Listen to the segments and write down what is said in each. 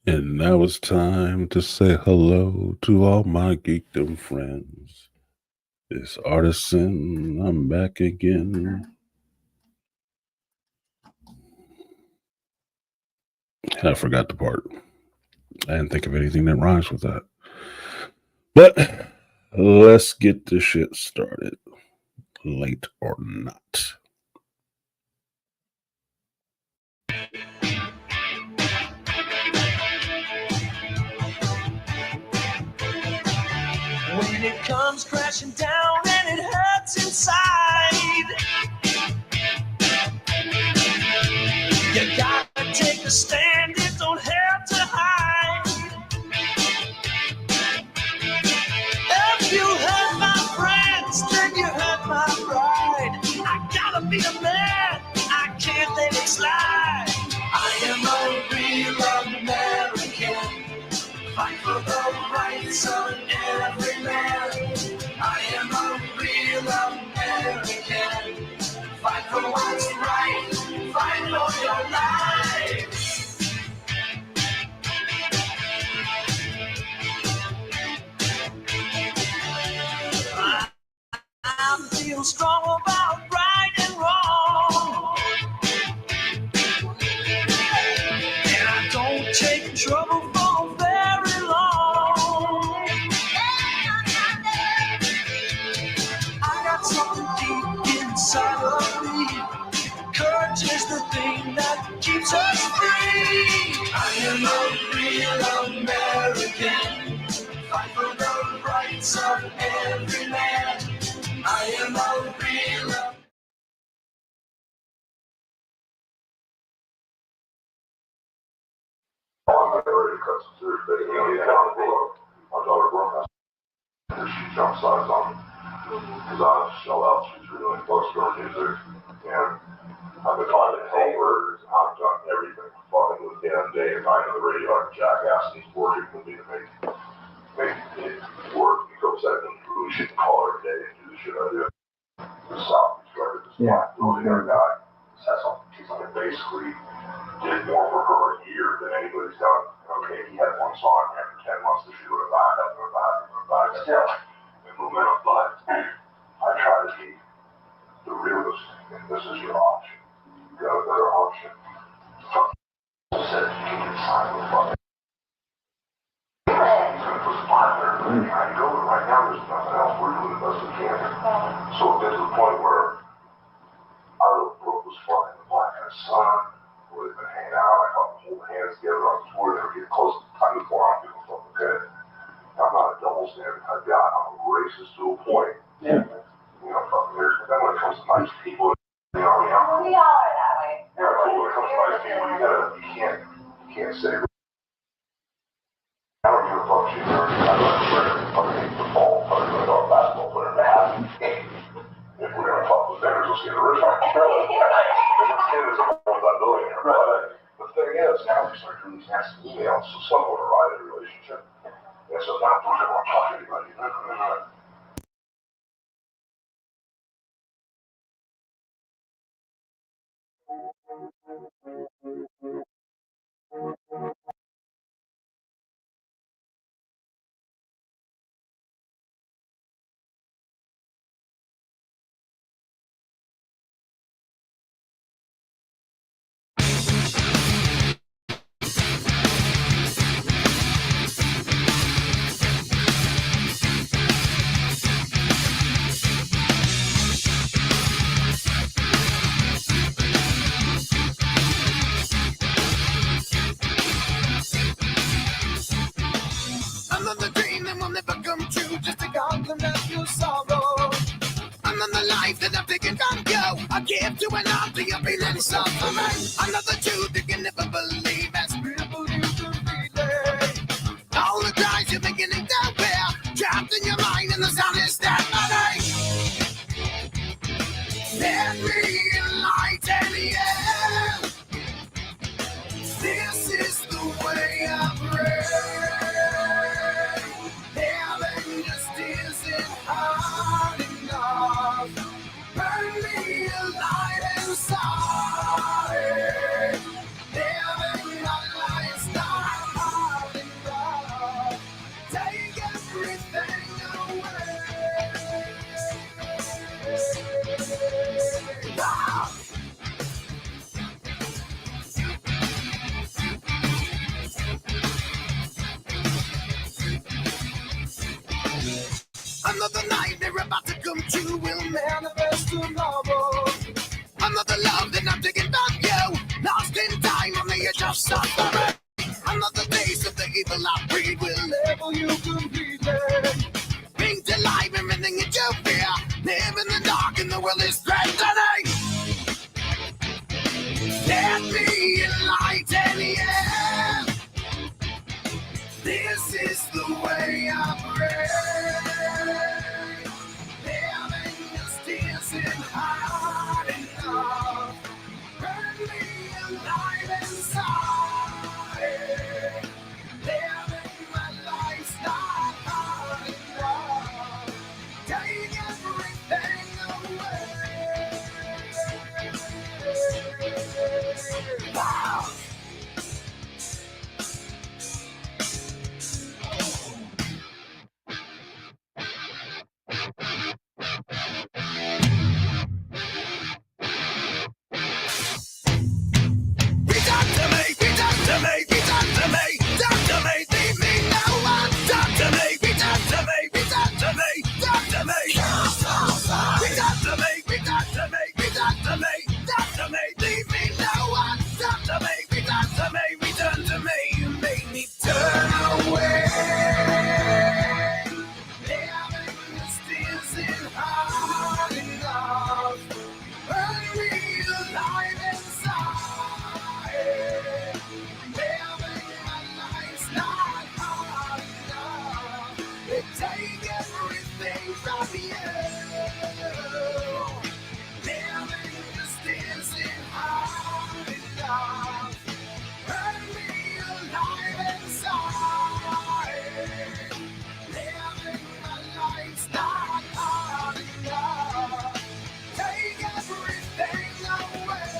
And now it's time to say hello to all my geekdom friends. It's Artisan. I'm back again. I forgot the part. I didn't think of anything that rhymes with that. But let's get this shit started. Late or not. When it comes crashing down and it hurts inside, you gotta take a stand, it don't have to hide. If you hurt my friends, then you hurt my pride. I gotta be a man, I can't let it slide. I am a real American, fight for the rights of every man. I am a real American, fight for what's right, fight for your life. I feel strong about right and wrong, and I don't take trouble for very long. I got something deep inside of me. Courage is the thing that keeps us free. I am a real American, fight for the rights of every man. I am a real she jump size on me. Because I shell out, she's really close to our music. And I've been finding helpers, I've done everything fucking with damn day and night on the radio. I'm jackass and he's working with me to make it work. He goes out and really shit call every day and do the shit I do. The South started this billionaire guy. He's like basically did more for her a year than anybody's done. Okay, he had one song after 10 months to shoot it back, up and back, still. And momentum, but I try to be the realist, and this is your option. You got a better option. Said you can sign the fucking. He's gonna put some time there. I go, and right now there's nothing else. We're doing the best we can. So it gets to the point where our book was flying the black and sun, where they've been hanging out. I caught them holding hands together on tour. They were getting close to the time before I'm feeling fucking good. I'm not a double standard type guy. I'm a racist to a point. Yeah. You know, fucking weird. But then when it comes to nice people, you know, We all are that way. yeah, like when it comes to nice people, you can't say. I don't give a fuck. She's already. I don't care. Fucking football. Fucking a basketball player. They have to. If we're gonna talk with vendors, let's get original. Let's get this multi-billionaire. But the thing is, now we start doing these nasty emails, so someone will write a relationship. And so now we don't want to talk to anybody. another dream that will never come true, just a compliment your sorrow. Another life that I've taken from you, I give to an arm you're feeling suffering. Another truth you can never believe, as beautiful you can feel it. All the times you're beginning to wear, trapped in your mind and the sound is that money. Let me enlighten you. This is the way I pray. Heaven just isn't hard enough. Burn me alive inside. Heaven Another nightmare about to come true will manifest tomorrow. Another love that I'm digging about you. Lost in time on the edge of suffering. Another taste of the evil I breed will level you completely. Bring to life everything that you fear. Live in the dark and the world is threatening. Let me enlighten you. This is the way I pray. Living is dancing hard enough. Burn me alive inside. Living my life's not hard enough. Take everything away. Wow. Take everything from you. Living is dancing hard enough. Burn me alive inside. Living my life's not hard enough. Take everything away.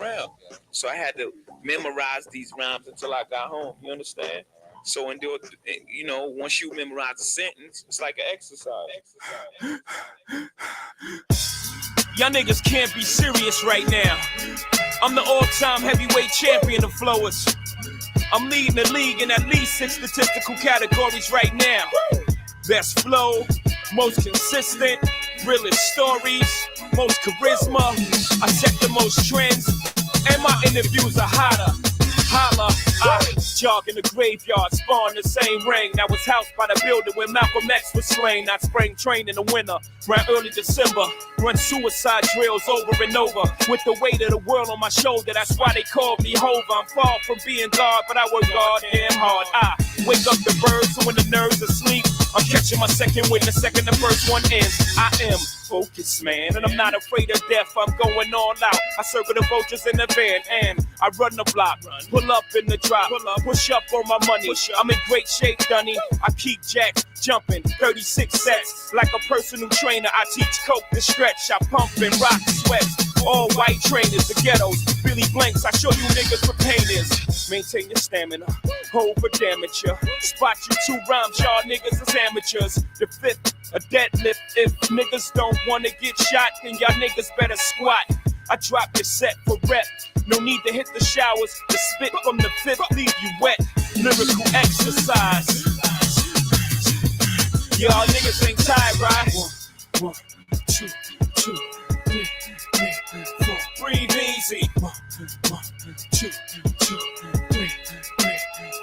Around. So I had to memorize these rhymes until I got home. You understand? So once you memorize a sentence, it's like an exercise. Y'all niggas can't be serious right now. I'm the all-time heavyweight champion of flowers. I'm leading the league in at least 6 statistical categories right now. Best flow, most consistent, realest stories, most charisma. I set the most trends, and my interviews are hotter. Holla, I jog in the graveyard, spawn the same ring that was housed by the building where Malcolm X was slain. I spring train in the winter, around early December, run suicide drills over and over with the weight of the world on my shoulder. That's why they call me Hova. I'm far from being God, but I work goddamn hard. I wake up the birds, so when the nerves are asleep, I'm catching my second wind the second the first one ends. I am focused, man, and I'm not afraid of death. I'm going all out. I circle the vultures in the van, and I run the block. Pull up in the drop, push up on my money. I'm in great shape, Dunny. I keep jacks jumping, 36 sets. Like a personal trainer, I teach coke to stretch. I pump and rock sweats. All white trainers, the ghettos, Billy Blanks. I show you niggas what pain is. Maintain your stamina, hold for damage. Spot you 2 rhymes, y'all niggas is amateurs. The 5th, a deadlift. If niggas don't wanna get shot, then y'all niggas better squat. I drop your set for rep. No need to hit the showers. The spit from the 5th leave you wet. Lyrical exercise. Y'all niggas ain't tired, right? 1, 2, 2, 3, 4. Breathe easy. 1, 2, 2, 3,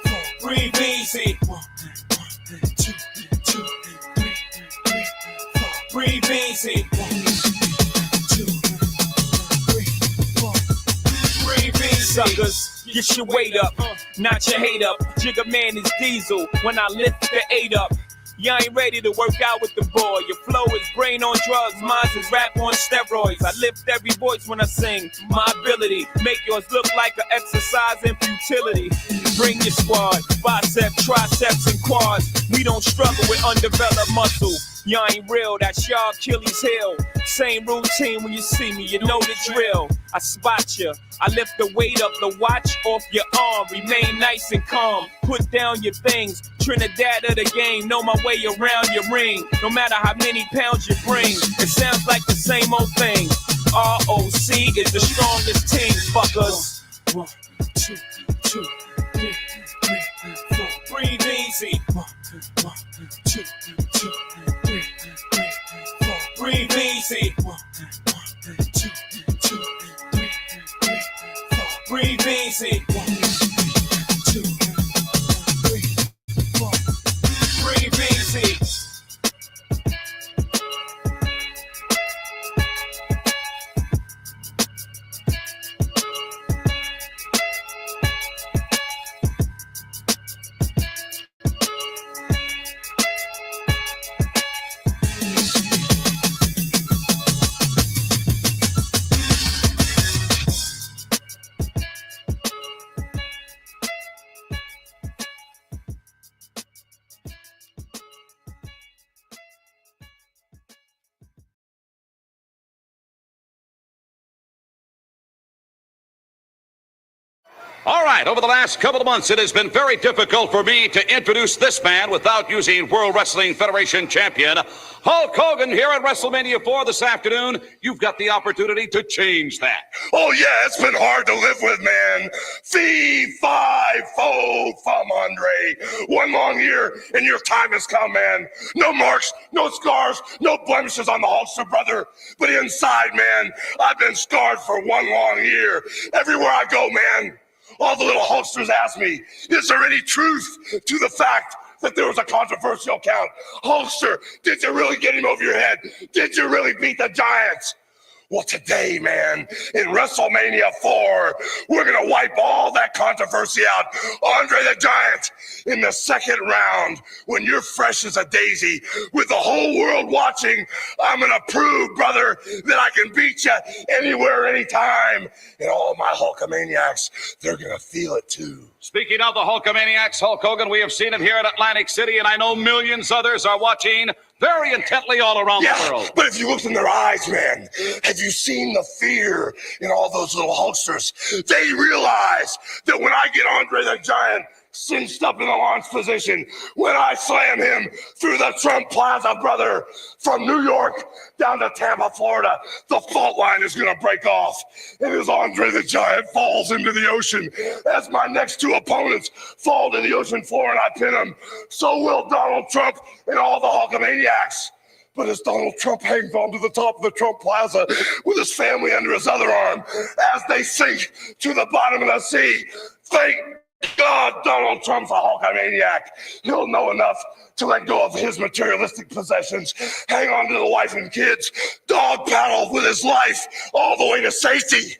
4. Breathe easy. 1, 2, 2, 3, 4. Breathe easy. 1, 2, 3, 4. Breathe easy. Suckers, get your weight up, not your hate up. Jigga man is diesel when I lift the 8 up. You ain't ready to work out with the boy. Your flow is brain on drugs, mine is rap on steroids. I lift every voice when I sing. My ability, make yours look like an exercise in futility. Bring your squad, biceps, triceps, and quads. We don't struggle with undeveloped muscle. Y'all ain't real, that's y'all Achilles heel. Same routine when you see me, you know the drill. I spot you. I lift the weight of the watch off your arm. Remain nice and calm. Put down your things. Trinidad of the game. Know my way around your ring. No matter how many pounds you bring, it sounds like the same old thing. ROC is the strongest team, fuckers. 1, 2, 2, 3, 4. Breathe easy. 1, 2, 2, 3, 4. Breathe easy. 1, 2, 2, 3, 4. Breathe easy. 1, 2, 3, 4. Breathe easy. All right, over the last couple of months, it has been very difficult for me to introduce this man without using World Wrestling Federation champion Hulk Hogan here at WrestleMania 4 this afternoon. You've got the opportunity to change that. Oh, yeah, it's been hard to live with, man. Fee, fi, fo, fum, Andre. 1 long year, and your time has come, man. No marks, no scars, no blemishes on the Hulkster, brother. But inside, man, I've been scarred for 1 long year. Everywhere I go, man, all the little Hulksters ask me, is there any truth to the fact that there was a controversial count? Hulkster, did you really get him over your head? Did you really beat the Giants? Well, today, man, in WrestleMania 4, we're going to wipe all that controversy out. Andre the Giant, in the second round, when you're fresh as a daisy, with the whole world watching, I'm going to prove, brother, that I can beat you anywhere, anytime. And all my Hulkamaniacs, they're going to feel it too. Speaking of the Hulkamaniacs, Hulk Hogan, we have seen him here in Atlantic City, and I know millions others are watching very intently all around the world. But if you looked in their eyes, man, have you seen the fear in all those little Hulksters? They realize that when I get Andre the Giant cinched up in the launch position, when I slam him through the Trump Plaza, brother, from New York down to Tampa, Florida, the fault line is going to break off. And as Andre the Giant falls into the ocean, as my next 2 opponents fall to the ocean floor and I pin them, so will Donald Trump and all the Hulkamaniacs. But as Donald Trump hangs onto the top of the Trump Plaza with his family under his other arm, as they sink to the bottom of the sea, thank God Donald Trump's a Hulkamaniac. He'll know enough to let go of his materialistic possessions, hang on to the wife and kids, dog paddle with his life all the way to safety.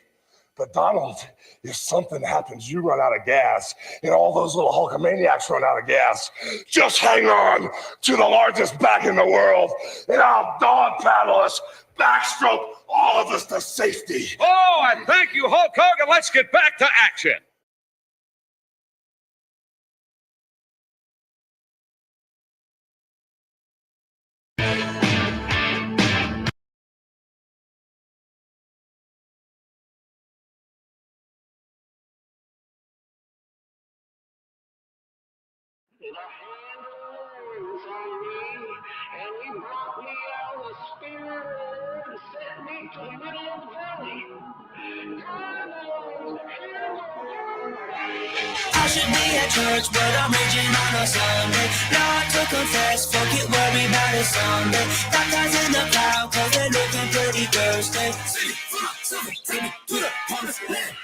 But Donald, if something happens, you run out of gas, and all those little Hulkamaniacs run out of gas, just hang on to the largest back in the world, and I'll dog paddle us, backstroke all of us to safety. Oh, and thank you, Hulk Hogan. Let's get back to action. The hand was on me, and he brought me out a spear and set me to the middle of the valley. I should be at church, but I'm raging on a Sunday. Lord to confess, fuck it, worry about it someday. Got guys in the crowd, cause they're looking pretty thirsty. Take me to the promised land.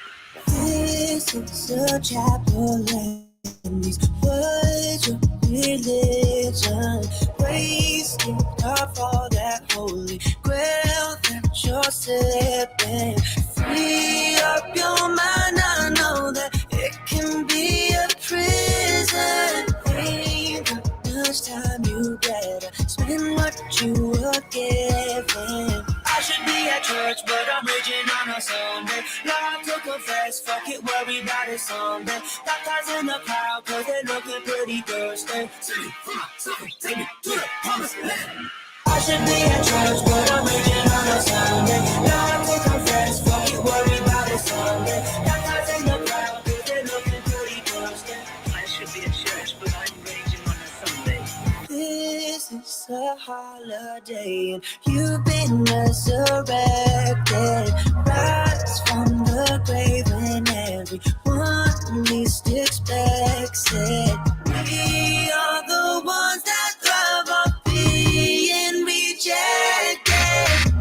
This is a chapel land. These words of religion, wasting up all that holy grail that you're sipping. Free up your mind, I know that it can be a prison. Ain't got much time, you better spend what you were given. I should be at church, but I'm raging on a Sunday. Lord to confess, fuck it, worry about it someday. Got guys in the crowd, cause they're looking pretty thirsty. Take me to the promised land. I should be at church, but I'm raging on a Sunday. Lord to confess, fuck it, worry about it's a holiday and you've been resurrected. Rise from the grave when everyone least expects it. We are the ones that thrive on being rejected.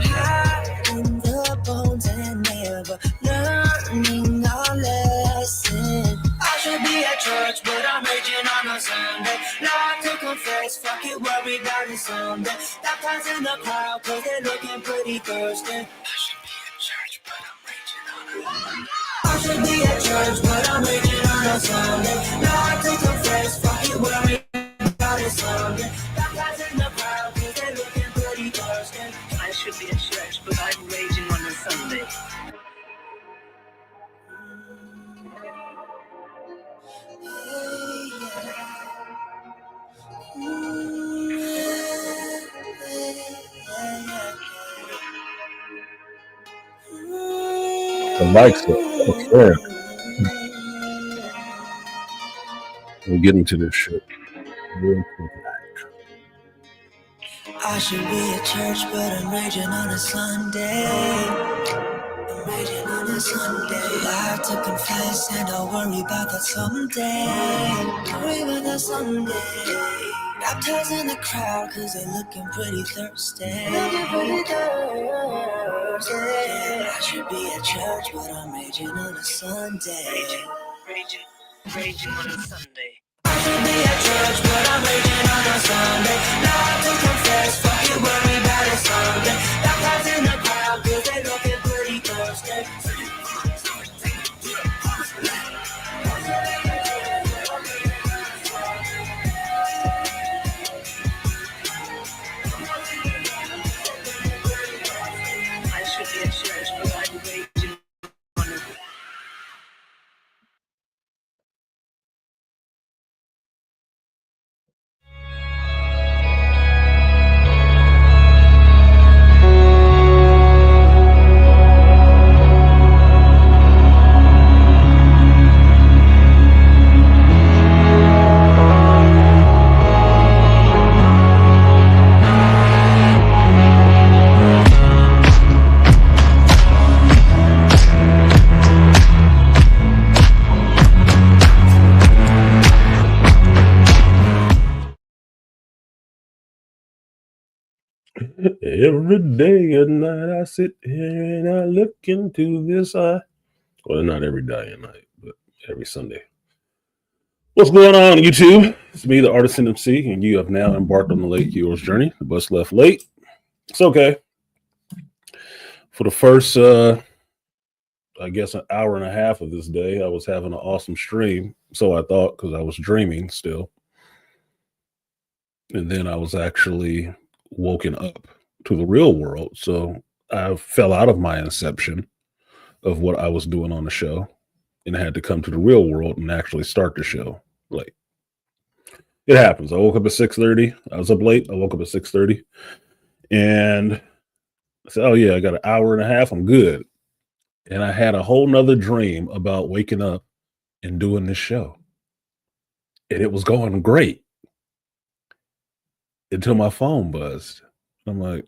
Hiding the bones and never learning our lesson. I should be at church, but I'm raging on a Sunday. Lord to confess, fuck it, worry about it someday. Baptized in the crowd, cause they're looking pretty thirsty. I should be at church, but I'm raging on a Sunday. Lord to confess, fuck it, worry about it someday. Baptized in the crowd, cause they're looking pretty thirsty. I should be at church, but I'm raging on a Sunday. The mics are okay. We're getting to this shit real quick. I should be at church, but I'm raging on a Sunday. I'm raging on a Sunday. I have to confess, and I'll worry about that someday. Worry about that someday. Baptized in the crowd, cause they're looking pretty thirsty. Looking pretty thirsty. Yeah, I should be at church, but I'm raging on a Sunday. Raging on a Sunday. I should be at church, but I'm raging on a Sunday. Lord to confess, fuck it, worry about it someday. Baptized in the crowd, cause they looking pretty thirsty. I should be at church, but I'm raging on a Every day and night I sit here and I look into this eye. Well, not every day and night, but every Sunday. What's going on, YouTube? It's me, the Artisan MC, and you have now embarked on the late hero's journey. The bus left late. It's okay. For the first, I guess, an hour and a half of this day, I was having an awesome stream. So I thought, because I was dreaming still. And then I was actually woken up to the real world. So I fell out of my inception of what I was doing on the show and had to come to the real world and actually start the show late. It happens. I woke up at 6:30. I was up late. I woke up at 6:30 and I said, oh yeah, I got an hour and a half. I'm good. And I had a whole nother dream about waking up and doing this show. And it was going great until my phone buzzed. I'm like,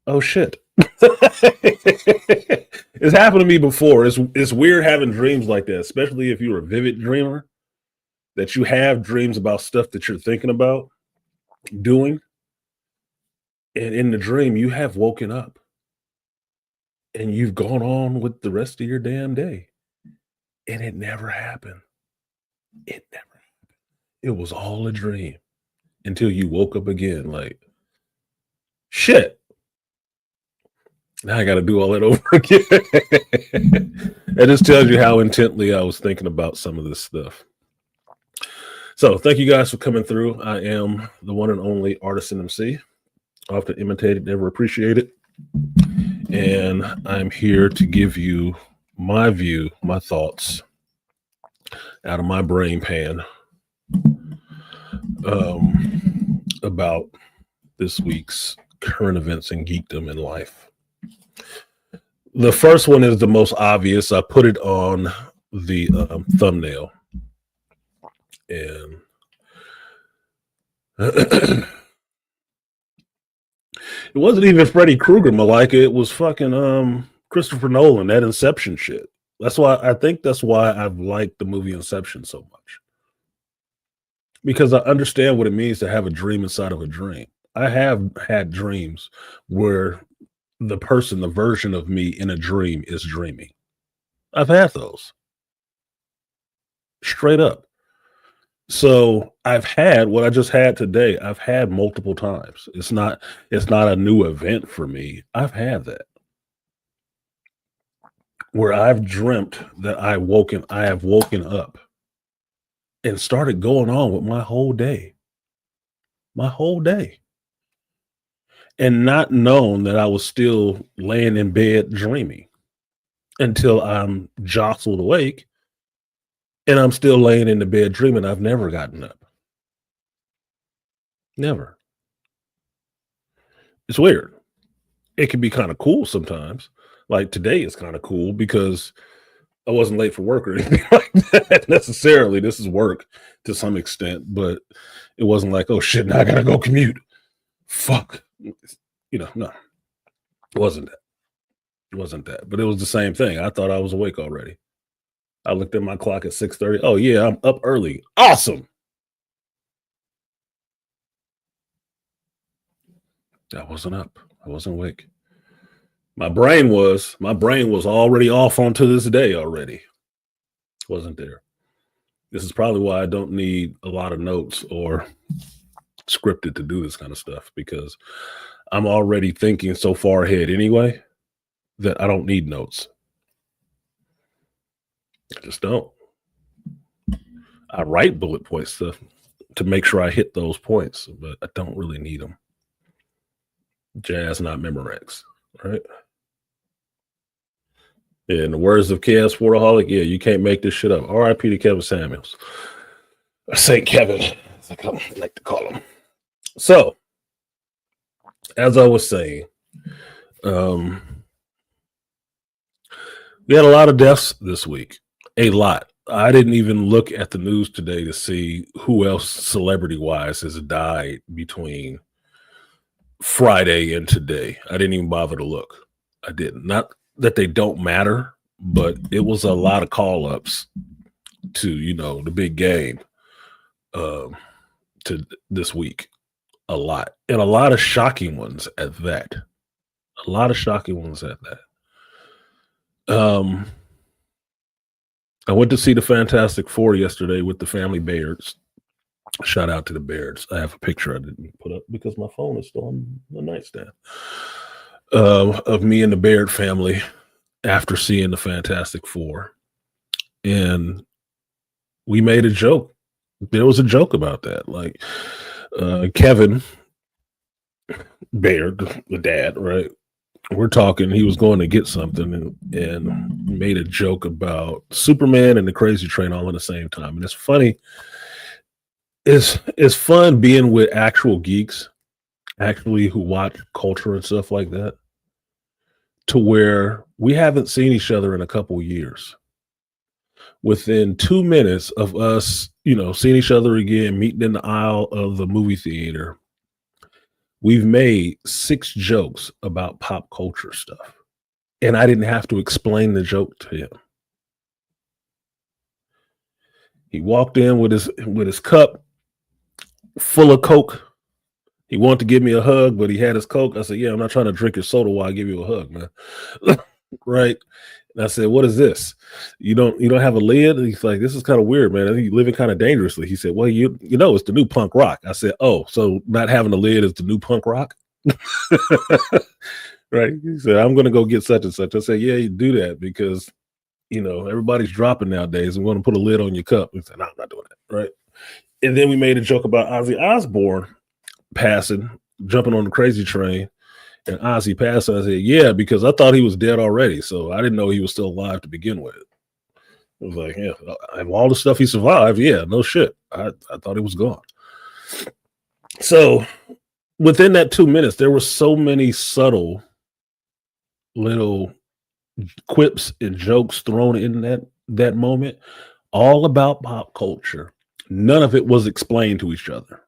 oh shit. It's happened to me before. It's weird having dreams like that, especially if you're a vivid dreamer, that you have dreams about stuff that you're thinking about doing. And in the dream, you have woken up and you've gone on with the rest of your damn day. And it never happened. It never happened. It was all a dream until you woke up again. Like, shit. Now I got to do all that over again. That just tells you how intently I was thinking about some of this stuff. So thank you guys for coming through. I am the one and only Artisan MC. Often imitated, never appreciated. And I'm here to give you my view, my thoughts out of my brain pan about this week's current events in geekdom and life. The first one is the most obvious. I put it on the thumbnail. And It wasn't even Freddy Krueger, Malika. It was fucking Christopher Nolan, that Inception shit. That's why I've liked the movie Inception so much. Because I understand what it means to have a dream inside of a dream. I have had dreams where the version of me in a dream is dreaming. I've had those. Straight up. So I've had what I just had today. I've had multiple times. It's not a new event for me. I've had that. Where I've dreamt that I have woken up and started going on with my whole day. My whole day. And not known that I was still laying in bed dreaming until I'm jostled awake and I'm still laying in the bed dreaming. I've never gotten up. Never. It's weird. It can be kind of cool sometimes. Like today is kind of cool because I wasn't late for work or anything like that necessarily. This is work to some extent, but it wasn't like, oh shit, now I gotta go commute. Fuck. No, it wasn't that. It wasn't that. But it was the same thing. I thought I was awake already. I looked at my clock at 6:30. Oh yeah, I'm up early. Awesome. I wasn't up. I wasn't awake. My brain was already off onto this day already. Wasn't there. This is probably why I don't need a lot of notes or scripted to do this kind of stuff, because I'm already thinking so far ahead anyway that I don't need notes. I just don't. I write bullet points to make sure I hit those points, but I don't really need them. Jazz, not Memorex, right? In the words of Chaos Sportaholic, yeah, you can't make this shit up. R.I.P. to Kevin Samuels. Or St. Kevin, as I like to call him. So, as I was saying, we had a lot of deaths this week. A lot. I didn't even look at the news today to see who else celebrity-wise has died between Friday and today. I didn't even bother to look. I didn't. Not that they don't matter, but it was a lot of call-ups to, the big game to this week. A lot. And a lot of shocking ones at that. A lot of shocking ones at that. I went to see the Fantastic Four yesterday with the family Bairds. Shout out to the Bairds. I have a picture I didn't put up because my phone is still on the nightstand. Of me and the Baird family after seeing the Fantastic Four. And we made a joke. There was a joke about that. Like Kevin Baird, the dad, right? We're talking, he was going to get something and made a joke about Superman and the Crazy Train all at the same time. And it's funny. It's fun being with actual geeks, actually, who watch culture and stuff like that, to where we haven't seen each other in a couple years. Within 2 minutes of us, seeing each other again, meeting in the aisle of the movie theater, we've made 6 jokes about pop culture stuff. And I didn't have to explain the joke to him. He walked in with his cup full of Coke. He wanted to give me a hug, but he had his Coke. I said, yeah, I'm not trying to drink your soda while I give you a hug, man. Right? And I said, what is this? You don't have a lid? And he's like, this is kind of weird, man. I think you're living kind of dangerously. He said, well, it's the new punk rock. I said, oh, so not having a lid is the new punk rock? Right? He said, I'm going to go get such and such. I said, yeah, you do that because, everybody's dropping nowadays. I'm going to put a lid on your cup. He said, no, I'm not doing that. Right? And then we made a joke about Ozzy Osbourne passing, jumping on the Crazy Train, and Ozzy passed. I said, yeah, because I thought he was dead already, so I didn't know he was still alive to begin with. I was like, yeah, and all the stuff he survived, yeah, no shit. I thought he was gone. So within that 2 minutes, there were so many subtle little quips and jokes thrown in that moment, all about pop culture. None of it was explained to each other.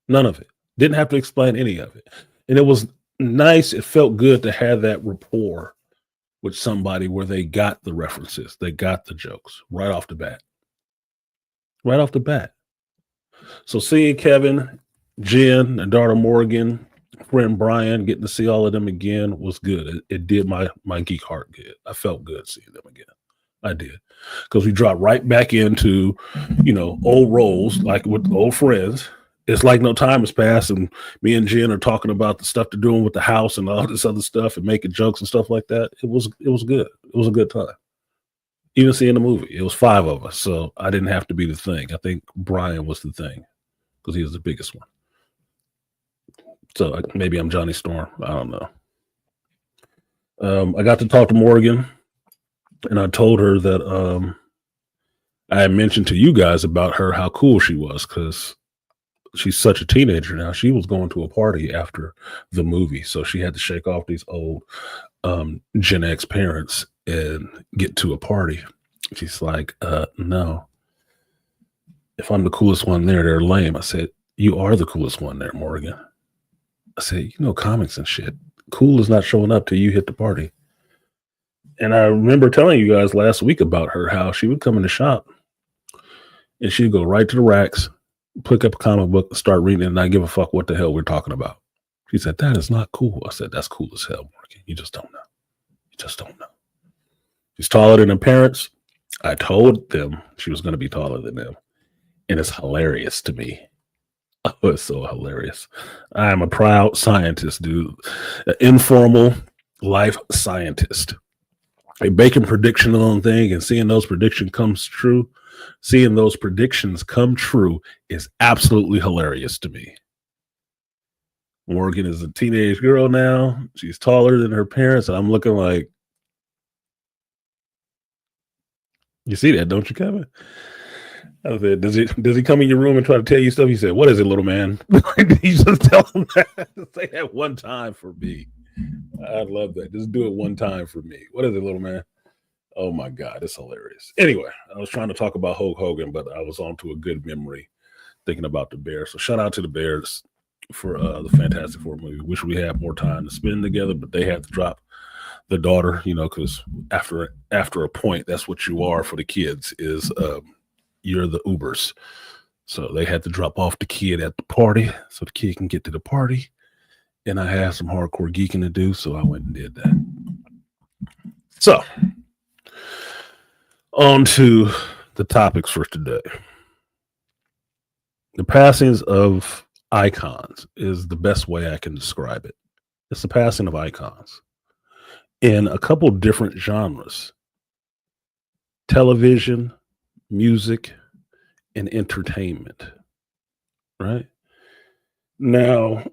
None of it. Didn't have to explain any of it. And it was nice. It felt good to have that rapport with somebody where they got the references, they got the jokes right off the bat. Right off the bat. So seeing Kevin, Jen, and daughter Morgan, friend Brian, getting to see all of them again was good. It did my geek heart good. I felt good seeing them again. I did. Because we dropped right back into, old roles, like with old friends. It's like no time has passed, and me and Jen are talking about the stuff they're doing with the house and all this other stuff and making jokes and stuff like that. It was good. It was a good time. Even seeing the movie, it was 5 of us, so I didn't have to be the thing. I think Brian was the thing because he was the biggest one. So maybe I'm Johnny Storm. I don't know. I got to talk to Morgan, and I told her that I had mentioned to you guys about her how cool she was because she's such a teenager now. She was going to a party after the movie, so she had to shake off these old Gen X parents and get to a party. She's like, no. If I'm the coolest one there, they're lame. I said, you are the coolest one there, Morgan. I said, comics and shit. Cool is not showing up till you hit the party. And I remember telling you guys last week about her, how she would come in the shop and she'd go right to the racks, pick up a comic book, start reading it, and not give a fuck what the hell we're talking about. She said, that is not cool. I said, that's cool as hell, Morgan. You just don't know. You just don't know. She's taller than her parents. I told them she was going to be taller than them. And it's hilarious to me. Oh, it's so hilarious. I am a proud scientist, dude. An informal life scientist. A bacon prediction on thing and seeing those predictions come true is absolutely hilarious to me. Morgan is a teenage girl now. She's taller than her parents, and I'm looking like, you see that, don't you, Kevin? I said, does he come in your room and try to tell you stuff? He said, what is it, little man? You just tell him that. Say that one time for me. I love that. Just do it one time for me. What is it, little man? Oh my God, it's hilarious. Anyway, I was trying to talk about Hulk Hogan, but I was on to a good memory thinking about the Bears. So shout out to the Bears for the Fantastic Four movie. Wish we had more time to spend together, but they had to drop the daughter, because after a point, that's what you are for the kids is you're the Ubers. So they had to drop off the kid at the party so the kid can get to the party. And I had some hardcore geeking to do, so I went and did that. So on to the topics for today. The passings of icons is the best way I can describe it. It's the passing of icons in a couple different genres: television, music, and entertainment. Right? Now,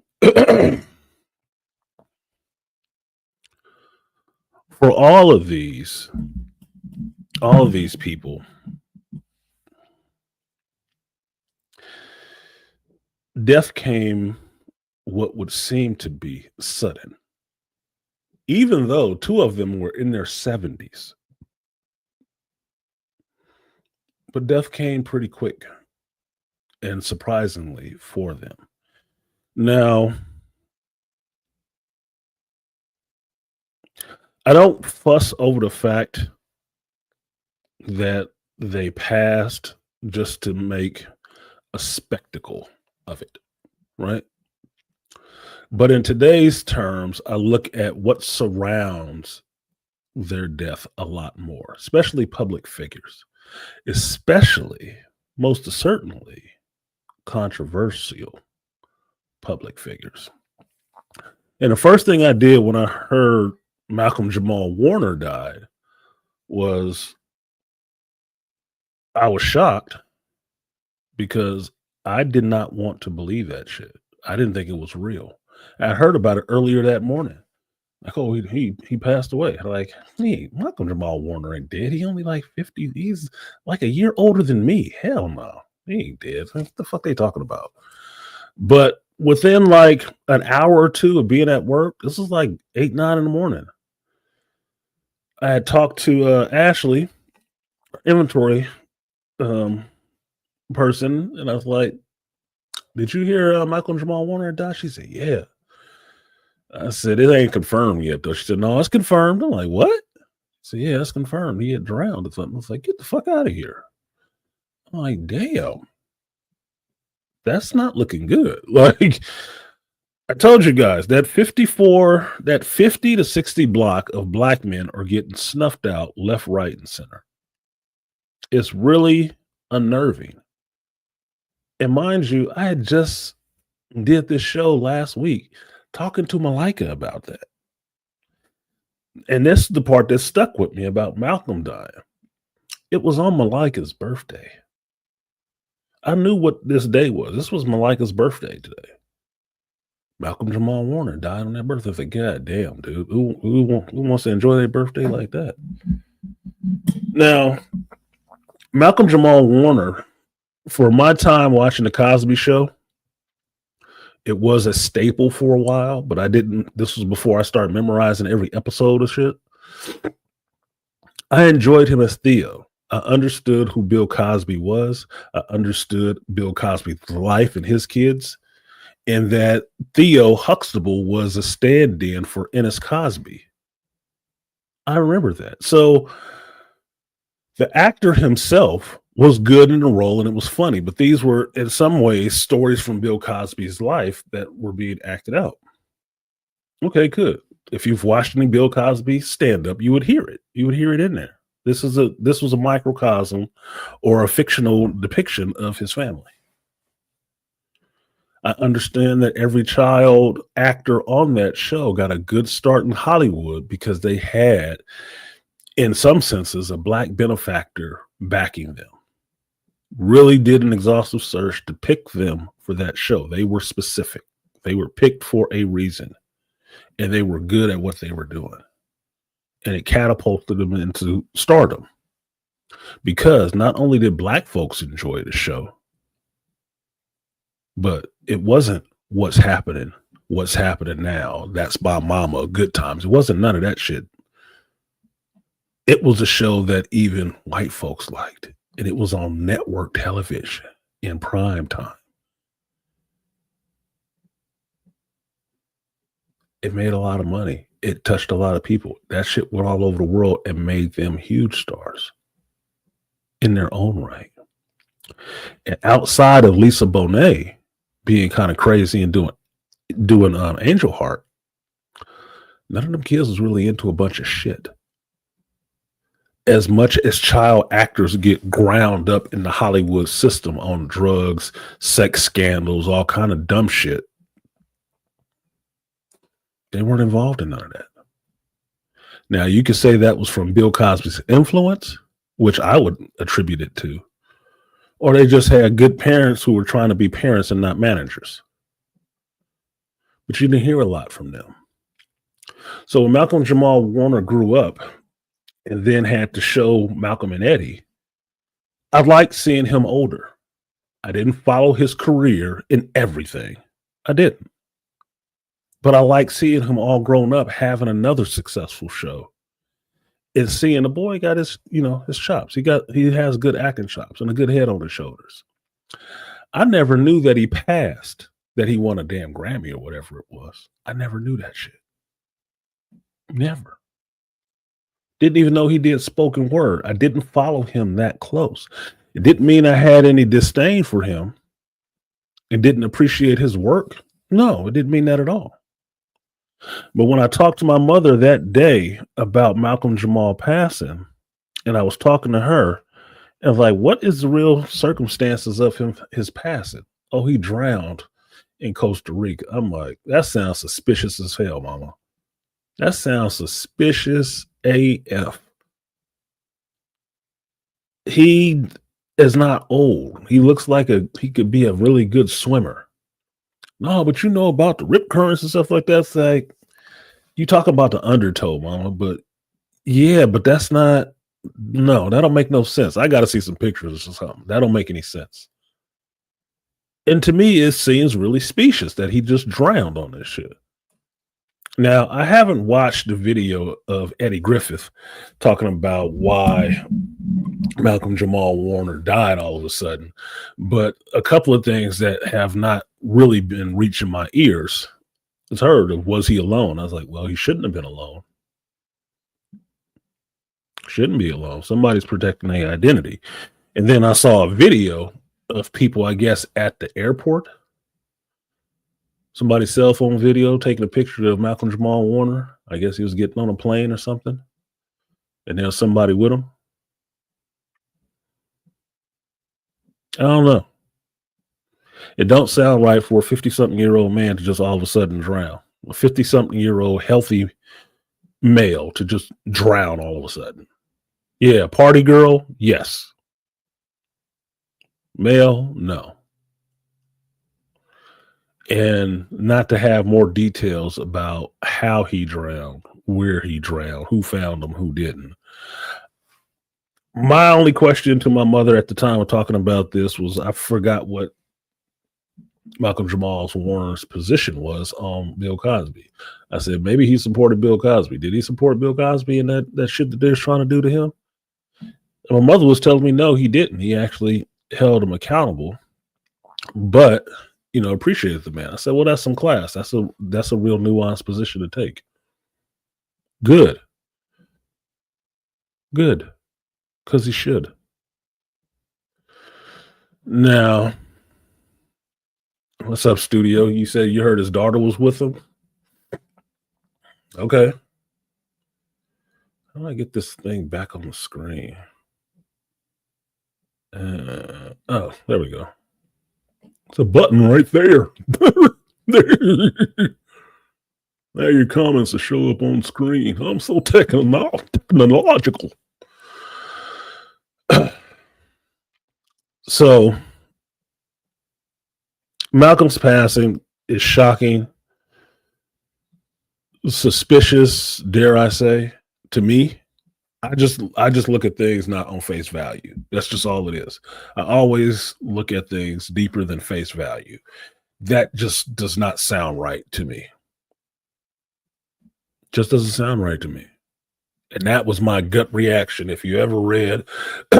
for all of these people, death came what would seem to be sudden, even though 2 of them were in their 70s. But death came pretty quick and surprisingly for them. Now, I don't fuss over the fact that they passed just to make a spectacle of it, right? But in today's terms, I look at what surrounds their death a lot more, especially public figures, especially, most certainly, controversial public figures. And the first thing I did when I heard Malcolm Jamal Warner died was I was shocked because I did not want to believe that shit. I didn't think it was real. I heard about it earlier that morning. Like, oh, he passed away. Like, hey, Malcolm Jamal Warner ain't dead. He only like 50. He's like a year older than me. Hell no. He ain't dead. What the fuck they talking about? But within like an hour or two of being at work, this was like 8, 9 in the morning, I had talked to Ashley, inventory person, and I was like, did you hear Michael and Jamal Warner died? She said, yeah. I said, it ain't confirmed yet, though. She said, no, it's confirmed. I'm like, what? I said, yeah, it's confirmed. He had drowned or something. I was like, get the fuck out of here. I'm like, damn. That's not looking good. Like, I told you guys, that 50 to 60 block of black men are getting snuffed out left, right, and center. It's really unnerving. And mind you, I had just did this show last week talking to Malika about that. And this is the part that stuck with me about Malcolm dying. It was on Malika's birthday. I knew what this day was. This was Malika's birthday today. Malcolm Jamal Warner died on that birthday. I said, God damn, dude. Who wants to enjoy their birthday like that? Now, Malcolm Jamal Warner, for my time watching The Cosby Show, it was a staple for a while, but I didn't. This was before I started memorizing every episode of shit. I enjoyed him as Theo. I understood who Bill Cosby was. I understood Bill Cosby's life and his kids, and that Theo Huxtable was a stand-in for Ennis Cosby. I remember that. So the actor himself was good in the role and it was funny, but these were in some ways stories from Bill Cosby's life that were being acted out. Okay, good. If you've watched any Bill Cosby stand-up, you would hear it. You would hear it in there. This was a microcosm or a fictional depiction of his family. I understand that every child actor on that show got a good start in Hollywood because they had, in some senses, a black benefactor backing them. Really did an exhaustive search to pick them for that show. They were specific. They were picked for a reason, and they were good at what they were doing. And it catapulted them into stardom because not only did black folks enjoy the show, but it wasn't what's happening now. That's my mama, good times. It wasn't none of that shit. It was a show that even white folks liked, and it was on network television in prime time. It made a lot of money. It touched a lot of people. That shit went all over the world and made them huge stars in their own right. And outside of Lisa Bonet being kind of crazy and doing Angel Heart, none of them kids was really into a bunch of shit. As much as child actors get ground up in the Hollywood system on drugs, sex scandals, all kind of dumb shit, they weren't involved in none of that. Now, you could say that was from Bill Cosby's influence, which I would attribute it to, or they just had good parents who were trying to be parents and not managers. But you didn't hear a lot from them. So when Malcolm Jamal Warner grew up and then had to show Malcolm and Eddie, I liked seeing him older. I didn't follow his career in everything. I didn't. But I like seeing him all grown up, having another successful show, and seeing the boy got his chops. He has good acting chops and a good head on his shoulders. I never knew that he passed, that he won a damn Grammy or whatever it was. I never knew that shit. Never. Didn't even know he did spoken word. I didn't follow him that close. It didn't mean I had any disdain for him and didn't appreciate his work. No, it didn't mean that at all. But when I talked to my mother that day about Malcolm Jamal passing, and I was talking to her, and I was like, what is the real circumstances of his passing? Oh, he drowned in Costa Rica. I'm like, that sounds suspicious as hell, mama. That sounds suspicious AF. He is not old. He looks like he could be a really good swimmer. No, but you know about the rip currents and stuff like that. It's like, you talk about the undertow, mama, but yeah, but that's not, no, that don't make no sense. I got to see some pictures or something. That don't make any sense. And to me, it seems really specious that he just drowned on this shit. Now, I haven't watched the video of Eddie Griffith talking about why Malcolm Jamal Warner died all of a sudden, but a couple of things that have not really been reaching my ears is heard of, was he alone? I was like, well, he shouldn't have been alone. Shouldn't be alone. Somebody's protecting their identity. And then I saw a video of people, I guess, at the airport. Somebody's cell phone video taking a picture of Malcolm Jamal Warner. I guess he was getting on a plane or something. And there's somebody with him. I don't know. It don't sound right for a 50-something-year-old man to just all of a sudden drown. A 50-something-year-old healthy male to just drown all of a sudden. Yeah, party girl, yes. Male, no. And not to have more details about how he drowned, where he drowned, who found him, who didn't. My only question to my mother at the time of talking about this was, I forgot what Malcolm Jamal Warner's position was on Bill Cosby. I said, maybe he supported Bill Cosby. Did he support Bill Cosby and that shit that they're trying to do to him? And my mother was telling me, no, he didn't. He actually held him accountable, but, you know, appreciated the man. I said, well, that's some class. That's a real nuanced position to take. Good. Because he should. Now, what's up, studio? You said you heard his daughter was with him? Okay. How do I get this thing back on the screen? Oh, there we go. It's a button right there. Now your comments will show up on screen. I'm so technological. So, Malcolm's passing is shocking, suspicious, dare I say, to me. I just look at things not on face value. That's just all it is. I always look at things deeper than face value. That just does not sound right to me. Just doesn't sound right to me. And that was my gut reaction. If you ever read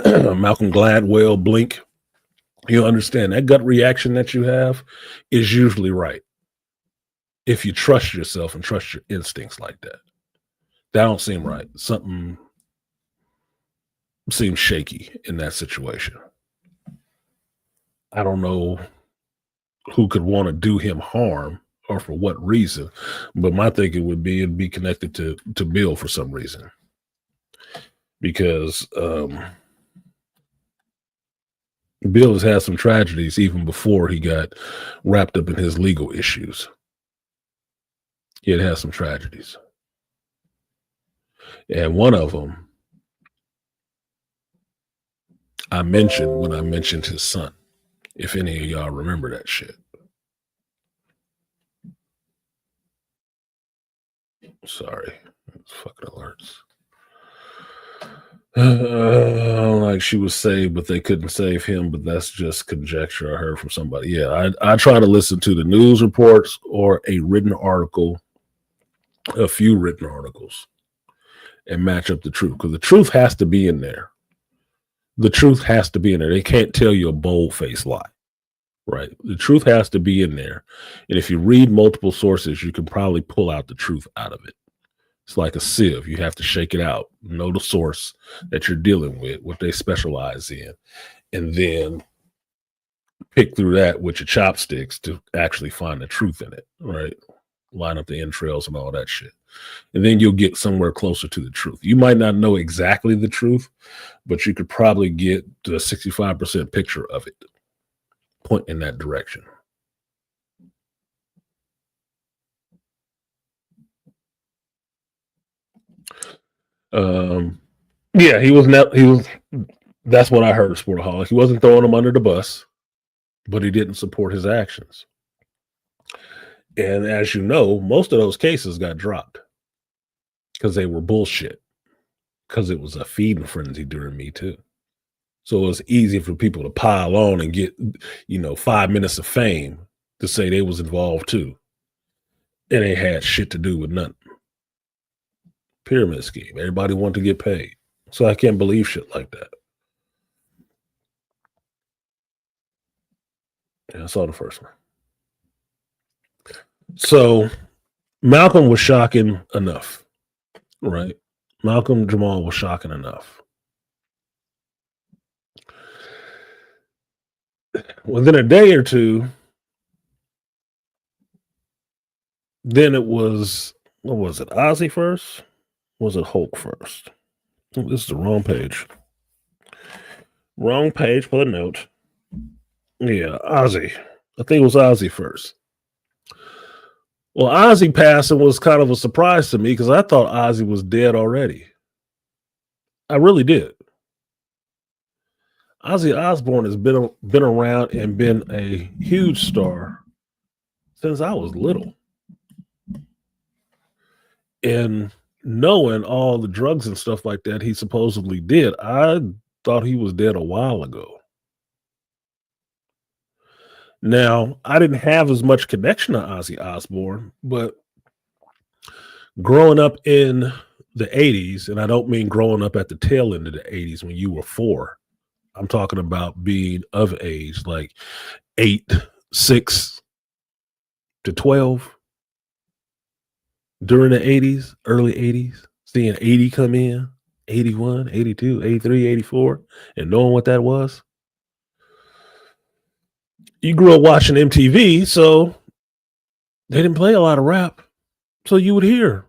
Malcolm Gladwell, Blink, you'll understand that gut reaction that you have is usually right. If you trust yourself and trust your instincts like that. That don't seem right. Something seems shaky in that situation. I don't know who could want to do him harm or for what reason, but my thinking would be it'd be connected to Bill for some reason. Because Bill has had some tragedies even before he got wrapped up in his legal issues. He had had some tragedies. And one of them I mentioned when I mentioned his son, if any of y'all remember that shit. Sorry, it's fucking alerts. Like she was saved, but they couldn't save him. But that's just conjecture I heard from somebody. Yeah, I try to listen to the news reports or a written article, a few written articles, and match up the truth, because the truth has to be in there. The truth has to be in there. They can't tell you a bold-faced lie, right? The truth has to be in there. And if you read multiple sources, you can probably pull out the truth out of it. It's like a sieve. You have to shake it out, know the source that you're dealing with, what they specialize in, and then pick through that with your chopsticks to actually find the truth in it, right? Line up the entrails and all that shit. And then you'll get somewhere closer to the truth. You might not know exactly the truth, but you could probably get to a 65% picture of it, point in that direction. Yeah, he was, that's what I heard, Sportaholic. He wasn't throwing him under the bus, but he didn't support his actions. And as you know, most of those cases got dropped because they were bullshit, because it was a feeding frenzy during Me Too. So it was easy for people to pile on and get, 5 minutes of fame to say they was involved too. It ain't had shit to do with nothing. Pyramid scheme. Everybody wanted to get paid. So I can't believe shit like that. Yeah, I saw the first one. So Malcolm was shocking enough, right? Malcolm Jamal was shocking enough. Within a day or two, then it was, what was it, Ozzy first? Was it Hulk first? Oh, this is the wrong page. Wrong page for the note. Yeah, Ozzy. I think it was Ozzy first. Well, Ozzy passing was kind of a surprise to me because I thought Ozzy was dead already. I really did. Ozzy Osbourne has been around and been a huge star since I was little. And knowing all the drugs and stuff like that he supposedly did, I thought he was dead a while ago. Now, I didn't have as much connection to Ozzy Osbourne, but growing up in the 80s, and I don't mean growing up at the tail end of the 80s when you were 4. I'm talking about being of age, like 8, 6 to 12 during the 80s, early 80s, seeing 80 come in, 81, 82, 83, 84, and knowing what that was. You grew up watching MTV, so they didn't play a lot of rap. So you would hear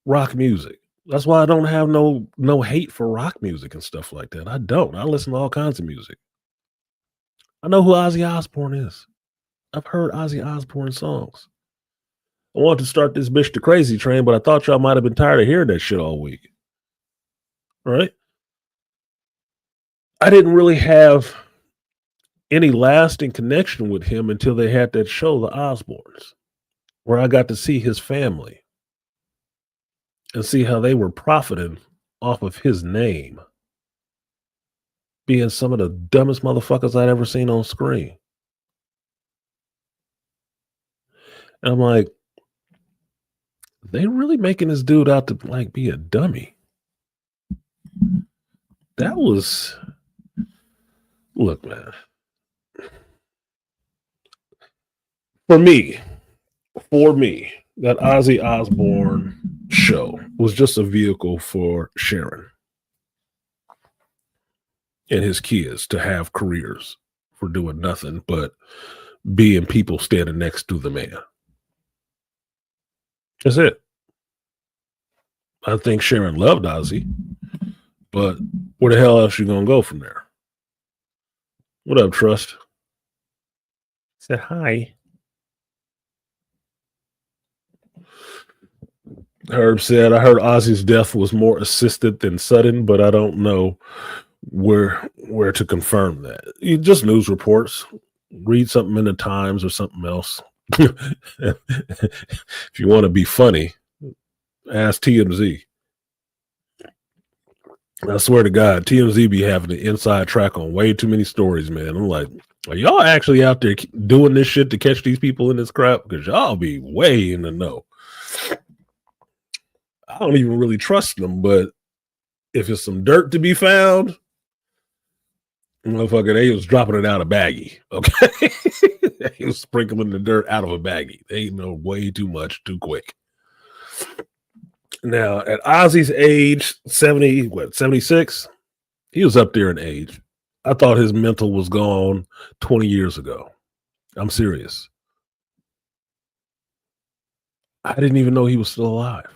rock music. That's why I don't have no hate for rock music and stuff like that. I don't. I listen to all kinds of music. I know who Ozzy Osbourne is. I've heard Ozzy Osbourne songs. I wanted to start this bitch to crazy train, but I thought y'all might have been tired of hearing that shit all week. All right? I didn't really have any lasting connection with him until they had that show, The Osbournes, where I got to see his family and see how they were profiting off of his name, being some of the dumbest motherfuckers I'd ever seen on screen. And I'm like, they really making this dude out to like be a dummy. That was, look, man. For me, that Ozzy Osbourne show was just a vehicle for Sharon and his kids to have careers for doing nothing but being people standing next to the man. That's it. I think Sharon loved Ozzy, but where the hell else you gonna go from there? What up, Trust? Said hi. Herb said, I heard Ozzy's death was more assisted than sudden, but I don't know where to confirm that. Just news reports. Read something in the Times or something else. If you want to be funny, ask TMZ. I swear to God, TMZ be having an inside track on way too many stories, man. I'm like, are y'all actually out there doing this shit to catch these people in this crap? Because y'all be way in the know. I don't even really trust them, but if it's some dirt to be found, motherfucker, they was dropping it out of baggie. Okay. They was sprinkling the dirt out of a baggie. They know way too much too quick. Now, at Ozzy's age, 76, he was up there in age. I thought his mental was gone 20 years ago. I'm serious. I didn't even know he was still alive.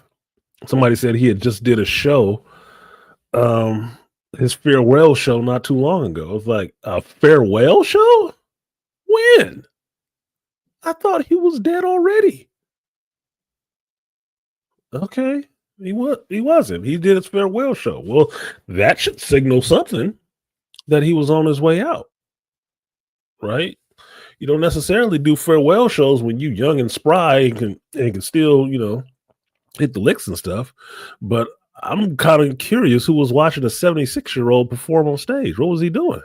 Somebody said he had just did a show, his farewell show not too long ago. It was like, a farewell show? When? I thought he was dead already. Okay. He wasn't. He did his farewell show. Well, that should signal something that he was on his way out. Right? You don't necessarily do farewell shows when you young and spry and can still, hit the licks and stuff. But I'm kind of curious who was watching a 76-year-old perform on stage. What was he doing?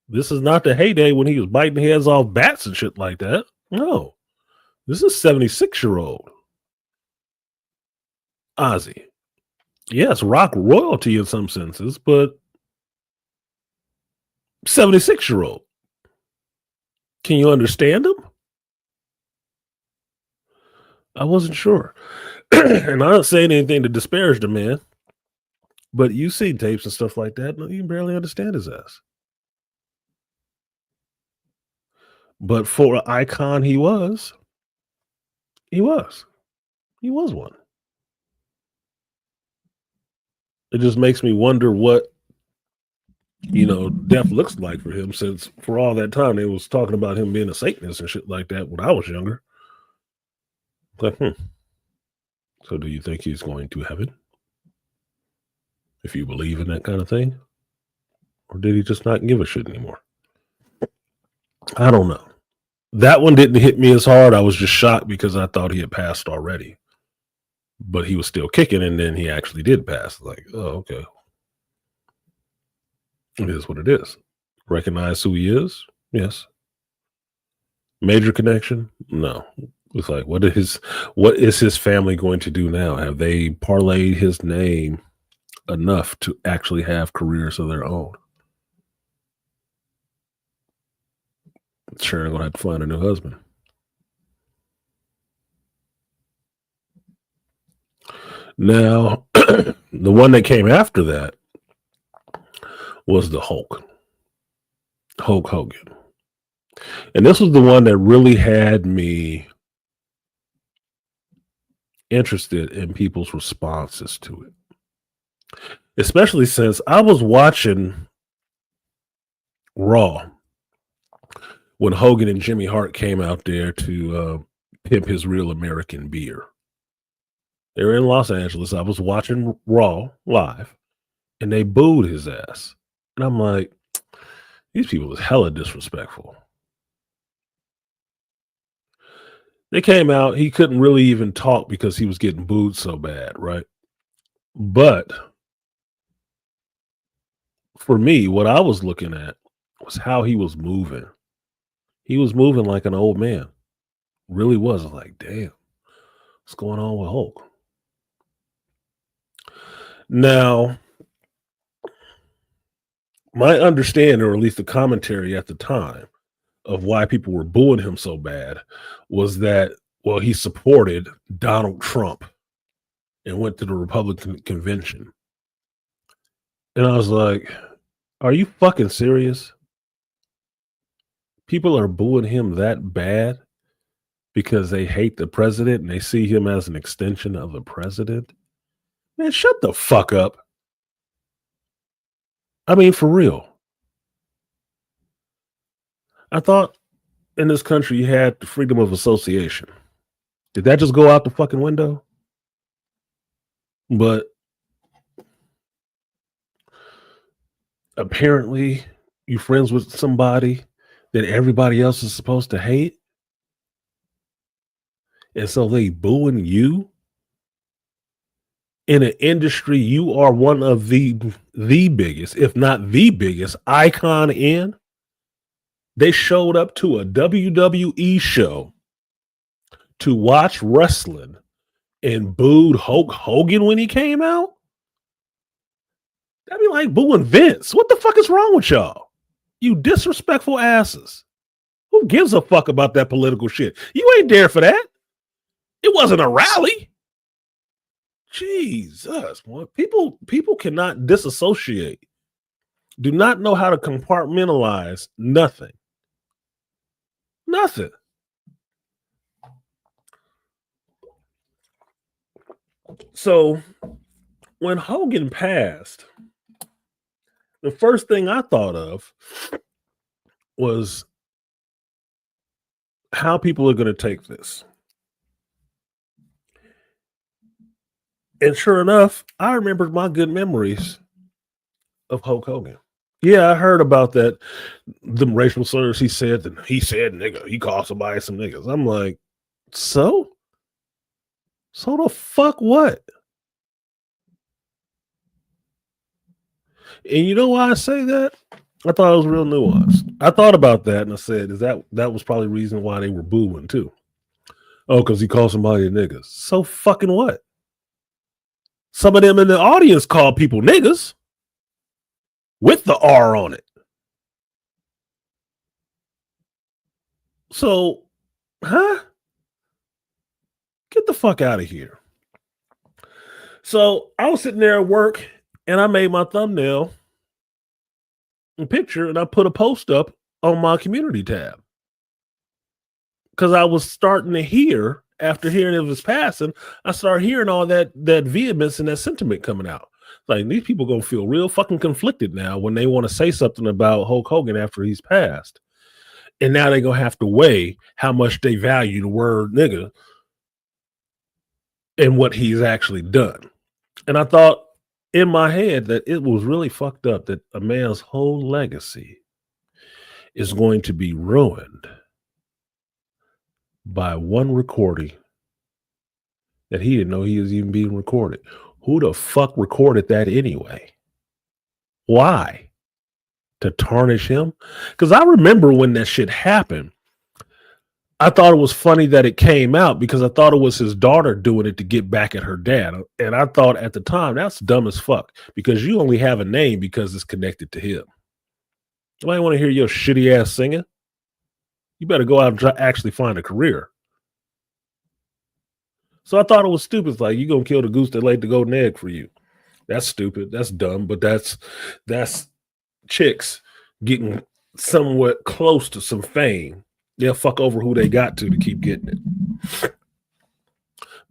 This is not the heyday when he was biting heads off bats and shit like that. No. This is 76-year-old Ozzy. Yes, rock royalty in some senses, but 76-year-old. Can you understand him? I wasn't sure. And I'm not saying anything to disparage the man, but you see tapes and stuff like that, you can barely understand his ass. But for an icon he was one. It just makes me wonder what, death looks like for him, since for all that time they was talking about him being a Satanist and shit like that when I was younger. Like, so do you think he's going to heaven? If you believe in that kind of thing? Or did he just not give a shit anymore? I don't know. That one didn't hit me as hard. I was just shocked because I thought he had passed already. But he was still kicking, and then he actually did pass. Like, oh, okay. It is what it is. Recognize who he is? Yes. Major connection? No. It's like, what is his family going to do now? Have they parlayed his name enough to actually have careers of their own? Sure, they're gonna have to find a new husband. Now, the one that came after that was the Hulk Hogan. And this was the one that really had me interested in people's responses to it. Especially since I was watching Raw when Hogan and Jimmy Hart came out there to pimp his Real American beer. They were in Los Angeles. I was watching Raw live, and they booed his ass. And I'm like, these people is hella disrespectful. They came out. He couldn't really even talk because he was getting booed so bad, right? But for me, what I was looking at was how he was moving. He was moving like an old man. Really was. I was like, damn, what's going on with Hulk? Now, my understanding, or at least the commentary at the time, of why people were booing him so bad was that, well, he supported Donald Trump and went to the Republican convention. And I was like, are you fucking serious? People are booing him that bad because they hate the president and they see him as an extension of the president? Man, shut the fuck up. I mean, for real. I thought in this country you had the freedom of association. Did that just go out the fucking window? But apparently you're friends with somebody that everybody else is supposed to hate. And so they booing you in an industry you are one of the biggest, if not the biggest icon in. They showed up to a WWE show to watch wrestling and booed Hulk Hogan when he came out. That'd be like booing Vince. What the fuck is wrong with y'all? You disrespectful asses. Who gives a fuck about that political shit? You ain't there for that. It wasn't a rally. Jesus, boy. People cannot disassociate. Do not know how to compartmentalize nothing. Nothing. So when Hogan passed, the first thing I thought of was how people are going to take this. And sure enough, I remembered my good memories of Hulk Hogan. Yeah, I heard about that. The racial slurs he said nigga. He called somebody some niggas. I'm like, so the fuck what? And you know why I say that? I thought it was real nuanced. I thought about that and I said, that was probably the reason why they were booing too. Oh, because he called somebody a nigga. So fucking what? Some of them in the audience call people niggas with the R on it. So, huh? Get the fuck out of here. So I was sitting there at work and I made my thumbnail and picture and I put a post up on my community tab. Because I was starting to hear, after hearing of his passing, I started hearing all that vehemence and that sentiment coming out. Like, these people gonna feel real fucking conflicted now when they want to say something about Hulk Hogan after he's passed. And now they're gonna have to weigh how much they value the word nigga and what he's actually done. And I thought in my head that it was really fucked up that a man's whole legacy is going to be ruined by one recording that he didn't know he was even being recorded. Who the fuck recorded that anyway? Why? To tarnish him? Because I remember when that shit happened, I thought it was funny that it came out because I thought it was his daughter doing it to get back at her dad. And I thought at the time, that's dumb as fuck because you only have a name because it's connected to him. Nobody want to hear your shitty ass singing. You better go out and actually find a career. So I thought it was stupid. It's like, you gonna kill the goose that laid the golden egg for you. That's stupid. That's dumb. But that's chicks getting somewhat close to some fame. They'll fuck over who they got to keep getting it.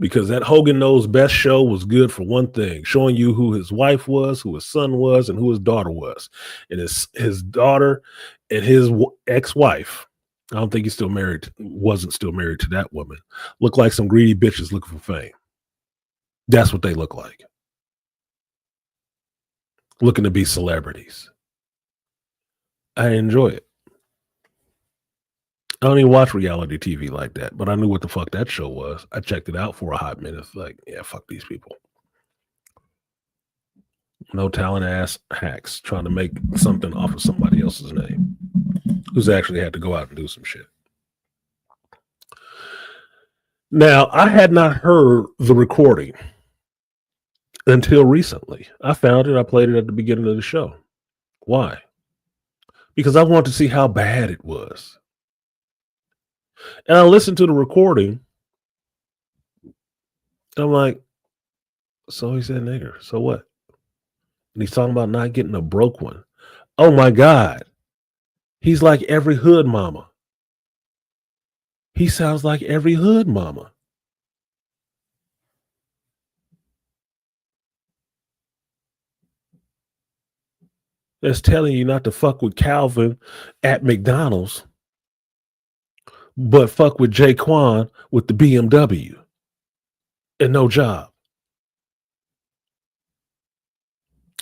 Because that Hogan Knows Best show was good for one thing, showing you who his wife was, who his son was, and who his daughter was. And his daughter and his ex-wife, I don't think wasn't still married to that woman, look like some greedy bitches looking for fame. That's what they look like. Looking to be celebrities. I enjoy it. I don't even watch reality TV like that, but I knew what the fuck that show was. I checked it out for a hot minute. Like, yeah, fuck these people. No talent ass hacks trying to make something off of somebody else's name who's actually had to go out and do some shit. Now, I had not heard the recording until recently. I found it. I played it at the beginning of the show. Why? Because I wanted to see how bad it was. And I listened to the recording. I'm like, so he said nigger. So what? And he's talking about not getting a broke one. Oh my God. He's like every hood mama. He sounds like every hood mama. That's telling you not to fuck with Calvin at McDonald's, but fuck with Jaquan with the BMW and no job.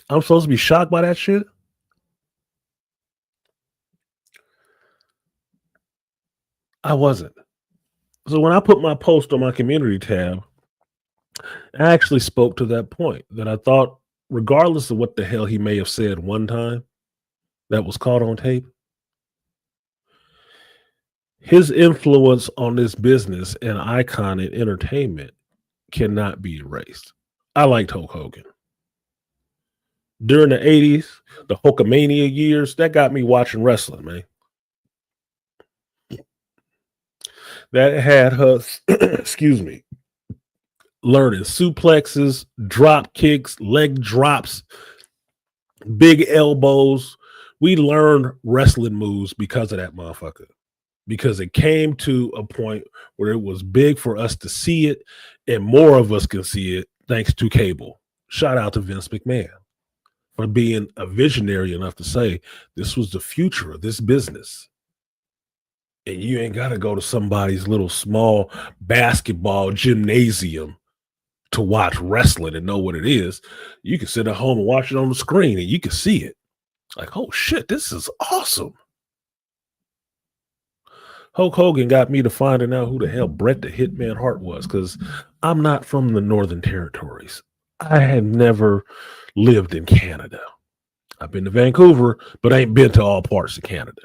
I'm supposed to be shocked by that shit? I wasn't. So when I put my post on my community tab, I actually spoke to that point that I thought, regardless of what the hell he may have said one time that was caught on tape, his influence on this business and icon in entertainment cannot be erased. I liked Hulk Hogan. During the 80s, the Hulkamania years, that got me watching wrestling, man. That had us, excuse me, learning suplexes, drop kicks, leg drops, big elbows. We learned wrestling moves because of that motherfucker. Because it came to a point where it was big for us to see it, and more of us can see it thanks to cable. Shout out to Vince McMahon for being a visionary enough to say this was the future of this business. And you ain't got to go to somebody's little small basketball gymnasium to watch wrestling and know what it is. You can sit at home and watch it on the screen and you can see it. Like, oh shit, this is awesome. Hulk Hogan got me to finding out who the hell Bret the Hitman Hart was, because I'm not from the Northern Territories. I have never lived in Canada. I've been to Vancouver, but I ain't been to all parts of Canada.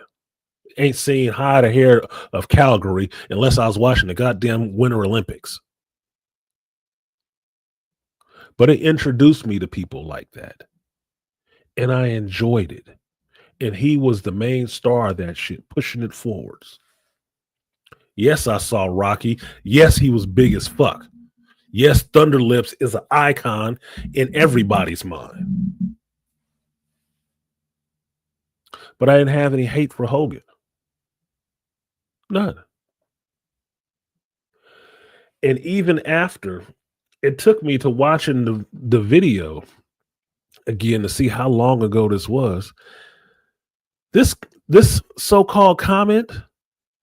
ain't seen hide a hair of Calgary unless I was watching the goddamn Winter Olympics. But it introduced me to people like that. And I enjoyed it. And he was the main star of that shit, pushing it forwards. Yes, I saw Rocky. Yes, he was big as fuck. Yes, Thunder Lips is an icon in everybody's mind. But I didn't have any hate for Hogan. None. And even after, it took me to watching the video again to see how long ago this was. This so-called comment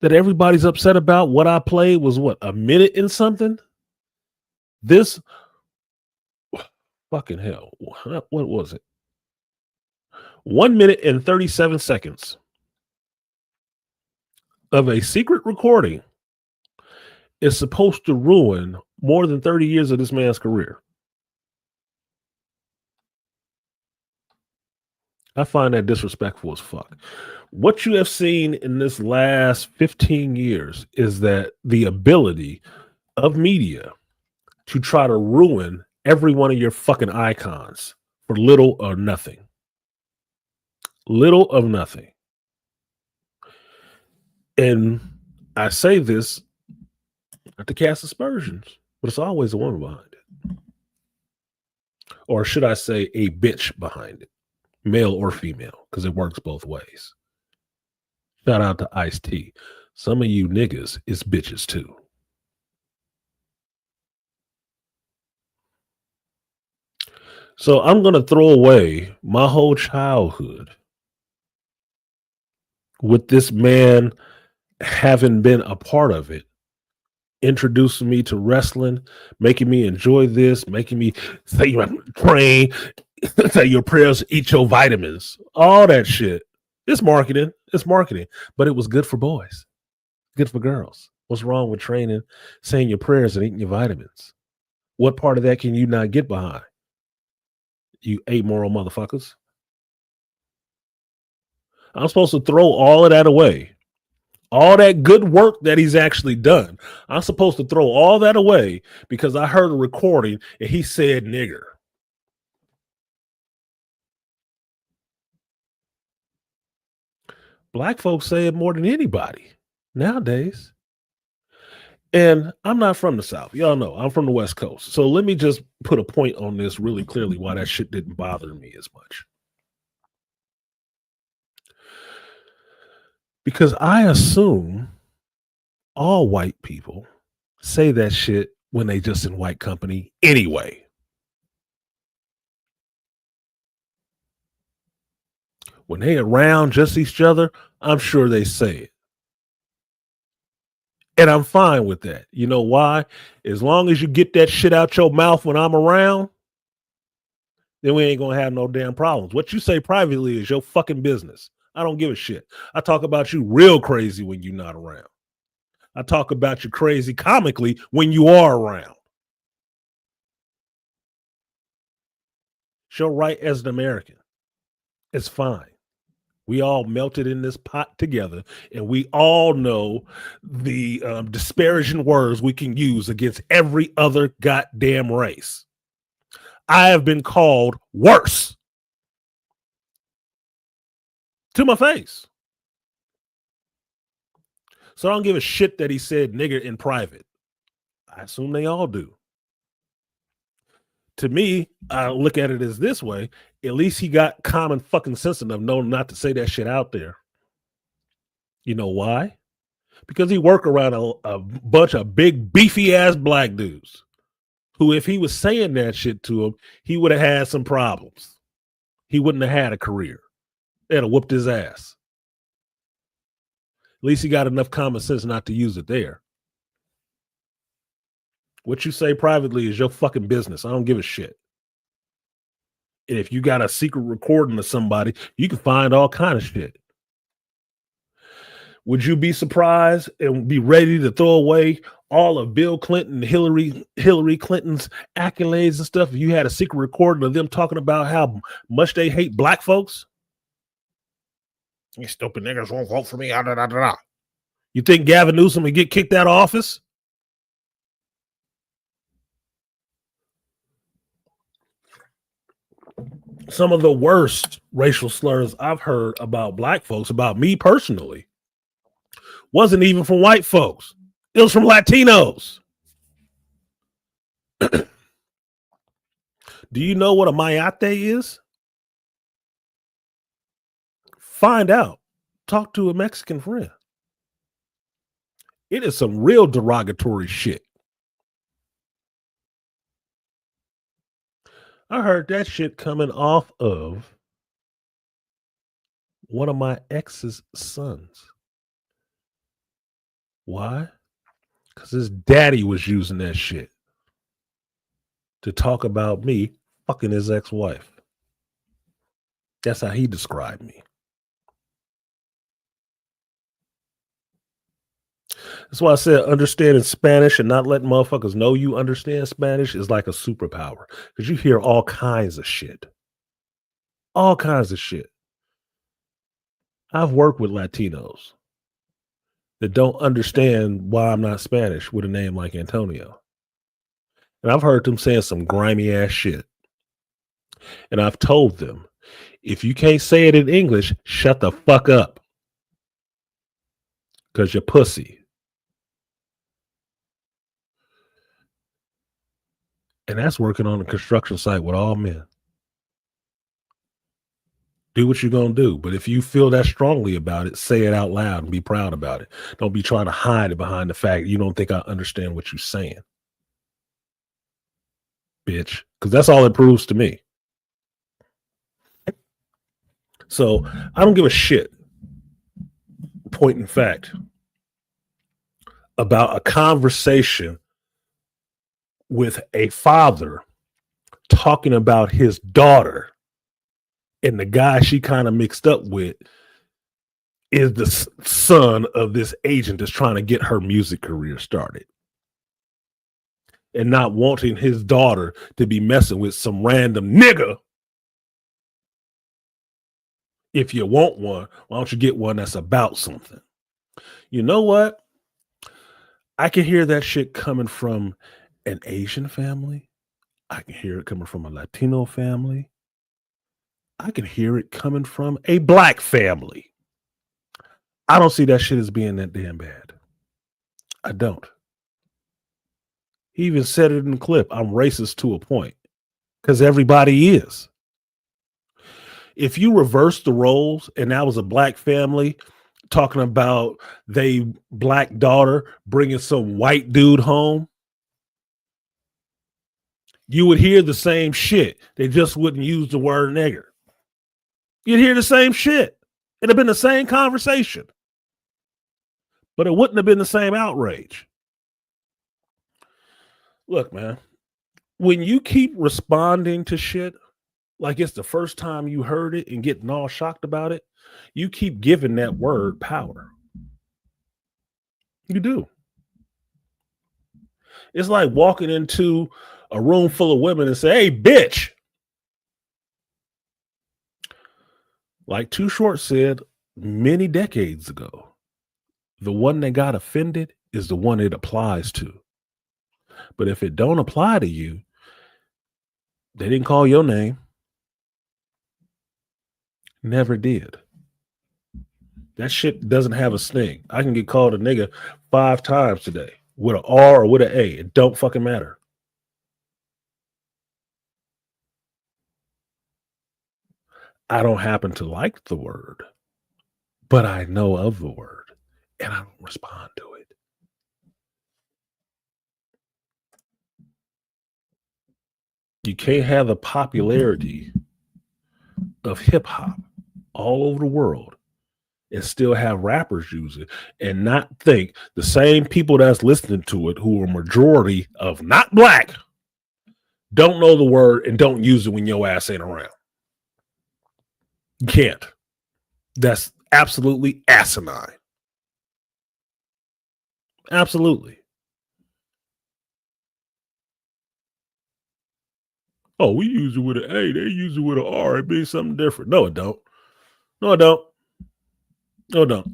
that everybody's upset about, what I played was what, a minute and something? This fucking hell. What was it? 1 minute and 37 seconds of a secret recording is supposed to ruin more than 30 years of this man's career. I find that disrespectful as fuck. What you have seen in this last 15 years is that the ability of media to try to ruin every one of your fucking icons for little or nothing. Little of nothing. And I say this not to cast aspersions, but it's always a woman behind it. Or should I say a bitch behind it, male or female, because it works both ways. Shout out to Ice-T. Some of you niggas is bitches too. So I'm going to throw away my whole childhood with this man having been a part of it, introducing me to wrestling, making me enjoy this, making me say you have to train, say your prayers, eat your vitamins, all that shit. It's marketing. It's marketing. But it was good for boys, good for girls. What's wrong with training, saying your prayers, and eating your vitamins? What part of that can you not get behind? You amoral motherfuckers. I'm supposed to throw all of that away. All that good work that he's actually done. I'm supposed to throw all that away because I heard a recording and he said nigger. Black folks say it more than anybody nowadays. And I'm not from the South. Y'all know I'm from the West Coast. So let me just put a point on this really clearly why that shit didn't bother me as much. Because I assume all white people say that shit when they just in white company anyway. When they around just each other, I'm sure they say it. And I'm fine with that. You know why? As long as you get that shit out your mouth when I'm around, then we ain't gonna have no damn problems. What you say privately is your fucking business. I don't give a shit. I talk about you real crazy when you're not around. I talk about you crazy comically when you are around. It's your right as an American. It's fine. We all melted in this pot together, and we all know the disparaging words we can use against every other goddamn race. I have been called worse to my face. So I don't give a shit that he said nigger in private. I assume they all do. To me, I look at it as this way. At least he got common fucking sense enough knowing not to say that shit out there. You know why? Because he worked around a bunch of big, beefy ass black dudes who, if he was saying that shit to him, he would have had some problems. He wouldn't have had a career. They'd have whooped his ass. At least he got enough common sense not to use it there. What you say privately is your fucking business. I don't give a shit. And if you got a secret recording of somebody, you can find all kind of shit. Would you be surprised and be ready to throw away all of Bill Clinton and Hillary Clinton's accolades and stuff if you had a secret recording of them talking about how much they hate black folks? These stupid niggas won't vote for me. Da, da, da, da. You think Gavin Newsom would get kicked out of office? Some of the worst racial slurs I've heard about black folks, about me personally, wasn't even from white folks. It was from Latinos. Do you know what a mayate is? Find out. Talk to a Mexican friend. It is some real derogatory shit. I heard that shit coming off of one of my ex's sons. Why? Because his daddy was using that shit to talk about me fucking his ex-wife. That's how he described me. That's why I said understanding Spanish and not letting motherfuckers know you understand Spanish is like a superpower. Because you hear all kinds of shit. All kinds of shit. I've worked with Latinos that don't understand why I'm not Spanish with a name like Antonio. And I've heard them saying some grimy ass shit. And I've told them, if you can't say it in English, shut the fuck up. Because you're pussy. And that's working on a construction site with all men. Do what you're going to do. But if you feel that strongly about it, say it out loud and be proud about it. Don't be trying to hide it behind the fact you don't think I understand what you're saying. Bitch. Because that's all it proves to me. So I don't give a shit, point in fact, about a conversation with a father talking about his daughter, and the guy she kind of mixed up with is the son of this agent that's trying to get her music career started, and not wanting his daughter to be messing with some random nigga. If you want one, why don't you get one that's about something? You know what? I can hear that shit coming from an Asian family. I can hear it coming from a Latino family. I can hear it coming from a black family. I don't see that shit as being that damn bad. I don't. He even said it in the clip. I'm racist to a point because everybody is. If you reverse the roles and that was a black family talking about they black daughter bringing some white dude home, you would hear the same shit. They just wouldn't use the word nigger. You'd hear the same shit. It'd have been the same conversation, but it wouldn't have been the same outrage. Look, man, when you keep responding to shit like it's the first time you heard it and getting all shocked about it, you keep giving that word power. You do. It's like walking into a room full of women and say, hey, bitch. Like Too Short said many decades ago, the one that got offended is the one it applies to. But if it don't apply to you, they didn't call your name. Never did. That shit doesn't have a sting. I can get called a nigga 5 times today with an R or with an A. It don't fucking matter. I don't happen to like the word, but I know of the word and I don't respond to it. You can't have the popularity of hip hop all over the world and still have rappers use it and not think the same people that's listening to it, who are majority of not black, don't know the word and don't use it when your ass ain't around. You can't. That's absolutely asinine. Absolutely. Oh, we use it with an A. They use it with an R. It means something different. No, it don't. No, it don't. No, don't.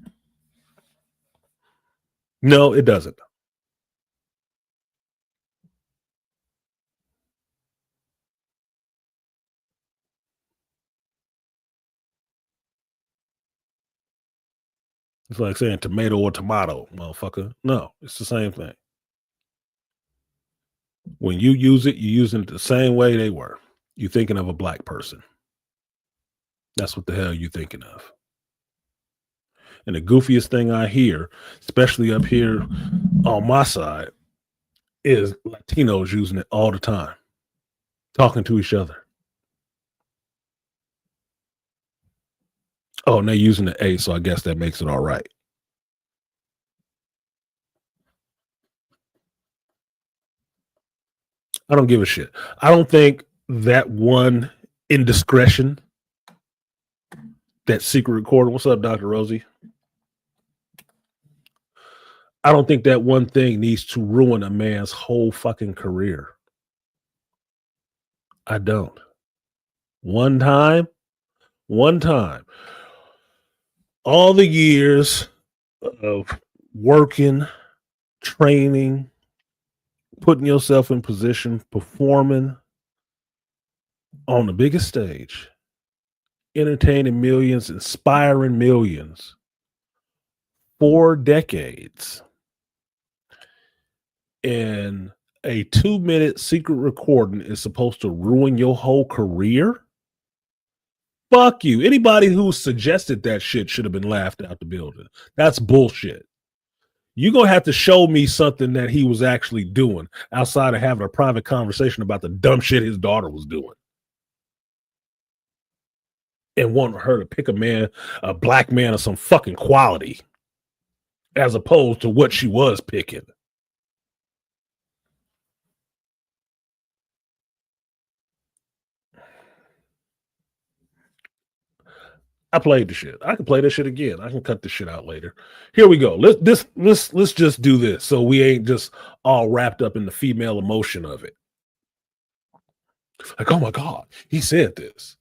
No, it doesn't. It's like saying tomato or tomato, motherfucker. No, it's the same thing. When you use it, you're using it the same way they were. You're thinking of a black person. That's what the hell you're thinking of. And the goofiest thing I hear, especially up here on my side, is Latinos using it all the time, talking to each other. Oh, and they're using the A, so I guess that makes it all right. I don't give a shit. I don't think that one indiscretion, that secret recording. What's up, Dr. Rosie? I don't think that one thing needs to ruin a man's whole fucking career. I don't. One time, all the years of working, training, putting yourself in position, performing on the biggest stage, entertaining millions, inspiring millions, 4 decades, and a 2-minute secret recording is supposed to ruin your whole career? Fuck you. Anybody who suggested that shit should have been laughed out the building. That's bullshit. You're going to have to show me something that he was actually doing outside of having a private conversation about the dumb shit his daughter was doing. And wanting her to pick a black man of some fucking quality, as opposed to what she was picking. I played the shit. I can play this shit again. I can cut this shit out later. Here we go. Let's just do this so we ain't just all wrapped up in the female emotion of it. Like, oh my God, he said this.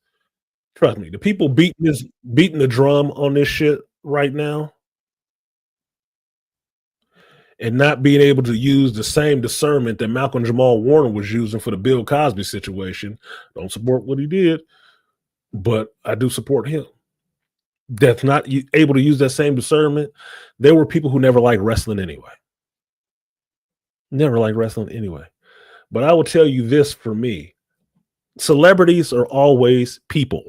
Trust me, the people beating the drum on this shit right now and not being able to use the same discernment that Malcolm Jamal Warner was using for the Bill Cosby situation. Don't support what he did, but I do support him. That's not able to use that same discernment. There were people who never liked wrestling anyway. Never liked wrestling anyway. But I will tell you this for me. Celebrities are always people.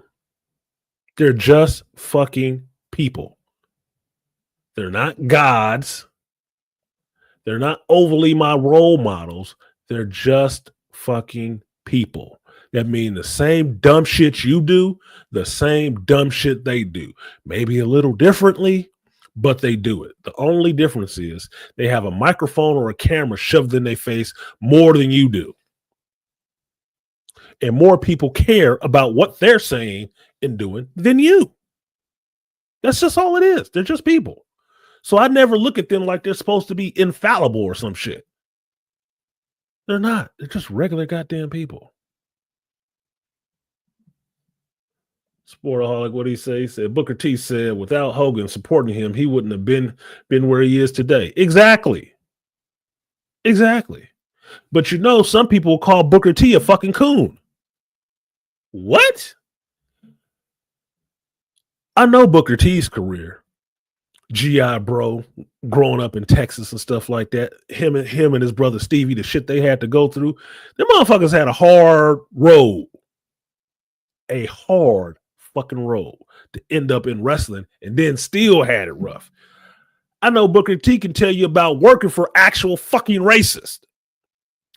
They're just fucking people. They're not gods. They're not overly my role models. They're just fucking people. That means the same dumb shit you do, the same dumb shit they do. Maybe a little differently, but they do it. The only difference is they have a microphone or a camera shoved in their face more than you do. And more people care about what they're saying and doing than you. That's just all it is. They're just people. So I never look at them like they're supposed to be infallible or some shit. They're not. They're just regular goddamn people. Sportaholic, what did he say? He said Booker T said without Hogan supporting him, he wouldn't have been where he is today. Exactly. But you know, some people call Booker T a fucking coon. What? I know Booker T's career. GI bro, growing up in Texas and stuff like that. Him and his brother Stevie, the shit they had to go through. Them motherfuckers had a hard road. A hard fucking road to end up in wrestling and then still had it rough. I know Booker T can tell you about working for actual fucking racist.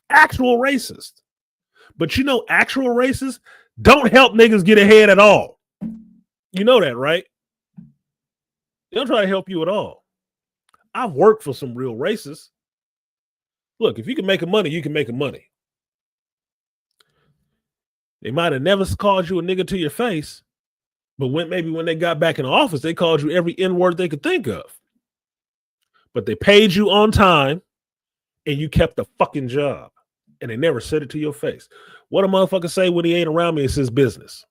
Actual racist. But you know, actual racists don't help niggas get ahead at all. You know that, right? They don't try to help you at all. I've worked for some real racists. Look, if you can make a money, you can make a money. They might have never called you a nigga to your face, but maybe when they got back in the office, they called you every N-word they could think of. But they paid you on time, and you kept the fucking job, and they never said it to your face. What a motherfucker say when he ain't around me is his business.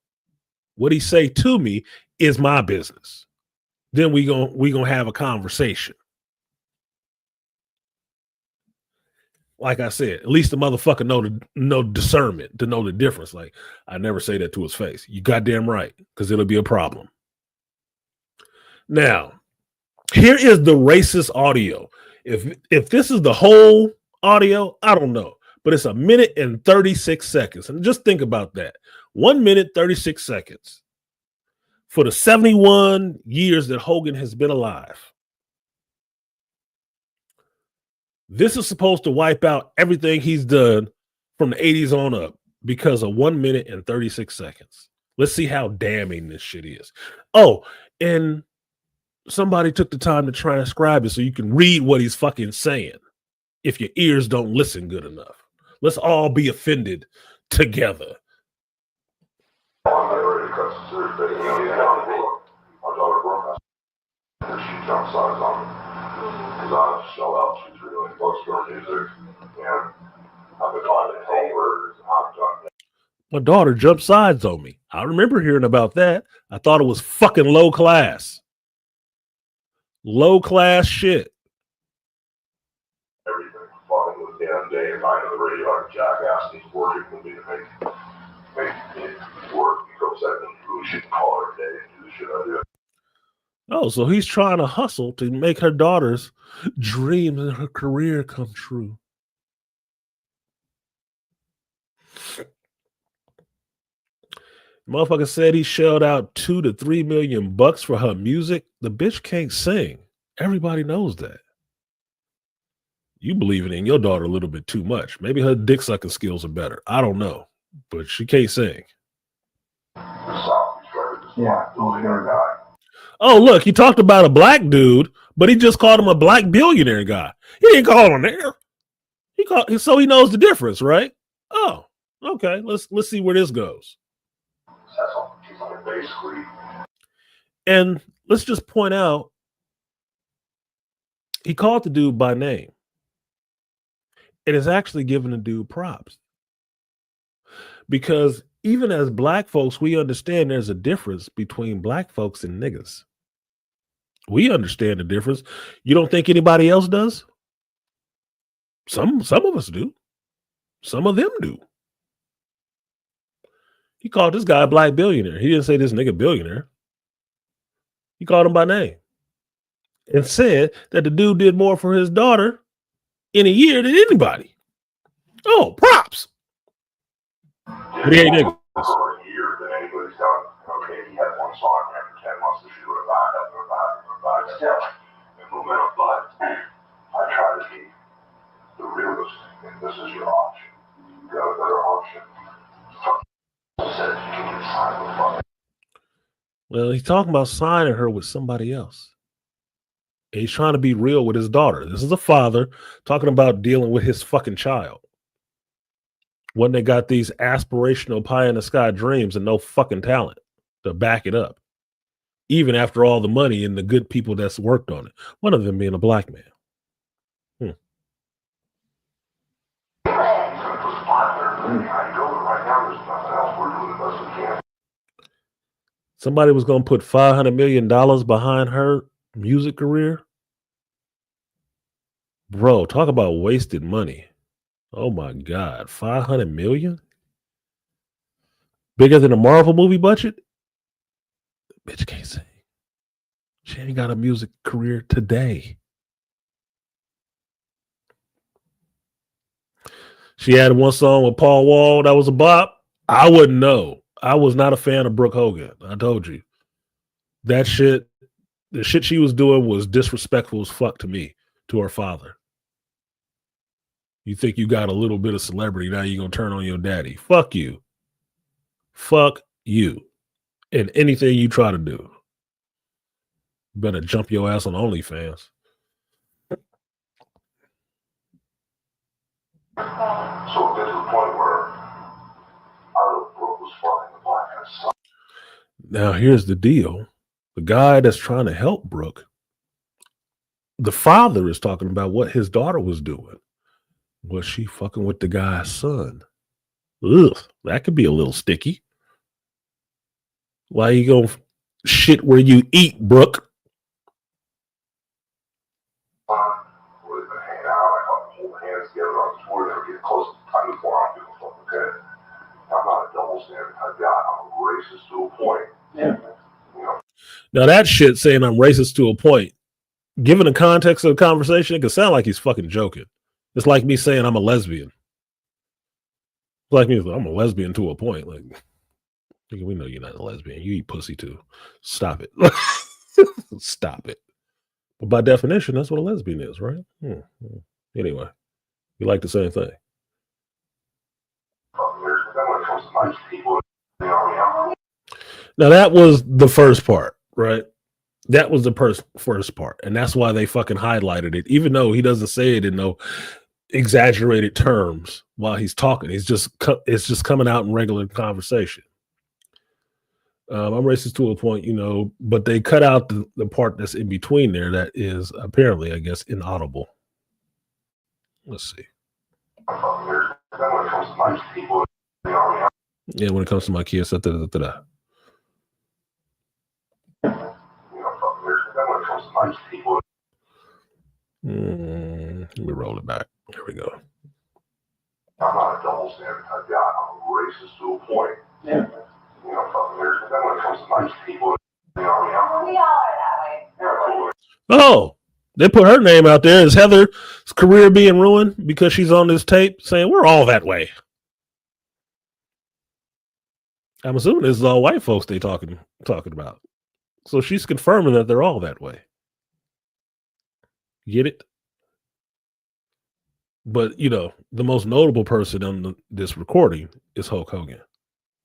What he say to me is my business. then we gonna have a conversation. Like I said, at least the motherfucker know discernment to know the difference. Like, I never say that to his face. You goddamn right, because it'll be a problem. Now, here is the racist audio. If this is the whole audio, I don't know, but it's 1 minute and 36 seconds. And just think about that. 1 minute, 36 seconds for the 71 years that Hogan has been alive. This is supposed to wipe out everything he's done from the 80s on up because of 1 minute and 36 seconds. Let's see how damning this shit is. Oh, and somebody took the time to transcribe it so you can read what he's fucking saying if your ears don't listen good enough. Let's all be offended together. My daughter jumped sides on me. I remember hearing about that. I thought it was fucking low class. Low class shit. Everything fucking was damn day, and I know the radio like jackass needs working for me to make it work. Because second, who should call her day and do the shit I do. Oh, so he's trying to hustle to make her daughter's dreams and her career come true. Motherfucker said he shelled out $2 to $3 million for her music. The bitch can't sing. Everybody knows that. You believe it in your daughter a little bit too much. Maybe her dick sucking skills are better. I don't know, but she can't sing. Yeah. Oh, look, he talked about a black dude, but he just called him a black billionaire guy. He didn't call him there. So he knows the difference, right? Oh, okay. Let's see where this goes. And let's just point out, he called the dude by name. It is actually giving the dude props. Because even as black folks, we understand there's a difference between black folks and niggas. We understand the difference. You don't think anybody else does? Some of us do. Some of them do. He called this guy a black billionaire. He didn't say this nigga billionaire. He called him by name and said that the dude did more for his daughter in a year than anybody. Oh, props. But he ain't niggas. For a year than anybody's done. Okay, he had one song after 10 months to shoot it back up and back still. Implement, but I try to be the realist, and this is your option. You got a better option. Well, he's talking about signing her with somebody else. And he's trying to be real with his daughter. This is a father talking about dealing with his fucking child. When they got these aspirational pie in the sky dreams and no fucking talent to back it up. Even after all the money and the good people that's worked on it. One of them being a black man. Somebody was going to put $500 million behind her music career. Bro, talk about wasted money. Oh my God. 500 million? Bigger than a Marvel movie budget? Bitch can't sing. She ain't got a music career today. She had one song with Paul Wall that was a bop. I wouldn't know. I was not a fan of Brooke Hogan. I told you. That shit, the shit she was doing was disrespectful as fuck to me, to her father. You think you got a little bit of celebrity, now you're going to turn on your daddy. Fuck you. Fuck you. And anything you try to do. You better jump your ass on OnlyFans. So there's a point where our book was fucking the black and Now, here's the deal. The guy that's trying to help Brooke, the father is talking about what his daughter was doing. Was she fucking with the guy's son? Ugh, that could be a little sticky. Why you gonna shit where you eat, Brooke? hold hands together on tour, they were getting close to the time before I'm doing fuck, okay? I'm not a double standard type guy. I'm a racist to a point. Yeah. You know? Now that shit saying I'm racist to a point, given the context of the conversation, it could sound like he's fucking joking. It's like me saying I'm a lesbian. It's like me, I'm a lesbian to a point. Like, we know you're not a lesbian. You eat pussy too. Stop it. Stop it. But by definition, that's what a lesbian is, right? Anyway, you like the same thing. Now that was the first part, right? That was the first part, and that's why they fucking highlighted it, even though he doesn't say it in no exaggerated terms while he's talking. It's just coming out in regular conversation. I'm racist to a point, you know, but they cut out the part that's in between there that is apparently, I guess, inaudible. Let's see. Yeah, when it comes to my kids, Let me roll it back. There we go. I'm not a double standard type guy. I'm a racist to a point. Yeah. You know, then when it comes to nice people, we all are that way. Oh, they put her name out there. Is Heather's career being ruined because she's on this tape saying we're all that way? I'm assuming this is all white folks they talking about. So she's confirming that they're all that way. Get it? But, you know, the most notable person on this recording is Hulk Hogan.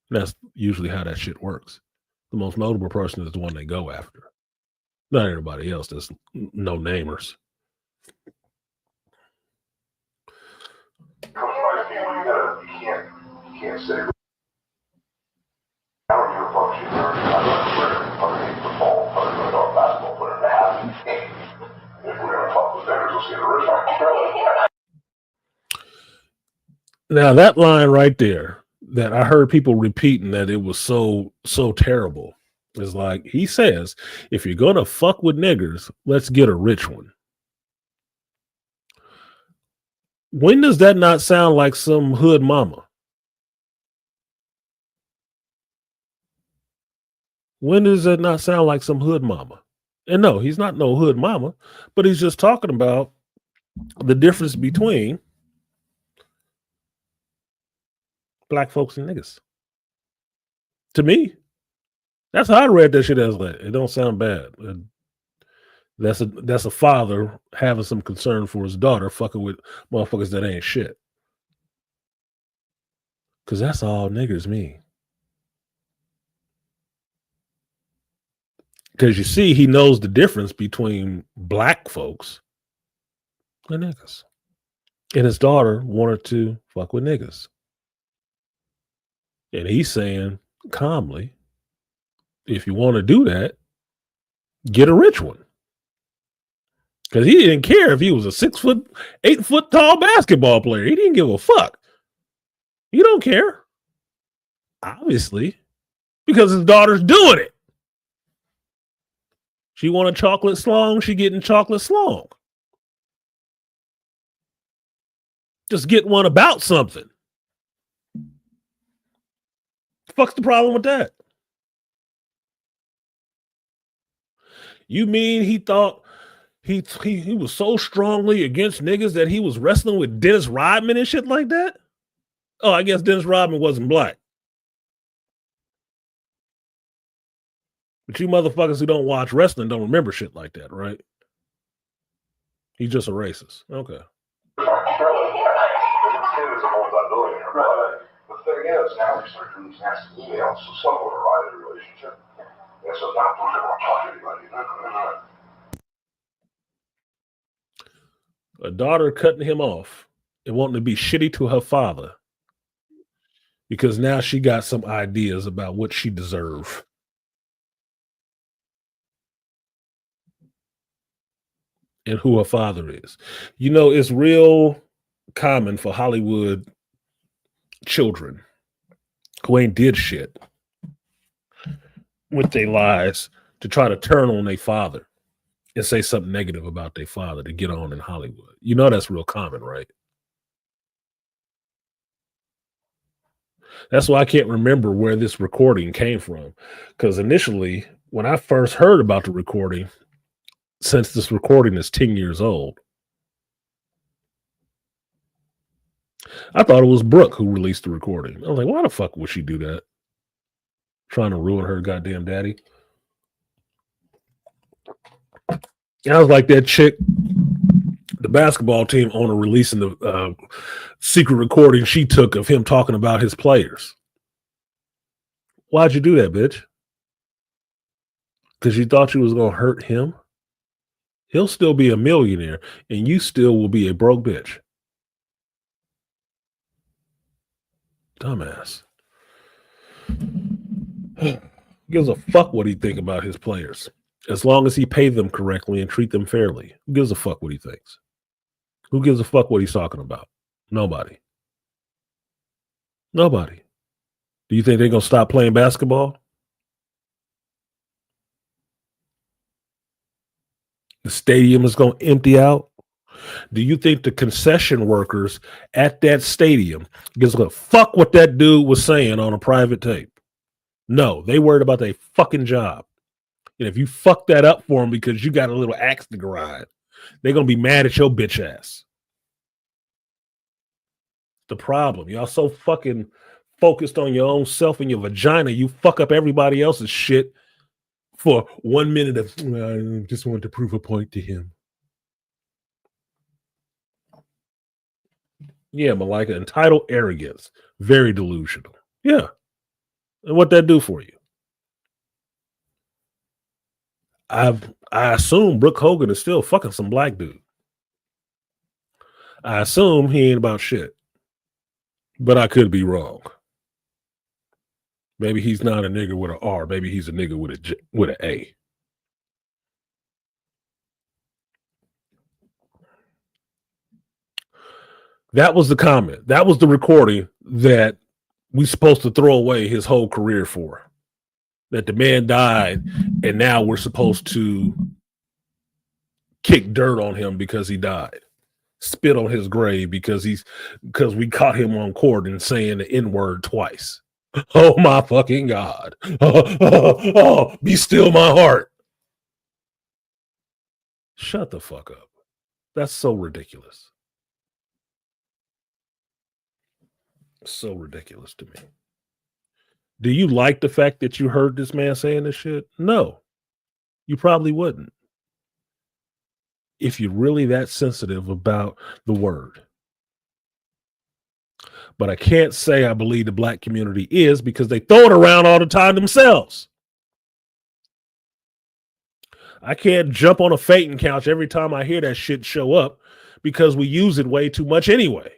And that's usually how that shit works. The most notable person is the one they go after. Not everybody else. There's no namers. You can't say. I don't give a fuck. She's underneath the ball, underneath the basketball player. That happens. If we're gonna fuck with vendors, we'll see the original. Now that line right there that I heard people repeating that it was so terrible is like, he says, if you're gonna fuck with niggers, let's get a rich one. When does that not sound like some hood mama? When does that not sound like some hood mama? And no, he's not no hood mama, but he's just talking about the difference between black folks and niggas. To me, that's how I read that shit as like, it don't sound bad. That's a father having some concern for his daughter fucking with motherfuckers that ain't shit. Because that's all niggers mean. Because you see, he knows the difference between black folks and niggas. And his daughter wanted to fuck with niggas. And he's saying calmly, if you want to do that, get a rich one. Because he didn't care if he was a 6 foot, 8 foot tall basketball player. He didn't give a fuck. You don't care. Obviously, because his daughter's doing it. She want a chocolate slong, she getting chocolate slong. Just get one about something. Fuck's the problem with that? You mean he thought he was so strongly against niggas that he was wrestling with Dennis Rodman and shit like that? Oh, I guess Dennis Rodman wasn't black. But you motherfuckers who don't watch wrestling don't remember shit like that, right? He's just a racist. Okay. The thing is, now we start doing these nasty emails, so someone will arrive in a relationship. And so now we don't talk to anybody. A daughter cutting him off and wanting to be shitty to her father because now she got some ideas about what she deserves. And who her father is. You know, it's real common for Hollywood children who ain't did shit with their lives to try to turn on their father and say something negative about their father to get on in Hollywood. You know that's real common, right? That's why I can't remember where this recording came from. Because initially, when I first heard about the recording, since this recording is 10 years old, I thought it was Brooke who released the recording. I was like, why the fuck would she do that? Trying to ruin her goddamn daddy. And I was like that chick, the basketball team owner, releasing the secret recording she took of him talking about his players. Why'd you do that, bitch? Because you thought you was going to hurt him? He'll still be a millionaire, and you still will be a broke bitch. Dumbass. Gives a fuck what he think about his players. As long as he pay them correctly and treat them fairly. Who gives a fuck what he thinks? Who gives a fuck what he's talking about? Nobody. Nobody. Do you think they're going to stop playing basketball? The stadium is going to empty out? Do you think the concession workers at that stadium gives a fuck what that dude was saying on a private tape? No, they worried about their fucking job. And if you fuck that up for them because you got a little axe to grind, they're going to be mad at your bitch ass. The problem. Y'all so fucking focused on your own self and your vagina, you fuck up everybody else's shit for 1 minute of, I just want to prove a point to him. Yeah, Malika, entitled arrogance. Very delusional. Yeah. And what that do for you? I assume Brooke Hogan is still fucking some black dude. I assume he ain't about shit. But I could be wrong. Maybe he's not a nigga with an R. Maybe he's a nigga with an A. That was the comment. That was the recording that we supposed to throw away his whole career for. That the man died, and now we're supposed to kick dirt on him because he died. Spit on his grave because we caught him on court and saying the N-word twice. Oh my fucking God. Oh, be still my heart. Shut the fuck up. That's so ridiculous. So ridiculous to me. Do you like the fact that you heard this man saying this shit? No, you probably wouldn't. If you're really that sensitive about the word. But I can't say I believe the black community is because they throw it around all the time themselves. I can't jump on a fainting couch every time I hear that shit show up because we use it way too much anyway.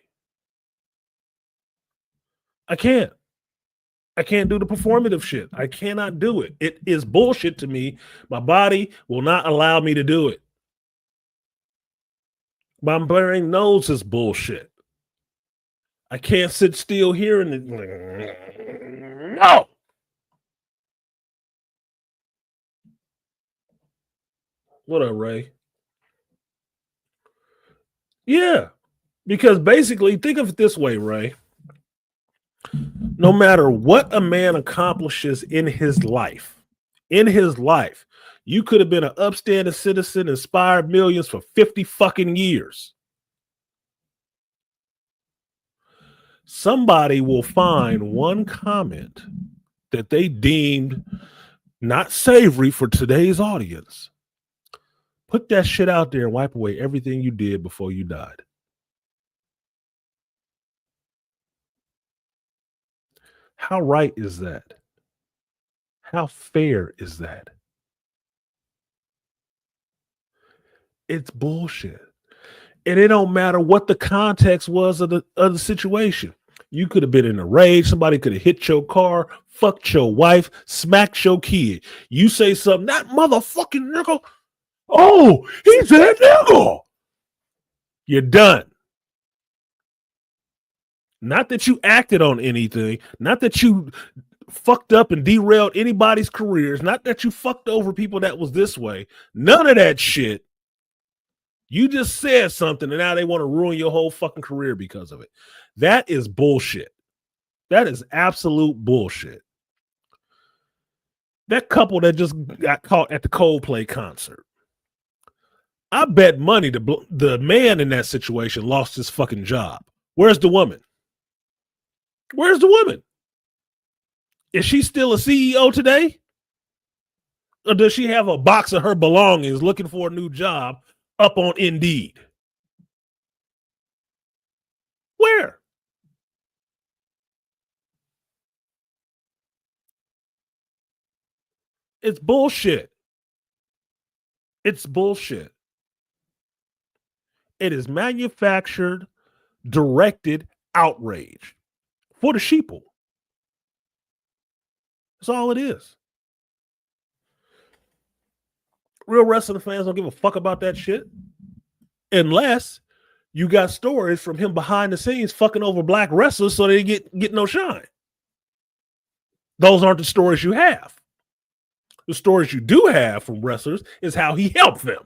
I can't do the performative shit. I cannot do it. It is bullshit to me. My body will not allow me to do it. My brain knows it's bullshit. I can't sit still hearing it. No. What up, Ray? Yeah. Because basically, think of it this way, Ray. No matter what a man accomplishes in his life, you could have been an upstanding citizen, inspired millions for 50 fucking years. Somebody will find one comment that they deemed not savory for today's audience. Put that shit out there and wipe away everything you did before you died. How right is that? How fair is that? It's bullshit. And it don't matter what the context was of the situation. You could have been in a rage. Somebody could have hit your car, fucked your wife, smacked your kid. You say something, that motherfucking nigga. Oh, he said nigga. You're done. Not that you acted on anything. Not that you fucked up and derailed anybody's careers. Not that you fucked over people that was this way. None of that shit. You just said something and now they want to ruin your whole fucking career because of it. That is bullshit. That is absolute bullshit. That couple that just got caught at the Coldplay concert. I bet money the man in that situation lost his fucking job. Where's the woman? Where's the woman? Is she still a CEO today? Or does she have a box of her belongings looking for a new job up on Indeed? Where? It's bullshit. It's bullshit. It is manufactured, directed outrage for the sheeple. That's all it is. Real wrestling fans don't give a fuck about that shit. Unless you got stories from him behind the scenes fucking over black wrestlers so they get no shine. Those aren't the stories you have. The stories you do have from wrestlers is how he helped them.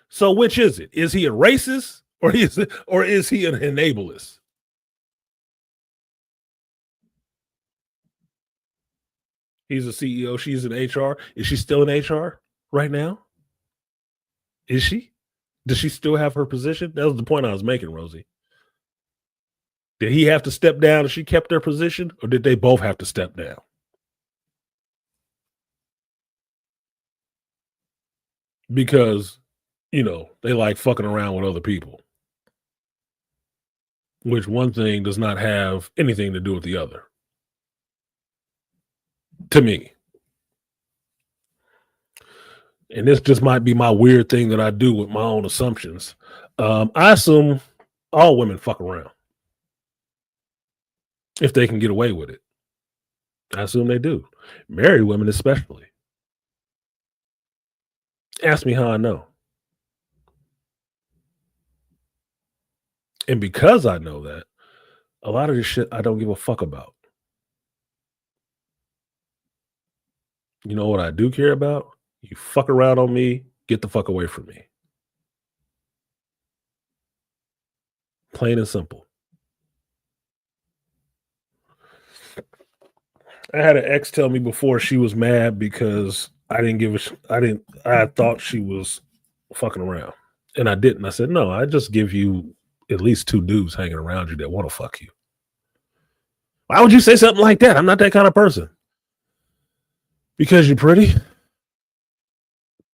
So which is it? Is he a racist or is he an enablerist? He's a CEO. She's in HR. Is she still in HR right now? Is she? Does she still have her position? That was the point I was making, Rosie. Did he have to step down and she kept her position, or did they both have to step down? Because, they like fucking around with other people, which one thing does not have anything to do with the other. To me. And this just might be my weird thing that I do with my own assumptions. I assume all women fuck around if they can get away with it. I assume they do. Married women especially. Ask me how I know. And because I know that, a lot of this shit I don't give a fuck about. You know what I do care about? You fuck around on me, get the fuck away from me. Plain and simple. I had an ex tell me before she was mad because I thought she was fucking around. And I didn't. I said, no, I just give you at least 2 dudes hanging around you that want to fuck you. Why would you say something like that? I'm not that kind of person. Because you're pretty.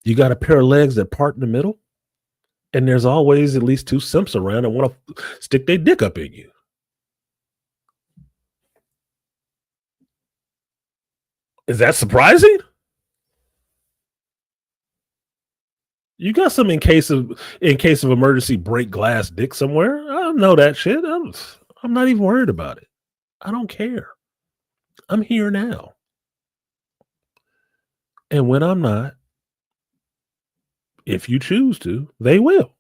You got a pair of legs that part in the middle. And there's always at least 2 simps around that want to stick their dick up in you. Is that surprising? You got some in case of emergency break glass dick somewhere. I don't know that shit. I'm not even worried about it. I don't care. I'm here now. And when I'm not, if you choose to, they will.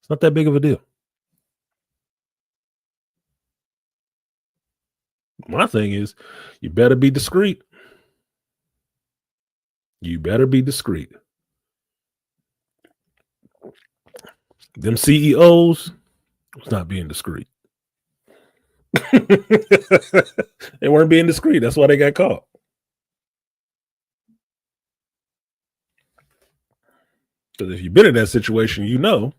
It's not that big of a deal. My thing is, you better be discreet. You better be discreet. Them CEOs was not being discreet. They weren't being discreet. That's why they got caught. Because if you've been in that situation, the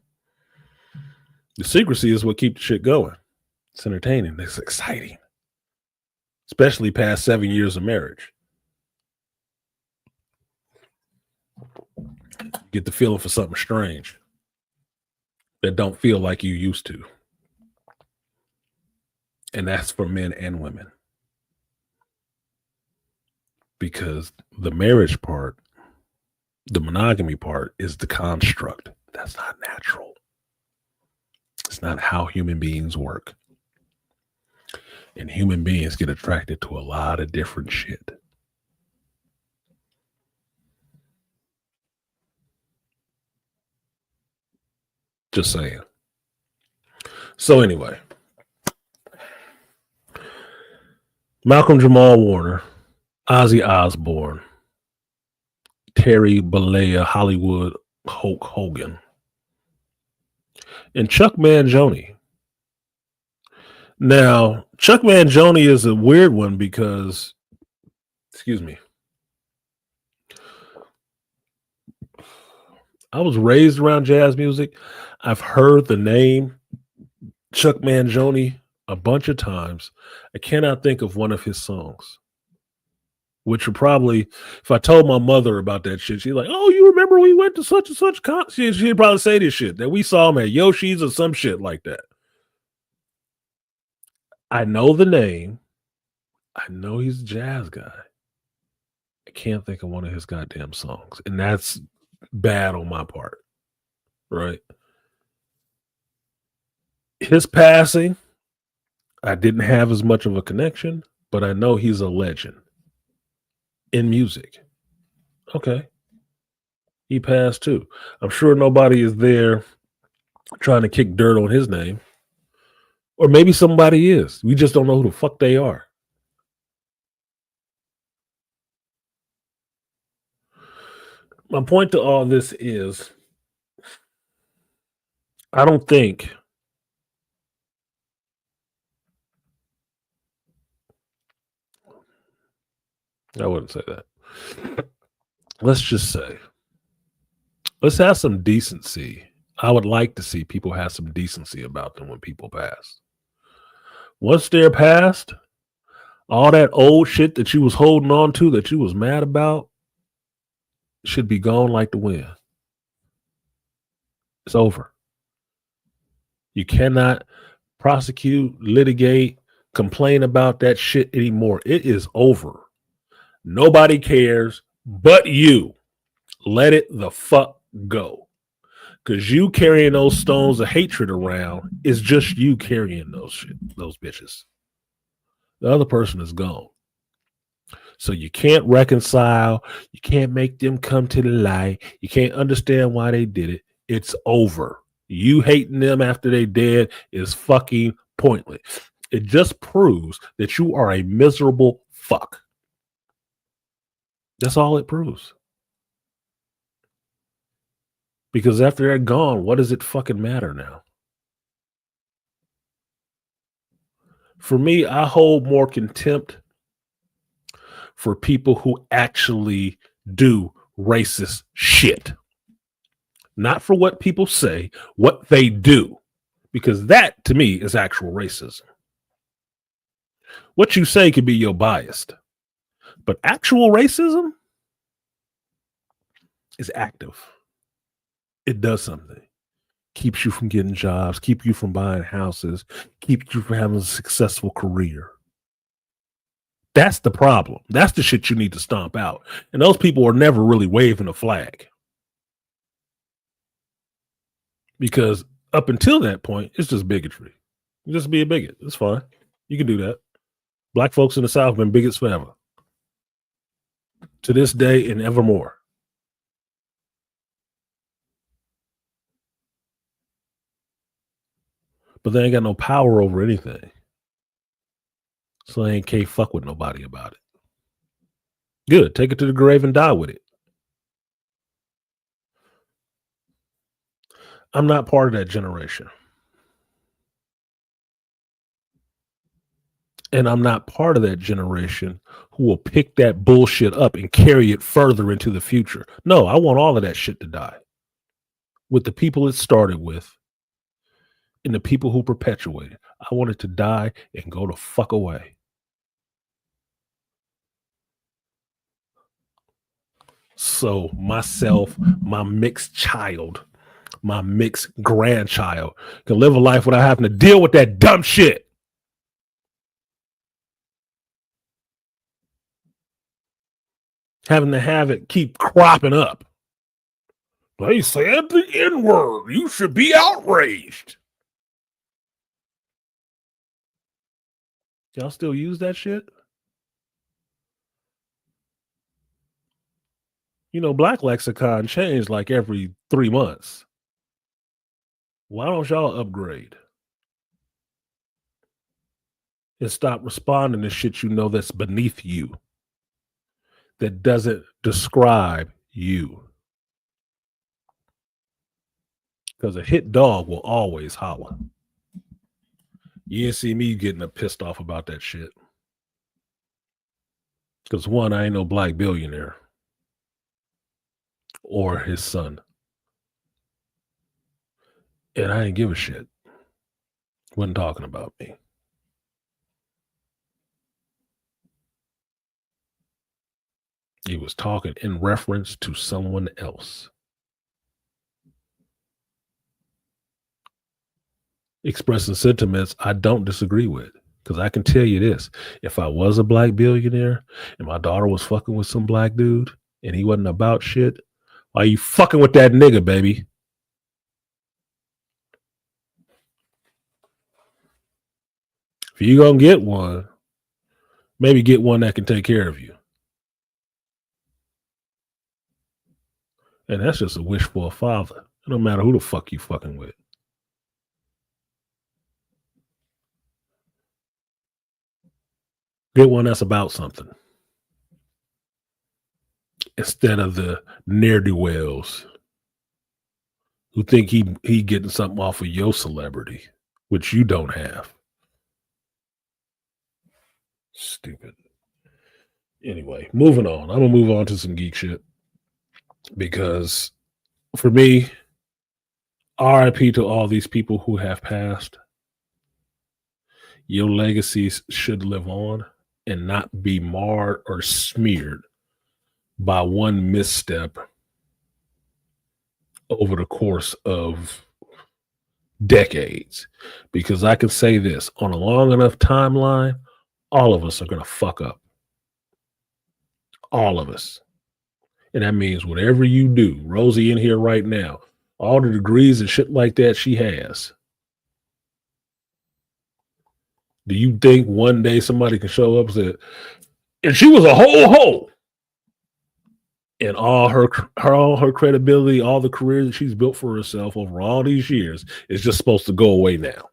secrecy is what keeps the shit going. It's entertaining. It's exciting. Especially past 7 years of marriage. You get the feeling for something strange that don't feel like you used to. And that's for men and women. Because the marriage part, the monogamy part, is the construct. That's not natural. It's not how human beings work. And human beings get attracted to a lot of different shit. Just saying. So anyway, Malcolm Jamal Warner, Ozzy Osbourne, Terry Bollea, Hollywood Hulk Hogan, and Chuck Mangione. Now, Chuck Mangione is a weird one because, excuse me, I was raised around jazz music. I've heard the name Chuck Mangione a bunch of times. I cannot think of one of his songs, which would probably, if I told my mother about that shit, she's like, "Oh, you remember we went to such and such concert?" She'd probably say this shit that we saw him at Yoshi's or some shit like that. I know the name. I know he's a jazz guy. I can't think of one of his goddamn songs, and that's bad on my part, right? His passing, I didn't have as much of a connection, but I know he's a legend in music. Okay. He passed too. I'm sure nobody is there trying to kick dirt on his name. Or maybe somebody is. We just don't know who the fuck they are. My point to all this is I don't think I wouldn't say that. Let's just say, let's have some decency. I would like to see people have some decency about them when people pass. Once they're past, all that old shit that you was holding on to, that you was mad about, should be gone like the wind. It's over. You cannot prosecute, litigate, complain about that shit anymore. It is over. Nobody cares but you. Let it the fuck go. Because you carrying those stones of hatred around is just you carrying those bitches. The other person is gone. So you can't reconcile. You can't make them come to the light. You can't understand why they did it. It's over. You hating them after they dead is fucking pointless. It just proves that you are a miserable fuck. That's all it proves. Because after they're gone, what does it fucking matter now? For me, I hold more contempt for people who actually do racist shit. Not for what people say, what they do. Because that, to me, is actual racism. What you say could be your biased. But actual racism is active. It does something. Keeps you from getting jobs, keep you from buying houses, keeps you from having a successful career. That's the problem. That's the shit you need to stomp out. And those people are never really waving a flag. Because up until that point, it's just bigotry. You just be a bigot. It's fine. You can do that. Black folks in the South have been bigots forever. To this day and evermore. But they ain't got no power over anything. So they ain't can't fuck with nobody about it. Good. Take it to the grave and die with it. I'm not part of that generation. And I'm not part of that generation who will pick that bullshit up and carry it further into the future. No, I want all of that shit to die. With the people it started with and the people who perpetuate it. I want it to die and go the fuck away. So myself, my mixed child, my mixed grandchild can live a life without having to deal with that dumb shit. Having to have it keep cropping up. They said the N-word. You should be outraged. Y'all still use that shit? You know, Black Lexicon changed like every 3 months. Why don't y'all upgrade? and stop responding to shit you know that's beneath you, that doesn't describe you. Because a hit dog will always holler. You didn't see me getting pissed off about that shit. Because one, I ain't no black billionaire or his son. And I ain't give a shit. Wasn't talking about me. He was talking in reference to someone else. Expressing sentiments I don't disagree with. Because I can tell you this. If I was a black billionaire and my daughter was fucking with some black dude and he wasn't about shit, why you fucking with that nigga, baby? If you gonna get one, maybe get one that can take care of you. And that's just a wish for a father. It don't matter who the fuck you fucking with. Get one that's about something. Instead of the ne'er-do-wells who think he getting something off of your celebrity, which you don't have. Stupid. Anyway, moving on. I'm going to move on to some geek shit. Because for me, RIP to all these people who have passed. Your legacies should live on and not be marred or smeared by one misstep over the course of decades. Because I can say this, on a long enough timeline, all of us are going to fuck up. All of us. And that means whatever you do, Rosie in here right now, all the degrees and shit like that she has. Do you think one day somebody can show up and say, and she was a whole hoe? And all her credibility, all the career that she's built for herself over all these years is just supposed to go away now.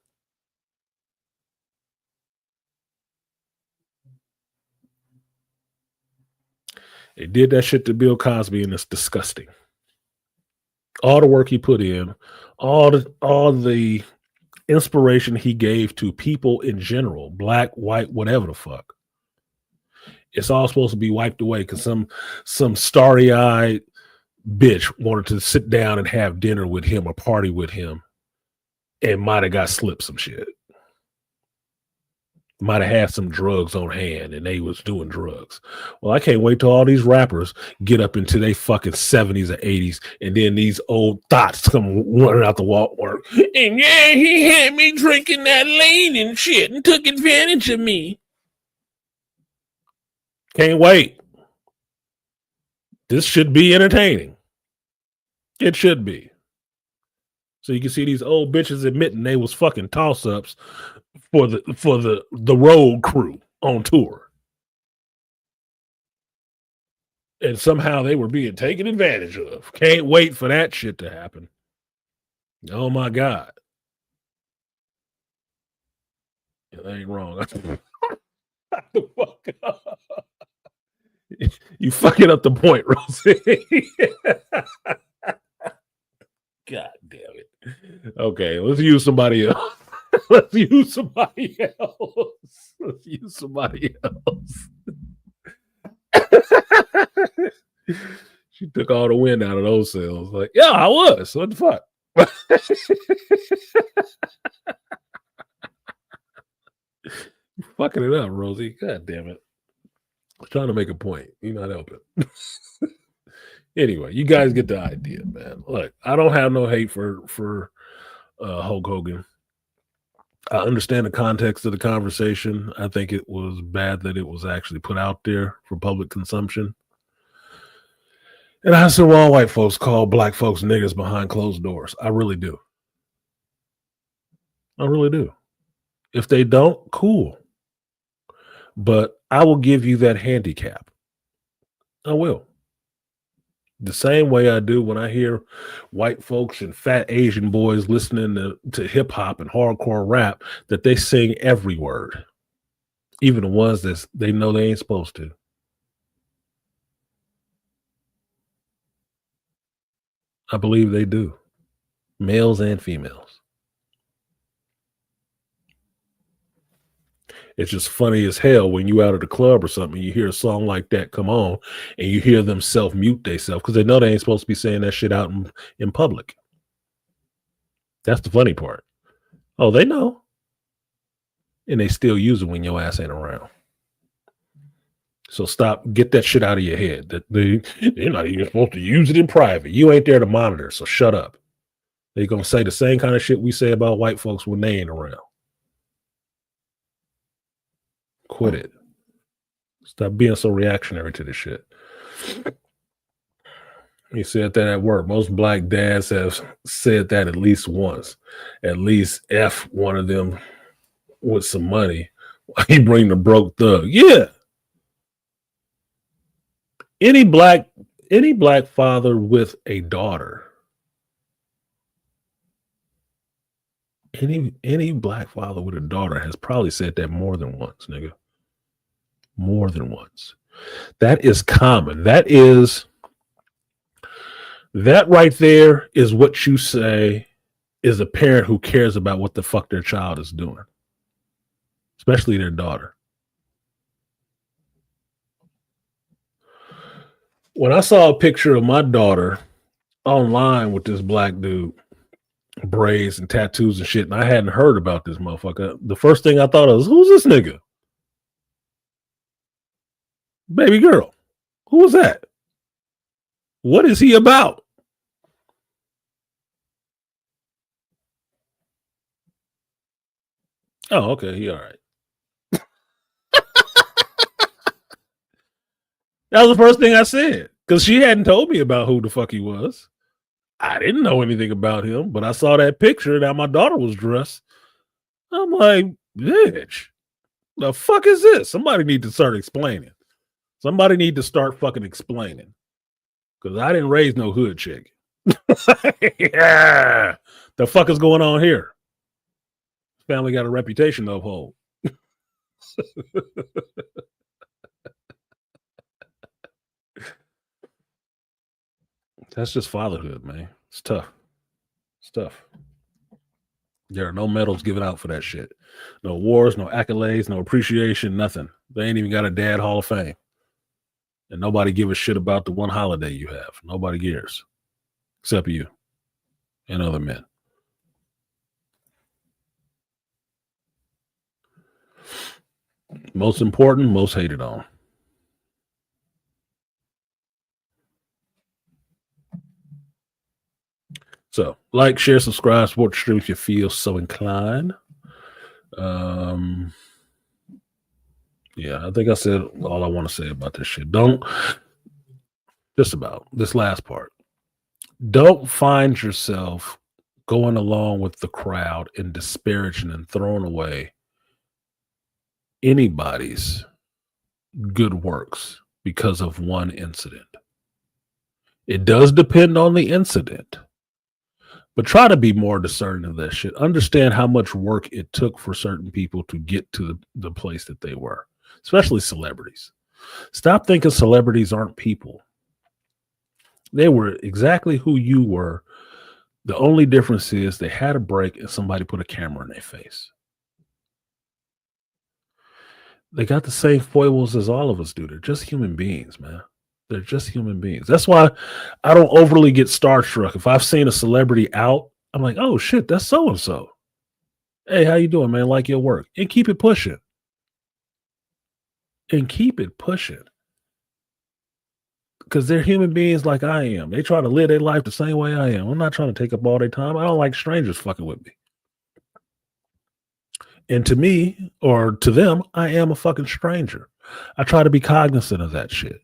They did that shit to Bill Cosby, and it's disgusting. All the work he put in, all the inspiration he gave to people in general, black, white, whatever the fuck. It's all supposed to be wiped away because some starry-eyed bitch wanted to sit down and have dinner with him or party with him and might have got slipped some shit. Might have had some drugs on hand and they was doing drugs. Well, I can't wait till all these rappers get up into their fucking 70s or 80s and then these old thoughts come running out the work. And yeah, he had me drinking that lean and shit and took advantage of me. Can't wait. This should be entertaining. It should be. So you can see these old bitches admitting they was fucking toss-ups for the road crew on tour. And somehow they were being taken advantage of. Can't wait for that shit to happen. Oh my God. Yeah, that ain't wrong. The fuck up. You fucking up the point, Rosie. God damn it. Okay, let's use somebody else. Let's use somebody else. Let's use somebody else. She took all the wind out of those sails. Like, yeah, I was. What the fuck? You're fucking it up, Rosie. God damn it. I was trying to make a point. You're not helping. Anyway, you guys get the idea, man. Look, I don't have no hate for Hulk Hogan. I understand the context of the conversation. I think it was bad that it was actually put out there for public consumption. And I see all white folks call black folks niggas behind closed doors. I really do. I really do. If they don't, cool. But I will give you that handicap. I will. The same way I do when I hear white folks and fat Asian boys listening to hip hop and hardcore rap that they sing every word. Even the ones that they know they ain't supposed to. I believe they do. Males and females. It's just funny as hell when you out at the club or something, you hear a song like that come on and you hear them self-mute themselves because they know they ain't supposed to be saying that shit out in public. That's the funny part. Oh, they know. And they still use it when your ass ain't around. So stop, get that shit out of your head. That you're not even supposed to use it in private. You ain't there to monitor, so shut up. They're going to say the same kind of shit we say about white folks when they ain't around. Quit it. Stop being so reactionary to this shit. He said that at work. Most black dads have said that at least once. At least F one of them with some money. He bring the broke thug. Yeah. Any black father with a daughter. Any black father with a daughter has probably said that more than once, nigga. More than once. That is common. That right there is what you say is a parent who cares about what the fuck their child is doing, especially their daughter. When I saw a picture of my daughter online with this black dude, braids and tattoos and shit, and I hadn't heard about this motherfucker, the first thing I thought of was, who's this nigga? Baby girl. Who was that? What is he about? Oh, okay. He all right. That was the first thing I said because she hadn't told me about who the fuck he was. I didn't know anything about him, but I saw that picture that my daughter was dressed. I'm like, bitch, the fuck is this? Somebody need to start explaining. Somebody need to start fucking explaining because I didn't raise no hood chick. Yeah, the fuck is going on here? Family got a reputation to uphold. That's just fatherhood, man. It's tough. It's tough. There are no medals given out for that shit. No awards, no accolades, no appreciation, nothing. They ain't even got a dad hall of fame. And nobody give a shit about the one holiday you have. Nobody cares. Except you and other men. Most important, most hated on. So, like, share, subscribe, support the stream if you feel so inclined. Yeah, I think I said all I want to say about this shit. Just about this last part. Don't find yourself going along with the crowd and disparaging and throwing away anybody's good works because of one incident. It does depend on the incident. But try to be more discerning of that shit. Understand how much work it took for certain people to get to the place that they were, especially celebrities. Stop thinking celebrities aren't people. They were exactly who you were. The only difference is they had a break and somebody put a camera in their face. They got the same foibles as all of us do. They're just human beings, man. They're just human beings. That's why I don't overly get starstruck. If I've seen a celebrity out, I'm like, oh shit, that's so-and-so. Hey, how you doing, man? Like your work. And keep it pushing. And keep it pushing. Because they're human beings like I am. They try to live their life the same way I am. I'm not trying to take up all their time. I don't like strangers fucking with me. And to me, or to them, I am a fucking stranger. I try to be cognizant of that shit.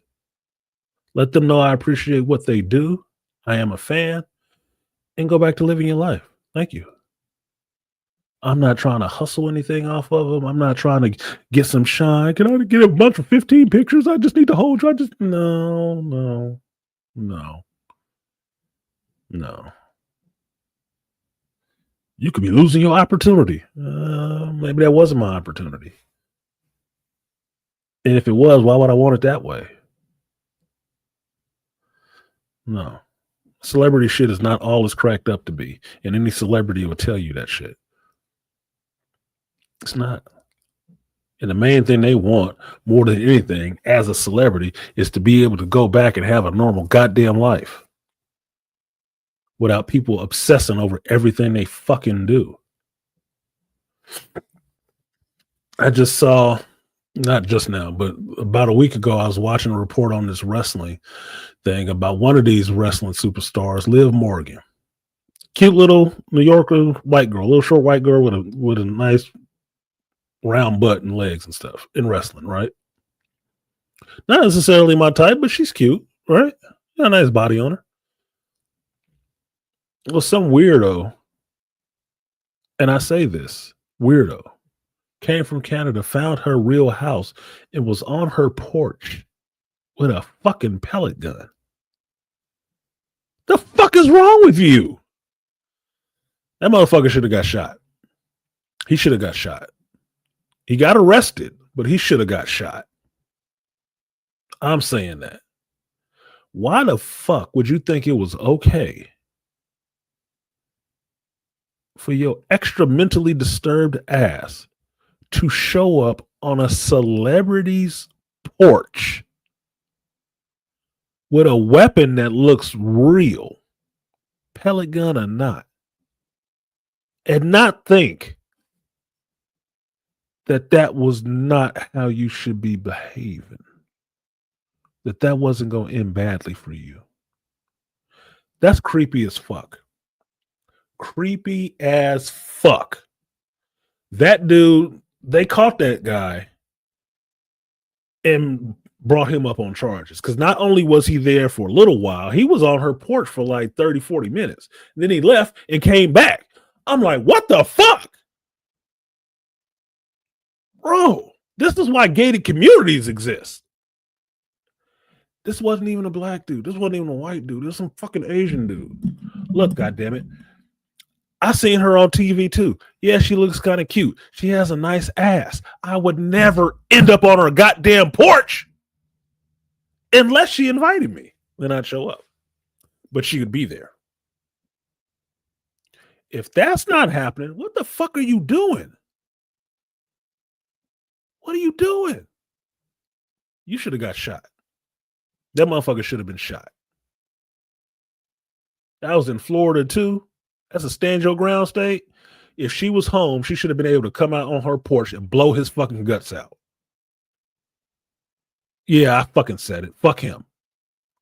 Let them know I appreciate what they do. I am a fan. And go back to living your life. Thank you. I'm not trying to hustle anything off of them. I'm not trying to get some shine. Can I get a bunch of 15 pictures? I just need to hold you. No. You could be losing your opportunity. Maybe that wasn't my opportunity. And if it was, why would I want it that way? No. Celebrity shit is not all it's cracked up to be. And any celebrity will tell you that shit. It's not. And the main thing they want more than anything as a celebrity is to be able to go back and have a normal goddamn life without people obsessing over everything they fucking do. I just saw, not just now, but about a week ago, I was watching a report on this wrestling thing about one of these wrestling superstars, Liv Morgan. Cute little New Yorker white girl, little short white girl with a nice round butt and legs and stuff in wrestling, right? Not necessarily my type, but she's cute, right? Got a nice body on her. Well, some weirdo, and I say this, weirdo, came from Canada, found her real house, and was on her porch with a fucking pellet gun. The fuck is wrong with you? That motherfucker should have got shot. He should have got shot. He got arrested, but he should have got shot. I'm saying that. Why the fuck would you think it was okay for your extra mentally disturbed ass to show up on a celebrity's porch with a weapon that looks real, pellet gun or not, and not think that was not how you should be behaving, that wasn't going to end badly for you? That's creepy as fuck. Creepy as fuck. That dude, they caught that guy and brought him up on charges, because not only was he there for a little while, he was on her porch for like 30, 40 minutes. And then he left and came back. I'm like, what the fuck? Bro, this is why gated communities exist. This wasn't even a black dude. This wasn't even a white dude. This was some fucking Asian dude. Look, goddammit. I seen her on TV too. Yeah, she looks kind of cute. She has a nice ass. I would never end up on her goddamn porch unless she invited me. Then I'd show up. But she would be there. If that's not happening, what the fuck are you doing? What are you doing? You should have got shot. That motherfucker should have been shot. That was in Florida too. That's a stand your ground state. If she was home, she should have been able to come out on her porch and blow his fucking guts out. Yeah, I fucking said it. Fuck him.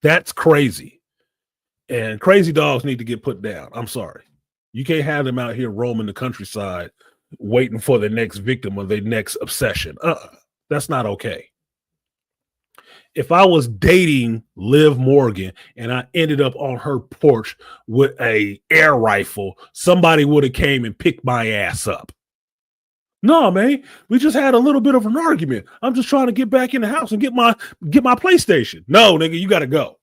That's crazy. And crazy dogs need to get put down. I'm sorry. You can't have them out here roaming the countryside waiting for the next victim or their next obsession. That's not okay. If I was dating Liv Morgan and I ended up on her porch with a air rifle, somebody would have came and picked my ass up. No, man, we just had a little bit of an argument. I'm just trying to get back in the house and get my PlayStation. No, nigga, you got to go.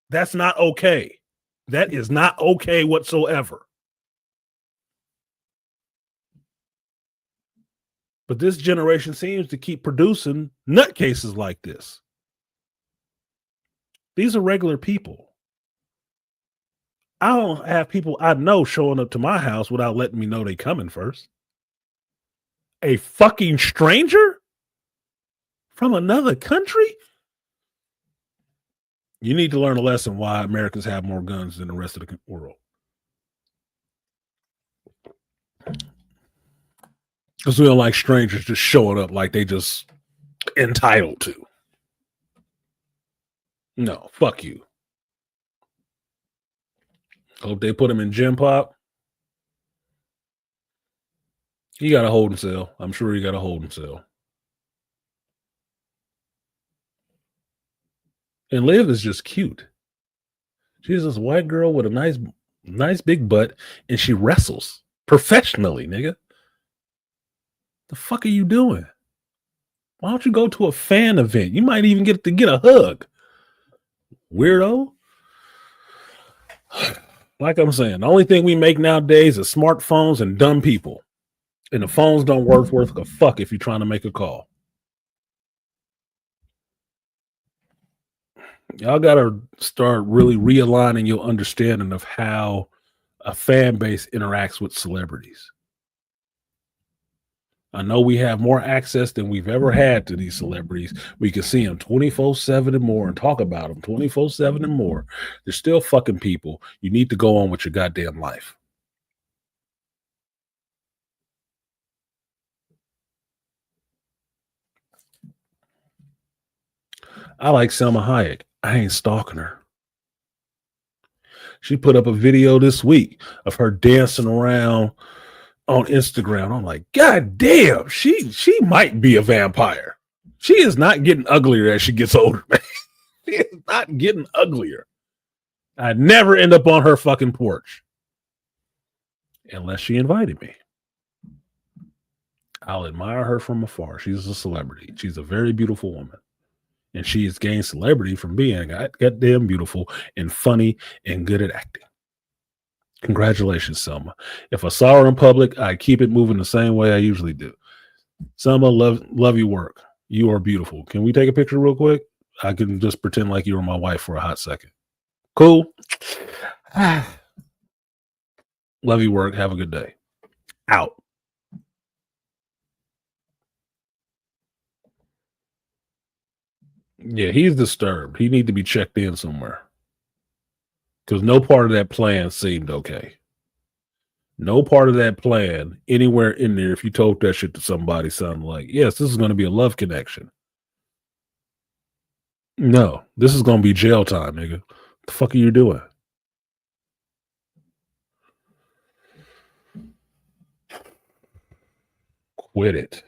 That's not okay. That is not okay whatsoever. But this generation seems to keep producing nutcases like this. These are regular people. I don't have people I know showing up to my house without letting me know they coming first. A fucking stranger from another country? You need to learn a lesson why Americans have more guns than the rest of the world. Because we don't like strangers just showing up like they just entitled to. No, fuck you. Hope they put him in gym pop. He got a holding cell. I'm sure he got a holding cell. And Liv is just cute. She's this white girl with a nice big butt, and she wrestles professionally, nigga. The fuck are you doing? Why don't you go to a fan event? You might even get to get a hug. Weirdo. Like I'm saying, the only thing we make nowadays is smartphones and dumb people. And the phones don't work worth a fuck if you're trying to make a call. Y'all gotta start really realigning your understanding of how a fan base interacts with celebrities. I know we have more access than we've ever had to these celebrities. We can see them 24/7 and more and talk about them 24/7 and more. They're still fucking people. You need to go on with your goddamn life. I like Selma Hayek. I ain't stalking her. She put up a video this week of her dancing around on Instagram. I'm like, God damn, she might be a vampire. She is not getting uglier as she gets older, man. She is not getting uglier. I'd never end up on her fucking porch unless she invited me. I'll admire her from afar. She's a celebrity. She's a very beautiful woman. And she has gained celebrity from being goddamn beautiful and funny and good at acting. Congratulations, Selma. If I saw her in public, I'd keep it moving the same way I usually do. Selma, love your work. You are beautiful. Can we take a picture real quick? I can just pretend like you were my wife for a hot second. Cool. Love your work. Have a good day. Out. Yeah, he's disturbed. He needs to be checked in somewhere. Because no part of that plan seemed okay. No part of that plan anywhere in there, if you told that shit to somebody, sounded like, yes, this is going to be a love connection. No, this is going to be jail time, nigga. What the fuck are you doing? Quit it.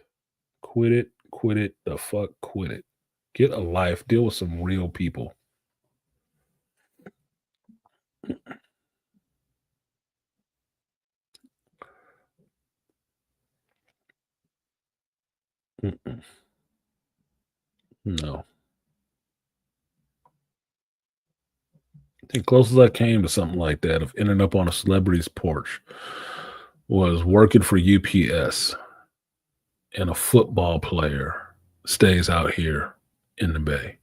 Quit it. Quit it. The fuck quit it. Get a life. Deal with some real people. Mm-mm. No. I think closest I came to something like that of ending up on a celebrity's porch was working for UPS, and a football player stays out here in the Bay.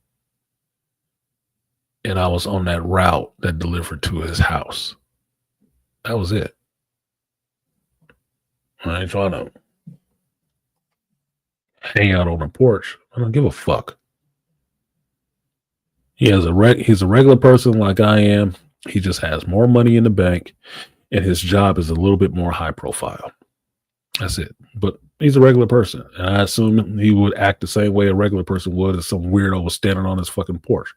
And I was on that route that delivered to his house. That was it. I ain't trying to hang out on a porch. I don't give a fuck. He's a regular person like I am. He just has more money in the bank, and his job is a little bit more high profile. That's it. But he's a regular person, and I assume he would act the same way a regular person would if some weirdo was standing on his fucking porch.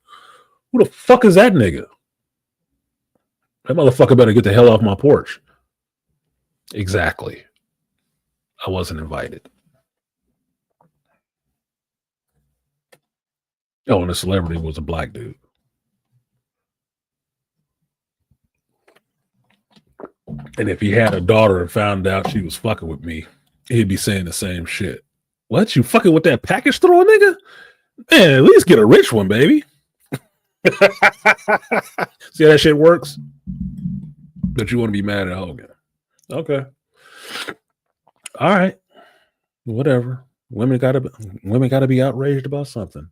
Who the fuck is that nigga? That motherfucker better get the hell off my porch. Exactly. I wasn't invited. Oh, and the celebrity was a black dude. And if he had a daughter and found out she was fucking with me, he'd be saying the same shit. What? You fucking with that package thrower, nigga? Man, at least get a rich one, baby. See how that shit works? But you want to be mad at Hogan. Okay. All right. Whatever. Women gotta be outraged about something.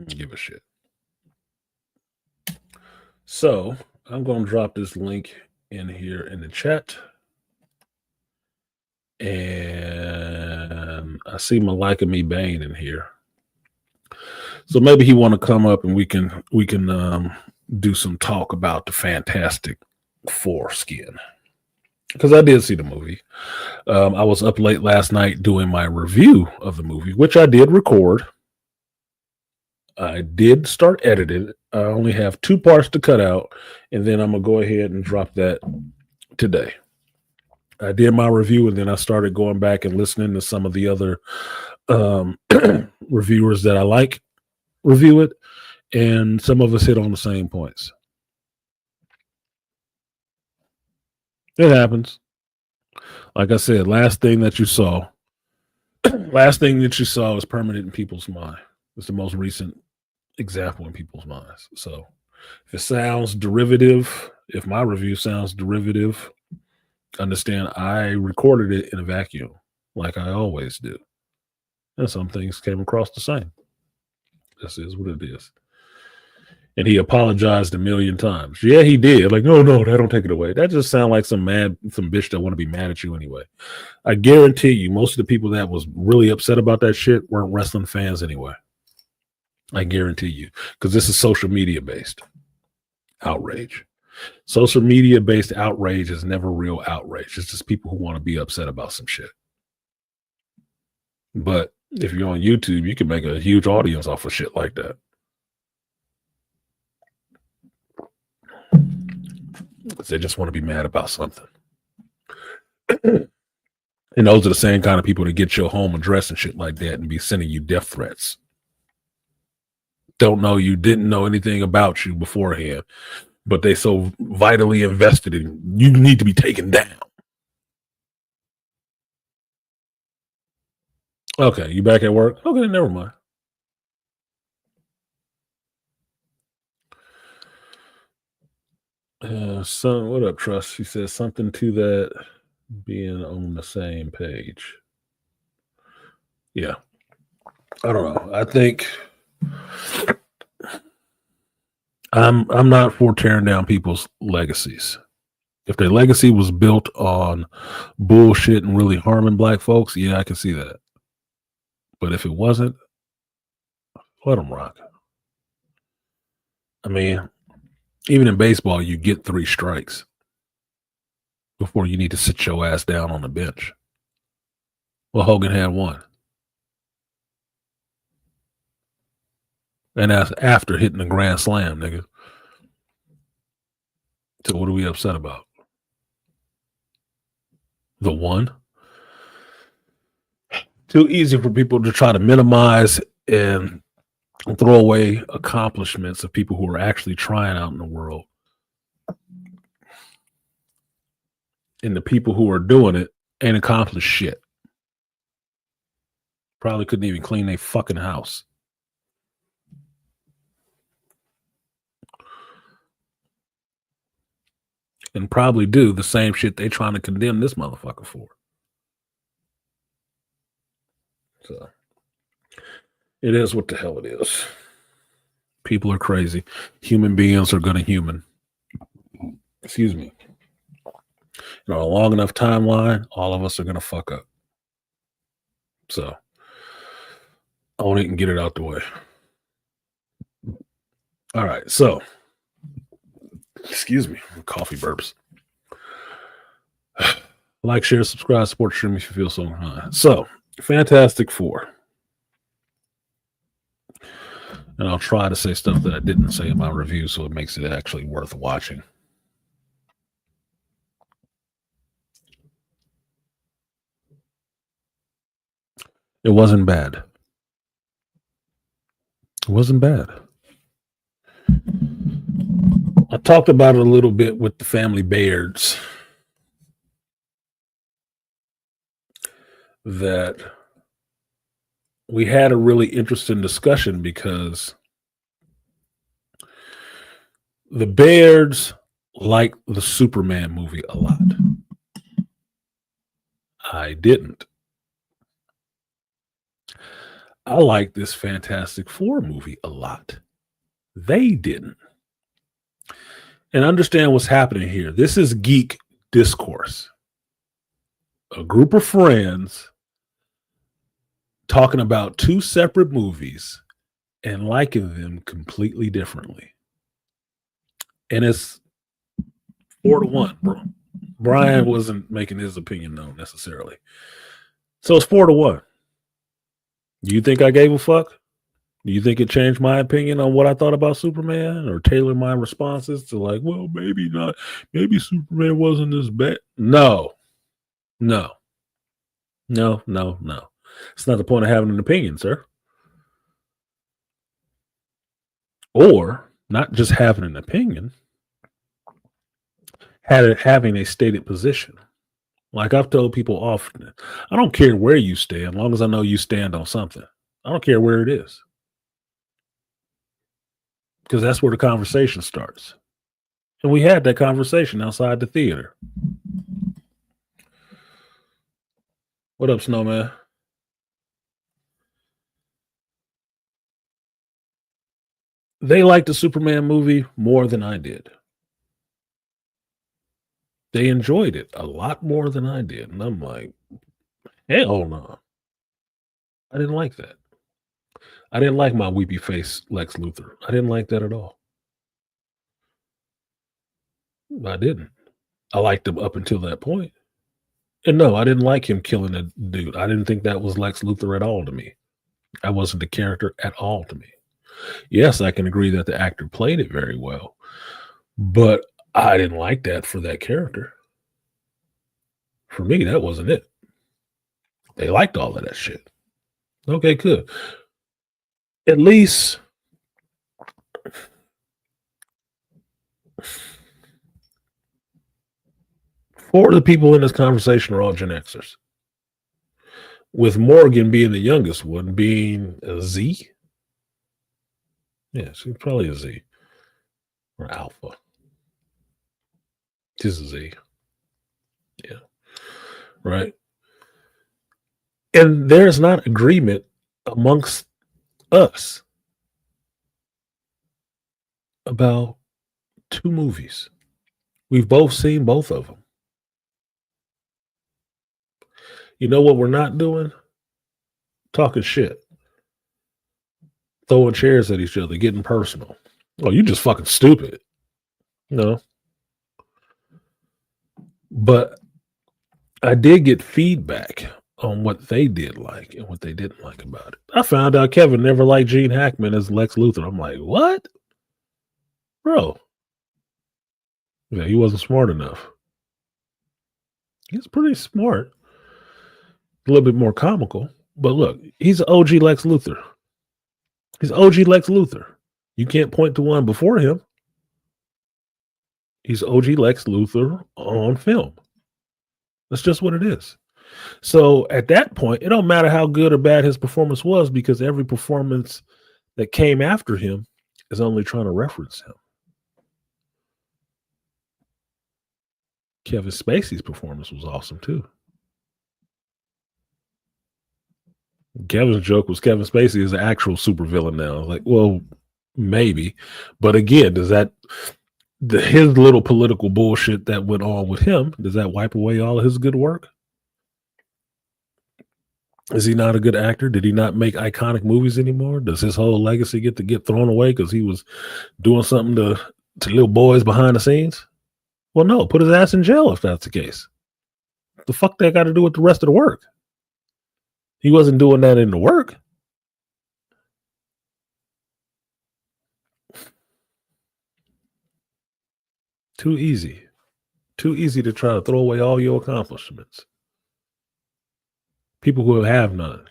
Give a shit. So I'm going to drop this link in here in the chat. And I see Malika Me Bain in here. So maybe he want to come up and we can do some talk about the Fantastic Four skin. Because I did see the movie. I was up late last night doing my review of the movie, which I did record. I did start editing. I only have 2 parts to cut out, and then I'm going to go ahead and drop that today. I did my review, and then I started going back and listening to some of the other reviewers that I like review it, and some of us hit on the same points. It happens. Like I said, last thing that you saw is permanent in people's mind. It's the most recent example in people's minds. So if it sounds derivative, if my review sounds derivative, understand I recorded it in a vacuum like I always do. And some things came across the same. This is what it is. And he apologized a million times. Yeah, he did. Like, no, that don't take it away. That just sounds like some bitch that want to be mad at you anyway. I guarantee you, most of the people that was really upset about that shit weren't wrestling fans anyway. I guarantee you, because this is social media based outrage. Social media based outrage is never real outrage. It's just people who want to be upset about some shit. But if you're on YouTube, you can make a huge audience off of shit like that. Because they just want to be mad about something. And those are the same kind of people that get your home address and shit like that and be sending you death threats. Don't know you, didn't know anything about you beforehand, but they so vitally invested in you need to be taken down. Okay, you back at work? Okay, never mind. Son, what up, Trust? He says something to that being on the same page. Yeah. I don't know. I think I'm not for tearing down people's legacies. If their legacy was built on bullshit and really harming black folks, yeah, I can see that. But if it wasn't, let them rock. I mean, even in baseball, you get 3 strikes before you need to sit your ass down on the bench. Well, Hogan had 1. And that's after hitting the grand slam, nigga. So what are we upset about? The 1? Too easy for people to try to minimize and throw away accomplishments of people who are actually trying out in the world. And the people who are doing it ain't accomplished shit. Probably couldn't even clean their fucking house. And probably do the same shit they trying to condemn this motherfucker for. So it is what the hell it is. People are crazy. Human beings are gonna human. Excuse me. In a long enough timeline, all of us are gonna fuck up. So own it and get it out the way. All right, so excuse me, coffee burps. Like, share, subscribe, support the stream if you feel so inclined. So, Fantastic Four. And I'll try to say stuff that I didn't say in my review so it makes it actually worth watching. It wasn't bad. It wasn't bad. I talked about it a little bit with the family Bairds. That we had a really interesting discussion because the Bairds like the Superman movie a lot. I didn't. I like this Fantastic Four movie a lot. They didn't. And understand what's happening here. This is geek discourse. A group of friends talking about 2 separate movies and liking them completely differently. And it's 4-1, bro. Brian wasn't making his opinion known necessarily. So it's 4-1. Do you think I gave a fuck? Do you think it changed my opinion on what I thought about Superman or tailored my responses to like, well, maybe not. Maybe Superman wasn't as bad. No. It's not the point of having an opinion, sir. Or not just having an opinion, having a stated position. Like I've told people often, I don't care where you stand, as long as I know you stand on something. I don't care where it is. Because that's where the conversation starts. And we had that conversation outside the theater. What up, Snowman? They liked the Superman movie more than I did. They enjoyed it a lot more than I did. And I'm like, hell no. I didn't like that. I didn't like my weepy face Lex Luthor. I didn't like that at all. I didn't. I liked him up until that point. And no, I didn't like him killing a dude. I didn't think that was Lex Luthor at all to me. That wasn't the character at all to me. Yes, I can agree that the actor played it very well, but I didn't like that for that character. For me, that wasn't it. They liked all of that shit. Okay, good. At least four of the people in this conversation are all Gen Xers. With Morgan being the youngest one, being a Z. Yeah, she's probably a Z. Or Alpha. She's a Z. Yeah. Right. And there's not agreement amongst us about two movies. We've both seen both of them. You know what we're not doing? Talking shit. Throwing chairs at each other, getting personal. Oh, you just fucking stupid. No. But I did get feedback on what they did like and what they didn't like about it. I found out Kevin never liked Gene Hackman as Lex Luthor. I'm like, what? Bro. Yeah, he wasn't smart enough. He's pretty smart. A little bit more comical. But look, he's OG Lex Luthor. He's OG Lex Luthor. You can't point to one before him. He's OG Lex Luthor on film. That's just what it is. So at that point, it don't matter how good or bad his performance was, because every performance that came after him is only trying to reference him. Kevin Spacey's performance was awesome too. Kevin's joke was Kevin Spacey is an actual supervillain now. Like, well, maybe. But again, does that his little political bullshit that went on with him, does that wipe away all of his good work? Is he not a good actor? Did he not make iconic movies anymore? Does his whole legacy get thrown away because he was doing something to little boys behind the scenes? Well, no, put his ass in jail if that's the case. The fuck that got to do with the rest of the work? He wasn't doing that in the work. Too easy. Too easy to try to throw away all your accomplishments. People who have none.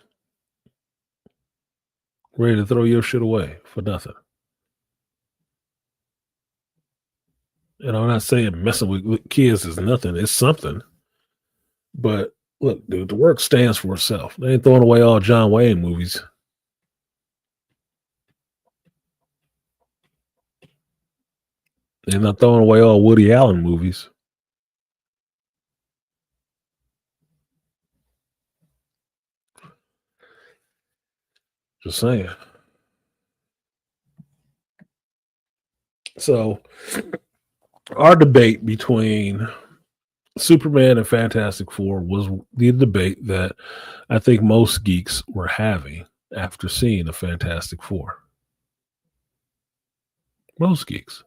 Ready to throw your shit away for nothing. And I'm not saying messing with kids is nothing. It's something. But look, dude, the work stands for itself. They ain't throwing away all John Wayne movies. They're not throwing away all Woody Allen movies. Just saying. So, our debate between Superman and Fantastic Four was the debate that I think most geeks were having after seeing the Fantastic Four. Most geeks.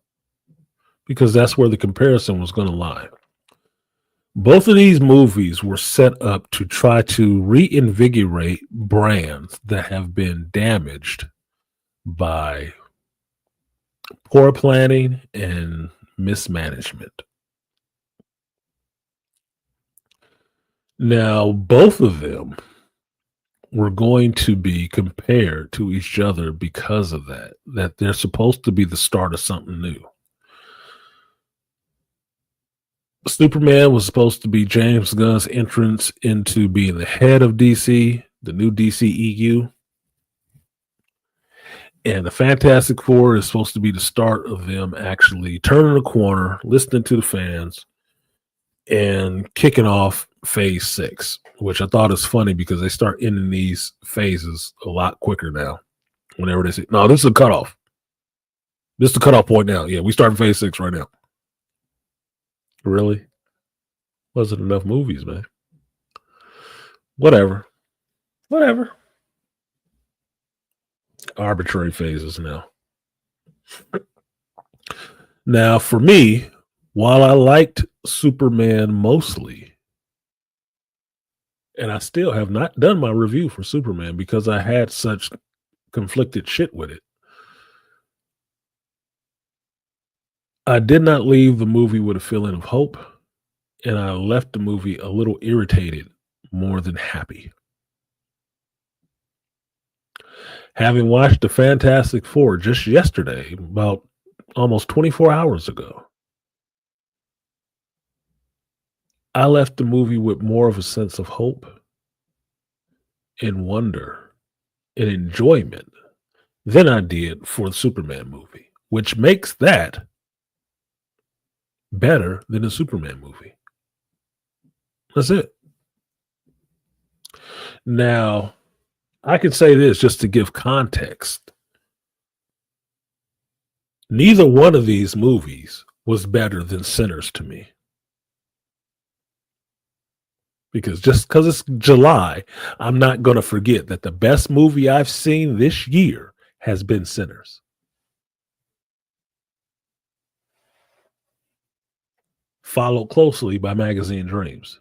Because that's where the comparison was going to lie. Both of these movies were set up to try to reinvigorate brands that have been damaged by poor planning and mismanagement. Now, both of them were going to be compared to each other because of that they're supposed to be the start of something new. Superman was supposed to be James Gunn's entrance into being the head of DC, the new DCEU. And the Fantastic Four is supposed to be the start of them actually turning the corner, listening to the fans, and kicking off phase 6, which I thought is funny because they start ending these phases a lot quicker now. Whenever they say, no, this is a cutoff. This is the cutoff point now. Yeah, we starting phase 6 right now. Really? Wasn't enough movies, man. Whatever. Arbitrary phases now. Now, for me, while I liked Superman mostly, and I still have not done my review for Superman because I had such conflicted shit with it, I did not leave the movie with a feeling of hope, and I left the movie a little irritated more than happy. Having watched the Fantastic Four just yesterday, about almost 24 hours ago, I left the movie with more of a sense of hope and wonder and enjoyment than I did for the Superman movie, which makes that better than the Superman movie. That's it. Now, I can say this just to give context. Neither one of these movies was better than Sinners to me. Because just because it's July, I'm not going to forget that the best movie I've seen this year has been Sinners. Followed closely by Magazine Dreams.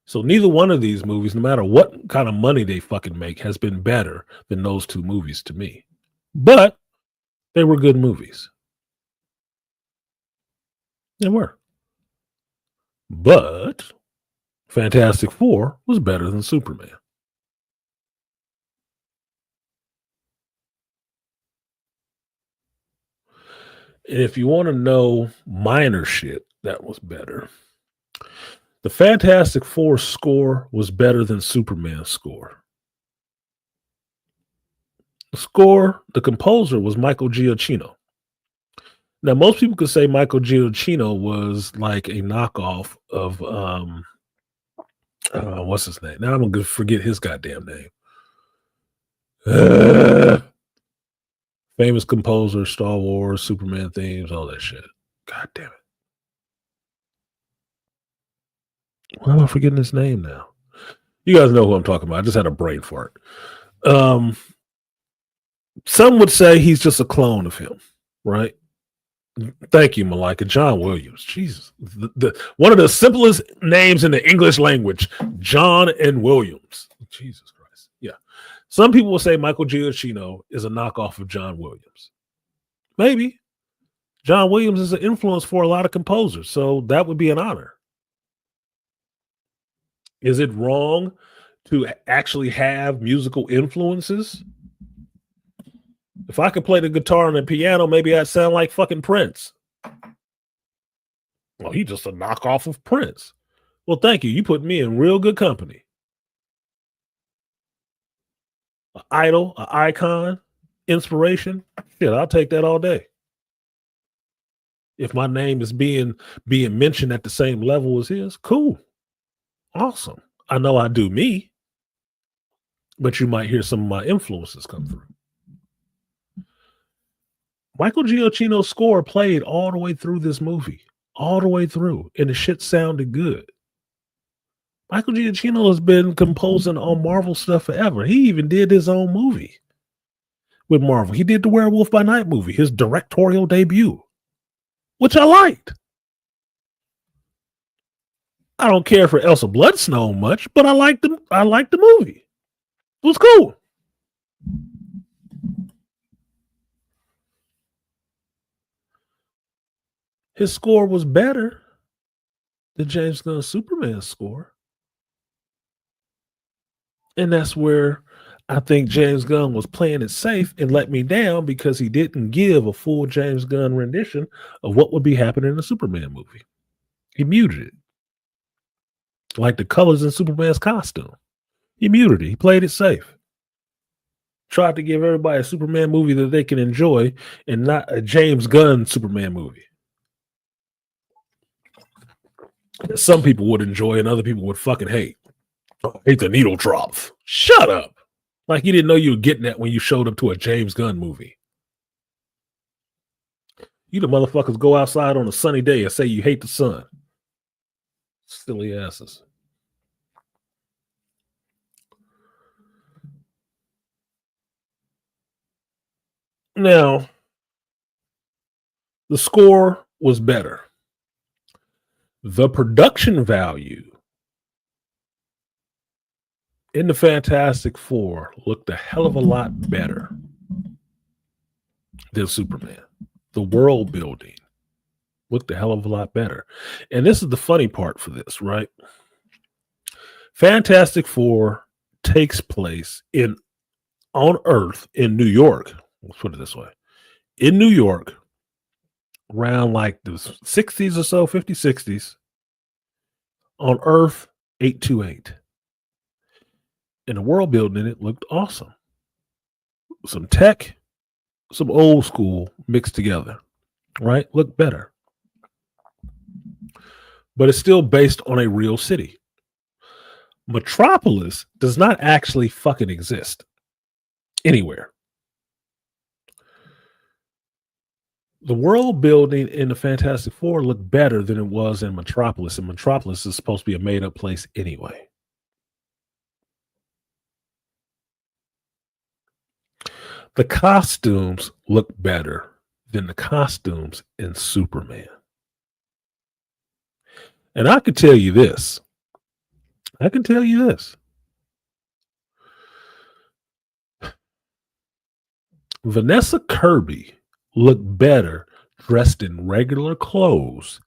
So neither one of these movies, no matter what kind of money they fucking make, has been better than those two movies to me. But they were good movies. They were. But Fantastic Four was better than Superman. And if you want to know minor shit that was better, the Fantastic Four score was better than Superman's score. The composer was Michael Giacchino. Now, most people could say Michael Giacchino was like a knockoff of what's his name? Now I'm gonna forget his goddamn name. Famous composer, Star Wars, Superman themes, all that shit. God damn it. Why am I forgetting his name now? You guys know who I'm talking about. I just had a brain fart. Some would say he's just a clone of him, right? Thank you, Malika. John Williams. Jesus. One of the simplest names in the English language, John and Williams. Jesus Christ. Yeah. Some people will say Michael Giacchino is a knockoff of John Williams. Maybe. John Williams is an influence for a lot of composers, so that would be an honor. Is it wrong to actually have musical influences? If I could play the guitar and the piano, maybe I'd sound like fucking Prince. Well, he's just a knockoff of Prince. Well, thank you. You put me in real good company. An idol, an icon, inspiration. Shit, I'll take that all day. If my name is being mentioned at the same level as his, cool. Awesome. I know I do me, but you might hear some of my influences come through. Michael Giacchino's score played all the way through this movie, all the way through, and the shit sounded good. Michael Giacchino has been composing on Marvel stuff forever. He even did his own movie with Marvel. He did the Werewolf by Night movie, his directorial debut, which I liked. I don't care for Elsa Bloodstone much, but I liked the movie. It was cool. His score was better than James Gunn's Superman score. And that's where I think James Gunn was playing it safe and let me down because he didn't give a full James Gunn rendition of what would be happening in the Superman movie. He muted it. Like the colors in Superman's costume. He muted it. He played it safe. Tried to give everybody a Superman movie that they can enjoy and not a James Gunn Superman movie. Some people would enjoy and other people would fucking hate. I hate the needle drops. Shut up. Like you didn't know you were getting that when you showed up to a James Gunn movie. You the motherfuckers go outside on a sunny day and say you hate the sun. Silly asses. Now, the score was better. The production value in the Fantastic Four looked a hell of a lot better than Superman. The world building looked a hell of a lot better. And this is the funny part for this, right? Fantastic Four takes place on Earth in New York. Let's put it this way. In New York, around like the 60s or so, 50s, 60s, on Earth 828. And the world building in it looked awesome. Some tech, some old school mixed together, right? Looked better. But it's still based on a real city. Metropolis does not actually fucking exist anywhere. The world building in the Fantastic Four looked better than it was in Metropolis, and Metropolis is supposed to be a made-up place anyway. The costumes look better than the costumes in Superman. And I can tell you this. Vanessa Kirby looked better dressed in regular clothes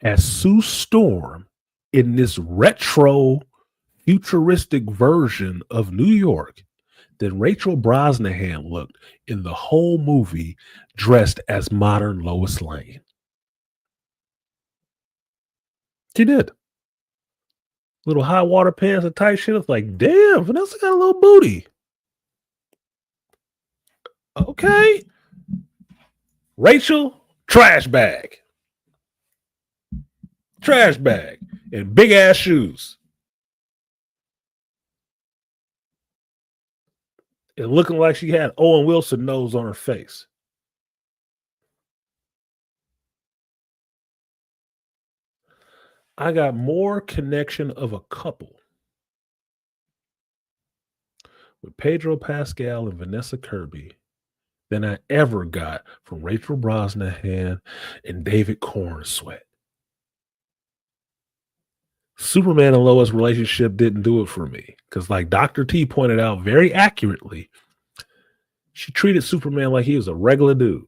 as Sue Storm in this retro futuristic version of New York than Rachel Brosnahan looked in the whole movie dressed as modern Lois Lane. She did. Little high water pants and tight shit. It's like, damn, Vanessa got a little booty. Okay. Rachel, trash bag. Trash bag. And big ass shoes. And looking like she had Owen Wilson nose on her face. I got more connection of a couple with Pedro Pascal and Vanessa Kirby than I ever got from Rachel Brosnahan and David Cornsweet. Superman and Lois' relationship didn't do it for me because, like Dr. T pointed out very accurately, she treated Superman like he was a regular dude.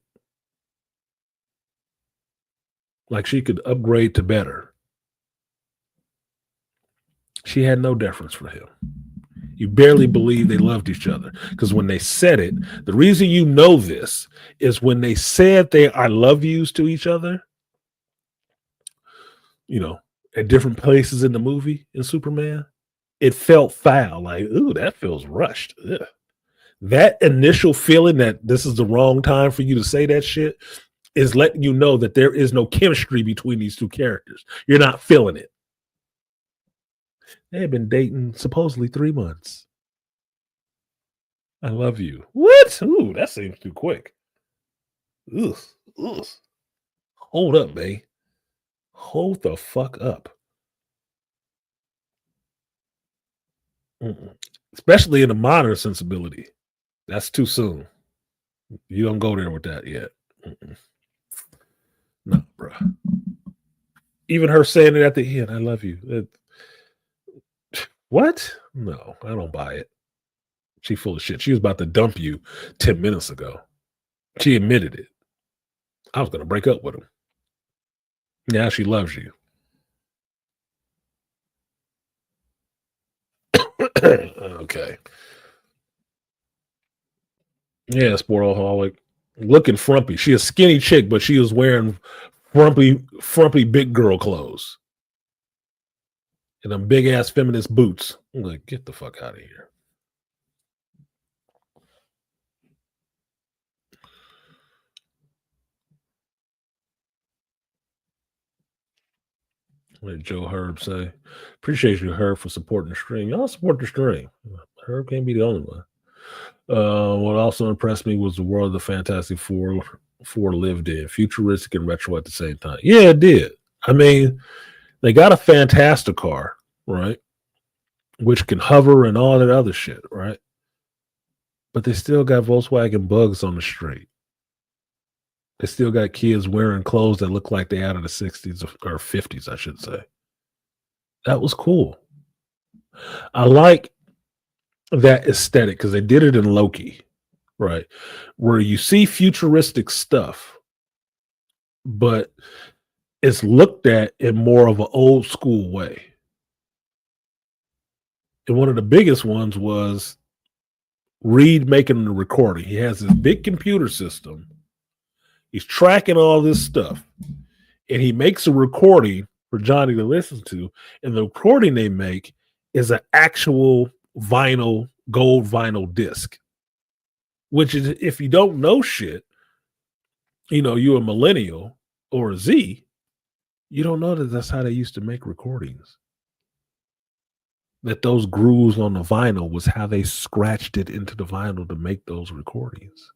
Like she could upgrade to better. She had no deference for him. You barely believe they loved each other because when they said it, the reason you know this is when they said they I love yous to each other, you know, at different places in the movie in Superman, it felt foul. Like, ooh, that feels rushed. Ugh. That initial feeling that this is the wrong time for you to say that shit is letting you know that there is no chemistry between these two characters. You're not feeling it. They had been dating supposedly 3 months. I love you. What? Ooh, that seems too quick. Ugh. Hold up, babe. Hold the fuck up. Especially in a modern sensibility. That's too soon. You don't go there with that yet. No, bro. Even her saying it at the end, I love you. What? No, I don't buy it. She full of shit. She was about to dump you 10 minutes ago. She admitted it. I was going to break up with him. Now she loves you. Okay. Yeah, sportaholic. Looking frumpy. She a skinny chick, but she was wearing frumpy big girl clothes. And them big ass feminist boots. I'm like, get the fuck out of here. What did Joe Herb say? Appreciate you, Herb, for supporting the stream. Y'all support the stream. Herb can't be the only one. What also impressed me was the world the Fantastic Four lived in, futuristic and retro at the same time. Yeah, it did. I mean, they got a Fantastic car, right? Which can hover and all that other shit, right? But they still got Volkswagen Bugs on the street. They still got kids wearing clothes that look like they out of the 60s or 50s, I should say. That was cool. I like that aesthetic because they did it in Loki, right? Where you see futuristic stuff, but it's looked at in more of an old school way. And one of the biggest ones was Reed making the recording. He has this big computer system. He's tracking all this stuff. And he makes a recording for Johnny to listen to. And the recording they make is an actual vinyl, gold vinyl disc. Which is, if you don't know shit, you know, you're a millennial or a Z, you don't know that that's how they used to make recordings. That those grooves on the vinyl was how they scratched it into the vinyl to make those recordings.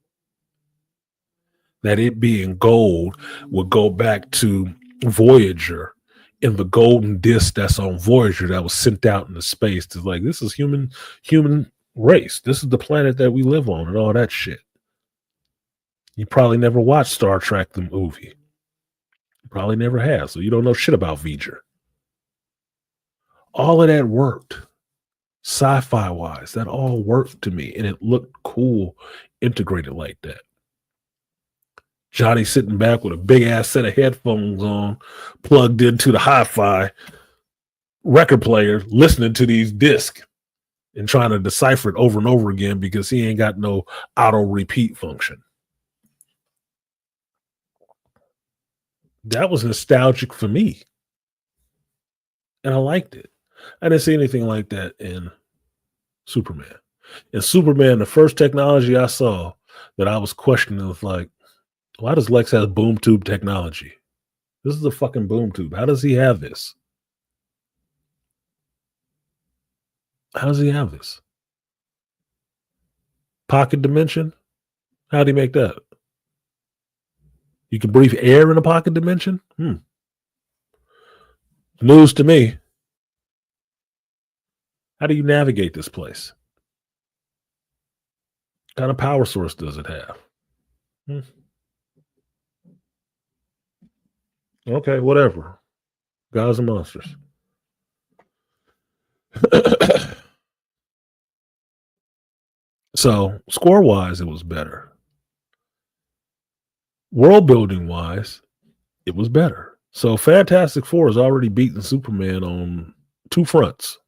That it being gold would go back to Voyager and the golden disc that's on Voyager that was sent out into space to, like, this is human race. This is the planet that we live on and all that shit. You probably never watched Star Trek the movie. You probably never have, so you don't know shit about Voyager. All of that worked. Sci-fi wise, that all worked to me, and it looked cool integrated like that. Johnny sitting back with a big ass set of headphones on, plugged into the hi-fi record player, listening to these discs and trying to decipher it over and over again because he ain't got no auto repeat function. That was nostalgic for me. And I liked it. I didn't see anything like that in Superman. In Superman, the first technology I saw that I was questioning was like, why does Lex have boom tube technology? This is a fucking boom tube. How does he have this? How does he have this? Pocket dimension? How did he make that? You can breathe air in a pocket dimension? News to me. How do you navigate this place? What kind of power source does it have? Okay, whatever. Gods and monsters. So, score-wise, it was better. World building wise, it was better. So Fantastic Four has already beaten Superman on two fronts.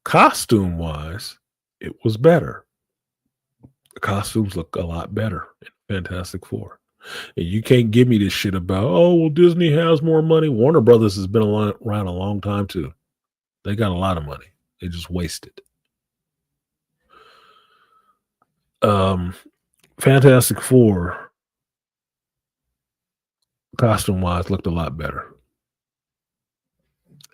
Costume wise, it was better. The costumes look a lot better in Fantastic Four. And you can't give me this shit about, oh, well, Disney has more money. Warner Brothers has been around a long time too. They got a lot of money. They just waste it. Fantastic Four, costume-wise, looked a lot better.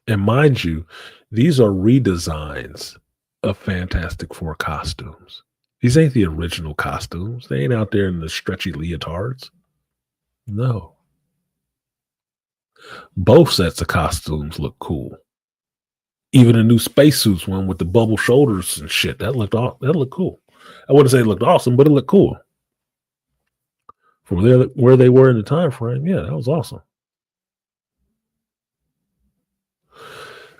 And mind you, these are redesigns of Fantastic Four costumes. These ain't the original costumes. They ain't out there in the stretchy leotards. No. Both sets of costumes look cool. Even the new spacesuits one with the bubble shoulders and shit, that looked cool. I wouldn't say it looked awesome, but it looked cool. From where they were in the time frame, yeah, that was awesome.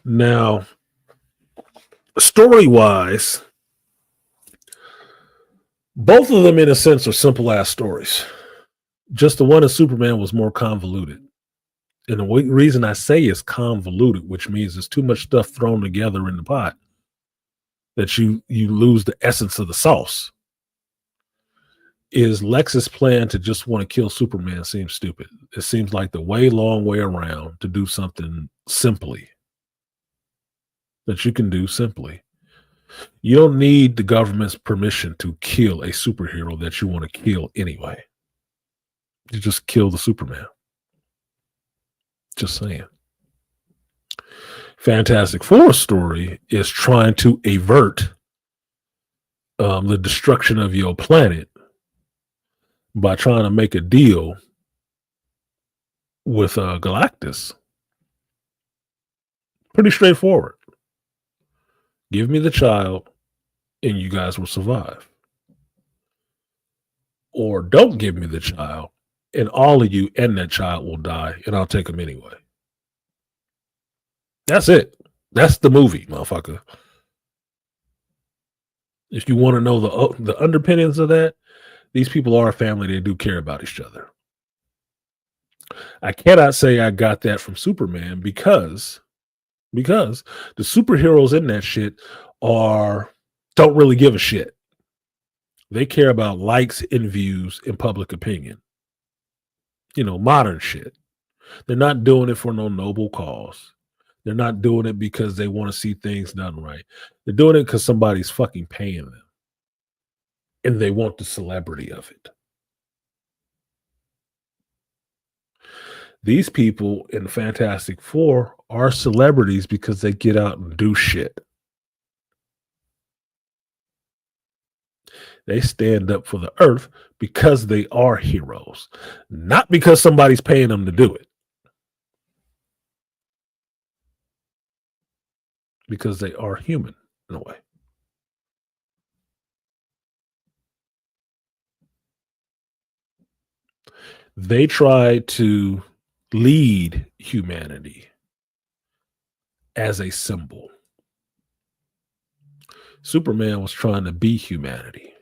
Now, story-wise, both of them, in a sense, are simple-ass stories. Just the one in Superman was more convoluted. And the reason I say it's convoluted, which means there's too much stuff thrown together in the pot, that you lose the essence of the sauce, is Lex's plan to just want to kill Superman seems stupid. It seems like the long way around to do something simply. That you can do simply. You don't need the government's permission to kill a superhero that you want to kill anyway. You just kill the Superman. Just saying. Fantastic Four story is trying to avert the destruction of your planet by trying to make a deal with Galactus. Pretty straightforward. Give me the child and you guys will survive. Or don't give me the child and all of you and that child will die and I'll take them anyway. That's it. That's the movie, motherfucker. If you want to know the underpinnings of that, these people are a family. They do care about each other. I cannot say I got that from Superman because the superheroes in that shit don't really give a shit. They care about likes and views and public opinion. You know, modern shit. They're not doing it for no noble cause. They're not doing it because they want to see things done right. They're doing it because somebody's fucking paying them. And they want the celebrity of it. These people in Fantastic Four are celebrities because they get out and do shit. They stand up for the earth because they are heroes, not because somebody's paying them to do it. Because they are human in a way. They try to lead humanity as a symbol. Superman was trying to be humanity.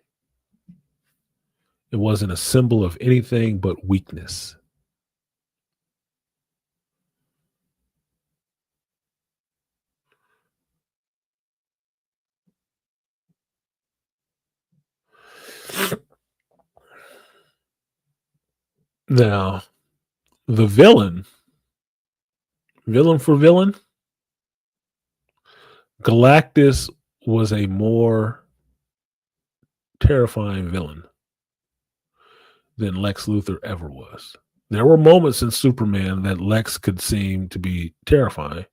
It wasn't a symbol of anything but weakness. Now, the villain for villain, Galactus was a more terrifying villain than Lex Luthor ever was. There were moments in Superman that Lex could seem to be terrifying.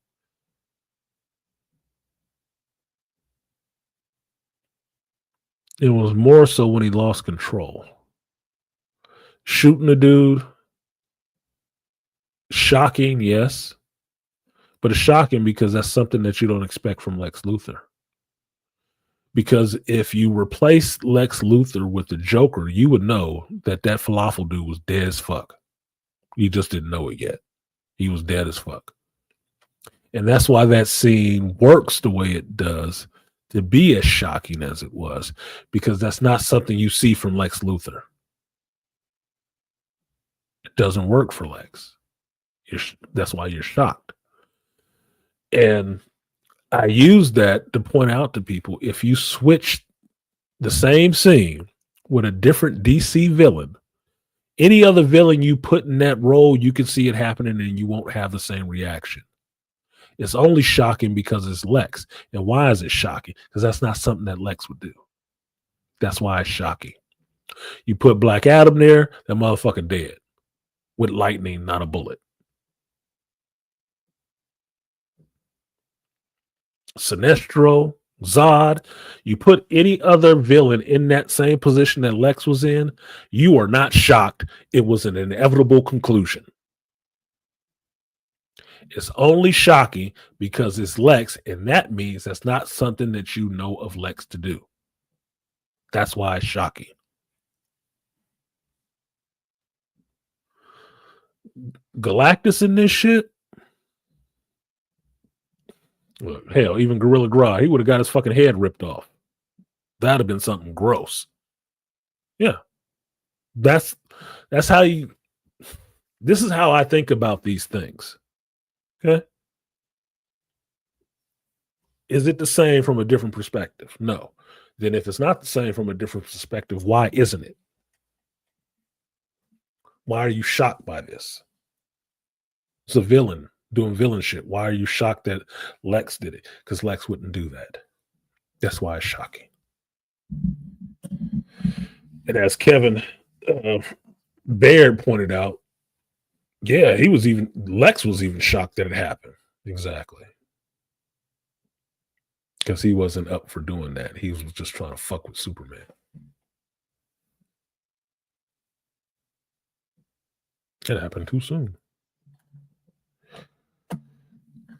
It was more so when he lost control. Shooting a dude, shocking, yes. But it's shocking because that's something that you don't expect from Lex Luthor. Because if you replace Lex Luthor with the Joker, you would know that falafel dude was dead as fuck. You just didn't know it yet. He was dead as fuck. And that's why that scene works the way it does, to be as shocking as it was, because that's not something you see from Lex Luthor. It doesn't work for Lex. That's why you're shocked. And I use that to point out to people, if you switch the same scene with a different DC villain, any other villain you put in that role, you can see it happening and you won't have the same reaction. It's only shocking because it's Lex. And why is it shocking? Because that's not something that Lex would do. That's why it's shocking. You put Black Adam there, that motherfucker dead. With lightning, not a bullet. Sinestro, Zod, you put any other villain in that same position that Lex was in, you are not shocked. It was an inevitable conclusion. It's only shocking because it's Lex, and that means that's not something that you know of Lex to do. That's why it's shocking. Galactus in this shit, look, hell, even Gorilla Grodd, he would have got his fucking head ripped off. That'd have been something gross. Yeah. That's how this is how I think about these things. Okay. Is it the same from a different perspective? No. Then if it's not the same from a different perspective, why isn't it? Why are you shocked by this? It's a villain doing villain shit. Why are you shocked that Lex did it? Because Lex wouldn't do that. That's why it's shocking. And as Kevin Baird pointed out, yeah, Lex was even shocked that it happened. Exactly. because he wasn't up for doing that. He was just trying to fuck with Superman. It happened too soon.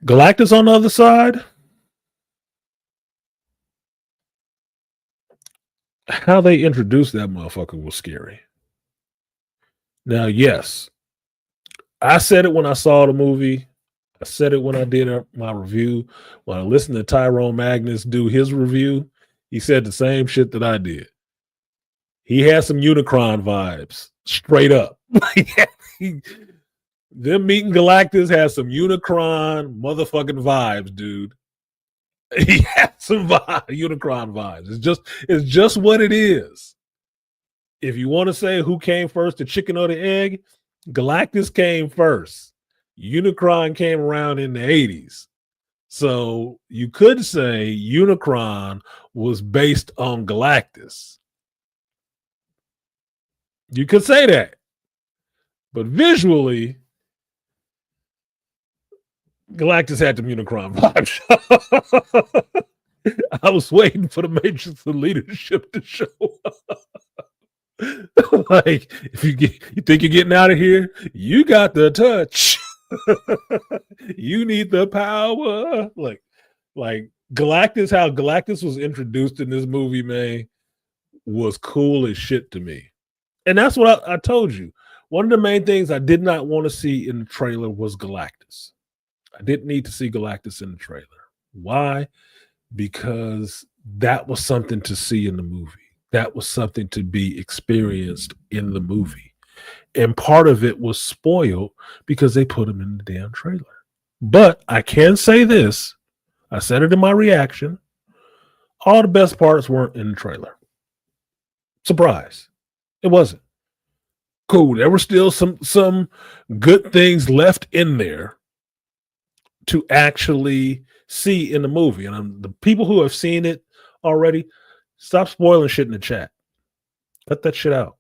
Galactus on the other side, how they introduced that motherfucker was scary. Now, yes, I said it when I saw the movie. I said it when I did my review. When I listened to Tyrone Magnus do his review, he said the same shit that I did. He had some Unicron vibes, straight up. Them meeting Galactus has some Unicron motherfucking vibes, dude. He has some Unicron vibes. It's just what it is. If you want to say who came first, the chicken or the egg, Galactus came first. Unicron came around in the 80s. So you could say Unicron was based on Galactus. You could say that. But visually, Galactus had the Unicron vibes. I was waiting for the Matrix of Leadership to show up. Like, if you think you're getting out of here, you got the touch. You need the power. Like Galactus, how Galactus was introduced in this movie, man, was cool as shit to me. And that's what I told you. One of the main things I did not want to see in the trailer was Galactus. I didn't need to see Galactus in the trailer. Why? Because that was something to see in the movie. That was something to be experienced in the movie. And part of it was spoiled because they put him in the damn trailer. But I can say this. I said it in my reaction. All the best parts weren't in the trailer. Surprise. It wasn't. Cool. There were still some good things left in there to actually see in the movie. And the people who have seen it already, stop spoiling shit in the chat. Cut that shit out.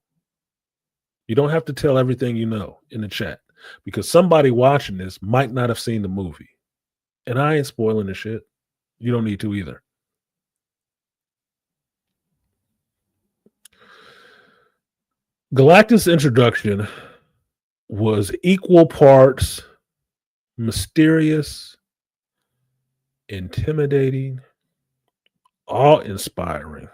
You don't have to tell everything you know in the chat because somebody watching this might not have seen the movie. And I ain't spoiling the shit. You don't need to either. Galactus' introduction was equal parts mysterious, intimidating, awe-inspiring.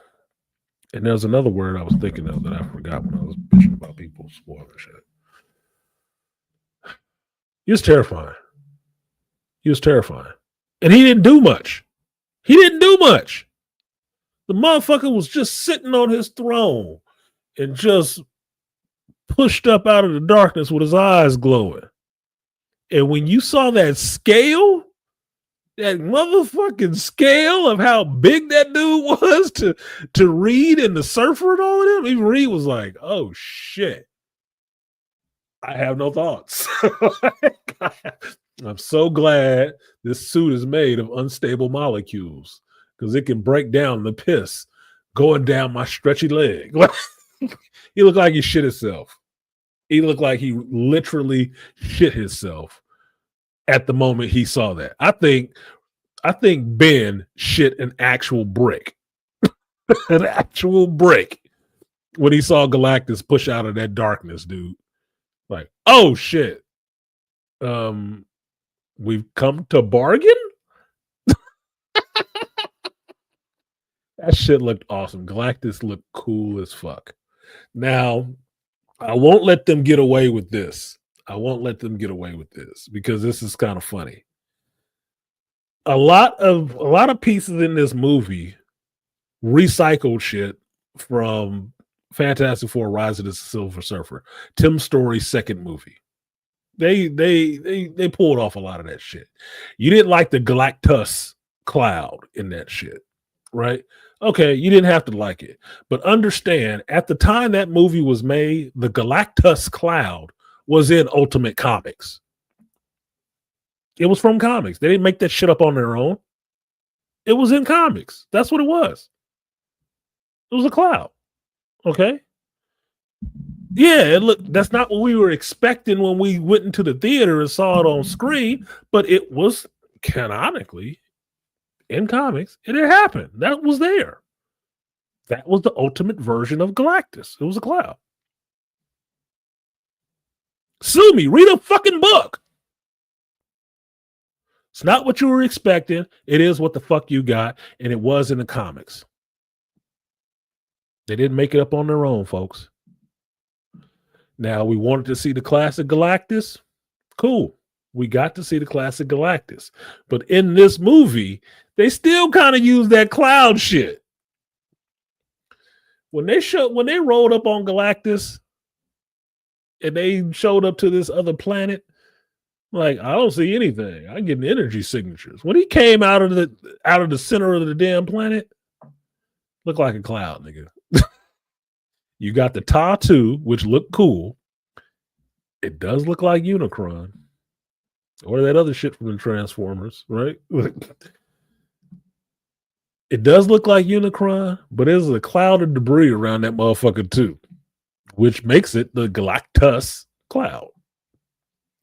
And there's another word I was thinking of that I forgot when I was bitching about people spoiling shit. He was terrifying. He was terrifying. And he didn't do much. He didn't do much. The motherfucker was just sitting on his throne and just pushed up out of the darkness with his eyes glowing. And when you saw that scale, that motherfucking scale of how big that dude was to Reed and the Surfer and all of them, even Reed was like, oh shit. I have no thoughts. I'm so glad this suit is made of unstable molecules because it can break down the piss going down my stretchy leg. He looked like he shit himself. He looked like he literally shit himself at the moment he saw that. I think Ben shit an actual brick. An actual brick when he saw Galactus push out of that darkness, dude. Like, oh shit. We've come to bargain? That shit looked awesome. Galactus looked cool as fuck. Now, I won't let them get away with this. I won't let them get away with this because this is kind of funny. A lot of pieces in this movie recycled shit from Fantastic Four: Rise of the Silver Surfer, Tim Story's second movie. They pulled off a lot of that shit. You didn't like the Galactus cloud in that shit, right? Okay, you didn't have to like it. But understand, at the time that movie was made, the Galactus cloud was in Ultimate Comics. It was from comics. They didn't make that shit up on their own. It was in comics. That's what it was. It was a cloud. Okay? Yeah, that's not what we were expecting when we went into the theater and saw it on screen, but it was canonically in comics, and it happened. That was there. That was the ultimate version of Galactus. It was a cloud. Sue me. Read a fucking book. It's not what you were expecting. It is what the fuck you got, and it was in the comics. They didn't make it up on their own, folks. Now, we wanted to see the classic Galactus. Cool. We got to see the classic Galactus. But in this movie, they still kind of use that cloud shit. When they rolled up on Galactus and they showed up to this other planet, like, I don't see anything. I'm getting energy signatures. When he came out of the center of the damn planet, looked like a cloud, nigga. You got the tattoo, which looked cool. It does look like Unicron. Or that other shit from the Transformers, right? It does look like Unicron, but there's a cloud of debris around that motherfucker too, which makes it the Galactus cloud.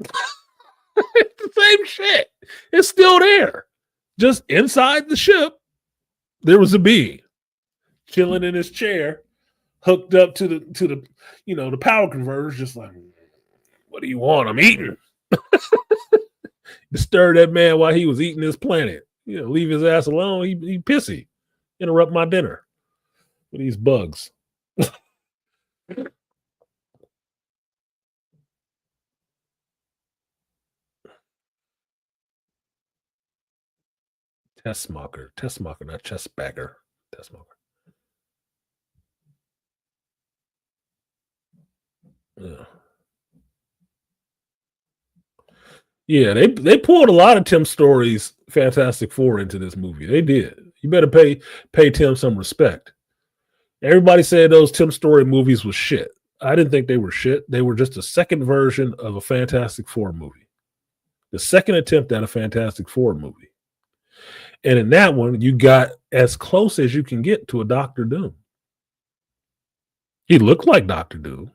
It's the same shit. It's still there. Just inside the ship, there was a being chilling in his chair, hooked up to the the power converters, just like, what do you want? I'm eating. Disturb that man while he was eating his planet. Leave his ass alone. He pissy. Interrupt my dinner with these bugs. Tessmacher, not Chessbacker. Tessmacher. Yeah, they pulled a lot of Tim Story's Fantastic Four into this movie. They did. You better pay Tim some respect. Everybody said those Tim Story movies was shit. I didn't think they were shit. They were just a second version of a Fantastic Four movie. The second attempt at a Fantastic Four movie. And in that one, you got as close as you can get to a Doctor Doom. He looked like Doctor Doom.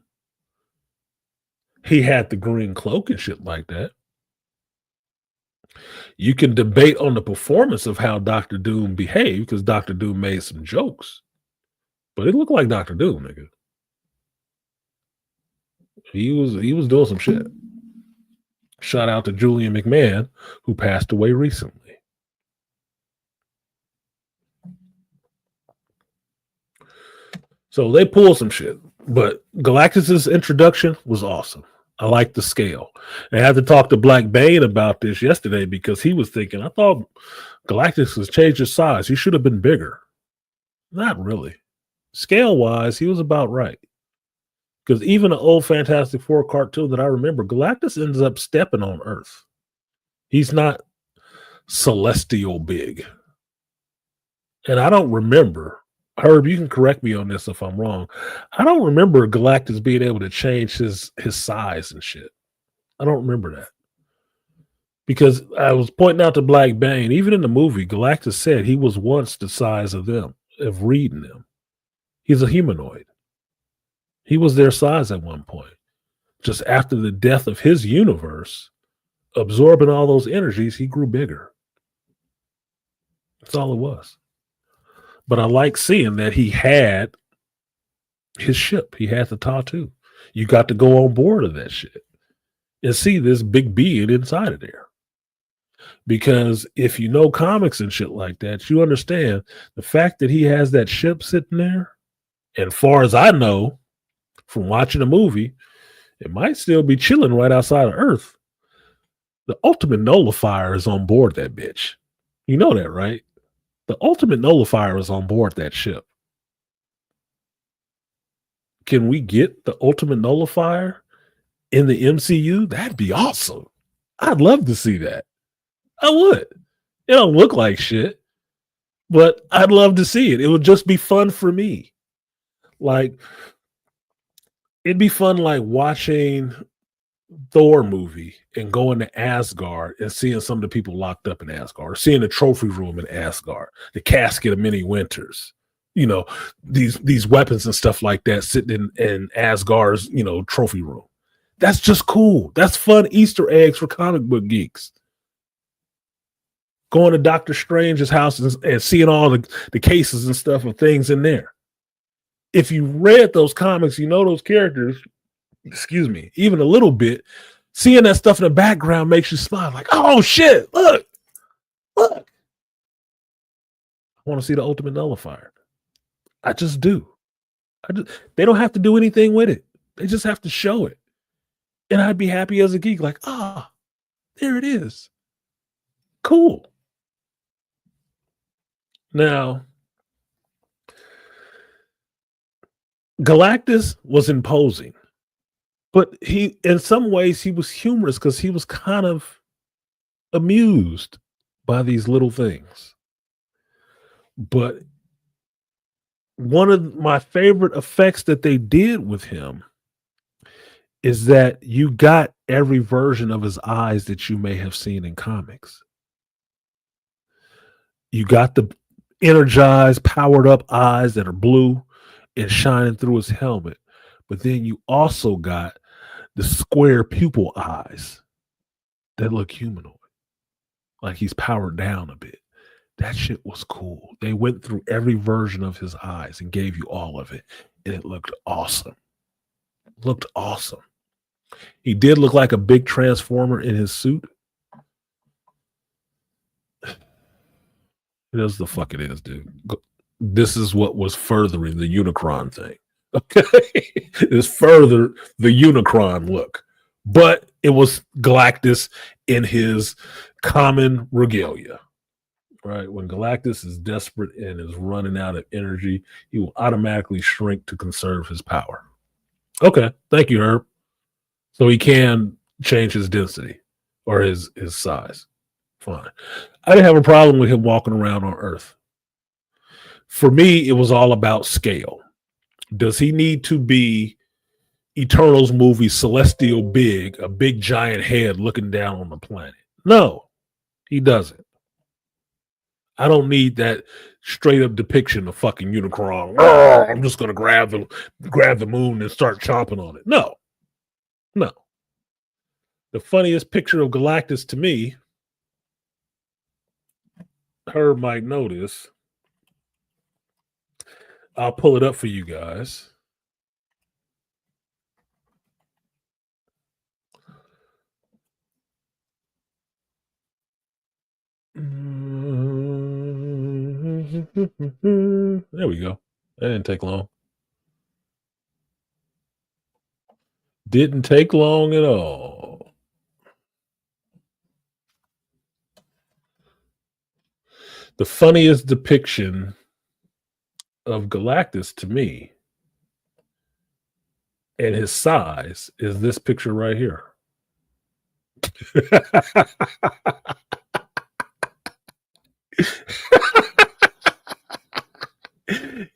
He had the green cloak and shit like that. You can debate on the performance of how Doctor Doom behaved because Doctor Doom made some jokes. But it looked like Doctor Doom, nigga. He was doing some shit. Shout out to Julian McMahon, who passed away recently. So they pulled some shit. But Galactus's introduction was awesome. I like the scale. I had to talk to Black Bane about this yesterday because he was thinking, I thought Galactus has changed his size. He should have been bigger. Not really. Scale-wise, he was about right. Because even the old Fantastic Four cartoon that I remember, Galactus ends up stepping on Earth. He's not celestial big. And I don't remember, Herb, you can correct me on this if I'm wrong. I don't remember Galactus being able to change his size and shit. I don't remember that. Because I was pointing out to Black Bane, even in the movie, Galactus said he was once the size of them, of Reed and them. He's a humanoid. He was their size at one point. Just after the death of his universe, absorbing all those energies, he grew bigger. That's all it was. But I like seeing that he had his ship. He had the tattoo. You got to go on board of that shit and see this big being inside of there. Because if you know comics and shit like that, you understand the fact that he has that ship sitting there. And far as I know, from watching the movie, it might still be chilling right outside of Earth. The ultimate nullifier is on board that bitch. You know that, right? The ultimate nullifier is on board that ship. Can we get the ultimate nullifier in the MCU? That'd be awesome. I'd love to see that. I would. It don't look like shit, but I'd love to see it. It would just be fun for me. Like, it'd be fun like watching Thor movie and going to Asgard and seeing some of the people locked up in Asgard, or seeing the trophy room in Asgard, the casket of many winters, these weapons and stuff like that sitting in Asgard's, trophy room. That's just cool. That's fun Easter eggs for comic book geeks. going to Doctor Strange's house and seeing all the cases and stuff of things in there. If you read those comics, you know those characters, excuse me, even a little bit, seeing that stuff in the background makes you smile like, oh shit, look. I want to see the Ultimate Nullifier. I just do. They don't have to do anything with it. They just have to show it. And I'd be happy as a geek, like, there it is. Cool. Now, Galactus was imposing, but in some ways, he was humorous because he was kind of amused by these little things. But one of my favorite effects that they did with him is that you got every version of his eyes that you may have seen in comics. You got the energized, powered up eyes that are blue and shining through his helmet. But then you also got the square pupil eyes that look humanoid, like he's powered down a bit. That shit was cool. They went through every version of his eyes and gave you all of it. And it looked awesome. Looked awesome. He did look like a big transformer in his suit. It is the fuck it is, dude. This is what was furthering the Unicron thing. Okay. It's further the Unicron look. But it was Galactus in his common regalia. Right? When Galactus is desperate and is running out of energy, he will automatically shrink to conserve his power. Okay. Thank you, Herb. So he can change his density or his size. Fine. I didn't have a problem with him walking around on Earth. For me, it was all about scale. Does he need to be Eternals movie Celestial big, a big giant head looking down on the planet? No, he doesn't. I don't need that straight up depiction of fucking Unicron. Oh, I'm just gonna grab the moon and start chomping on it. No. The funniest picture of Galactus to me, Herb might notice. I'll pull it up for you guys. There we go. That didn't take long. Didn't take long at all. The funniest depiction of Galactus to me and his size is this picture right here.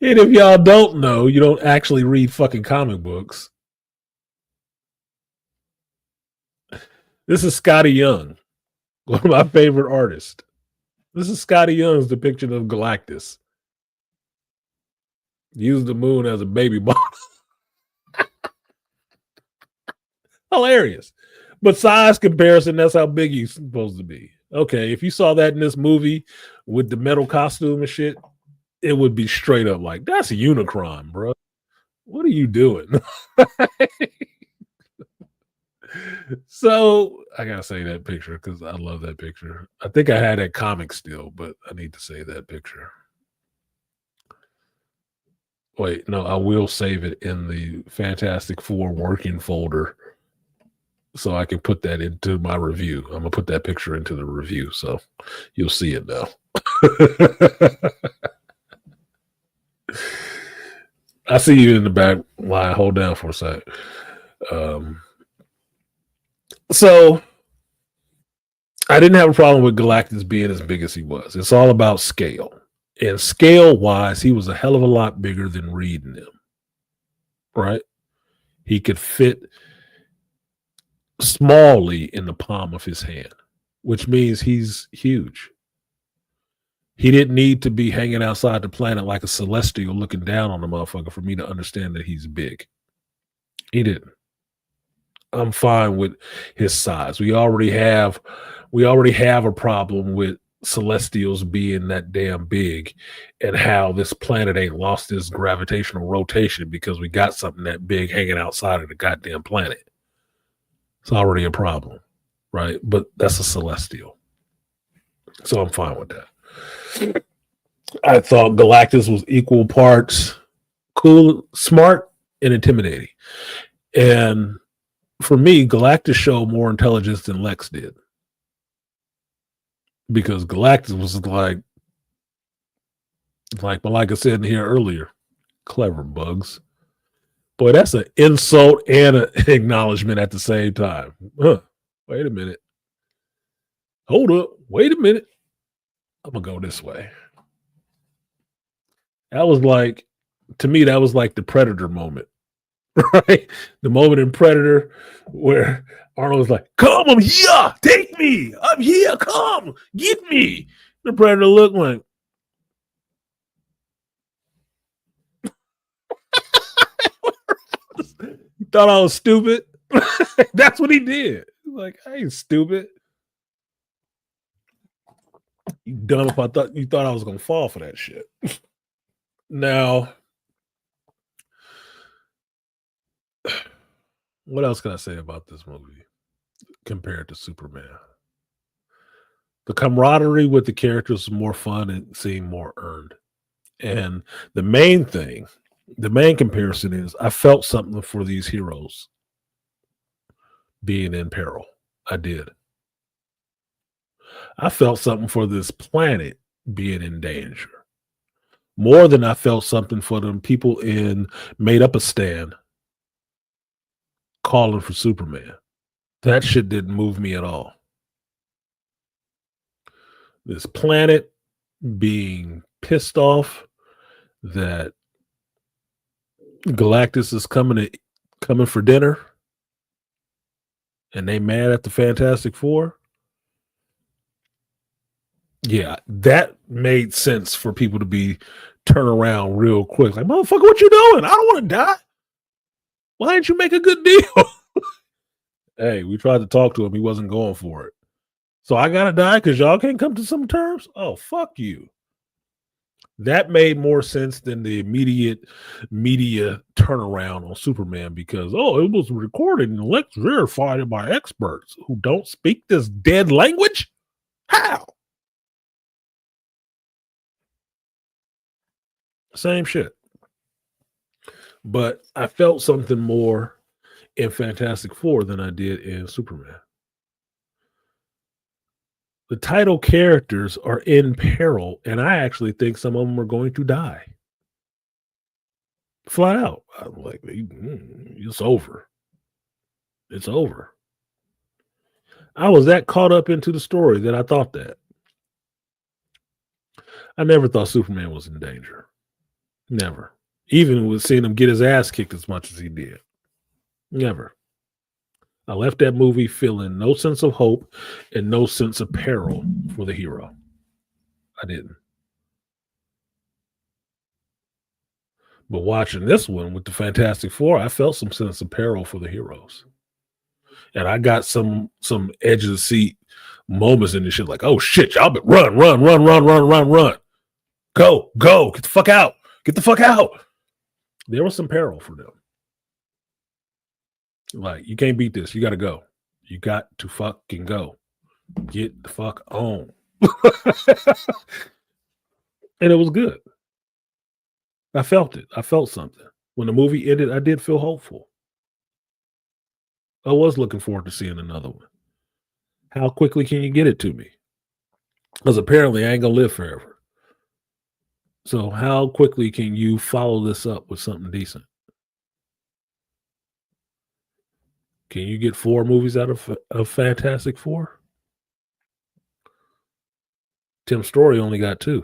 And if y'all don't know, you don't actually read fucking comic books. This is Scotty Young, one of my favorite artists. This is Scotty Young's depiction of Galactus. Use the moon as a baby bottle. Hilarious. But size comparison, that's how big he's supposed to be. Okay, if you saw that in this movie with the metal costume and shit, it would be straight up like, that's a Unicron, bro. What are you doing? So I gotta say that picture because I love that picture. I think I had that comic still, but I need to say that picture. Wait, no, I will save it in the Fantastic Four working folder so I can put that into my review. I'm gonna put that picture into the review, so you'll see it now. I see you in the back line. Hold down for a sec. So I didn't have a problem with Galactus being as big as he was. It's all about scale. And scale-wise, he was a hell of a lot bigger than Reed and him. Right? He could fit smallly in the palm of his hand, which means he's huge. He didn't need to be hanging outside the planet like a celestial looking down on the motherfucker for me to understand that he's big. He didn't. I'm fine with his size. We already have a problem with celestials being that damn big and how this planet ain't lost its gravitational rotation because we got something that big hanging outside of the goddamn planet. It's already a problem, right? But that's a celestial. So I'm fine with that. I thought Galactus was equal parts cool, smart, and intimidating. And for me, Galactus showed more intelligence than Lex did. Because Galactus was like I said in here earlier, clever bugs. Boy, that's an insult and an acknowledgement at the same time. Wait a minute. Hold up. Wait a minute. I'm going to go this way. That was like, to me, that was like the Predator moment, right? The moment in Predator where Arnold was like, come, I'm here. Take me. I'm here. Come. Get me. The Predator looked like, you thought I was stupid? That's what he did. Like, I ain't stupid. You dumb if you thought I was gonna fall for that shit. Now, what else can I say about this movie compared to Superman? The camaraderie with the characters is more fun and seemed more earned. And the main comparison is I felt something for these heroes being in peril. I did. I felt something for this planet being in danger. More than I felt something for them people made up a stand calling for Superman. That shit didn't move me at all. This planet being pissed off that Galactus is coming for dinner and they mad at the Fantastic Four. Yeah, that made sense for people to be turn around real quick. Like, motherfucker, what you doing? I don't want to die. Why didn't you make a good deal? Hey, we tried to talk to him. He wasn't going for it. So I got to die because y'all can't come to some terms? Oh, fuck you. That made more sense than the immediate media turnaround on Superman because, it was recorded and let's verify it by experts who don't speak this dead language? How? Same shit. But I felt something more in Fantastic Four than I did in Superman. The title characters are in peril, and I actually think some of them are going to die. Flat out. I'm like, it's over. It's over. I was that caught up into the story that I thought that. I never thought Superman was in danger. Never. Even with seeing him get his ass kicked as much as he did. Never. I left that movie feeling no sense of hope and no sense of peril for the hero. I didn't. But watching this one with the Fantastic Four, I felt some sense of peril for the heroes. And I got some edge of the seat moments in this shit like, oh shit, y'all been run. Go, get the fuck out. Get the fuck out. There was some peril for them. Like, you can't beat this. You got to go. You got to fucking go. Get the fuck on. And it was good. I felt it. I felt something. When the movie ended, I did feel hopeful. I was looking forward to seeing another one. How quickly can you get it to me? Because apparently I ain't going to live forever. So how quickly can you follow this up with something decent? Can you get 4 movies out of Fantastic Four? Tim Story only got 2.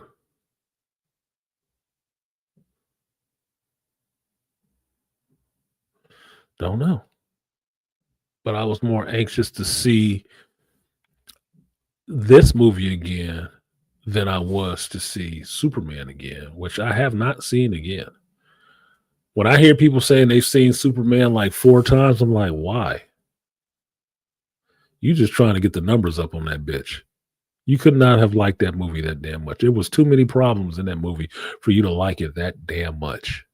Don't know. But I was more anxious to see this movie again than I was to see Superman again, which I have not seen again. When I hear people saying they've seen Superman like 4 times, I'm like, why? You just trying to get the numbers up on that bitch. You could not have liked that movie that damn much. It was too many problems in that movie for you to like it that damn much.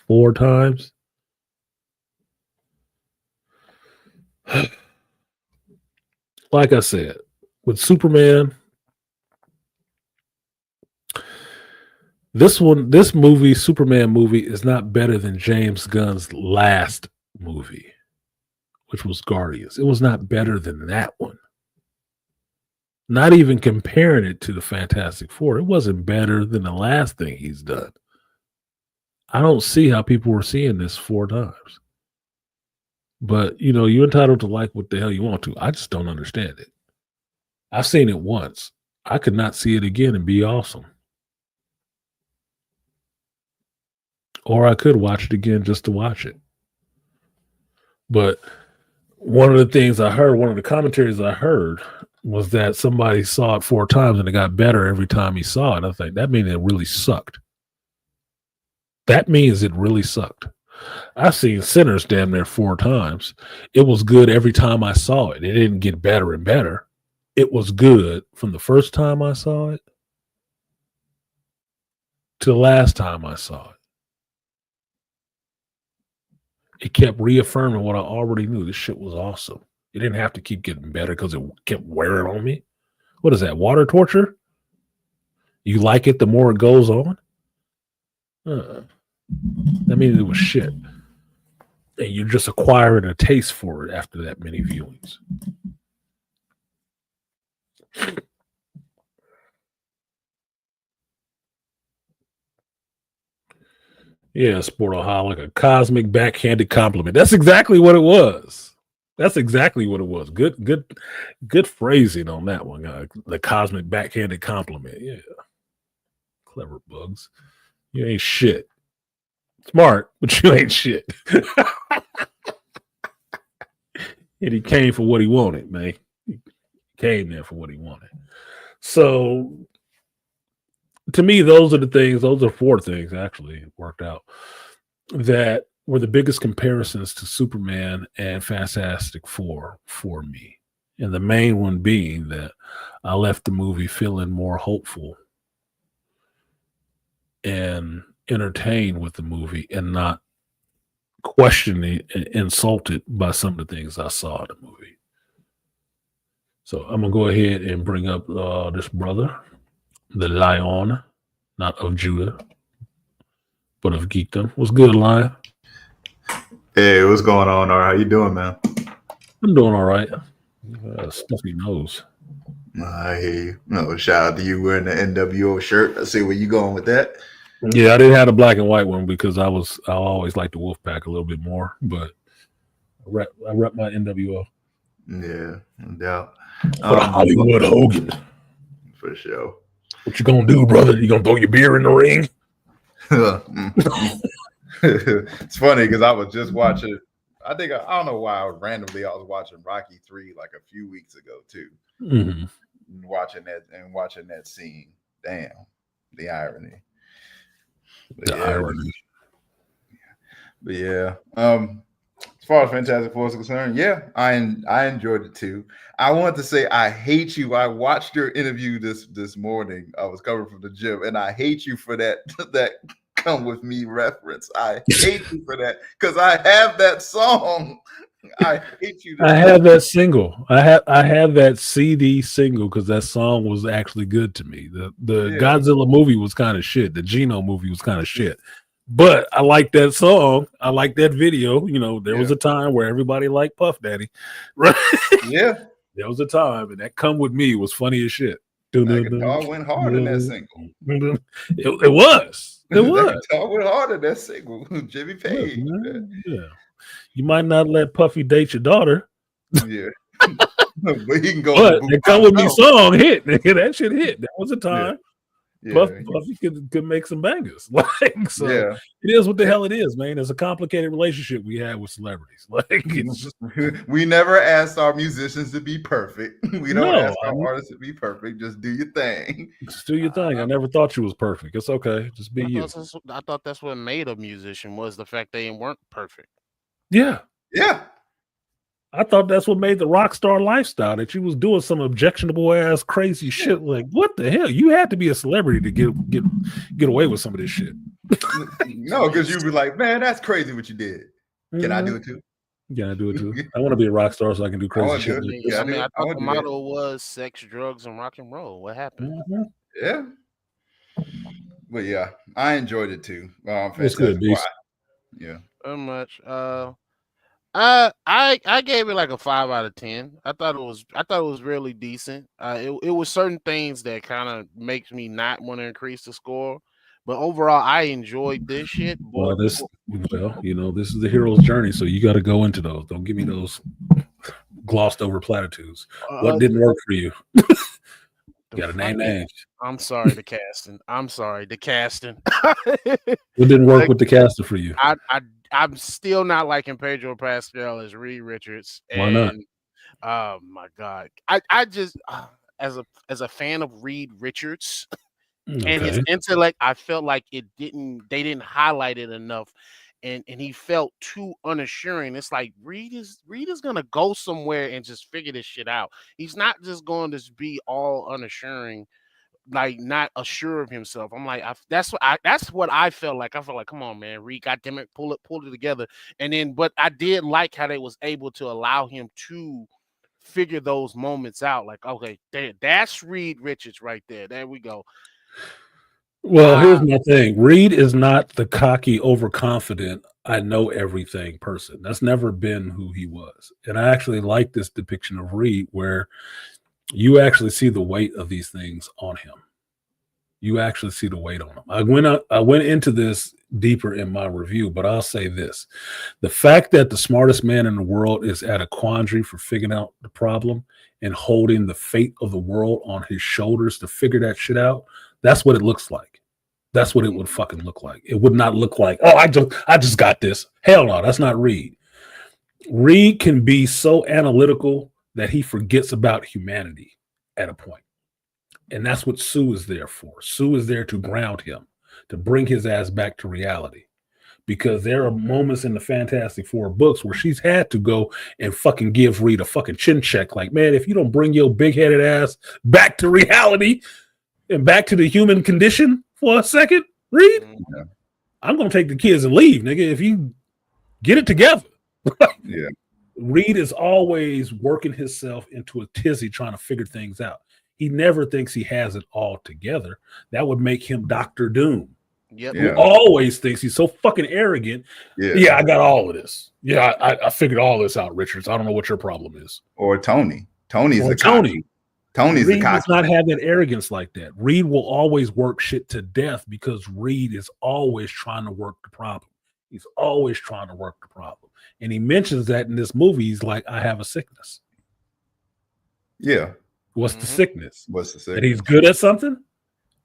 4 times. Like I said, with Superman, this movie, Superman movie, is not better than James Gunn's last movie, which was Guardians. It was not better than that one. Not even comparing it to the Fantastic Four. It wasn't better than the last thing he's done. I don't see how people were seeing this 4 times. But, you're entitled to like what the hell you want to. I just don't understand it. I've seen it once. I could not see it again and be awesome. Or I could watch it again just to watch it. But one of the things I heard, one of the commentaries I heard was that somebody saw it 4 times and it got better every time he saw it. I think that means it really sucked. That means it really sucked. I've seen Sinners damn near 4 times. It was good every time I saw it. It didn't get better and better. It was good from the first time I saw it to the last time I saw it. It kept reaffirming what I already knew. This shit was awesome. It didn't have to keep getting better because it kept wearing on me. What is that, water torture? You like it the more it goes on? That means it was shit. And you're just acquiring a taste for it after that many viewings. Yeah, Sportaholic, a cosmic backhanded compliment. That's exactly what it was. Good phrasing on that one. The cosmic backhanded compliment. Yeah. Clever Bugs. You ain't shit. Smart, but you ain't shit. And he came for what he wanted, man. He came there for what he wanted. So, to me, those are 4 things, actually, it worked out, that were the biggest comparisons to Superman and Fantastic Four for me. And the main one being that I left the movie feeling more hopeful and entertained with the movie and not questioning and insulted by some of the things I saw in the movie. So I'm going to go ahead and bring up this brother, the Lion, not of Judah, but of Geekdom. What's good, Lion? Hey, what's going on? All right, how you doing, man? I'm doing all right. Stuffy nose. I hear you. No, shout out to you wearing the NWO shirt. I see where you going with that. Yeah, I didn't have the black and white one because I always like the Wolfpack a little bit more, but I rep my NWO. Yeah, no doubt. For the Hollywood Hogan. For sure. What you gonna do, brother? You gonna throw your beer in the ring? It's funny because I was just watching. I don't know why I was watching Rocky 3 like a few weeks ago too. Mm-hmm. Watching that scene. Damn, the irony. Irony. But yeah. As far as Fantastic Four is concerned, yeah, I enjoyed it too. I want to say I hate you. I watched your interview this morning. I was coming from the gym, and I hate you for that "Come With Me" reference. I hate you for that because I have that song. I hate you. I have that single. I have that CD single because that song was actually good to me. The Godzilla movie was kind of shit. The Geno movie was kind of shit. But I like that song. I like that video. There was a time where everybody liked Puff Daddy. Right? Yeah. There was a time, and that "Come With Me" was funny as shit. That guitar went hard in that single. It was. It was. That guitar went hard in that single. Jimmy Page. Yeah. You might not let Puffy date your daughter. Yeah. But he can go. But the "Come With Me" song hit. That shit hit. That was a time. Yeah. Puffy could make some bangers. It is what the hell it is, man. It's a complicated relationship we have with celebrities. It's just, we never asked our musicians to be perfect. We don't ask our artists to be perfect. Just do your thing. Just do your thing. I never thought you was perfect. It's okay. Just be you. I thought that's what made a musician was the fact they weren't perfect. Yeah. Yeah. I thought that's what made the rock star lifestyle, that you was doing some objectionable ass crazy shit. Like, what the hell? You had to be a celebrity to get away with some of this shit. No, because you'd be like, man, that's crazy what you did. Can I do it too? Yeah, I do it too. I want to be a rock star so I can do crazy wanna shit. do it. like Yeah, this. I mean, I I thought wanna the do that. motto was sex, drugs, and rock and roll. What happened? Mhm. Yeah. But yeah, I enjoyed it too. What's good, Fantastic Beast? Four. Yeah. So much. I gave it like a 5 out of 10. I thought it was really decent. It was certain things that kind of makes me not want to increase the score, but overall I enjoyed this shit. Well, this is the hero's journey, so you got to go into those. Don't give me those glossed over platitudes. What didn't work for you? Got to name names. I'm sorry, the casting. I'm sorry, the casting. What didn't work with the caster for you? I'm still not liking Pedro Pascal as Reed Richards. Why not? Oh my god, I just as a fan of Reed Richards and his Okay. intellect, I felt like they didn't highlight it enough, and he felt too unassuring. It's like Reed is gonna go somewhere and just figure this shit out. He's not just going to be all unassuring, like not assured of himself. I'm like, that's what I felt like. I felt like, come on, man, Reed, goddamn it, pull it together. And then, but I did like how they was able to allow him to figure those moments out. Like, okay, that's Reed Richards right there. There we go. Well, here's my thing. Reed is not the cocky, overconfident, I know everything person. That's never been who he was. And I actually like this depiction of Reed where you actually see the weight of these things on him. You actually see the weight on him. I went into this deeper in my review, but I'll say this. The fact that the smartest man in the world is at a quandary for figuring out the problem and holding the fate of the world on his shoulders to figure that shit out, that's what it looks like. That's what it would fucking look like. It would not look like, oh, I just got this. Hell no, that's not Reed. Reed can be so analytical that he forgets about humanity at a point. And that's what Sue is there for. Sue is there to ground him, to bring his ass back to reality. Because there are moments in the Fantastic Four books where she's had to go and fucking give Reed a fucking chin check. Like, man, if you don't bring your big-headed ass back to reality and back to the human condition for a second, Reed, I'm going to take the kids and leave, nigga, if you get it together. Yeah. Reed is always working himself into a tizzy trying to figure things out. He never thinks he has it all together. That would make him Dr. Doom. Yep. Who always thinks he's so fucking arrogant. Yeah, I got all of this. Yeah, I figured all this out, Richards. I don't know what your problem is. Or Tony. Tony's the Tony. Tony's Reed the cocky. does not have that arrogance like that. Reed will always work shit to death because Reed is always trying to work the problem. He's always trying to work the problem. And he mentions that in this movie. He's like, I have a sickness. Yeah. What's the sickness? What's the sickness? That he's good at something?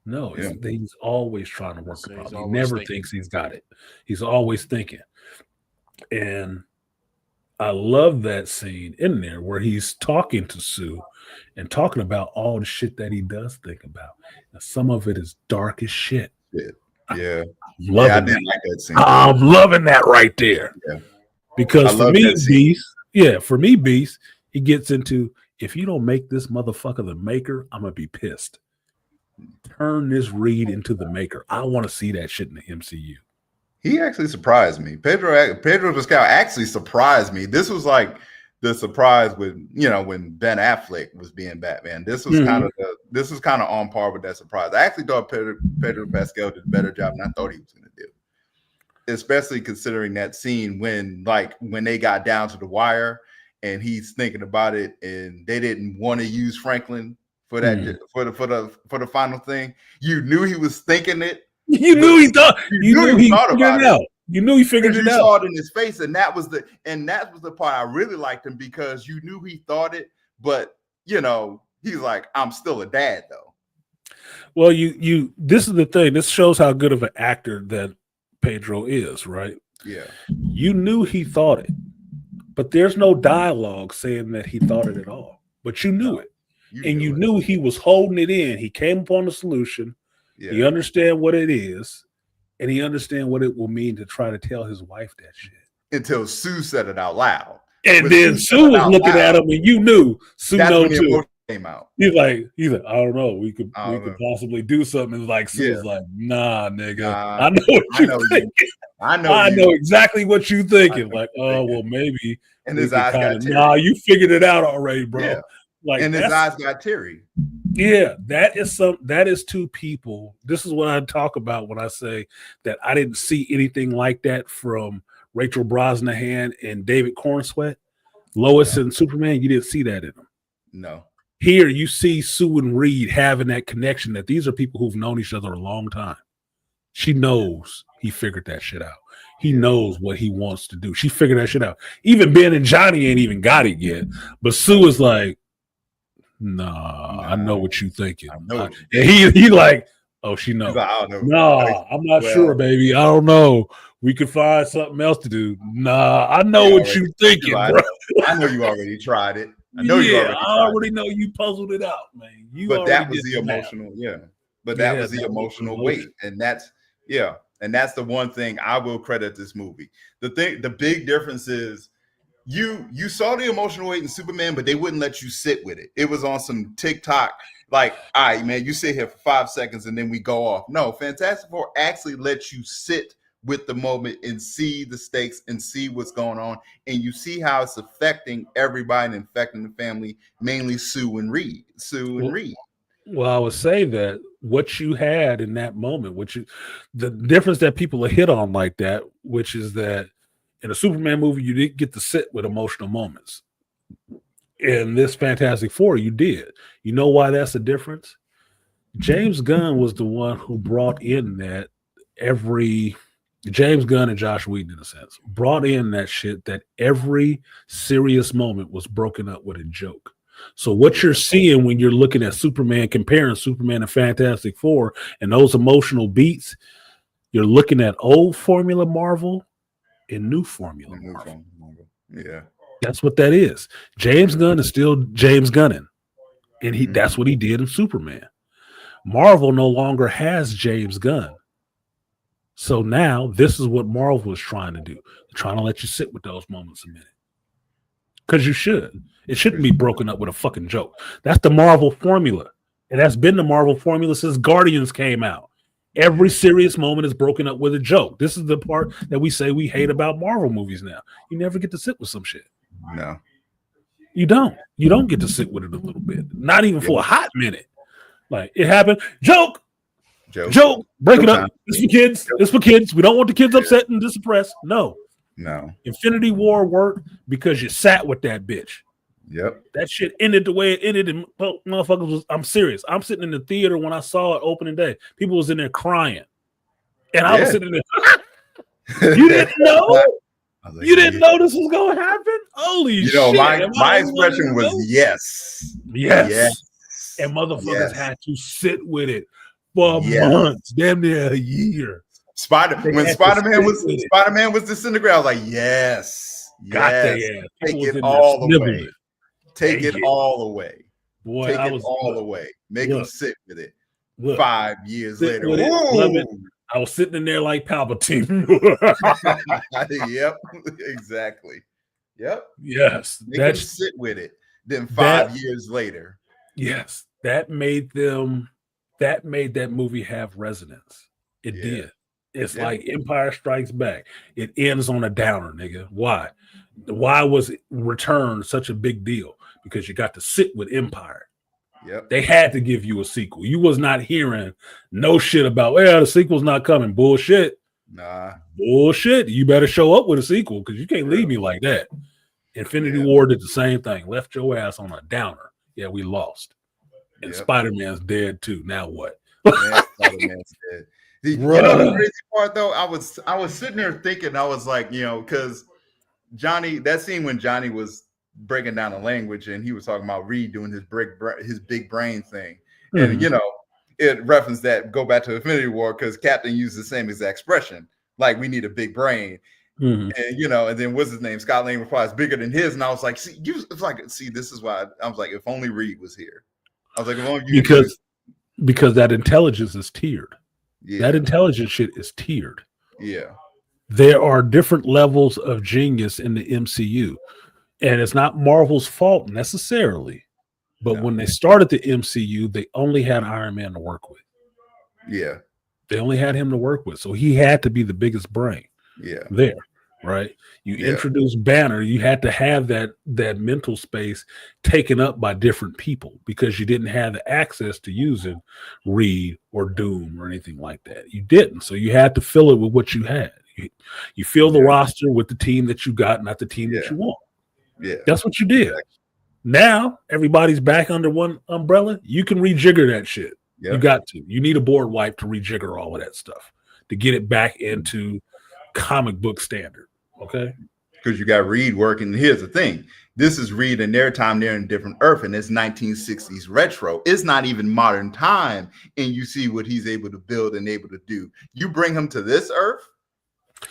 No, he's always trying to work the problem. He never thinks he's got it. He's always thinking. And I love that scene in there where he's talking to Sue and talking about all the shit that he does think about. And some of it is dark as shit. Yeah. I didn't like that scene. I'm loving that right there. Yeah. Because I for love me, that scene. Beast, he gets into, if you don't make this motherfucker the maker, I'm going to be pissed. Turn this Reed into the maker. I want to see that shit in the MCU. He actually surprised me. Pedro Pascal actually surprised me. This was like the surprise when Ben Affleck was being Batman. This was kind of on par with that surprise. I actually thought Pedro Pascal did a better job than I thought he was going to do. Especially considering that scene when they got down to the wire and he's thinking about it and they didn't want to use Franklin for that for the final thing. You knew he was thinking it. You knew he thought about it. You knew he figured it out. You saw it in his face, and that was the part I really liked him because you knew he thought it, but he's like, I'm still a dad though. Well, this is the thing. This shows how good of an actor that Pedro is, right? Yeah. You knew he thought it, but there's no dialogue saying that he thought it at all. But you knew it. You knew he was holding it in. He came upon the solution. Yeah. He understand what it is, and he understand what it will mean to try to tell his wife that shit. Until Sue said it out loud. And But then Sue Sue said it was out looking at loud. him, and you knew Sue That's know when the too. emotion came out. He's like, I don't know. We could I don't know. possibly do something. It's like Sue Yeah. was like, nah, nigga. Nah, I know what I you know you. thinking. I know I you. know exactly what you I thinking. know Like, what you're oh thinking. well, maybe And we his could eyes kind got of teary. nah. You figured it out already, bro. Yeah. Like And his that's eyes got teary. yeah. That is two people. This is what I talk about when I say that I didn't see anything like that from Rachel Brosnahan and David Cornsweet. Lois and Superman, you didn't see that in them. No. Here you see Sue and Reed having that connection that these are people who've known each other a long time. She knows he figured that shit out. He knows what he wants to do. She figured that shit out. Even Ben and Johnny ain't even got it yet. But Sue is like, nah, I know what you thinking. I know what you And he like, oh, she knows. He's like, I don't know. Nah, I'm not sure, baby. I don't know. We could find something else to do. Nah, I know what you thinking, bro. I know you already tried it. I know you already tried I already know you puzzled it out, man. But that was the emotional, But that was the emotional weight. And that's and that's the one thing I will credit this movie. The big difference is you saw the emotional weight in Superman, but they wouldn't let you sit with it. It was on some TikTok, like, all right, man, you sit here for 5 seconds and then we go off. No, Fantastic Four actually lets you sit with the moment and see the stakes and see what's going on, and you see how it's affecting everybody and affecting the family, mainly Sue and Reed. Well, I would say that what you had in that moment, the difference that people are hit on like that, which is that in a Superman movie, you didn't get to sit with emotional moments. In this Fantastic Four, you did. You know why that's the difference? James Gunn was the one who brought in that James Gunn and Josh Whedon, in a sense, brought in that shit that every serious moment was broken up with a joke. So what you're seeing when you're looking at Superman, comparing Superman and Fantastic Four and those emotional beats, you're looking at old formula Marvel and new formula Marvel. Yeah. That's what that is. James Gunn is still James Gunnin. And that's what he did in Superman. Marvel no longer has James Gunn. So now this is what Marvel was trying to do. They're trying to let you sit with those moments a minute. Because you should. It shouldn't be broken up with a fucking joke. That's the Marvel formula. And that's been the Marvel formula since Guardians came out. Every serious moment is broken up with a joke. This is the part that we say we hate about Marvel movies now. You never get to sit with some shit. No. You don't. You don't get to sit with it a little bit. Not even for a hot minute. Like, it happened. Joke. Break it up. It's for kids. It's for kids. We don't want the kids upset and distressed. No. Infinity War worked because you sat with that bitch. Yep. That shit ended the way it ended, and motherfuckers I'm serious. I'm sitting in the theater when I saw it opening day. People was in there crying. And I was sitting there. You didn't know? You didn't know this was gonna happen? Holy shit. My expression was yes. And motherfuckers had to sit with it for months, damn near a year. When Spider-Man was disintegrating, I was like, yes. Got their ass. Take it all away. Take it all away. Boy, take it all away. Make them sit with it. 5 years later. I was sitting in there like Palpatine. Yep, exactly. Yep. Yes. Make them sit with it. Then 5 years later. Yes. That made that movie have resonance. It did. It's like Empire Strikes Back. It ends on a downer, nigga. Why? Why was Return such a big deal? Because you got to sit with Empire. Yep. They had to give you a sequel. You was not hearing no shit about, the sequel's not coming. Bullshit. Nah. Bullshit. You better show up with a sequel because you can't leave me like that. Infinity War did the same thing. Left your ass on a downer. Yeah, we lost. And Spider-Man's dead too. Now what? Spider-Man's dead. You know the crazy part though? I was sitting there thinking, I was like, because Johnny, that scene when Johnny was breaking down the language and he was talking about Reed doing his big brain thing. And it referenced that, go back to Infinity War, because Captain used the same exact expression, like, we need a big brain. And and then what's his name? Scott Lang replies, bigger than his. And I was like, this is why I was like, if only Reed was here. I was like, if only you because that intelligence is tiered. Yeah. That intelligence shit is tiered. Yeah. There are different levels of genius in the MCU. And it's not Marvel's fault necessarily, but No. when they started the MCU, they only had Iron Man to work with. Yeah. They only had him to work with, so he had to be the biggest brain Yeah. there, right? You Yeah. introduced Banner, you had to have that mental space taken up by different people because you didn't have the access to using Reed or Doom or anything like that. You didn't, so you had to fill it with what you had. You fill the Yeah. roster with the team that you got, not the team that Yeah. you want. Yeah. That's what you did. Now everybody's back under one umbrella. You can rejigger that shit. Yeah. You got to. You need a board wipe to rejigger all of that stuff to get it back into comic book standard. Okay. Because you got Reed working. Here's the thing. This is Reed in their time. They're in a different Earth, and it's 1960s retro. It's not even modern time, and you see what he's able to build and able to do. You bring him to this Earth,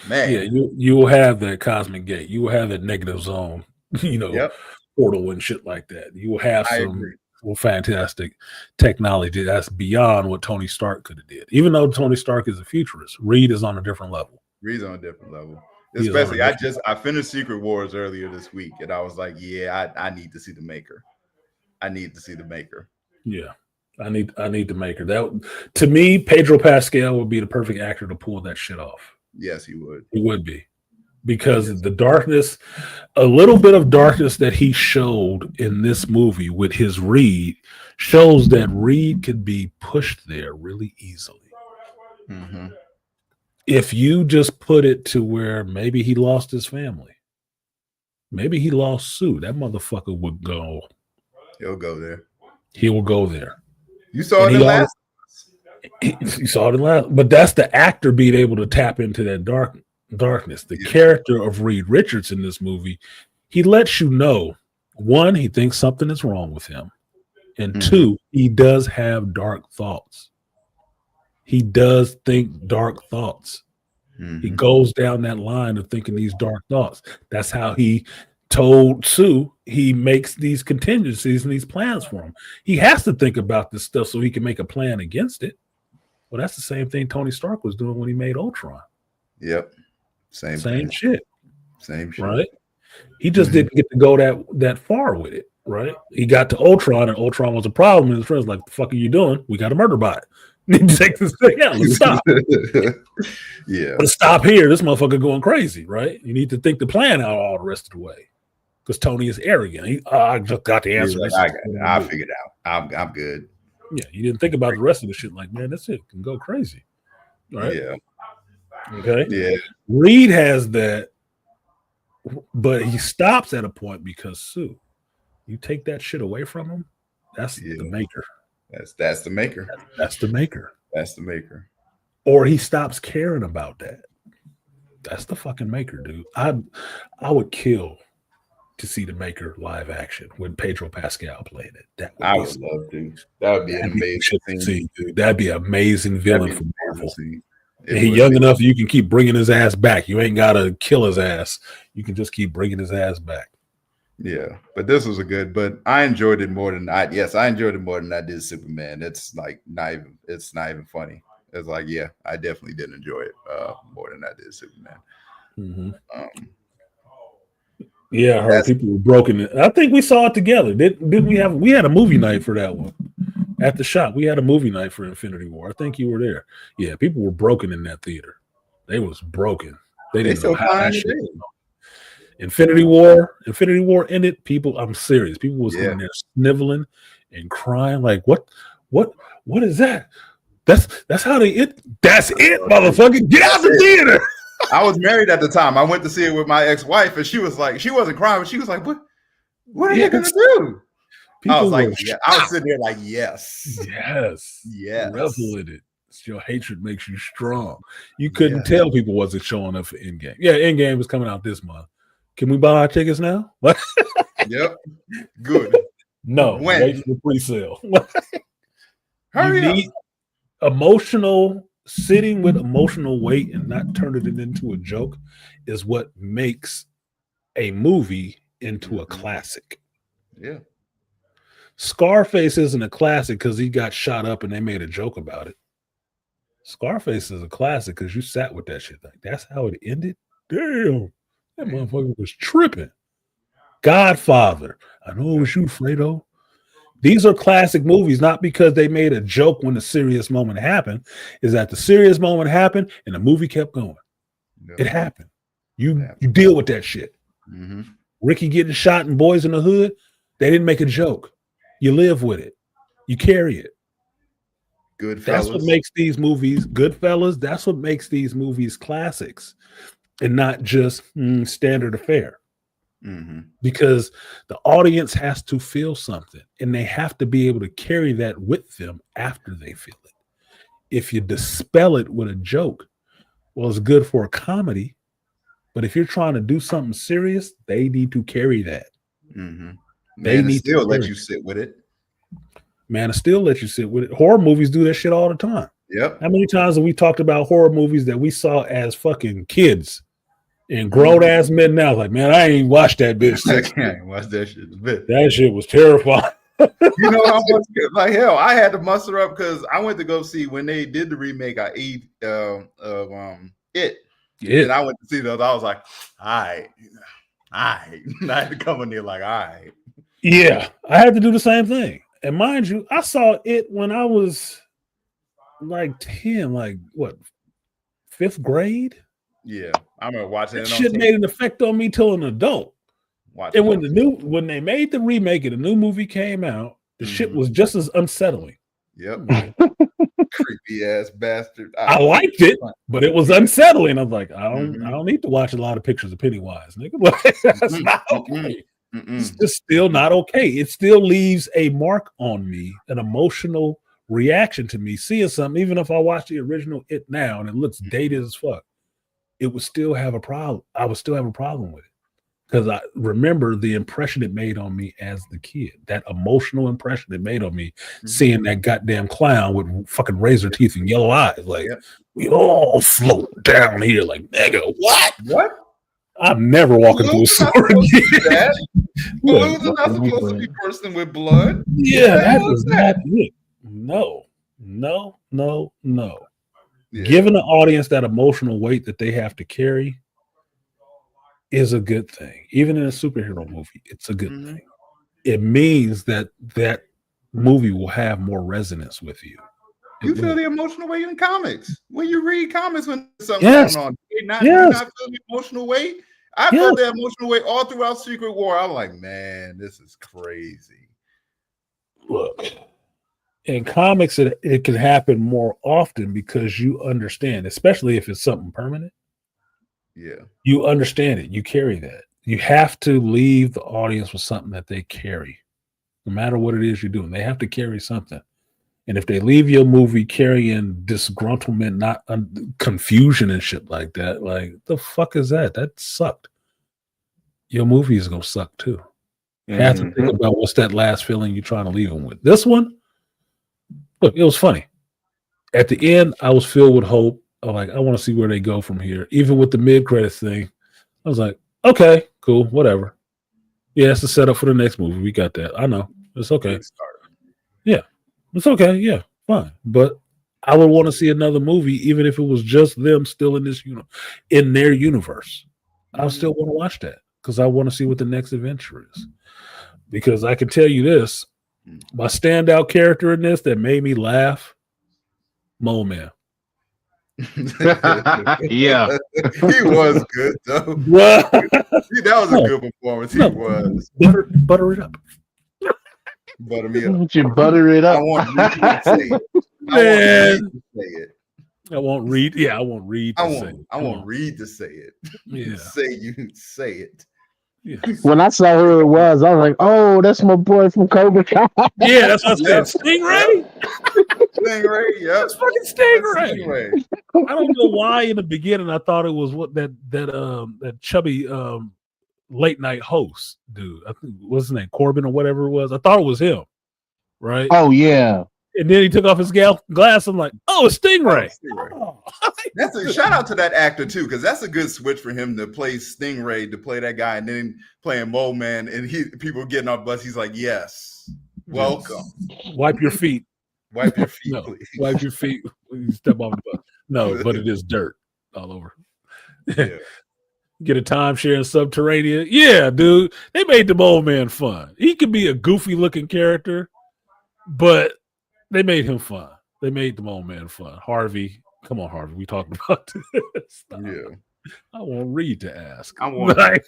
man. Yeah, you will have that cosmic gate. You will have that negative zone, Yep. portal and shit like that. You will have I some agree. fantastic technology that's beyond what Tony Stark could have did. Even though Tony Stark is a futurist, Reed is on a different level. Reed's on a different level. He is on a Especially, different I finished Secret Wars earlier this week, and I was like, yeah, I need to see the Maker. I need to see the Maker. Yeah. I need to make her. That to me, Pedro Pascal would be the perfect actor to pull that shit off. Yes, he would. He would be. Because the darkness, a little bit of darkness that he showed in this movie with his Reed shows that Reed could be pushed there really easily. Mm-hmm. If you just put it to where maybe he lost his family, maybe he lost Sue, that motherfucker would go. He'll go there. He will go there. You saw And it in he last. You saw it in last, but that's the actor being able to tap into that darkness. The character of Reed Richards in this movie, he lets you know, one, he thinks something is wrong with him, and two, he does have dark thoughts. He does think dark thoughts. He goes down that line of thinking these dark thoughts. That's how he told Sue he makes these contingencies and these plans for him. He has to think about this stuff so he can make a plan against it. Well, that's the same thing Tony Stark was doing when he made Ultron. Yep. Same shit. Same shit. Right? He just didn't get to go that far with it, right? He got to Ultron, and Ultron was a problem, and his friends like, the fuck are you doing? We got a murder bot. Need to take this thing out. Let's stop. Yeah. Let's stop here. This motherfucker going crazy, right? You need to think the plan out all the rest of the way. Because Tony is arrogant. I just got the answer. Like, I figured out. I'm good. Yeah, you didn't think about the rest of the shit. Like, man, that's it. Can go crazy. Right? Yeah. Okay. Yeah. Reed has that, but he stops at a point because Sue, you take that shit away from him, that's the Maker. That's the Maker. That's the Maker. That's the Maker. Or he stops caring about that. That's the fucking Maker, dude. I would kill to see the Maker live action with Pedro Pascal playing it. I would love to. That would be an amazing thing, dude. That'd be an amazing villain for Marvel. And he's would young be. enough you can keep bringing his ass back. You ain't gotta kill his ass. You can just keep bringing his ass back. Yeah, but this was a good. But I enjoyed it more than I. Yes, I enjoyed it more than I did Superman. It's like not even. It's not even funny. It's like, yeah, I definitely did enjoy it more than I did Superman. Yeah, I heard people were broken. I think we saw it together. Didn't we have? We had a movie night for that one at the shop. We had a movie night for Infinity War. I think you were there. Yeah, people were broken in that theater. They was broken. They didn't know how that shit. Infinity War ended. People, I'm serious. People was in there sniveling and crying. Like, what is that? That's how they it. That's it, motherfucker. Get out the theater. I was married at the time. I went to see it with my ex-wife, and she was like, she wasn't crying, but she was like, what are you gonna do? I was like, yeah. I was sitting there like, yes. Revel in it. Your hatred makes you strong. You couldn't tell people wasn't showing up for Endgame. Yeah, Endgame was coming out this month. Can we buy our tickets now? Yep. Good. No, when? wait for the pre-sale. Hurry up. Sitting with emotional weight and not turning it into a joke is what makes a movie into a classic. Yeah. Scarface isn't a classic because he got shot up and they made a joke about it. Scarface is a classic because you sat with that shit. Like, that's how it ended? Damn. That motherfucker was tripping. Godfather. I know it was you, Fredo. These are classic movies, not because they made a joke when the serious moment happened, is that the serious moment happened and the movie kept going. Yeah. It happened. You deal with that shit. Mm-hmm. Ricky getting shot in Boys in the Hood, they didn't make a joke. You live with it. You carry it. Goodfellas. That's what makes these movies, Goodfellas, that's what makes these movies classics and not just standard affair. Mm-hmm. Because the audience has to feel something and they have to be able to carry that with them after they feel it. If you dispel it with a joke, well, it's good for a comedy, but if you're trying to do something serious, they need to carry that. Mm-hmm. They Man, need still to let carry you it. sit with it. Man, I still let you sit with it. Horror movies do that shit all the time. Yep. How many times have we talked about horror movies that we saw as fucking kids and grown ass men now? Like, man, I ain't watched that bitch. I can't watch that shit. That shit was terrifying. You know how much like hell I had to muster up because I went to go see when they did the remake. I ate it. Yeah. And I went to see those. I was like, all right. I had to come in there like, all right. Yeah, I had to do the same thing. And mind you, I saw it when I was like 10, like what, 5th grade? Yeah. I remember watching That it on shit TV. made an effect on me till an adult. And when they made the remake and the new movie came out, the shit was just as unsettling. Yep. Creepy ass bastard. I liked it, but it was unsettling. I was like, I don't need to watch a lot of pictures of Pennywise, nigga. That's not okay. It's just still not okay. It still leaves a mark on me, an emotional reaction to me seeing something. Even if I watch the original It now and it looks dated as fuck, it would still have a problem. I would still have a problem with it because I remember the impression it made on me as the kid. That emotional impression it made on me, seeing that goddamn clown with fucking razor teeth and yellow eyes. Like, we all float down here. Like, nigga, what? What? I'm never walking through a sewer again. Balloons are not supposed to be bursting with blood. Yeah, that is not it. No. Yeah. Giving the audience that emotional weight that they have to carry is a good thing. Even in a superhero movie, it's a good thing. It means that that movie will have more resonance with you. You feel the emotional weight in comics. When you read comics when something's going on, do you not feel the emotional weight? I felt that emotional weight all throughout Secret War. I'm like, man, this is crazy. Look, in comics, it can happen more often because you understand, especially if it's something permanent. Yeah. You understand it. You carry that. You have to leave the audience with something that they carry. No matter what it is you're doing, they have to carry something. And if they leave your movie carrying disgruntlement, not confusion and shit like that, like, the fuck is that? That sucked. Your movie is going to suck too. You have to think about what's that last feeling you're trying to leave them with. This one, look, it was funny. At the end, I was filled with hope. I'm like, I want to see where they go from here. Even with the mid-credits thing, I was like, okay, cool, whatever. Yeah, it's the setup for the next movie. We got that. I know. It's okay. Yeah. It's okay. Yeah, fine. But I would want to see another movie, even if it was just them still in this in their universe. I still want to watch that because I want to see what the next adventure is. Because I can tell you this, my standout character in this that made me laugh, Mole Man. Yeah, he was good though. That was a good performance. He was. Butter it up. Butter me up. Would you butter it up? I want Reed to say it. I want Reed. Yeah, I want Reed to say it. I want Reed to say it. Yeah. Say it. Yeah. When I saw who it was, I was like, "Oh, that's my boy from Cobra Kai." Yeah, that's what I said. Stingray. Stingray. Yeah, it's fucking Stingray. I don't know why in the beginning I thought it was what that chubby late night host dude. I think what's his name, Corbin or whatever it was. I thought it was him, right? Oh yeah. And then he took off his glass. I'm like, oh, it's Stingray. That's a shout out to that actor too, because that's a good switch for him to play Stingray, to play that guy, and then playing Mole Man, and people getting off bus. He's like, yes, welcome. Wipe your feet. Wipe your feet, no, please. Wipe your feet when you step off the bus. No, but it is dirt all over. Yeah. Get a timeshare in Subterranean. Yeah, dude. They made the Mole Man fun. He could be a goofy looking character, but they made him fun. They made the Mole Man fun. Harvey, come on, Harvey. We talking about this. Stop. Yeah. I want Reed to ask. I want Like,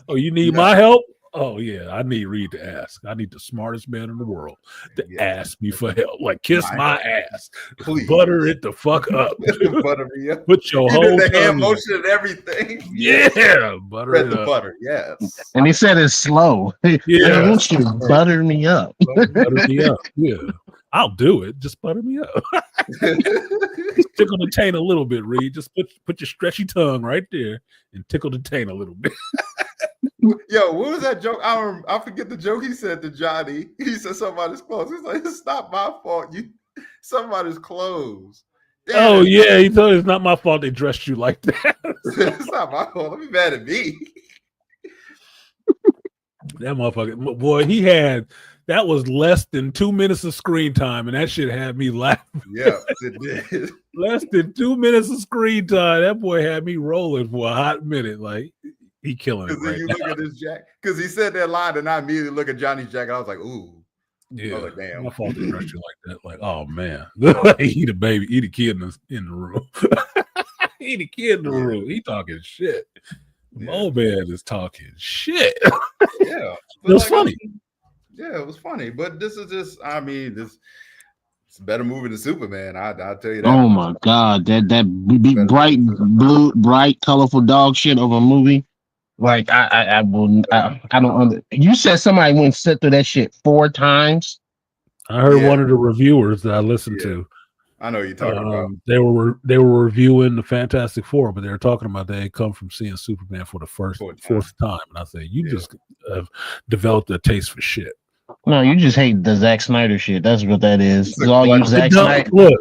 oh, you need Yeah. my help? Oh, yeah. I need Reed to ask. I need the smartest man in the world to Yeah. ask me for help. Like, kiss my ass. Please. Butter it the fuck up. Butter me up. Put your He whole did the hand tongue- motion and everything. Yeah, butter Spread it the up. butter. Yes. And he said it's slow. Yeah. I want you to butter me up. Butter me up. Yeah. I'll do it. Just butter me up. Just tickle the taint a little bit, Reed. Just put your stretchy tongue right there and tickle the taint a little bit. Yo, what was that joke? I forget the joke he said to Johnny. He said somebody's clothes. He's like, it's not my fault. Somebody's clothes. Damn, Oh, yeah. He thought it's not my fault they dressed you like that. it's not my fault. Don't be mad at me. That motherfucker, boy, that was less than 2 minutes of screen time, and that shit had me laughing. Yeah, it did. Less than 2 minutes of screen time. That boy had me rolling for a hot minute. Like, he killing it Because then right you now. look at his jacket. Because he said that line, and I immediately look at Johnny's jacket. I was like, ooh. Yeah, I was like, damn. my fault they dressed you like that. Like, oh man, he the baby, he the kid in the room. He the kid in the room. He talking shit. Mo Man is talking shit. Yeah, It was funny. Yeah, it was funny. But this is just, I mean, it's a better movie than Superman. I'll tell you that. Oh my god, that bright blue, bright, colorful dog shit of a movie. Like I don't you said somebody went and sit through that shit 4 times. I heard Yeah. one of the reviewers that I listened to. I know what you're talking about. They were reviewing the Fantastic Four, but they were talking about they had come from seeing Superman for the fourth time, and I said, "You just have developed a taste for shit." No, you just hate the Zack Snyder shit. That's what that is. It's It's all you Zack Snyder. Look,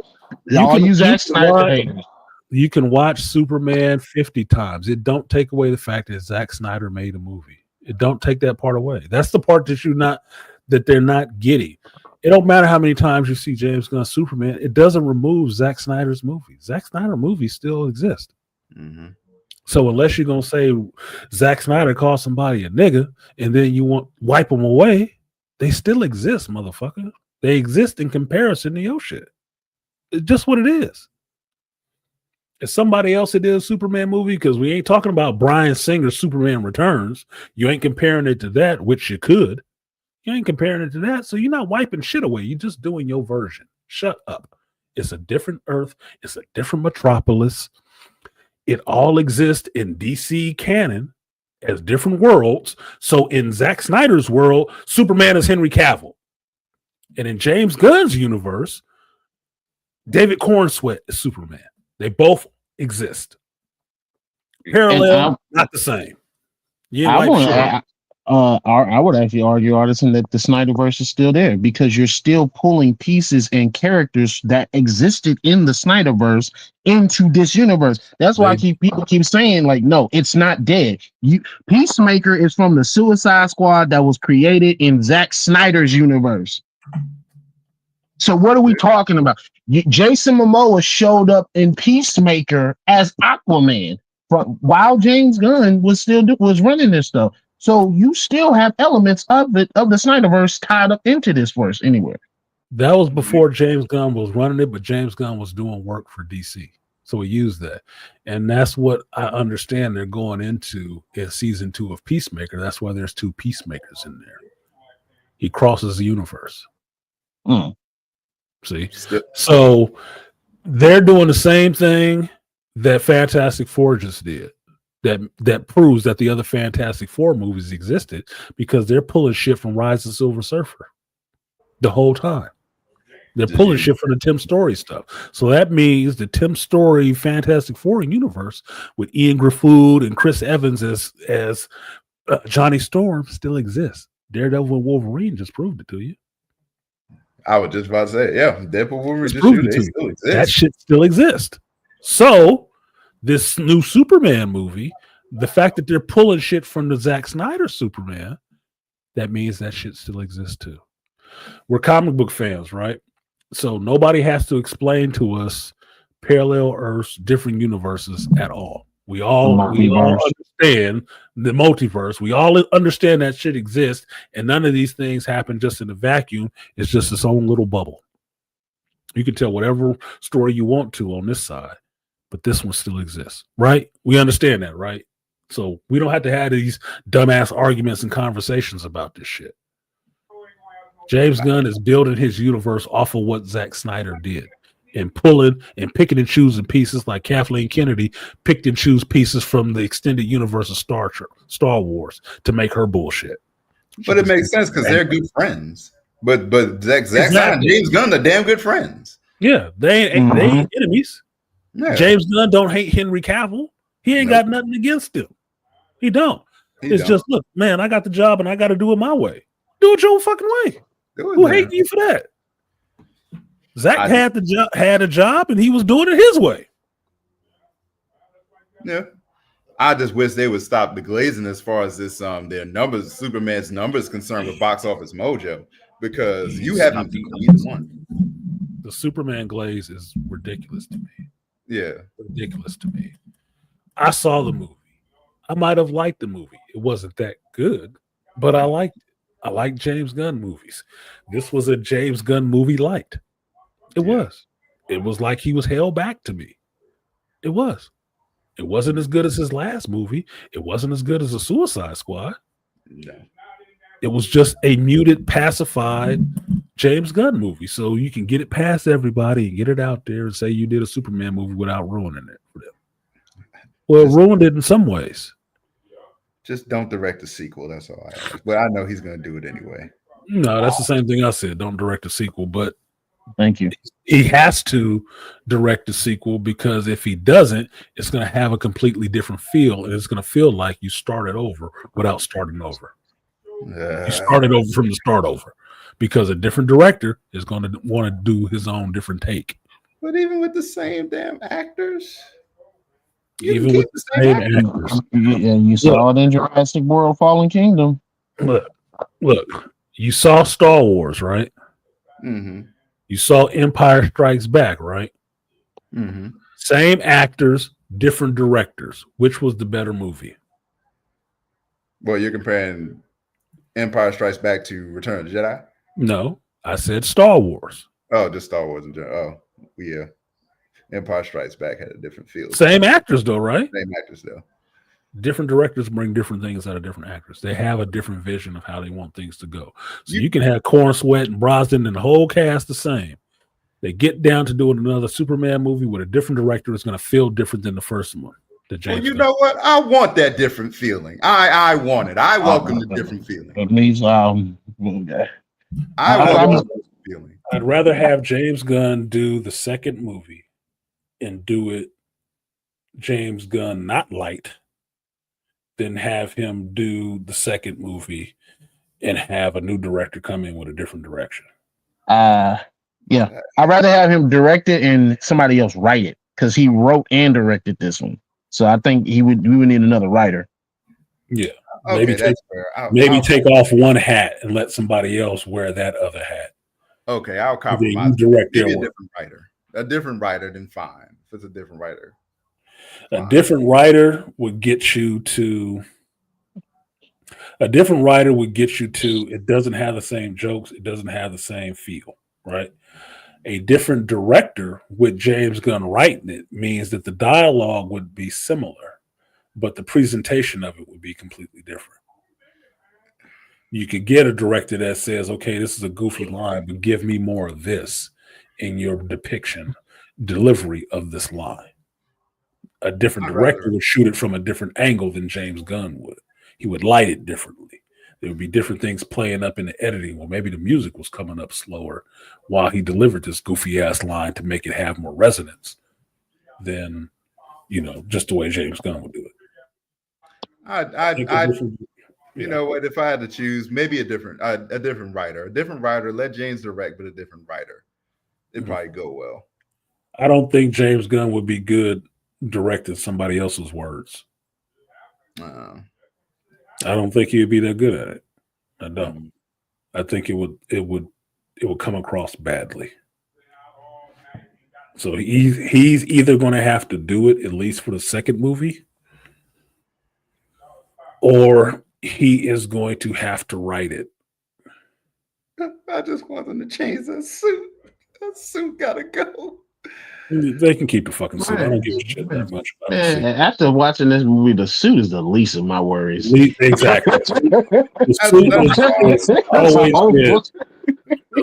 All you Zack can Snyder watch- haters. You can watch Superman 50 times. It don't take away the fact that Zack Snyder made a movie. It don't take that part away. That's the part that they're not getting. It don't matter how many times you see James Gunn's Superman. It doesn't remove Zack Snyder's movie. Zack Snyder movies still exist. Mm-hmm. So unless you're gonna say Zack Snyder called somebody a nigga and then you want wipe them away, they still exist, motherfucker. They exist in comparison to your shit. It's just what it is. If somebody else that did a Superman movie, because we ain't talking about Bryan Singer's Superman Returns, you ain't comparing it to that, which you could. You ain't comparing it to that, so you're not wiping shit away. You're just doing your version. Shut up. It's a different Earth. It's a different metropolis. It all exists in DC canon as different worlds. So in Zack Snyder's world, Superman is Henry Cavill. And in James Gunn's universe, David Cornsweet is Superman. They both exist. Parallel, not the same. You ain't wipe shit out. I would actually argue, Artisan, that the Snyderverse is still there because you're still pulling pieces and characters that existed in the Snyderverse into this universe. That's why people keep saying, like, no, it's not dead. Peacemaker is from the Suicide Squad that was created in Zack Snyder's universe. So what are we talking about? Jason Momoa showed up in Peacemaker as Aquaman while James Gunn was running this stuff. So you still have elements of the Snyderverse tied up into this verse anywhere. That was before James Gunn was running it, but James Gunn was doing work for DC. So we used that. And that's what I understand they're going into in season 2 of Peacemaker. That's why there's 2 Peacemakers in there. He crosses the universe. See? So they're doing the same thing that Fantastic Four just did. That proves that the other Fantastic Four movies existed because they're pulling shit from Rise of the Silver Surfer the whole time. They're pulling shit from the Tim Story stuff. So that means the Tim Story Fantastic Four universe with Ian Graffoud and Chris Evans as Johnny Storm still exists. Daredevil and Wolverine just proved it to you. I was just about to say, yeah, Deadpool, Wolverine just Proved showed it they to still you. exist. That shit still exists. So this new Superman movie, the fact that they're pulling shit from the Zack Snyder Superman, that means that shit still exists too. We're comic book fans, right? So nobody has to explain to us parallel Earths, different universes at all. We all understand the multiverse. We all understand that shit exists, and none of these things happen just in a vacuum. It's just its own little bubble. You can tell whatever story you want to on this side, but this one still exists, right? We understand that, right? So we don't have to have these dumbass arguments and conversations about this shit. James Gunn is building his universe off of what Zack Snyder did, and pulling and picking and choosing pieces like Kathleen Kennedy picked and choose pieces from the extended universe of Star Wars to make her bullshit. But it makes sense because they're good friends. But Zack Snyder and James Gunn are damn good friends. Yeah, they ain't enemies. Yeah. James Gunn don't hate Henry Cavill. He ain't got nothing against him. He don't. Just, look, man, I got the job and I got to do it my way. Do it your fucking way. Who hates you for that? Zach had a job and he was doing it his way. Yeah. I just wish they would stop the glazing as far as this their numbers, Superman's numbers concerned with Box Office Mojo, because you haven't beaten either one. The Superman glaze is ridiculous to me. Yeah. Ridiculous to me. I saw the movie. I might have liked the movie. It wasn't that good, but I liked it. I like James Gunn movies. This was a James Gunn movie light. It was. It was like he was held back to me. It was. It wasn't as good as his last movie. It wasn't as good as a Suicide Squad. No. It was just a muted, pacified James Gunn movie. So you can get it past everybody and get it out there and say you did a Superman movie without ruining it for them. Well, ruined it in some ways. Just don't direct a sequel. That's all I ask. But I know he's going to do it anyway. No, that's the same thing I said. Don't direct a sequel. But thank you. He has to direct a sequel because if he doesn't, it's going to have a completely different feel. And it's going to feel like you started over without starting over. You started over from the start over because a different director is going to want to do his own different take. But even with the same damn actors. Even with the same actors. Yeah, you saw it in Jurassic World Fallen Kingdom. Look, you saw Star Wars, right? Mm-hmm. You saw Empire Strikes Back, right? Mm-hmm. Same actors, different directors. Which was the better movie? Well, you're comparing Empire Strikes Back to Return of the Jedi? No, I said Star Wars. Oh, just Star Wars in general. Oh, yeah. Empire Strikes Back had a different feel. Same actors, though, right? Same actors, though. Different directors bring different things out of different actors. They have a different vision of how they want things to go. So you can have Corn Sweat and Brosnan and the whole cast the same. They get down to doing another Superman movie with a different director. It's going to feel different than the first one. Well, you know what? I want that different feeling. I want it. I welcome the different feeling. At least, I want the different feeling. I'd rather have James Gunn do the second movie and do it James Gunn not light than have him do the second movie and have a new director come in with a different direction. Yeah. I'd rather have him direct it and somebody else write it because he wrote and directed this one. So I think we would need another writer. Yeah. Okay, maybe take off one hat and let somebody else wear that other hat. Okay, I'll compromise. Maybe a different writer. A different writer, then fine. If it's a different writer. A different writer would get you to it doesn't have the same jokes, it doesn't have the same feel, right? A different director with James Gunn writing it means that the dialogue would be similar, but the presentation of it would be completely different. You could get a director that says, okay, this is a goofy line, but give me more of this in your delivery of this line. A different director would shoot it from a different angle than James Gunn would. He would light it differently. There would be different things playing up in the editing. Well, maybe the music was coming up slower while he delivered this goofy ass line to make it have more resonance than, just the way James Gunn would do it. You know what? If I had to choose, maybe a different writer. Let James direct, but a different writer. It'd probably go well. I don't think James Gunn would be good directing somebody else's words. I don't think he would be that good at it. I don't. I think it would come across badly. So he's either going to have to do it at least for the second movie, or he is going to have to write it. I just want them to change that suit. That suit gotta go. They can keep the fucking suit. I don't give a shit that much about the suit. After watching this movie, the suit is the least of my worries. Exactly. The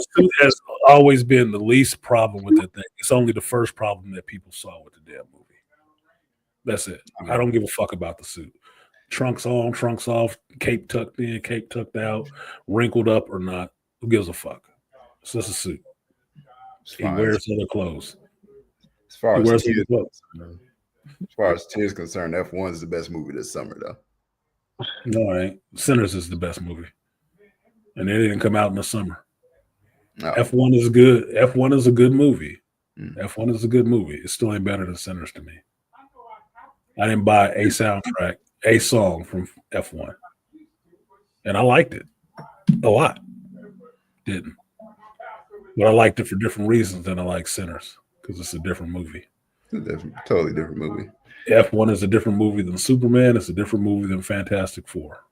suit has always been the least problem with that thing. It's only the first problem that people saw with the damn movie. That's it. I don't give a fuck about the suit. Trunks on, trunks off, cape tucked in, cape tucked out, wrinkled up or not. Who gives a fuck? It's just a suit. He wears other clothes. As far as Tears concerned, F1 is the best movie this summer, though. No, it ain't. Sinners is the best movie. And it didn't come out in the summer. No. F1 is good. F1 is a good movie. F1 is a good movie. It still ain't better than Sinners to me. I didn't buy a soundtrack, a song from F1. And I liked it a lot. Didn't. But I liked it for different reasons than I like Sinners because it's a different movie. It's a totally different movie. F1 is a different movie than Superman. It's a different movie than Fantastic Four.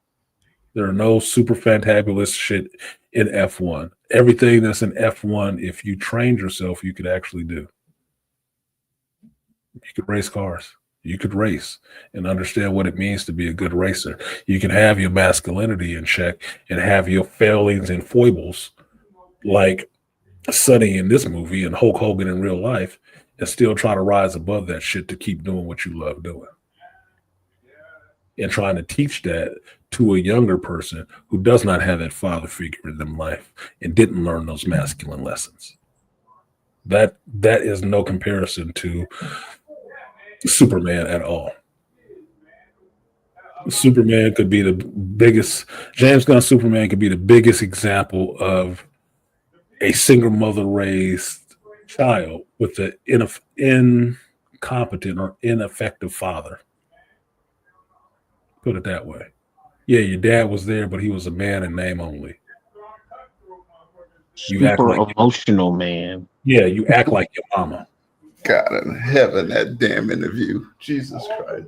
There are no super fantabulous shit in F1. Everything that's in F1, if you trained yourself, you could actually do. You could race cars. You could race and understand what it means to be a good racer. You can have your masculinity in check and have your failings and foibles like Sonny in this movie and Hulk Hogan in real life and still try to rise above that shit to keep doing what you love doing. And trying to teach that to a younger person who does not have that father figure in their life and didn't learn those masculine lessons. That is no comparison to Superman at all. Superman could be the biggest, James Gunn's Superman could be the biggest example of a single mother raised child with an incompetent or ineffective father. Put it that way. Yeah, your dad was there, but he was a man in name only. You act Super like emotional man. Yeah, you act like your mama. God in heaven, that damn interview. Jesus Christ.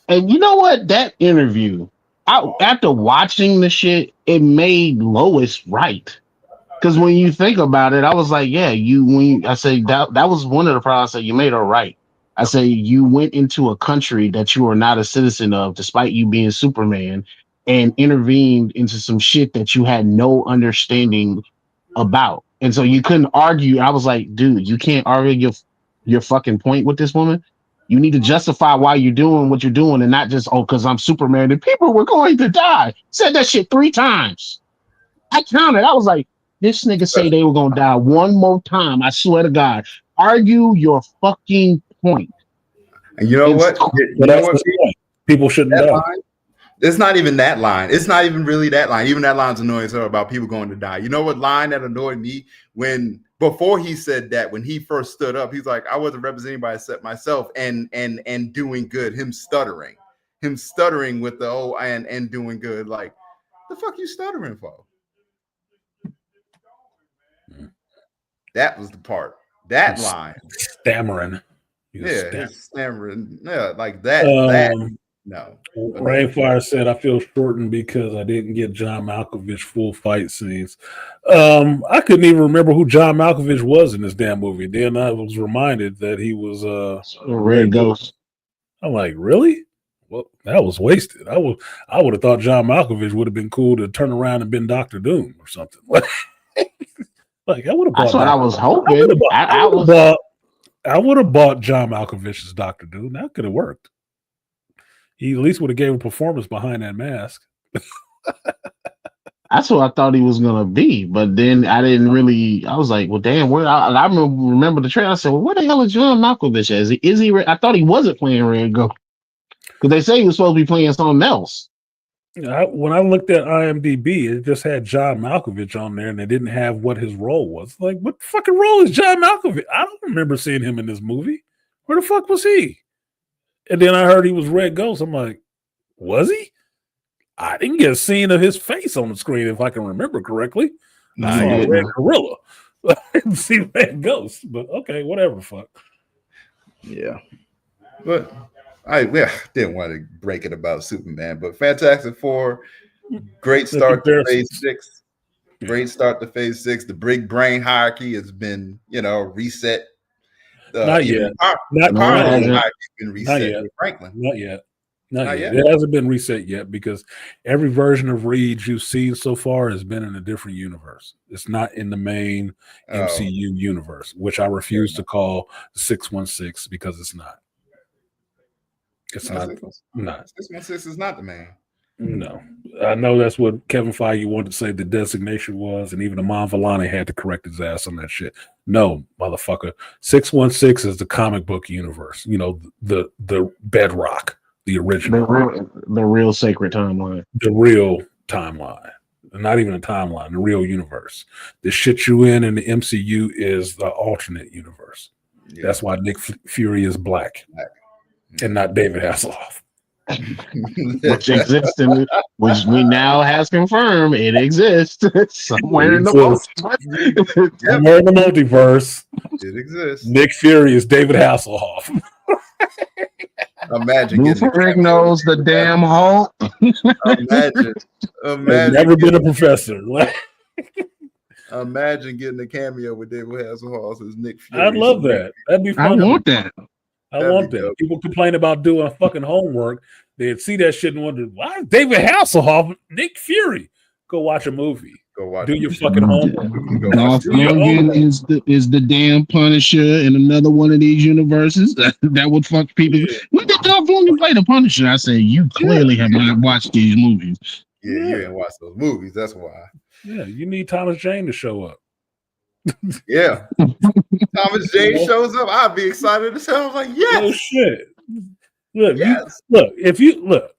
And you know what? That interview, after watching the shit, it made Lois right. Because when you think about it, I was like, yeah, I say that was one of the problems. I said, you made her right. I say you went into a country that you are not a citizen of, despite you being Superman, and intervened into some shit that you had no understanding about. And so you couldn't argue. I was like, dude, you can't argue your fucking point with this woman. You need to justify why you're doing what you're doing and not just, because I'm Superman and people were going to die. Said that shit 3 times. I counted. I was like, this nigga say they were going to die one more time. I swear to God. Argue your fucking point. And you know what? People shouldn't die. It's not even that line. It's not even really that line. Even that line's annoying as hell about people going to die. You know what line that annoyed me? Before he said that, when he first stood up, he's like, I wasn't representing anybody except myself and doing good. Him stuttering with the and doing good. Like, the fuck you stuttering for? That was the part. That line. Stammering. His stammering. Yeah, like that. No. Rainfire said, I feel shortened because I didn't get John Malkovich full fight scenes. I couldn't even remember who John Malkovich was in this damn movie. Then I was reminded that he was Red Ghost. I'm like, really? Well, that was wasted. I would have thought John Malkovich would have been cool to turn around and been Dr. Doom or something. Like I would have bought. That's what I was hoping. I would have bought John Malkovich's Dr. Doom. That could have worked. He at least would have gave a performance behind that mask. That's what I thought he was gonna be, but then I didn't really. I was like, "Well, damn." Where I remember the trailer. I said, "Well, where the hell is John Malkovich? Is he? I thought he wasn't playing Red Ghost because they say he was supposed to be playing something else." When I looked at IMDb, it just had John Malkovich on there, and they didn't have what his role was. Like, what fucking role is John Malkovich? I don't remember seeing him in this movie. Where the fuck was he? And then I heard he was Red Ghost. I'm like, was he? I didn't get a scene of his face on the screen, if I can remember correctly. I saw Red Gorilla. I didn't see Red Ghost, but okay, whatever. Fuck. Yeah, but I didn't want to break it about Superman, but Fantastic Four, great start to Phase 6. Great start to Phase 6. The big brain hierarchy has been, reset. Not Even yet. the power hierarchy has been Not reset yet. with Franklin. Not yet. Not Not yet. yet? It hasn't been reset yet because every version of Reed you've seen so far has been in a different universe. It's not in the main MCU universe, which I refuse to call 616 because it's not. It's not. 616 is not the main. No. I know that's what Kevin Feige wanted to say the designation was, and even Amon Vellani had to correct his ass on that shit. No, motherfucker. 616 is the comic book universe. The bedrock. The original, the real sacred timeline, the real timeline, not even a timeline, the real universe. The shit you in the MCU is the alternate universe. Yeah. That's why Nick Fury is black and not David Hasselhoff, which exists which we now has confirmed it exists somewhere in the multiverse. Somewhere in the multiverse, it exists. Nick Fury is David Hasselhoff. Imagine Rick knows the damn Hulk. Imagine I've never been a professor. Imagine getting a cameo with David Hasselhoff as Nick Fury. I'd love that. That'd be fun. I want that. I want that. Dope. People complain about doing fucking homework. They'd see that shit and wonder, why is David Hasselhoff Nick Fury? Go watch a movie. Go watch. Do your fucking homework. Dolph Lundgren is the damn Punisher in another one of these universes. That would fuck people. Yeah. When did Dolph Lundgren play the Punisher? I said you clearly have not watched these movies. Yeah, you didn't watch those movies. That's why. Yeah, you need Thomas Jane to show up. Yeah, Thomas Jane shows up. I'd be excited as hell. I was like, yes. Oh shit! Look, look. If you look.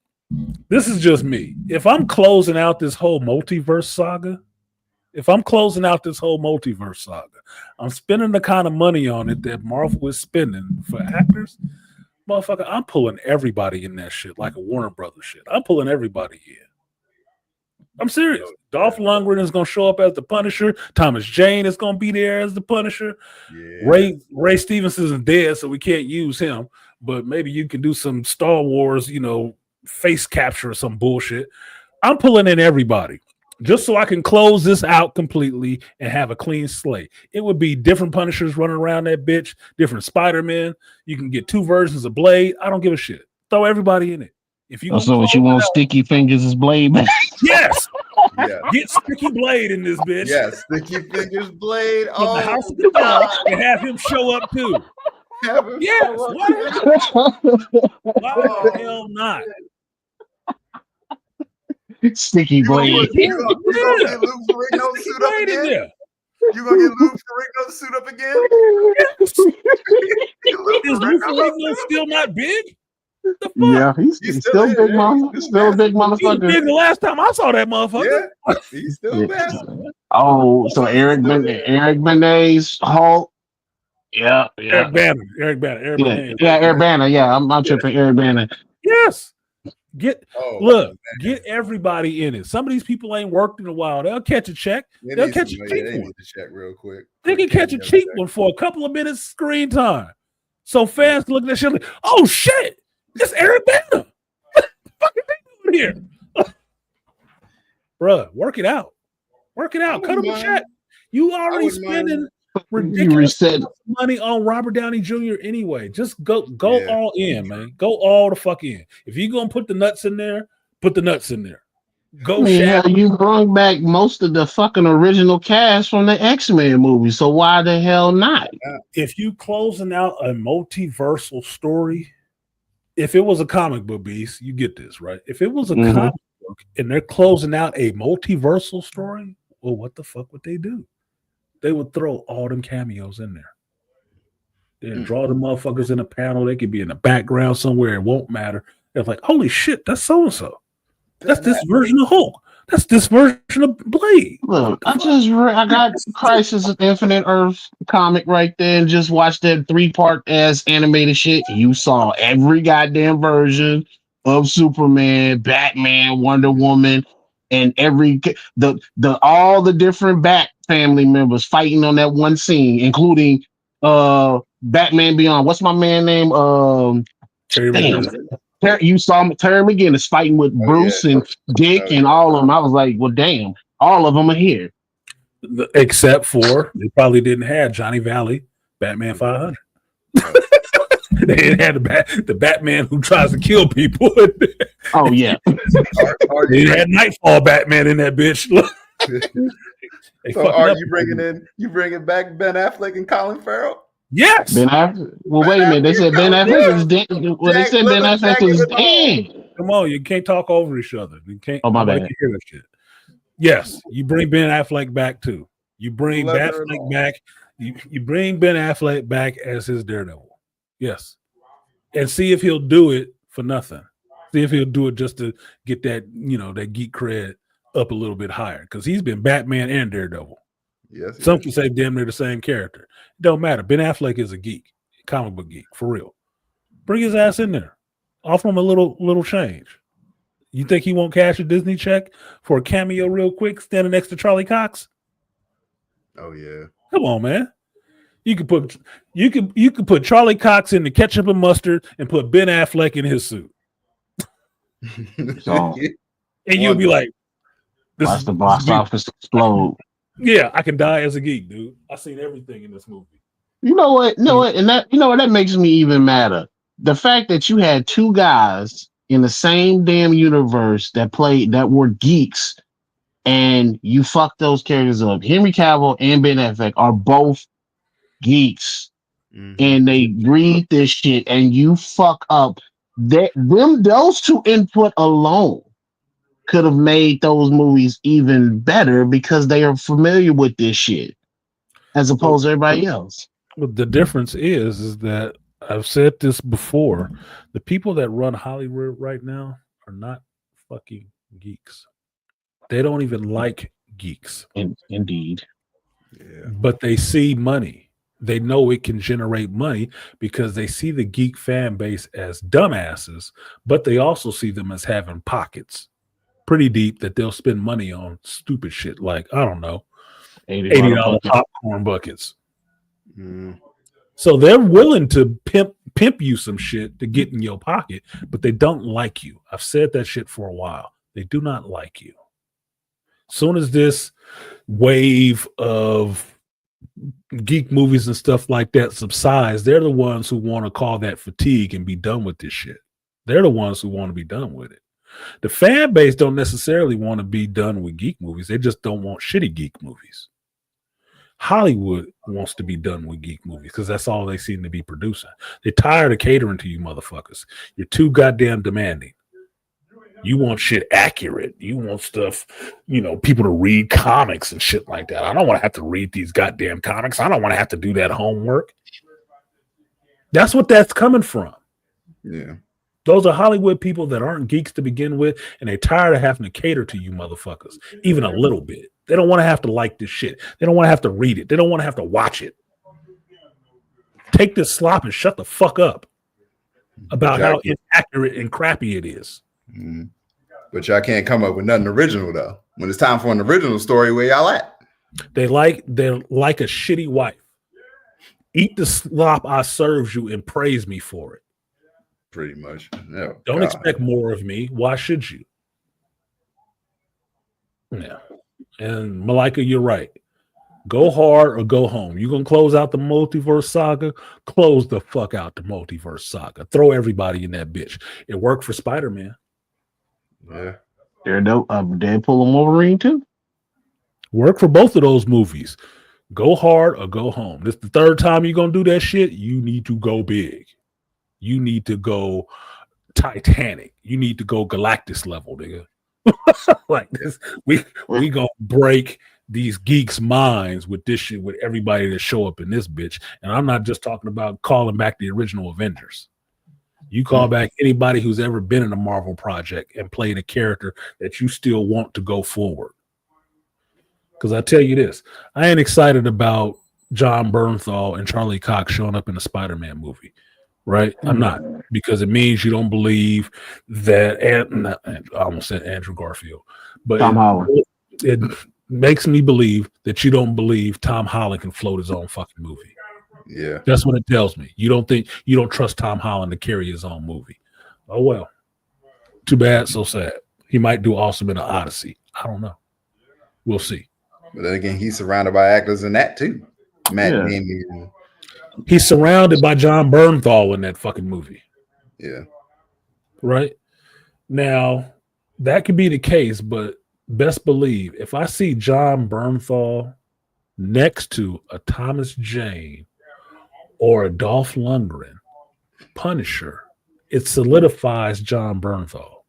This is just me. If I'm closing out this whole multiverse saga, I'm spending the kind of money on it that Marvel is spending for actors, motherfucker, I'm pulling everybody in that shit like a Warner Brothers shit. I'm pulling everybody in. I'm serious. Dolph Lundgren is going to show up as the Punisher. Thomas Jane is going to be there as the Punisher. Yeah. Ray Stevenson is dead, so we can't use him. But maybe you can do some Star Wars, face capture or some bullshit. I'm pulling in everybody just so I can close this out completely and have a clean slate. It would be different Punishers running around that bitch, different Spider-Man. You can get 2 versions of Blade. I don't give a shit. Throw everybody in it. If you so what you want Sticky Fingers as Blade back? Yes. Yeah. Get Sticky Blade in this bitch. Yes, Sticky Fingers Blade. From the House of the Dog and have him show up too. Yes. Why the hell not? Sticky Blade. You gonna get Lou Ferrigno's suit up again? You gonna get Lou Ferrigno's suit up again? Yes. Is Lou Ferrigno still not big? Yeah, he's still big, motherfucker. Still a big motherfucker. He was big the last time I saw that motherfucker. Yeah, he's still big. Oh, so Eric Benet's Hulk. Yeah. Eric Banner. Eric Banner. Yeah, I'm tripping. Eric Banner. Yes. Get everybody in it. Some of these people ain't worked in a while. They'll catch a check. They'll catch a cheap one. Check real quick. They can catch a cheap one for a couple of minutes screen time. So fans look at that shit like, oh shit, it's Eric Banner. What the fuck is they doing here? Bruh, work it out. Cut him a check. You already spending ridiculous money on Robert Downey Jr. anyway. Just go all in, man. Go all the fuck in. If you're gonna put the nuts in there, put the nuts in there. You brought back most of the fucking original cast from the X-Men movie, so why the hell not? If you closing out a multiversal story, if it was a comic book, Beast, you get this, right? If it was a comic book and they're closing out a multiversal story, well, what the fuck would they do? They would throw all them cameos in there. They'd draw the motherfuckers in a panel. They could be in the background somewhere. It won't matter. They're like, holy shit, that's so-and-so. That's this version of Hulk. That's this version of Blade. Look, I got Crisis of Infinite Earth comic right there and just watched that 3-part ass animated shit. You saw every goddamn version of Superman, Batman, Wonder Woman, and all the different Bat family members fighting on that one scene, including Batman Beyond. What's my man name? Terry Damn. McGinnis. You saw Terry McGinnis fighting with Bruce and Dick and all of them. I was like, well, damn, all of them are here. Except for they probably didn't have Johnny Valley, Batman 500. They didn't have the Batman who tries to kill people. Oh yeah. They had Nightfall Batman in that bitch. So are you bringing back Ben Affleck and Colin Farrell? Yes. Ben Affleck. Well, wait a minute. They said Ben Affleck is dead. Well, they said Ben Affleck is dead. Come on, you can't talk over each other. You can't. Oh, my nobody bad. can hear that shit. Yes, you bring Ben Affleck back too. You bring Affleck back. You bring Ben Affleck back as his Daredevil. Yes, and see if he'll do it for nothing. See if he'll do it just to get that that geek cred up a little bit higher because he's been Batman and Daredevil. Yes, some can say damn near the same character. It don't matter. Ben Affleck is a geek, comic book geek for real. Bring his ass in there. Offer him a little change. You think he won't cash a Disney check for a cameo real quick, standing next to Charlie Cox? Oh yeah. Come on, man. You could put Charlie Cox in the ketchup and mustard and put Ben Affleck in his suit. So, and you'll be like, watch the box office explode. Yeah, I can die as a geek, dude. I've seen everything in this movie. You know what? And that makes me even madder. The fact that you had two guys in the same damn universe that were geeks, and you fucked those characters up. Henry Cavill and Ben Affleck are both geeks, and they read this shit, and you fuck up those two input alone could have made those movies even better because they are familiar with this shit as opposed to everybody else. Well, the difference is that I've said this before. The people that run Hollywood right now are not fucking geeks. They don't even like geeks. Indeed. Yeah. But they see money. They know it can generate money because they see the geek fan base as dumbasses, but they also see them as having pockets pretty deep that they'll spend money on stupid shit like, I don't know, $80 popcorn buckets. So they're willing to pimp you some shit to get in your pocket, but they don't like you. I've said that shit for a while. They do not like you. Soon as this wave of geek movies and stuff like that subsides, they're the ones who want to call that fatigue and be done with this shit. They're the ones who want to be done with it. The fan base don't necessarily want to be done with geek movies. They just don't want shitty geek movies. Hollywood wants to be done with geek movies because that's all they seem to be producing. They're tired of catering to you motherfuckers. You're too goddamn demanding. You want shit accurate. You want stuff, people to read comics and shit like that. I don't want to have to read these goddamn comics. I don't want to have to do that homework. That's what that's coming from. Yeah. Those are Hollywood people that aren't geeks to begin with, and they're tired of having to cater to you motherfuckers, even a little bit. They don't want to have to like this shit. They don't want to have to read it. They don't want to have to watch it. Take this slop and shut the fuck up about how inaccurate and crappy it is. Mm-hmm. But y'all can't come up with nothing original though. When it's time for an original story, where y'all at? They're like a shitty wife. Eat the slop I served you and praise me for it. Pretty much. Oh, don't God. expect more of me. Why should you? Yeah. And Malika, you're right. Go hard or go home. You're going to close out the multiverse saga? Close the fuck out the multiverse saga. Throw everybody in that bitch. It worked for Spider-Man. Yeah. Deadpool and Wolverine too. Work for both of those movies. Go hard or go home. This is the third time you're going to do that shit. You need to go big. You need to go Titanic. You need to go Galactus level, nigga. Like this, we gonna break these geeks' minds with this shit with everybody that show up in this bitch. And I'm not just talking about calling back the original Avengers. You call back anybody who's ever been in a Marvel project and played a character that you still want to go forward. Because I tell you this, I ain't excited about John Bernthal and Charlie Cox showing up in a Spider-Man movie. Right? I'm not, because it means you don't believe that, I almost said Andrew Garfield, but Tom Holland. It makes me believe that you don't believe Tom Holland can float his own fucking movie. Yeah. That's what it tells me. You don't trust Tom Holland to carry his own movie. Oh well. Too bad, so sad. He might do awesome in an Odyssey. I don't know. We'll see. But then again, he's surrounded by actors in that too. Matt Yeah. Damon. He's surrounded by John Bernthal in that fucking movie. Yeah. Right? Now, that could be the case, but best believe if I see John Bernthal next to a Thomas Jane or a Dolph Lundgren Punisher, it solidifies John Bernthal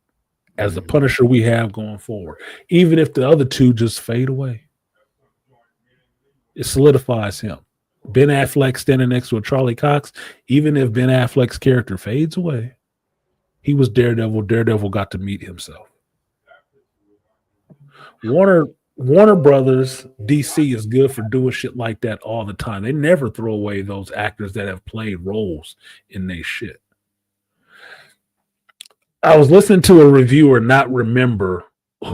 as the Punisher we have going forward. Even if the other two just fade away, it solidifies him. Ben Affleck standing next to a Charlie Cox, even if Ben Affleck's character fades away, he was Daredevil. Daredevil got to meet himself. Warner Brothers, DC is good for doing shit like that all the time. They never throw away those actors that have played roles in their shit. I was listening to a reviewer not remember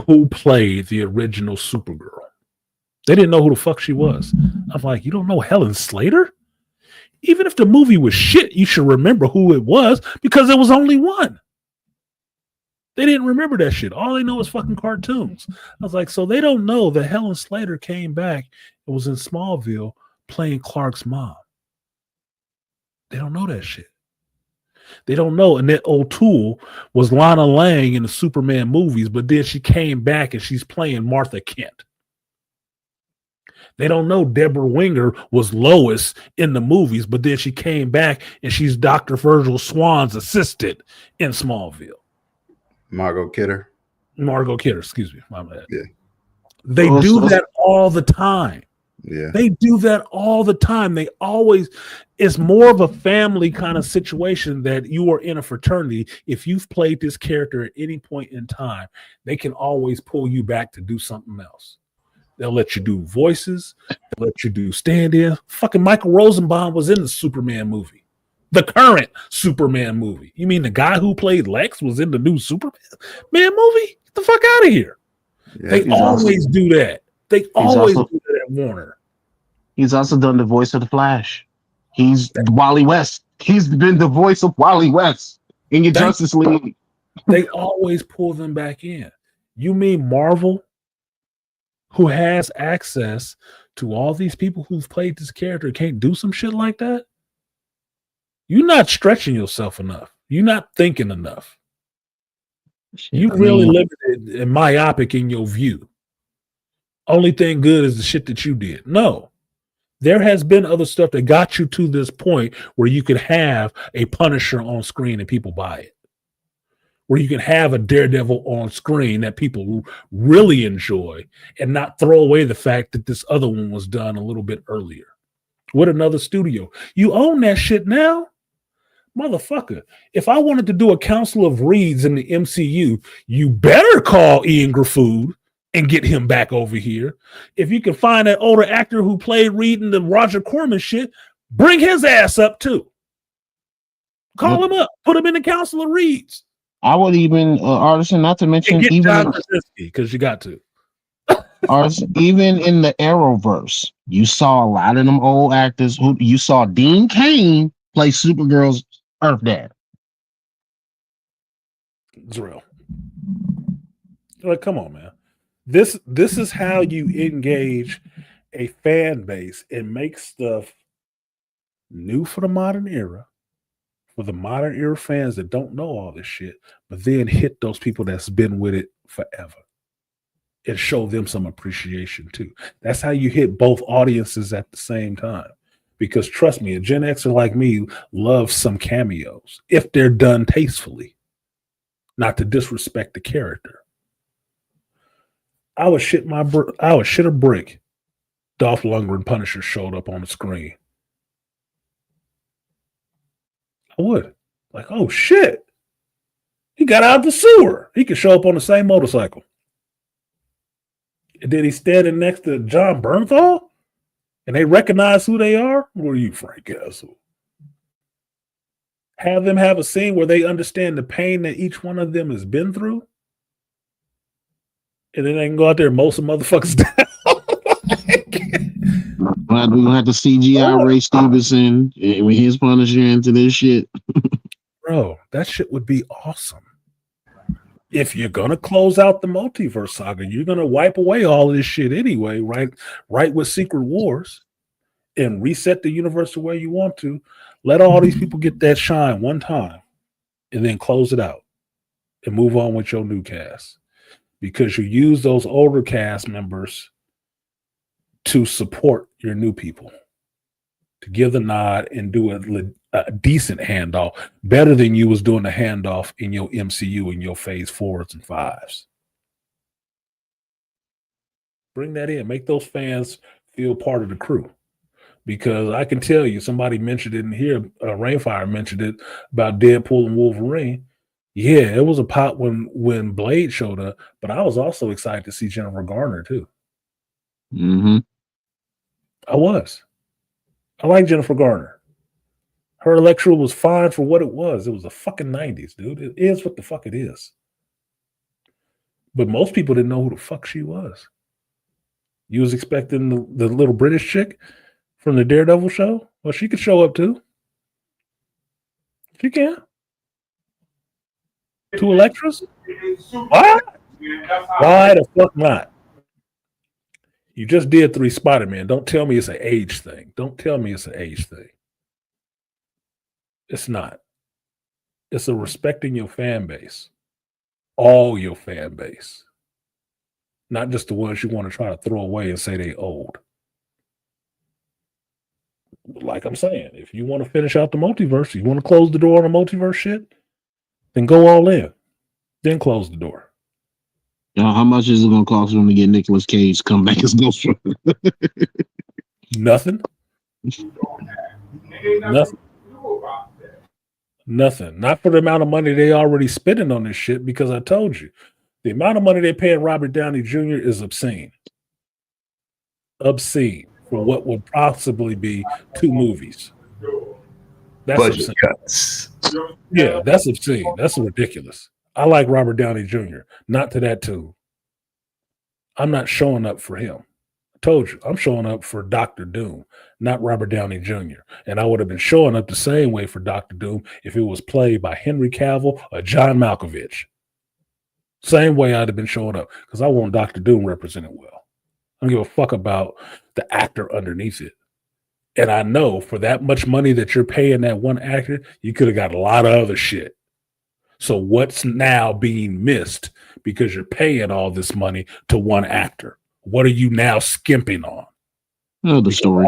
who played the original Supergirl. They didn't know who the fuck she was. I was like, you don't know Helen Slater? Even if the movie was shit, you should remember who it was because there was only one. They didn't remember that shit. All they know is fucking cartoons. I was like, so they don't know that Helen Slater came back and was in Smallville playing Clark's mom. They don't know that shit. They don't know Annette O'Toole was Lana Lang in the Superman movies, but then she came back and she's playing Martha Kent. They don't know Deborah Winger was Lois in the movies, but then she came back and she's Dr. Virgil Swan's assistant in Smallville. Margot Kidder, excuse me. My bad. Yeah. They do that all the time. Yeah. They do that all the time. They always, it's more of a family kind of situation that you are in a fraternity. If you've played this character at any point in time, they can always pull you back to do something else. They'll let you do voices. They'll let you do stand-in. Fucking Michael Rosenbaum was in the Superman movie. The current Superman movie. You mean the guy who played Lex was in the new Superman movie? Get the fuck out of here. Yeah, They always do that. They always do that at Warner. He's also done the voice of the Flash. He's Wally West. He's been the voice of Wally West in your Justice League. They always pull them back in. You mean Marvel, who has access to all these people who've played this character, can't do some shit like that? You're not stretching yourself enough. You're not thinking enough. You're really limited and myopic in your view. Only thing good is the shit that you did. No. There has been other stuff that got you to this point where you could have a Punisher on screen and people buy it. Where you can have a Daredevil on screen that people really enjoy and not throw away the fact that this other one was done a little bit earlier with another studio. You own that shit now. Motherfucker, if I wanted to do a Council of Reeds in the MCU, you better call Ian Graffood and get him back over here. If you can find that older actor who played Reed in the Roger Corman shit, bring his ass up too. Call him up. Put him in the Council of Reeds. I would even, Artisan, not to mention, get even John Krasinski, because you got to. Artisan, even in the Arrowverse, you saw a lot of them old actors. Who you saw Dean Cain play Supergirl's Earth Dad. It's real. Like, come on, man. This is how you engage a fan base and make stuff new for the modern era, for the modern era fans that don't know all this shit, but then hit those people that's been with it forever and show them some appreciation too. That's how you hit both audiences at the same time. Because trust me, a Gen Xer like me loves some cameos if they're done tastefully, not to disrespect the character. I would shit a brick. Dolph Lundgren Punisher showed up on the screen. I would. Like, oh shit. He got out of the sewer. He could show up on the same motorcycle. And then he's standing next to John Bernthal, and they recognize who they are. What are you, Frank Castle? Have them have a scene where they understand the pain that each one of them has been through, and then they can go out there and mow some motherfuckers down. gonna have to CGI Ray Stevenson with his Punisher into this shit. Bro, that shit would be awesome. If you're gonna close out the multiverse saga, you're gonna wipe away all this shit anyway, right? Right with Secret Wars, and reset the universe the way you want to. Let all these people get that shine one time, and then close it out, and move on with your new cast, because you use those older cast members to support your new people, to give the nod and do a decent handoff, better than you was doing the handoff in your MCU in your phase 4s and 5s. Bring that in. Make those fans feel part of the crew. Because I can tell you, somebody mentioned it in here, Rainfire mentioned it about Deadpool and Wolverine. Yeah, it was a pop when Blade showed up, but I was also excited to see Jennifer Garner too. Mm-hmm. I was. I like Jennifer Garner. Her Electro was fine for what it was. It was the fucking 90s, dude. It is what the fuck it is. But most people didn't know who the fuck she was. You was expecting the little British chick from the Daredevil show? Well, she could show up too. She can. 2 Electras? What? Why the fuck not? You just did 3 Spider-Man. Don't tell me it's an age thing. Don't tell me it's an age thing. It's not. It's a respecting your fan base. All your fan base. Not just the ones you want to try to throw away and say they old. Like I'm saying, if you want to finish out the multiverse, you want to close the door on the multiverse shit, then go all in. Then close the door. How much is it going to cost them to get Nicolas Cage to come back as Ghost Rider? Nothing. Nothing. Nothing. Not for the amount of money they already spending on this shit, because I told you, the amount of money they paying Robert Downey Jr. is obscene. Obscene for what would possibly be 2 movies. That's Budget obscene. cuts. Yeah, that's obscene. That's ridiculous. I like Robert Downey Jr. Not to that tune. I'm not showing up for him. I told you, I'm showing up for Dr. Doom, not Robert Downey Jr. And I would have been showing up the same way for Dr. Doom if it was played by Henry Cavill or John Malkovich. Same way I'd have been showing up, because I want Dr. Doom represented well. I don't give a fuck about the actor underneath it. And I know for that much money that you're paying that one actor, you could have got a lot of other shit. So what's now being missed because you're paying all this money to one actor? What are you now skimping on? Oh, the story.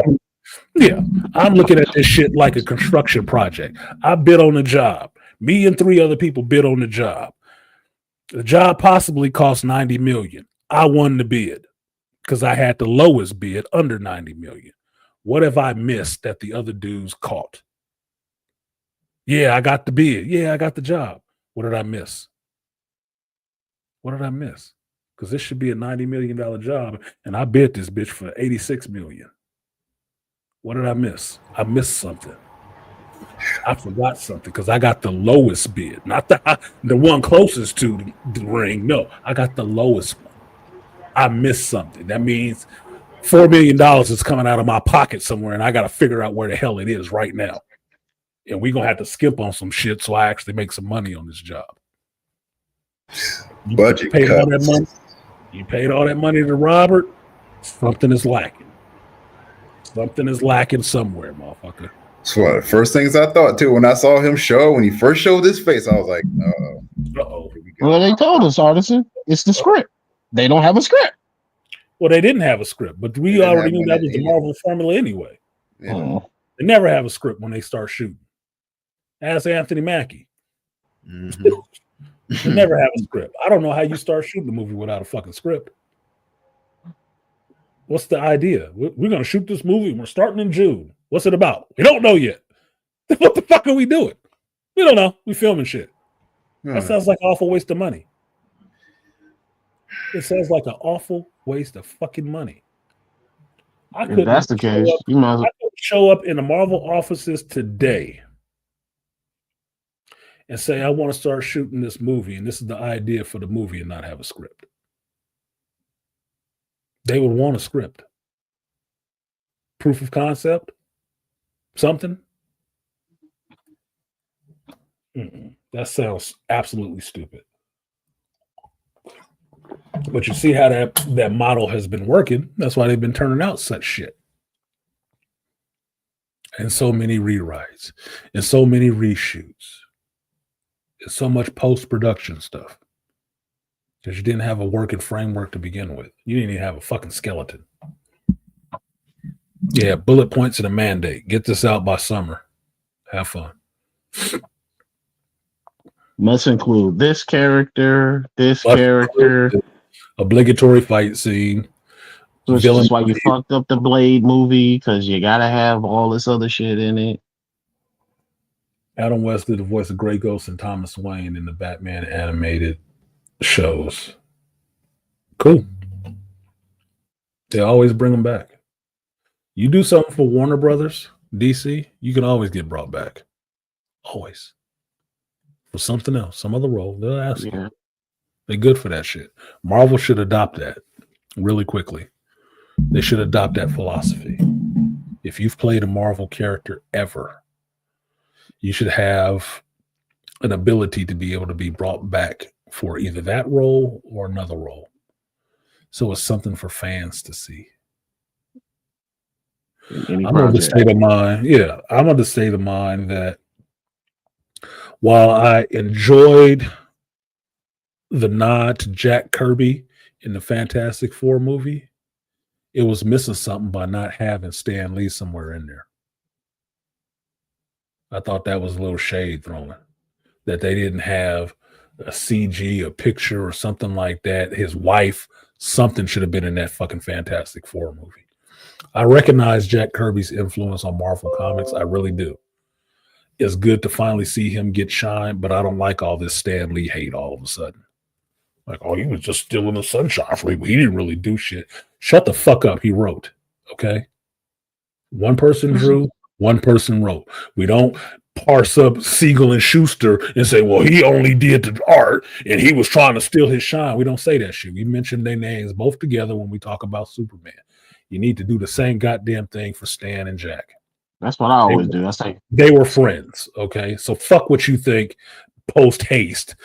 I'm looking at this shit like a construction project. I bid on the job. Me and 3 other people bid on the job. The job possibly cost $90 million. I won the bid because I had the lowest bid under $90 million. What have I missed that the other dudes caught? Yeah, I got the bid. Yeah, I got the job. What did I miss? What did I miss? Because this should be a $90 million job, and I bid this bitch for $86 million. What did I miss? I missed something. I forgot something because I got the lowest bid, not the one closest to the ring. No, I got the lowest one. I missed something. That means $4 million is coming out of my pocket somewhere, and I got to figure out where the hell it is right now. And we're going to have to skip on some shit so I actually make some money on this job. You Budget paid all cuts. that money. You paid all that money to Robert. Something is lacking. Something is lacking somewhere, motherfucker. It's one of the first things I thought too when I saw him show. When he first showed his face, I was like, Uh-oh. Well, they told us, Artisan, it's the script. They don't have a script. Well, they didn't have a script, but we didn't already have knew one that that was the either. Marvel formula anyway. Yeah. Oh. They never have a script when they start shooting. Ask Anthony Mackie. Mhm. They never have a script. I don't know how you start shooting a movie without a fucking script. What's the idea? We're going to shoot this movie. We're starting in June. What's it about? We don't know yet. What the fuck are we doing? We don't know. We filming shit. That sounds like an awful waste of money. It sounds like an awful waste of fucking money. If that's the case, you might as well. I could show up in the Marvel offices today and say, I want to start shooting this movie, and this is the idea for the movie, and not have a script. They would want a script. proof of concept, something. That sounds absolutely stupid. But you see how that model has been working. That's why they've been turning out such shit. And so many rewrites, and so many reshoots, and so much post-production stuff. Because you didn't have a working framework to begin with. You didn't even have a fucking skeleton. Yeah, bullet points and a mandate. Get this out by summer. Have fun. Must include this character, character. Obligatory fight scene. Which is why you fucked up the Blade movie, because you gotta have all this other shit in it. Adam West did the voice of Grey Ghost and Thomas Wayne in the Batman animated shows. Cool. They always bring them back. You do something for Warner Brothers, DC, you can always get brought back. Always. For something else, some other role, they'll ask you. They're good for that shit. Marvel should adopt that really quickly. They should adopt that philosophy. If you've played a Marvel character ever, you should have an ability to be able to be brought back for either that role or another role. So it's something for fans to see. I'm of the state of mind. Yeah, I'm of the state of mind that while I enjoyed the nod to Jack Kirby in the Fantastic Four movie, it was missing something by not having Stan Lee somewhere in there. I thought that was a little shade thrown, that they didn't have a CG, a picture or something like that. His wife, something should have been in that fucking Fantastic Four movie. I recognize Jack Kirby's influence on Marvel Comics. I really do. It's good to finally see him get shine, but I don't like all this Stan Lee hate all of a sudden. Like, oh, he was just still in the sunshine for me. He didn't really do shit. Shut the fuck up. He wrote. Okay. One person drew, one person wrote. We don't parse up Siegel and Schuster and say, well, he only did the art and he was trying to steal his shine. We don't say that shit. We mention their names both together when we talk about Superman. You need to do the same goddamn thing for Stan and Jack. That's what I always do. I say they were friends. Okay. So fuck what you think post haste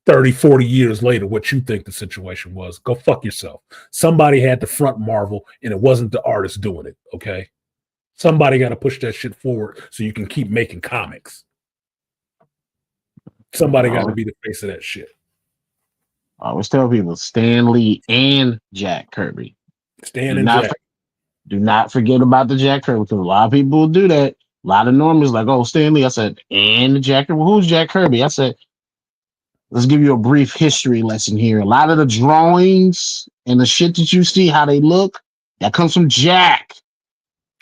30, 40 years later, what you think the situation was. Go fuck yourself. Somebody had to front Marvel and it wasn't the artist doing it. Okay. Somebody got to push that shit forward so you can keep making comics. Somebody got to be the face of that shit. I always tell people Stan Lee and Jack Kirby. Stan and Jack. Do not forget about the Jack Kirby, because a lot of people will do that. A lot of normies like, oh, Stan Lee. I said, and the Jack Kirby. Well, who's Jack Kirby? I said, let's give you a brief history lesson here. A lot of the drawings and the shit that you see, how they look, that comes from Jack.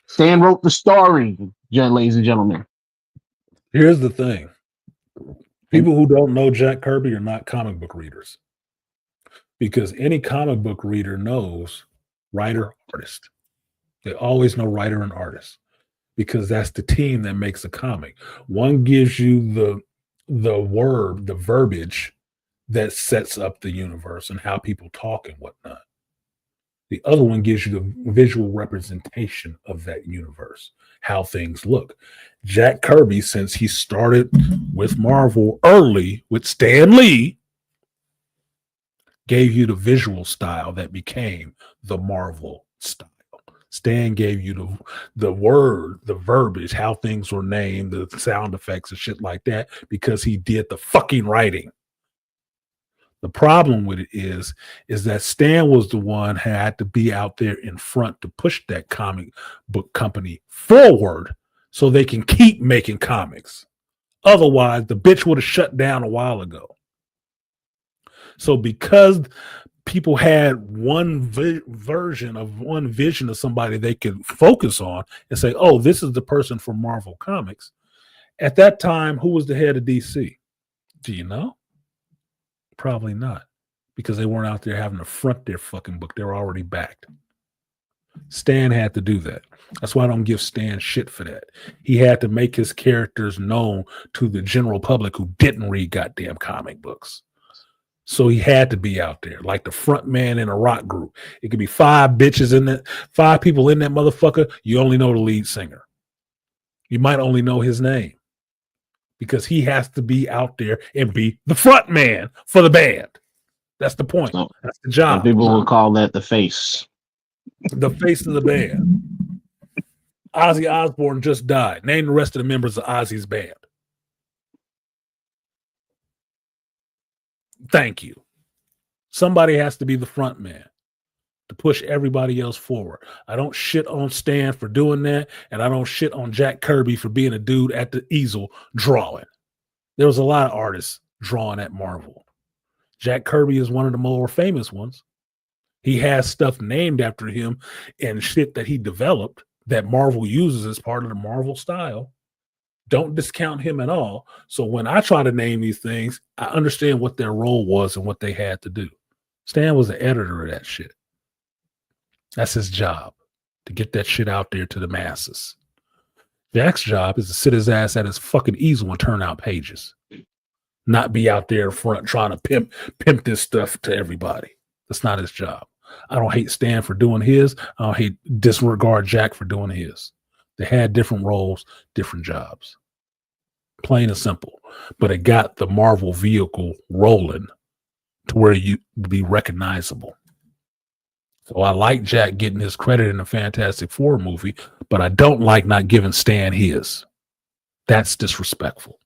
Stan wrote the story, ladies and gentlemen. Here's the thing. People who don't know Jack Kirby are not comic book readers. Because any comic book reader knows writer, artist. They always know writer and artist. Because that's the team that makes a comic. One gives you the verbiage that sets up the universe and how people talk and whatnot. The other one gives you the visual representation of that universe, how things look. Jack Kirby, since he started with Marvel early with Stan Lee, gave you the visual style that became the Marvel style. Stan gave you the word, the verbiage, how things were named, the sound effects and shit like that, because he did the fucking writing. The problem with it is that Stan was the one who had to be out there in front to push that comic book company forward so they can keep making comics. Otherwise, the bitch would have shut down a while ago. So because people had one version of one vision of somebody they could focus on and say, oh, this is the person from Marvel Comics. At that time, who was the head of DC? Do you know? Probably not, because they weren't out there having to front their fucking book. They were already backed. Stan had to do that. That's why I don't give Stan shit for that. He had to make his characters known to the general public who didn't read goddamn comic books. So he had to be out there, like the front man in a rock group. It could be 5 bitches in that, 5 people in that motherfucker. You only know the lead singer. You might only know his name because he has to be out there and be the front man for the band. That's the point. So, that's the job. Some people will call that the face. The face of the band. Ozzy Osbourne just died. Name the rest of the members of Ozzy's band. Thank you. Somebody has to be the front man to push everybody else forward. I don't shit on Stan for doing that, and I don't shit on Jack Kirby for being a dude at the easel drawing. There was a lot of artists drawing at Marvel. Jack Kirby is one of the more famous ones. He has stuff named after him and shit that he developed that Marvel uses as part of the Marvel style. Don't discount him at all. So when I try to name these things, I understand what their role was and what they had to do. Stan was the editor of that shit. That's his job, to get that shit out there to the masses. Jack's job is to sit his ass at his fucking easel and turn out pages. Not be out there in front trying to pimp this stuff to everybody. That's not his job. I don't hate Stan for doing his. I don't disregard Jack for doing his. They had different roles, different jobs. Plain and simple. But it got the Marvel vehicle rolling to where you be recognizable. So I like Jack getting his credit in the Fantastic Four movie, but I don't like not giving Stan his. That's disrespectful.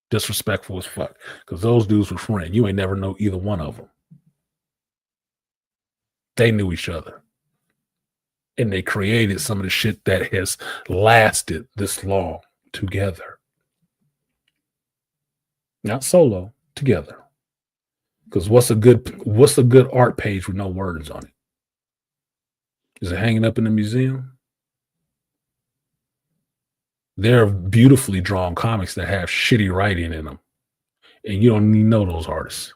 Disrespectful as fuck. Because those dudes were friends. You ain't never know either one of them. They knew each other. And they created some of the shit that has lasted this long together. Not solo, together. Because what's a good art page with no words on it? Is it hanging up in the museum? There are beautifully drawn comics that have shitty writing in them. And you don't even know those artists.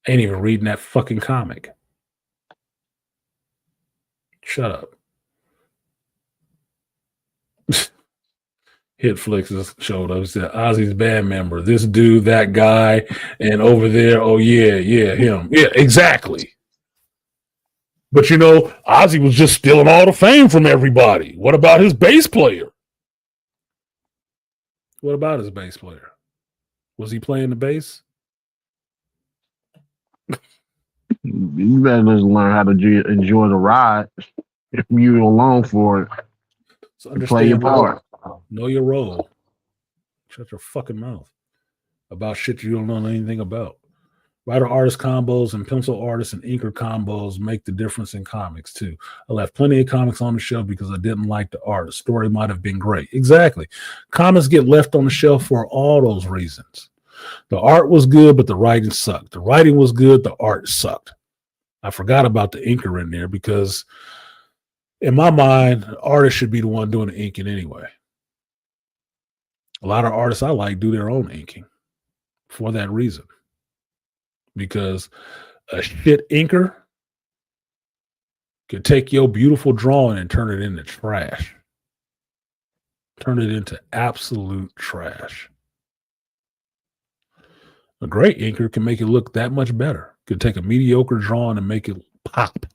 Ain't even reading that fucking comic. Shut up. Hitflix has showed up. He said, Ozzy's band member, this dude, that guy, and over there, oh yeah, him. Yeah, exactly. But you know, Ozzy was just stealing all the fame from everybody. What about his bass player? What about his bass player? Was he playing the bass? You better just learn how to enjoy the ride if you're along for it. So play your part. Know your role. Shut your fucking mouth about shit you don't know anything about. Writer-artist combos and pencil artist and inker combos make the difference in comics, too. I left plenty of comics on the shelf because I didn't like the art. The story might have been great. Exactly. Comics get left on the shelf for all those reasons. The art was good, but the writing sucked. The writing was good, the art sucked. I forgot about the inker in there because, in my mind, the artist should be the one doing the inking anyway. A lot of artists I like do their own inking for that reason. Because a shit inker could take your beautiful drawing and turn it into trash. Turn it into absolute trash. A great inker can make it look that much better. Could take a mediocre drawing and make it pop.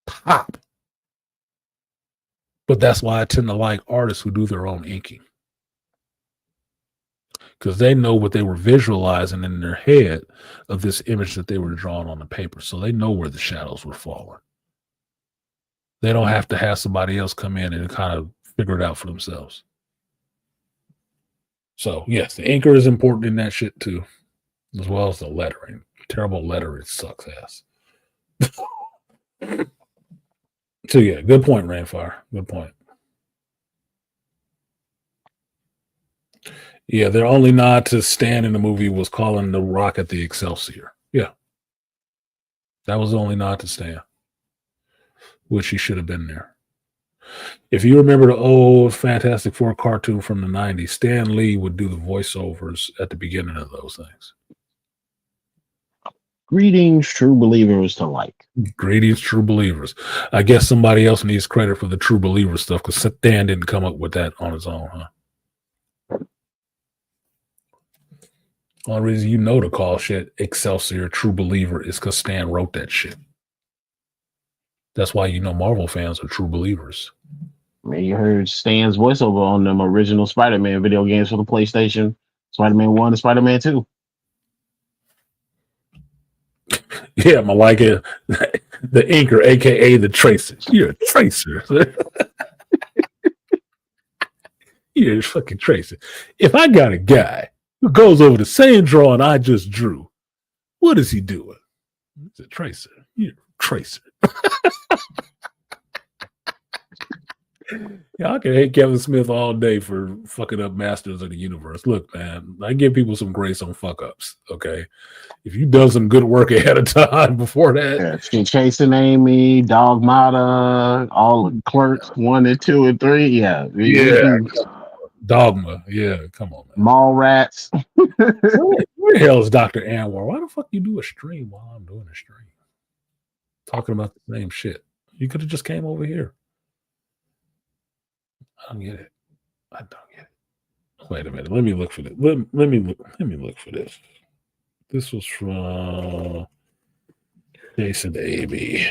Pop. But that's why I tend to like artists who do their own inking. Because they know what they were visualizing in their head of this image that they were drawing on the paper. So they know where the shadows were falling. They don't have to have somebody else come in and kind of figure it out for themselves. So, yes, the inker is important in that shit too, as well as the lettering. Terrible lettering sucks ass. So, yeah, good point, Rainfire. Good point. Yeah, their only nod to Stan in the movie was calling the rocket the Excelsior. Yeah. That was the only nod to Stan, which he should have been there. If you remember the old Fantastic Four cartoon from the 90s, Stan Lee would do the voiceovers at the beginning of those things. Greetings, true believers to like. Greetings, true believers. I guess somebody else needs credit for the true believer stuff because Stan didn't come up with that on his own, huh? Only reason you know to call shit Excelsior True Believer is because Stan wrote that shit. That's why you know Marvel fans are true believers. Man, you heard Stan's voiceover on them original Spider-Man video games for the PlayStation, Spider-Man 1 and Spider-Man 2. Yeah, Malika, the inker, aka the tracer. You're a tracer. You're a fucking tracer. If I got a guy who goes over the same drawing I just drew, what is he doing? He's a tracer. You're a tracer. Yeah, I can hate Kevin Smith all day for fucking up Masters of the Universe. Look, man, I give people some grace on fuck ups. Okay, if you done some good work ahead of time before that, Yeah, Chasing Amy, Dogmata, all the Clerks 1 and 2 and 3. Yeah, Dogma. Yeah, come on, man. Mall Rats. Where the hell is Dr. Anwar? Why the fuck you do a stream while I'm doing a stream? Talking about the same shit. You could have just came over here. I don't get it. I don't get it. Wait a minute. Let me look for this. Let me look for this. This was from Jason Amy.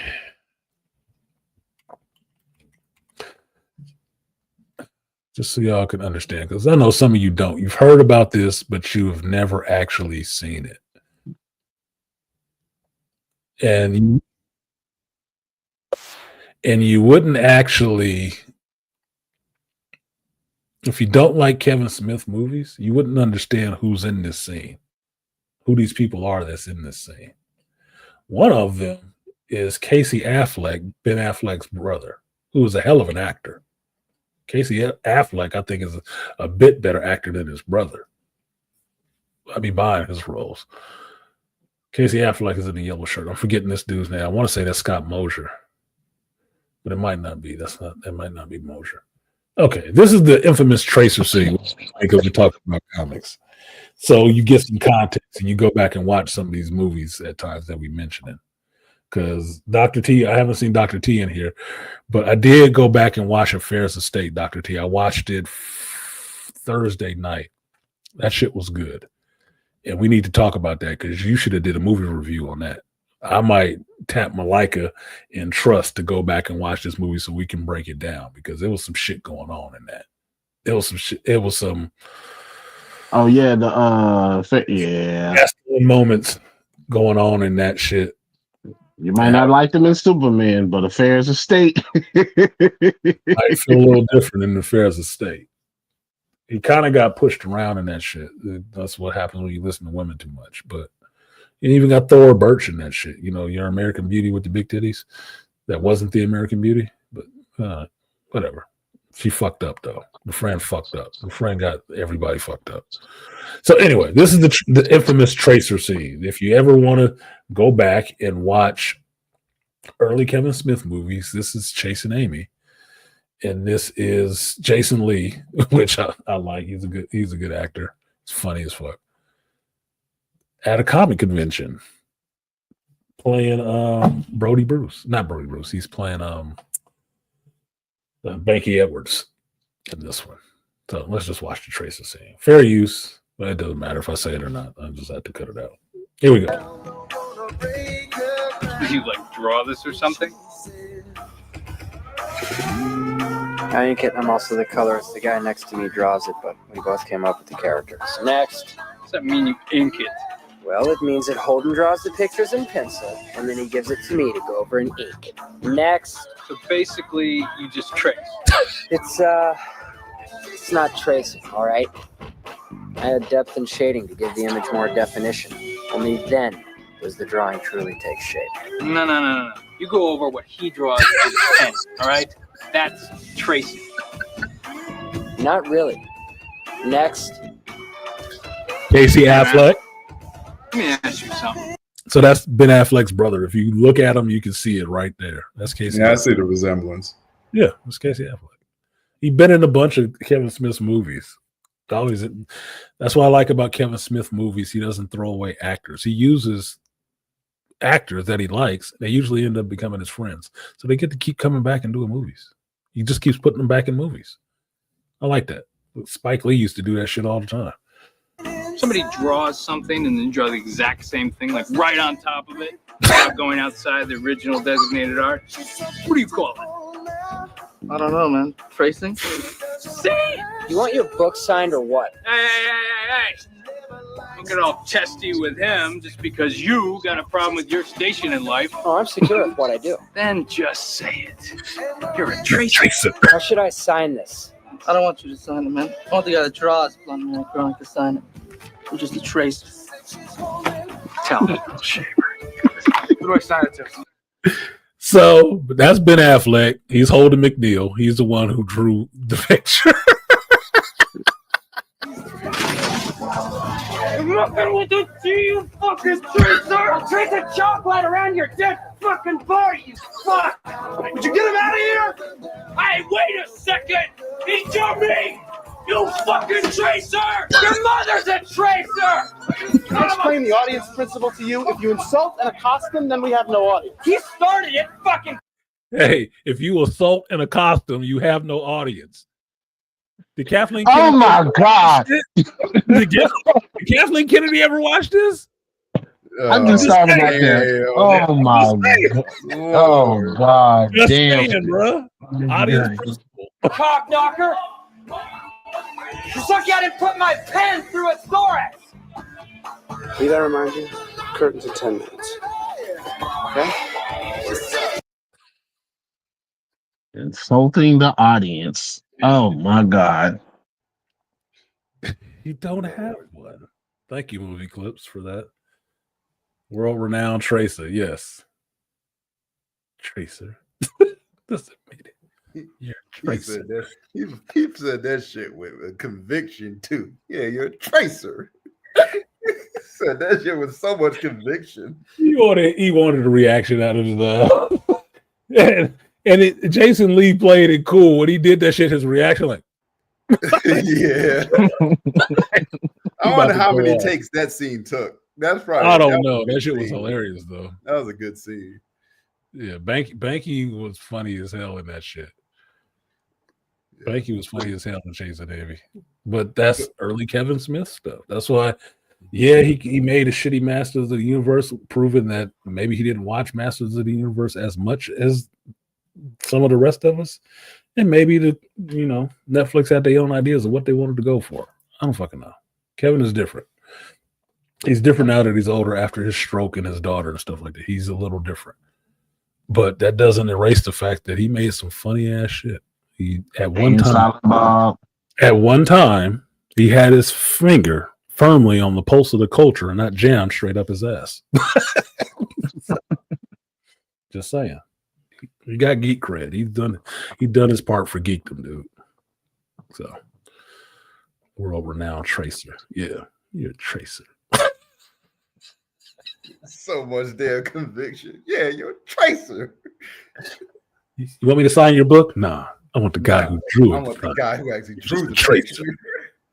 Just so y'all can understand, because I know some of you don't. You've heard about this, but you have never actually seen it. And you wouldn't actually, if you don't like Kevin Smith movies, you wouldn't understand who's in this scene, who these people are that's in this scene. One of them is Casey Affleck, Ben Affleck's brother, who is a hell of an actor. Casey Affleck, I think, is a bit better actor than his brother. I'd be buying his roles. Casey Affleck is in the yellow shirt. I'm forgetting this dude's name. I want to say that's Scott Mosier, but it might not be. That might not be Mosier. Okay, this is the infamous Tracer scene because we're talking about comics. So you get some context and you go back and watch some of these movies at times that we mentioned. Because Dr. T, I haven't seen Dr. T in here, but I did go back and watch Affairs of State, Dr. T. I watched it Thursday night. That shit was good. And we need to talk about that because you should have did a movie review on that. I might tap Malika and Trust to go back and watch this movie so we can break it down because there was some shit going on in that. There was some shit. It was some. Oh yeah, moments going on in that shit. You might not like them in Superman, but Affairs of State. I feel a little different in Affairs of State. He kind of got pushed around in that shit. That's what happens when you listen to women too much. But you even got Thora Birch in that shit. You know, your American Beauty with the big titties. That wasn't the American Beauty, but whatever. She fucked up though. The friend fucked up. The friend got everybody fucked up. So anyway, this is the infamous Tracer scene. If you ever want to go back and watch early Kevin Smith movies, this is Chasing Amy, and this is Jason Lee, which I like. He's a good actor. It's funny as fuck. At a comic convention, playing not Brody Bruce. He's playing Banky Edwards in this one. So let's just watch the Tracer scene. Fair use, but it doesn't matter if I say it or not. I just have to cut it out. Here we go. Did you like draw this or something? I ain't kidding. I'm also the colorist. The guy next to me draws it, but we both came up with the characters. Next. Does that mean you ink it? Well, it means that Holden draws the pictures in pencil, and then he gives it to me to go over and ink. Next. So basically, you just trace. It's not tracing, all right? I add depth and shading to give the image more definition. Only then does the drawing truly take shape. No. You go over what he draws with his pen, all right? That's tracing. Not really. Next. Casey Affleck. Let me ask you something. So that's Ben Affleck's brother. If you look at him, you can see it right there. That's Casey. Yeah, Affleck. I see the resemblance. Yeah, it's Casey Affleck. He's been in a bunch of Kevin Smith's movies. That's what I like about Kevin Smith movies. He doesn't throw away actors. He uses actors that he likes. They usually end up becoming his friends. So they get to keep coming back and doing movies. He just keeps putting them back in movies. I like that. Spike Lee used to do that shit all the time. somebody draws something and then draw the exact same thing, like right on top of it, without going outside the original designated art. What do you call it? I don't know, man. Tracing? See? You want your book signed or what? Hey. Don't get all testy with him just because you got a problem with your station in life. Oh, I'm secure with what I do. Then just say it. You're a tracer. How should I sign this? I don't want you to sign it, man. I want the guy that draws Blonde Drawing to sign it. I'm just a tracer. Tell me, shaver. Who do I sign it to? So that's Ben Affleck. He's holding McNeil. He's the one who drew the picture. I'm not gonna let them see you fucking tracer! I'll trace a chocolate around your dead fucking body, you fuck! Would you get him out of here? Hey, wait a second! He's your me! You fucking tracer! Your mother's a tracer! Can I explain the audience principle to you? If you insult and accost them, then we have no audience. He started it, fucking. Hey, if you assault and accost them, you have no audience. Did Kathleen Oh Kennedy my God! Did Kathleen Kennedy ever watch this? I just thought about that. Oh my God! Oh God! Just Damn, saying, bro. Audience principle. Cock knocker! It's lucky I didn't put my pen through its thorax! Need I remind you? Curtains in 10 minutes. Okay? insulting the audience. Oh my God! You don't have one. Thank you, Movie Clips, for that. World-renowned tracer, yes. Tracer. Doesn't mean it. You're a tracer. He said that shit with a conviction too. Yeah, you're a tracer. Said that shit with so much conviction. He wanted a reaction out of the Jason Lee played it cool. When he did that shit, his reaction like Yeah. I wonder how many takes that scene took. That's probably I don't know. That shit was hilarious though. That was a good scene. Yeah, Banky was funny as hell in that shit. Yeah. Banky was funny as hell in Chasing Amy. But that's early Kevin Smith stuff. That's why, yeah, he made a shitty Masters of the Universe, proving that maybe he didn't watch Masters of the Universe as much as some of the rest of us. And maybe Netflix had their own ideas of what they wanted to go for. I don't fucking know. Kevin is different. He's different now that he's older after his stroke and his daughter and stuff like that. He's a little different. But that doesn't erase the fact that he made some funny ass shit. At one time, he had his finger firmly on the pulse of the culture and not jammed straight up his ass. Just saying. He got geek cred. He done his part for geekdom, dude. So, world-renowned tracer. Yeah, you're a tracer. So much damn conviction. Yeah, you're a tracer. You want me to sign your book? Nah, I want the guy who drew it. I want the guy who actually drew the tracer. picture.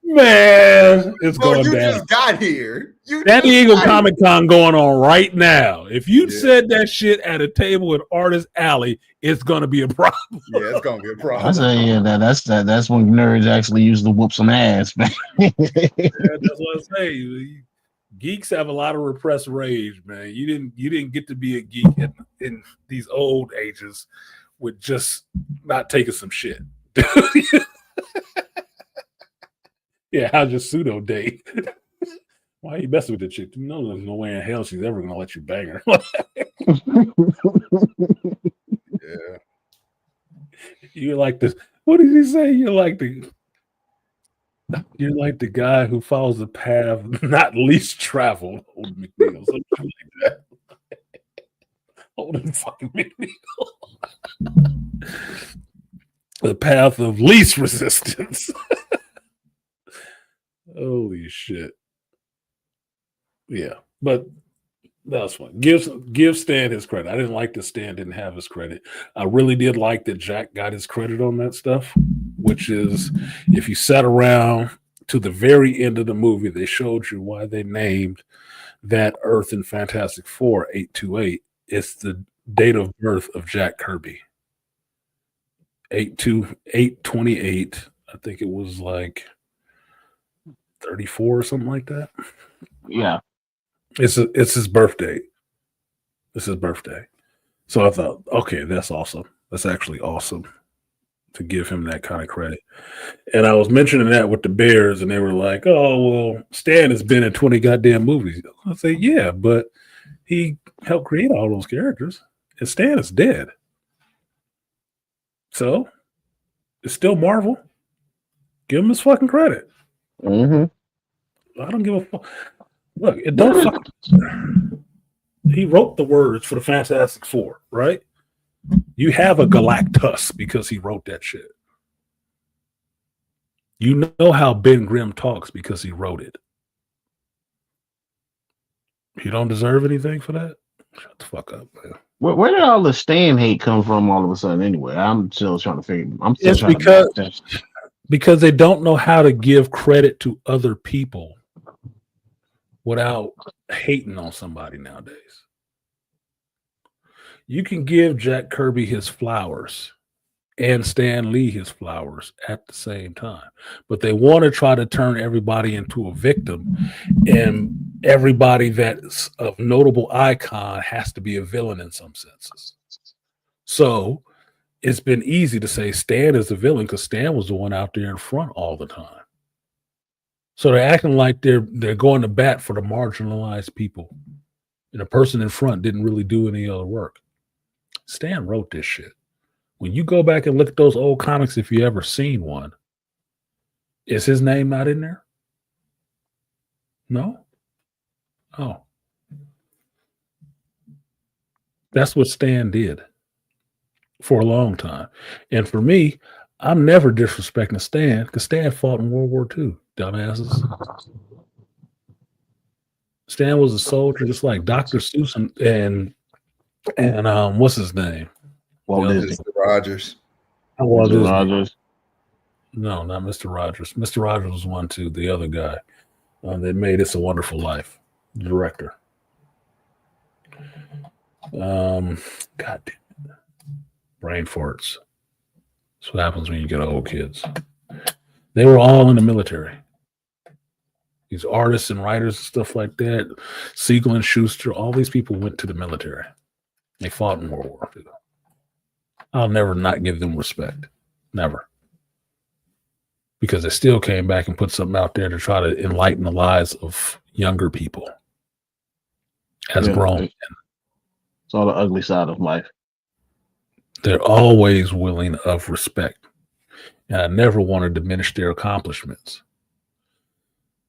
Man, it's going you down. Just got here. San Diego Comic Con going on right now. If you said that shit at a table in Artist Alley, it's gonna be a problem. Yeah, it's gonna be a problem. I say, yeah, that's when nerds actually use to whoop some ass, man. Yeah, that's what I say. Geeks have a lot of repressed rage, man. You didn't get to be a geek in these old ages with just not taking some shit. Yeah, how's your pseudo date? Why are you messing with the chick? You know there's no way in hell she's ever gonna let you bang her. Yeah. You're like this. What did he say? You're like the guy who follows the path not least traveled. Old McNeil, something like that. Old fucking McNeil. The path of least resistance. Holy shit. Yeah, but that was fun. Give Stan his credit. I didn't like that Stan didn't have his credit. I really did like that Jack got his credit on that stuff, which is if you sat around to the very end of the movie, they showed you why they named that Earth in Fantastic Four 828. It's the date of birth of Jack Kirby. 8/2/8/28. I think it was like 34 or something like that. Yeah. It's his birthday. It's his birthday. So I thought, okay, that's awesome. That's actually awesome to give him that kind of credit. And I was mentioning that with the Bears, and they were like, "Oh, well, Stan has been in 20 goddamn movies." I say, "Yeah, but he helped create all those characters, and Stan is dead. So it's still Marvel. Give him his fucking credit. I don't give a fuck. Look, it don't fucking. He wrote the words for the Fantastic Four, right? You have a Galactus because he wrote that shit. You know how Ben Grimm talks because he wrote it. You don't deserve anything for that? Shut the fuck up, man. Where did all the Stan hate come from all of a sudden? Anyway, I'm still trying to figure. It's because they don't know how to give credit to other people without hating on somebody nowadays. You can give Jack Kirby his flowers and Stan Lee his flowers at the same time, but they want to try to turn everybody into a victim, and everybody that's of notable icon has to be a villain in some senses. So it's been easy to say Stan is the villain because Stan was the one out there in front all the time. So they're acting like they're going to bat for the marginalized people, and the person in front didn't really do any other work. Stan wrote this shit. When you go back and look at those old comics, if you ever seen one, is his name not in there? No? Oh. That's what Stan did for a long time. And for me, I'm never disrespecting Stan because Stan fought in World War II, dumbasses. Stan was a soldier just like Dr. Seuss and what's his name? Mr. Rogers. Mr. Rogers. No, not Mr. Rogers. Mr. Rogers was one too. The other guy that made It's a Wonderful Life, the director. God damn it. Brain farts. That's what happens when you get old kids. They were all in the military. These artists and writers and stuff like that, Siegel and Schuster, all these people went to the military. They fought in World War II. I'll never not give them respect. Never. Because they still came back and put something out there to try to enlighten the lives of younger people as grown men. It's all the ugly side of life. They're always willing of respect. And I never want to diminish their accomplishments.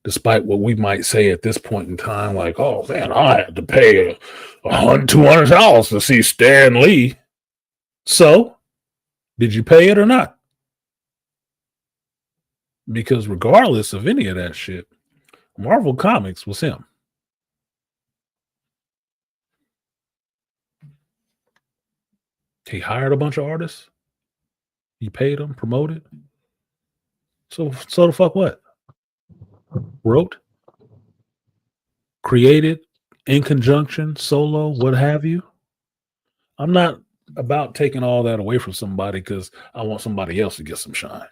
Despite what we might say at this point in time, like, oh man, I had to pay $200 to see Stan Lee. So, did you pay it or not? Because regardless of any of that shit, Marvel Comics was him. He hired a bunch of artists. He paid them, promoted. So the fuck what? Wrote, created, in conjunction, solo, what have you. I'm not about taking all that away from somebody because I want somebody else to get some shine.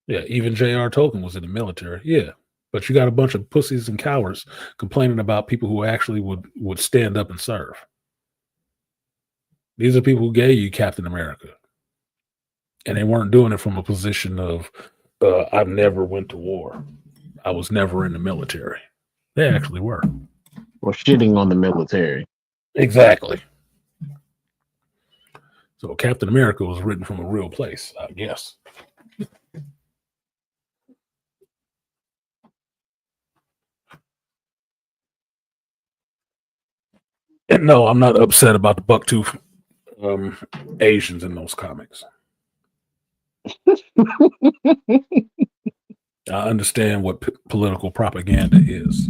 Yeah, even J.R. Tolkien was in the military. Yeah, but you got a bunch of pussies and cowards complaining about people who actually would stand up and serve. These are people who gave you Captain America. And they weren't doing it from a position of, I've never went to war. I was never in the military. They actually were. Or shitting on the military. Exactly. So Captain America was written from a real place, I guess. And no, I'm not upset about the bucktooth Asians in those comics. I understand what political propaganda is.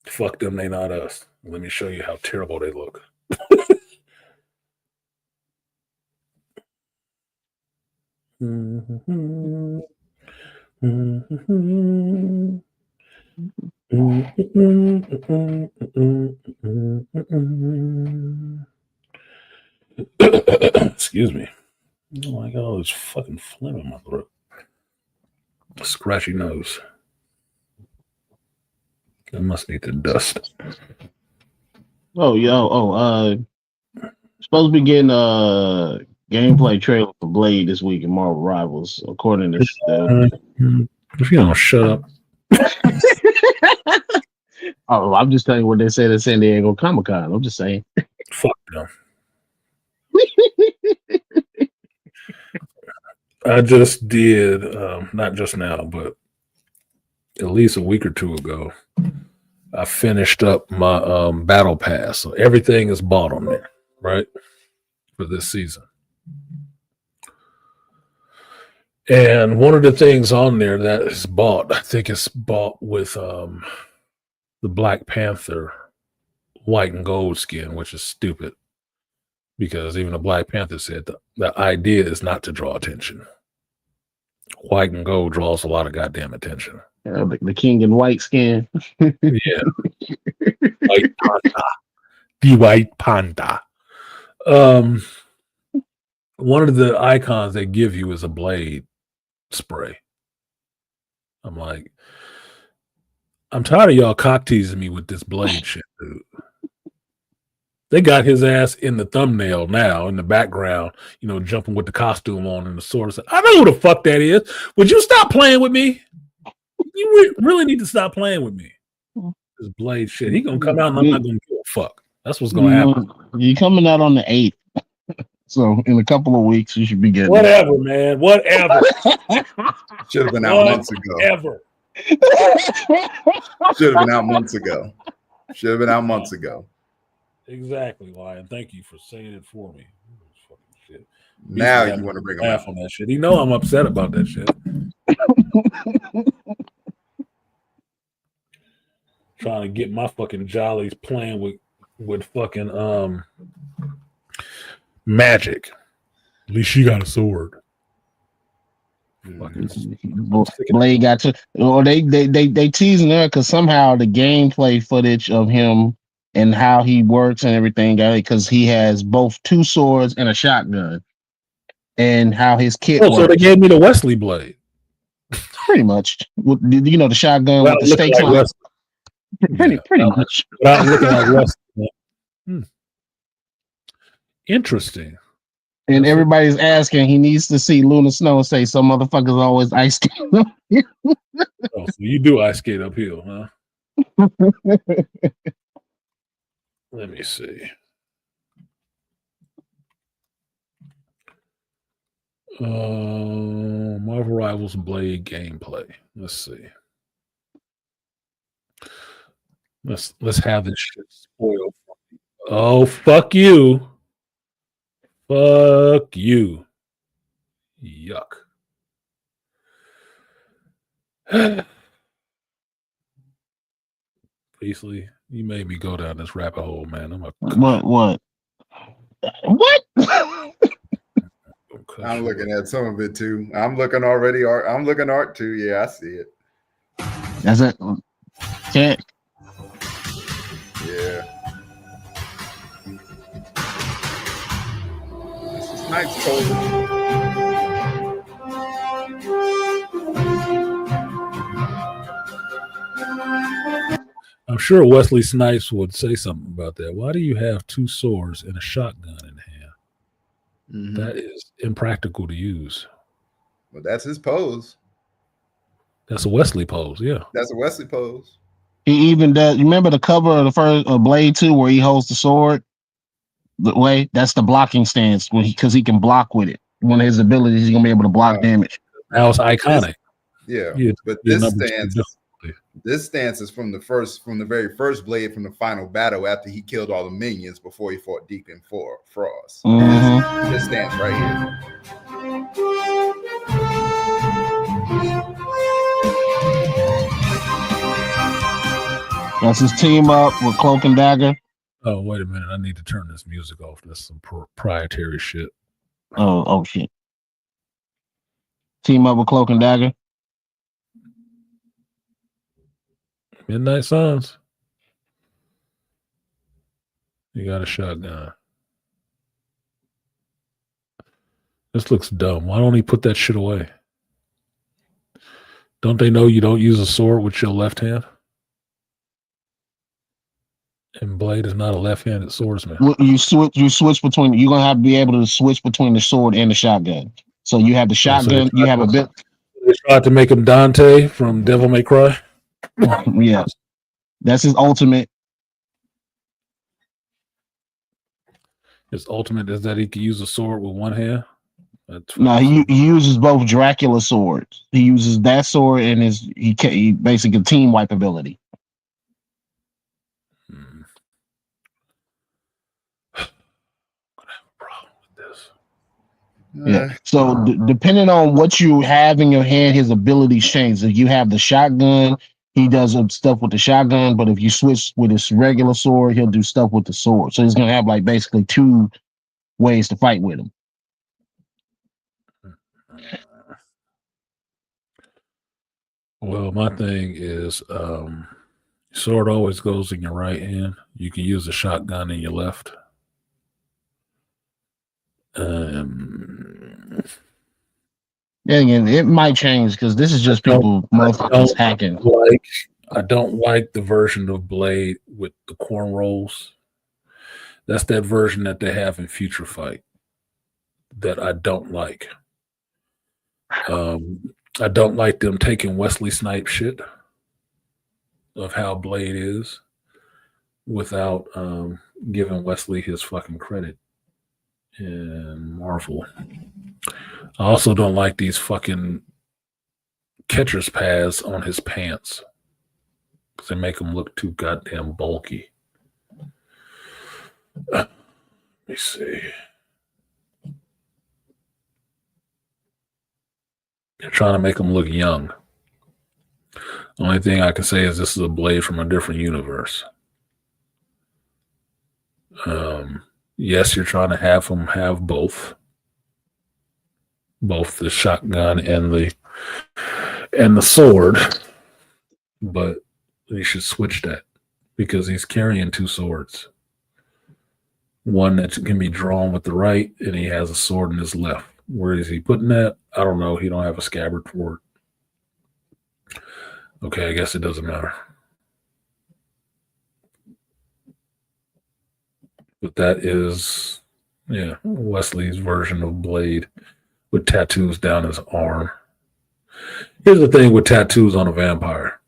Fuck them, they not us. Let me show you how terrible they look. Excuse me. Oh, I got all this fucking phlegm in my throat. Scratchy nose. I must need the dust. Supposed to be getting a gameplay trailer for Blade this week in Marvel Rivals, according to If you don't shut up. Oh, I'm just telling you what they said at San Diego Comic-Con. I'm just saying. Fuck them. I just did, not just now, but at least a week or two ago, I finished up my battle pass. So everything is bought on there, right? For this season. And one of the things on there that is bought, I think it's bought with the Black Panther white and gold skin, which is stupid. Because even the Black Panther said the idea is not to draw attention. White and gold draws a lot of goddamn attention. The king in white skin. Yeah. White panda. The white panda. One of the icons they give you is a blade spray. I'm like, I'm tired of y'all cock teasing me with this blade shit, dude. They got his ass in the thumbnail now in the background, jumping with the costume on and the sword. I know who the fuck that is. Would you stop playing with me? You really need to stop playing with me. This blade shit. He gonna come out and I'm not gonna give a fuck. That's what's gonna happen. You're coming out on the 8th. So in a couple of weeks you should be getting whatever, it. Man. Whatever. Should have been out months ago. Ever. Should have been out months ago. Should have been out months ago. Exactly, Lion. Thank you for saying it for me. Fucking shit. Now you want to bring him laugh on that shit. You know I'm upset about that shit. Trying to get my fucking jollies playing with fucking magic. At least she got a sword. Blade got to, or they teasing her because somehow the gameplay footage of him and how he works and everything, because he has both 2 swords and a shotgun, and how his kit works. So they gave me the Wesley blade. Pretty much, the shotgun with the stakes on it. Pretty much. Without looking like Wesley. Interesting. And everybody's asking, he needs to see Luna Snow and say, some motherfuckers always ice skate uphill. So you do ice skate uphill, huh? Let me see. Marvel Rivals Blade gameplay. Let's see. Let's have this shit spoiled. Oh, fuck you. Fuck you. Yuck. Beasley, you made me go down this rabbit hole, man. What? I'm looking at some of it too. I'm looking already. I'm looking art too. Yeah, I see it. That's it. Can't. Yeah. This is nice, Cole. I'm sure Wesley Snipes would say something about that. Why do you have 2 swords and a shotgun in hand? Mm-hmm. That is impractical to use. Well, that's his pose. That's a Wesley pose, yeah. That's a Wesley pose. He even does. You remember the cover of the first Blade 2 where he holds the sword? The way that's the blocking stance because he can block with it. One of his abilities, he's gonna be able to block damage. That was iconic. But this stance is from the very first Blade from the final battle after he killed all the minions before he fought Deacon Frost. Mm-hmm. This stance right here. That's his team up with Cloak and Dagger. Oh, wait a minute. I need to turn this music off. That's some proprietary shit. Oh, shit. Team up with Cloak and Dagger. Midnight Suns. You got a shotgun. This looks dumb. Why don't he put that shit away? Don't they know you don't use a sword with your left hand? And Blade is not a left-handed swordsman. You switch between. You're gonna have to be able to switch between the sword and the shotgun. So you have the shotgun. You have a bit. They tried to make him Dante from Devil May Cry. Yeah, that's his ultimate. His ultimate is that he can use a sword with one hand. No, he uses both Dracula swords. He uses that sword and he basically team wipe ability. Yeah. So depending on what you have in your hand, his abilities change. If you have the shotgun, he does stuff with the shotgun. But if you switch with his regular sword, he'll do stuff with the sword. So he's gonna have like basically two ways to fight with him. Well, my thing is, sword always goes in your right hand. You can use a shotgun in your left. Yeah, again, it might change because this is just people motherfuckers hacking. I don't like the version of Blade with the corn rolls. That's that version that they have in Future Fight that I don't like. I don't like them taking Wesley Snipes shit of how Blade is without giving Wesley his fucking credit in Marvel. I also don't like these fucking catcher's pads on his pants because they make him look too goddamn bulky. Let me see. They're trying to make him look young. The only thing I can say is this is a Blade from a different universe. Yes, you're trying to have him have both the shotgun and the sword, but you should switch that because he's carrying two swords. One that can be drawn with the right, and he has a sword in his left. Where is he putting that? I don't know. He don't have a scabbard for it. Okay, I guess it doesn't matter. But that is, Wesley's version of Blade with tattoos down his arm. Here's the thing with tattoos on a vampire.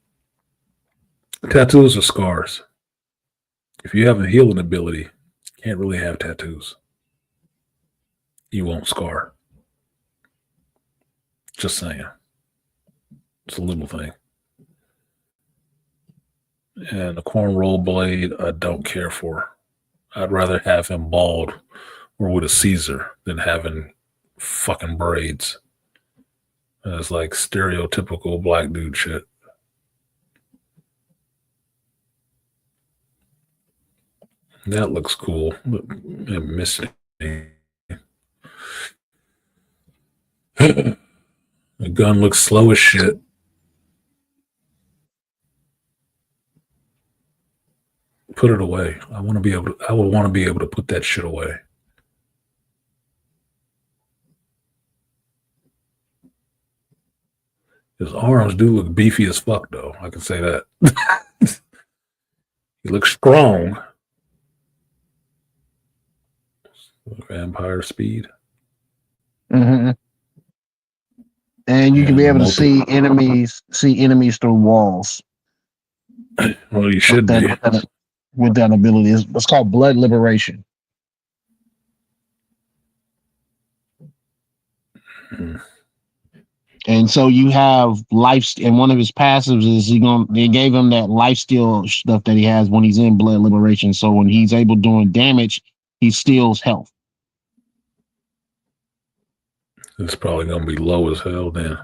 Tattoos are scars. If you have a healing ability, you can't really have tattoos. You won't scar. Just saying. It's a little thing. And the cornrow Blade, I don't care for. I'd rather have him bald or with a Caesar than having fucking braids. It's like stereotypical black dude shit. That looks cool. I'm missing. The gun looks slow as shit. Put it away. I would want to be able to put that shit away. His arms do look beefy as fuck, though. I can say that. He looks strong. Vampire speed. Mm-hmm. And you can be able to see enemies through walls. Well, you should be. With that ability. It's called blood liberation. Hmm. And so you have life, and one of his passives is they gave him that life steal stuff that he has when he's in blood liberation. So when he's able doing damage, he steals health. It's probably gonna be low as hell then.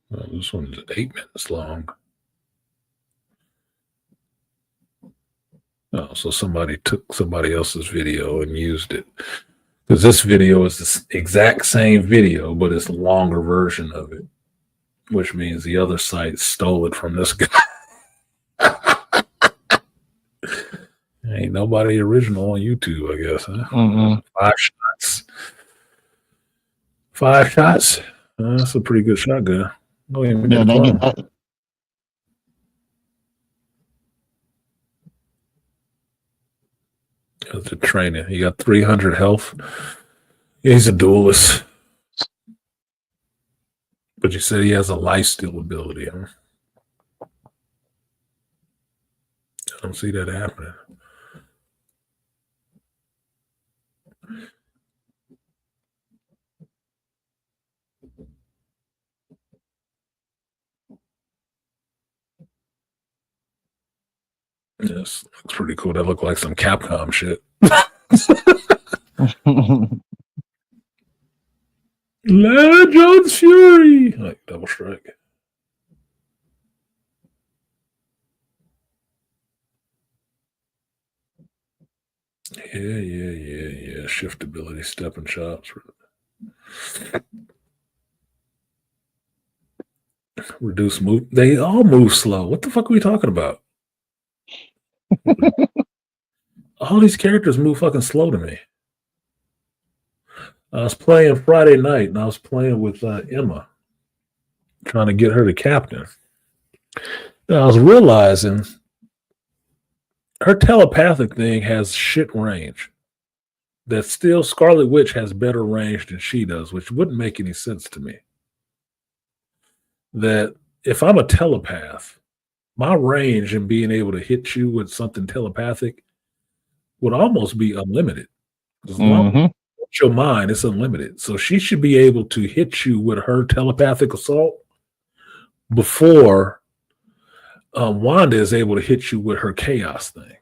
Well, this one's 8 minutes long. Oh, so somebody took somebody else's video and used it. Because this video is the exact same video, but it's a longer version of it, which means the other site stole it from this guy. Ain't nobody original on YouTube, I guess. Huh? Mm-mm. 5 shots. 5 shots. That's a pretty good shotgun. Don't even Yeah, get a they clone. get. That's the training. He got 300 health. He's a duelist. But you said he has a lifesteal ability, huh? I don't see that happening. Yes, looks pretty cool. That looked like some Capcom shit. Legends Fury! Like double strike. Yeah. Shift ability, stepping shots. Reduce move. They all move slow. What the fuck are we talking about? All these characters move fucking slow to me. I was playing Friday night and I was playing with Emma, trying to get her to captain. And I was realizing her telepathic thing has shit range. That still Scarlet Witch has better range than she does, which wouldn't make any sense to me. That if I'm a telepath, my range in being able to hit you with something telepathic would almost be unlimited. As long as it's your mind, it's unlimited. So she should be able to hit you with her telepathic assault before Wanda is able to hit you with her chaos thing,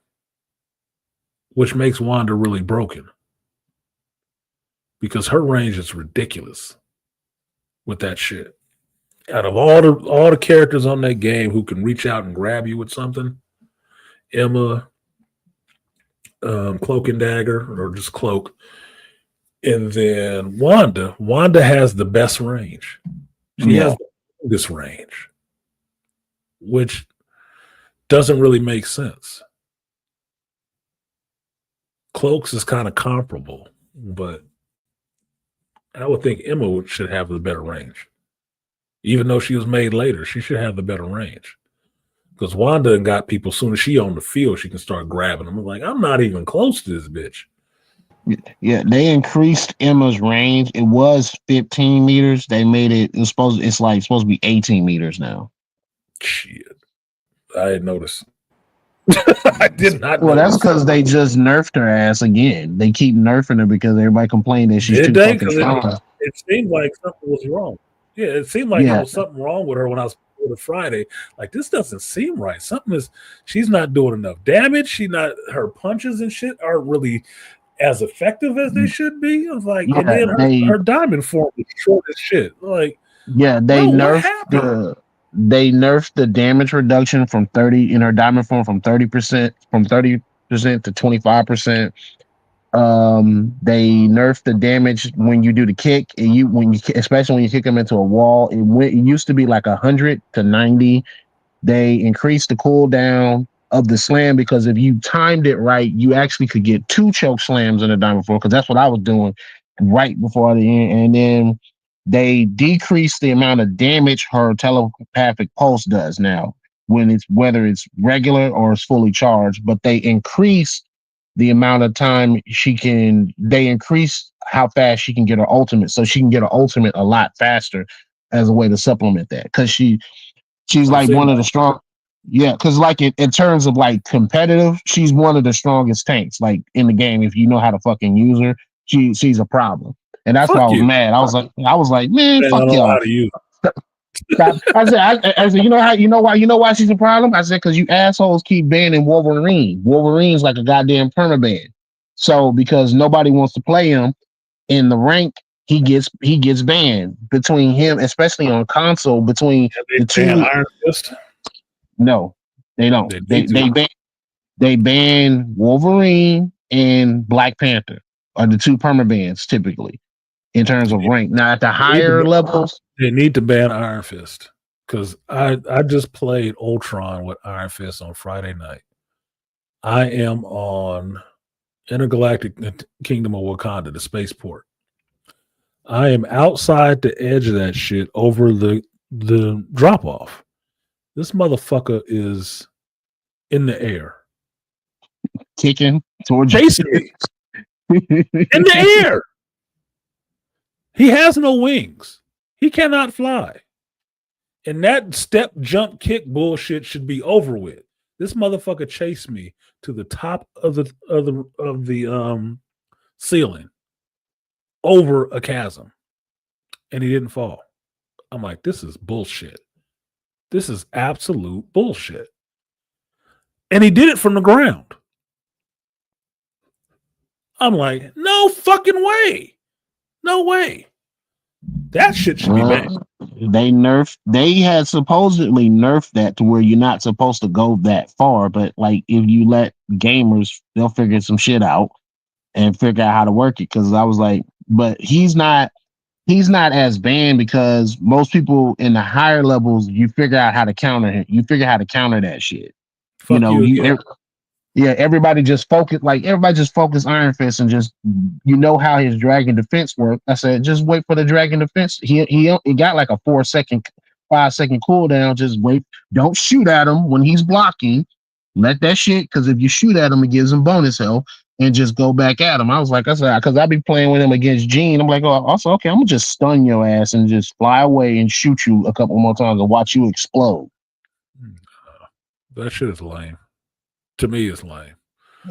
which makes Wanda really broken because her range is ridiculous with that shit. Out of all the characters on that game who can reach out and grab you with something, Emma, Cloak and Dagger, or just Cloak, and then Wanda. Wanda has the best range. She has the longest range, which doesn't really make sense. Cloak's is kind of comparable, but I would think Emma should have the better range. Even though she was made later, she should have the better range. Because Wanda got people, as soon as she on the field, she can start grabbing them. I'm like, I'm not even close to this bitch. Yeah, they increased Emma's range. It was 15 meters. They made it. It's supposed to be 18 meters now. Shit, I didn't notice. I did not. Well, notice. that's because they just nerfed her ass again. They keep nerfing her because everybody complained that she's Did too they? fucking strong. It seemed like something was wrong. Yeah, it seemed like there was something wrong with her when I was with her Friday. Like, this doesn't seem right. She's not doing enough damage. Her punches and shit aren't really as effective as they should be. I was like, and then her diamond form is short as shit. Like, they nerfed the damage reduction from 30 in her diamond form from 30% to 25%. They nerfed the damage when you do the kick, and especially when you kick them into a wall. It used to be like 100 to 90. They increased the cooldown of the slam because if you timed it right, you actually could get 2 choke slams in the diamond form, because that's what I was doing right before the end. And then they decreased the amount of damage her telepathic pulse does now, whether it's regular or it's fully charged, but they increased the amount of time they increase how fast she can get her ultimate, so she can get her ultimate a lot faster as a way to supplement that, because she's like one of the strong. Yeah, because like in terms of like competitive, she's one of the strongest tanks like in the game. If you know how to fucking use her, she's a problem, and that's why I was mad. I was like, man, fuck y'all. I said, you know why she's a problem? I said, because you assholes keep banning Wolverine. Wolverine's like a goddamn permaban. So because nobody wants to play him in the rank, he gets banned. Between him, especially on console, between the two. Iron Fist? No, they don't. They ban Wolverine and Black Panther are the 2 permabans typically in terms of rank. Now at the higher levels, they need to ban Iron Fist, because I just played Ultron with Iron Fist on Friday night. I am on Intergalactic Kingdom of Wakanda, the spaceport. I am outside the edge of that shit over the drop off. This motherfucker is in the air, Kicking towards chasing me in the air. He has no wings. He cannot fly. And that step, jump, kick bullshit should be over with. This motherfucker chased me to the top of the ceiling over a chasm, and he didn't fall. I'm like, this is bullshit. This is absolute bullshit. And he did it from the ground. I'm like, no fucking way. No way. That shit should be banned. They had supposedly nerfed that to where you're not supposed to go that far, but like if you let gamers, they'll figure some shit out and figure out how to work it. Cause I was like, but he's not as banned because most people in the higher levels, you figure out how to counter him. You figure out how to counter that shit. Fuck you again. Everybody just focus Iron Fist and just how his dragon defense works. I said, just wait for the dragon defense. He got like a 5-second cooldown. Just wait. Don't shoot at him when he's blocking. Let that shit, because if you shoot at him, it gives him bonus health, and just go back at him. I said, because I be playing with him against Gene. I'm like, oh, also, okay, I'm gonna just stun your ass and just fly away and shoot you a couple more times and watch you explode. That shit is lame. To me, it's lame.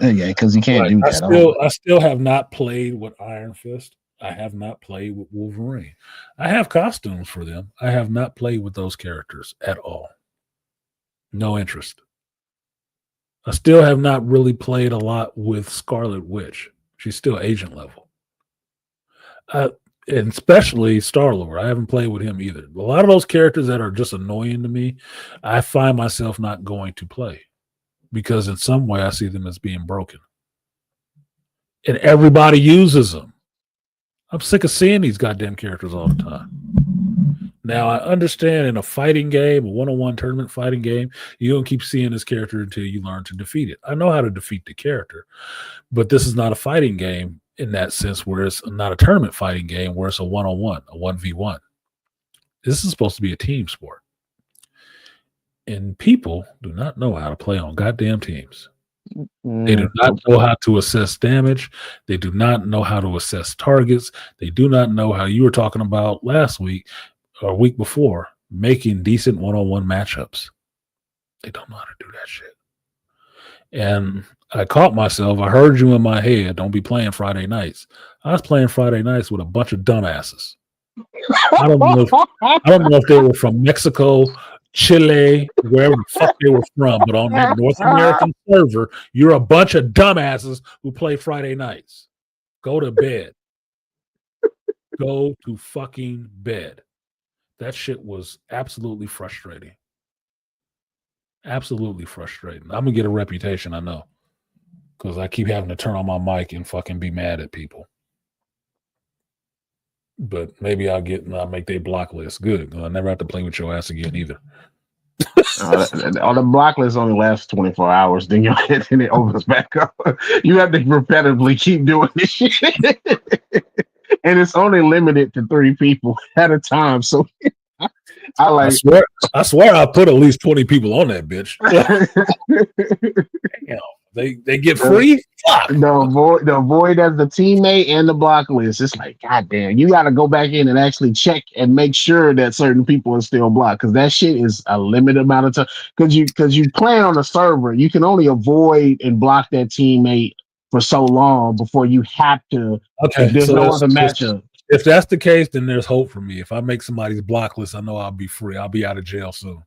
Yeah, because you can't do that. I still have not played with Iron Fist. I have not played with Wolverine. I have costumes for them. I have not played with those characters at all. No interest. I still have not really played a lot with Scarlet Witch. She's still agent level. And especially Star-Lord. I haven't played with him either. A lot of those characters that are just annoying to me, I find myself not going to play. Because in some way I see them as being broken. And everybody uses them. I'm sick of seeing these goddamn characters all the time. Now, I understand in a fighting game, a one-on-one tournament fighting game, you don't keep seeing this character until you learn to defeat it. I know how to defeat the character, but this is not a fighting game in that sense where it's not a tournament fighting game where it's a one-on-one, a 1v1. This is supposed to be a team sport. And people do not know how to play on goddamn teams. They do not know how to assess damage. They do not know how to assess targets. They do not know how you were talking about last week or week before, making decent one-on-one matchups. They don't know how to do that shit. And I caught myself. I heard you in my head, don't be playing Friday nights. I was playing Friday nights with a bunch of dumbasses. I don't know if they were from Mexico, Chile, wherever the fuck they were from, but on that North American server, you're a bunch of dumbasses who play Friday nights. Go to bed. Go to fucking bed. That shit was absolutely frustrating. Absolutely frustrating. I'm gonna get a reputation, I know, because I keep having to turn on my mic and fucking be mad at people. But maybe I'll make their block list. Good. I'll never have to play with your ass again either. On the block list only lasts 24 hours, then it opens back up. You have to repetitively keep doing this shit. And it's only limited to 3 people at a time. So I swear I put at least 20 people on that bitch. Damn. They get free? Fuck. The void as the teammate and the block list. It's like, goddamn, you got to go back in and actually check and make sure that certain people are still blocked, because that shit is a limited amount of time. Because you play on a server, you can only avoid and block that teammate for so long before you have to. Okay, there's so no other matchup. If that's the case, then there's hope for me. If I make somebody's block list, I know I'll be free. I'll be out of jail soon.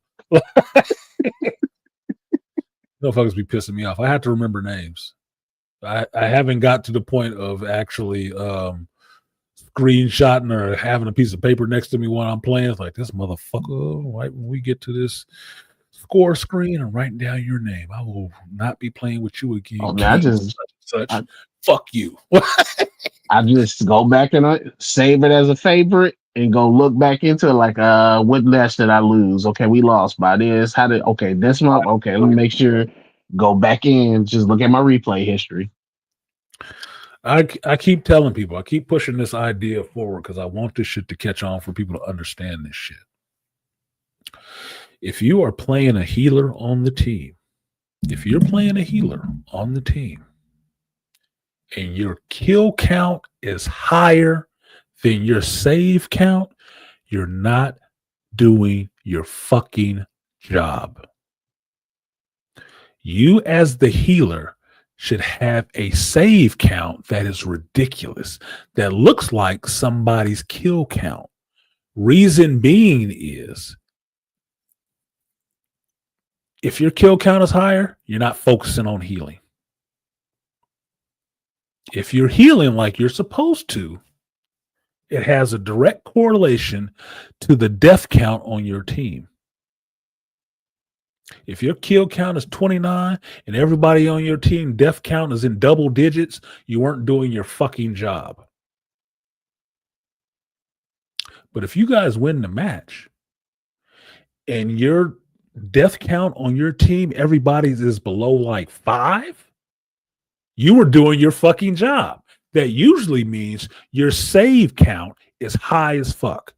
Motherfuckers be pissing me off. I have to remember names. I haven't got to the point of actually screenshotting or having a piece of paper next to me while I'm playing. It's like, this motherfucker, right when we get to this score screen and writing down your name, I will not be playing with you again. Fuck you. I just go back and save it as a favorite and go look back into it like, what match did I lose? Okay, we lost by this. This month, okay, let me make sure Go back in, just look at my replay history. I keep telling people, I keep pushing this idea forward because I want this shit to catch on for people to understand this shit. If you are playing a healer on the team, and your kill count is higher than your save count, you're not doing your fucking job. You, as the healer, should have a save count that is ridiculous, that looks like somebody's kill count. Reason being is, if your kill count is higher, you're not focusing on healing. If you're healing like you're supposed to, it has a direct correlation to the death count on your team. If your kill count is 29 and everybody on your team death count is in double digits, you weren't doing your fucking job. But if you guys win the match and your death count on your team, everybody's is below like 5, you were doing your fucking job. That usually means your save count is high as fuck.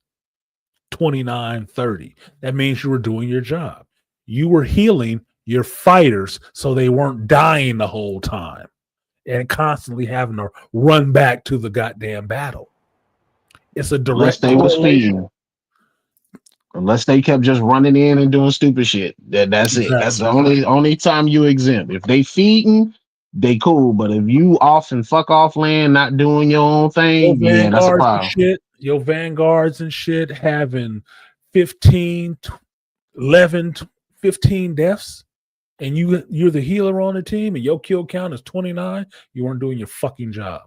29, 30. That means you were doing your job. You were healing your fighters so they weren't dying the whole time and constantly having to run back to the goddamn battle. It's a direct correlation. Unless they kept just running in and doing stupid shit. That's it. That's the only time you exempt. If they feeding, they cool. But if you off and fuck off land, not doing your own thing, yeah, that's a problem. Your vanguards and shit having 15, 11, 15 deaths, and you're the healer on the team, and your kill count is 29, you weren't doing your fucking job.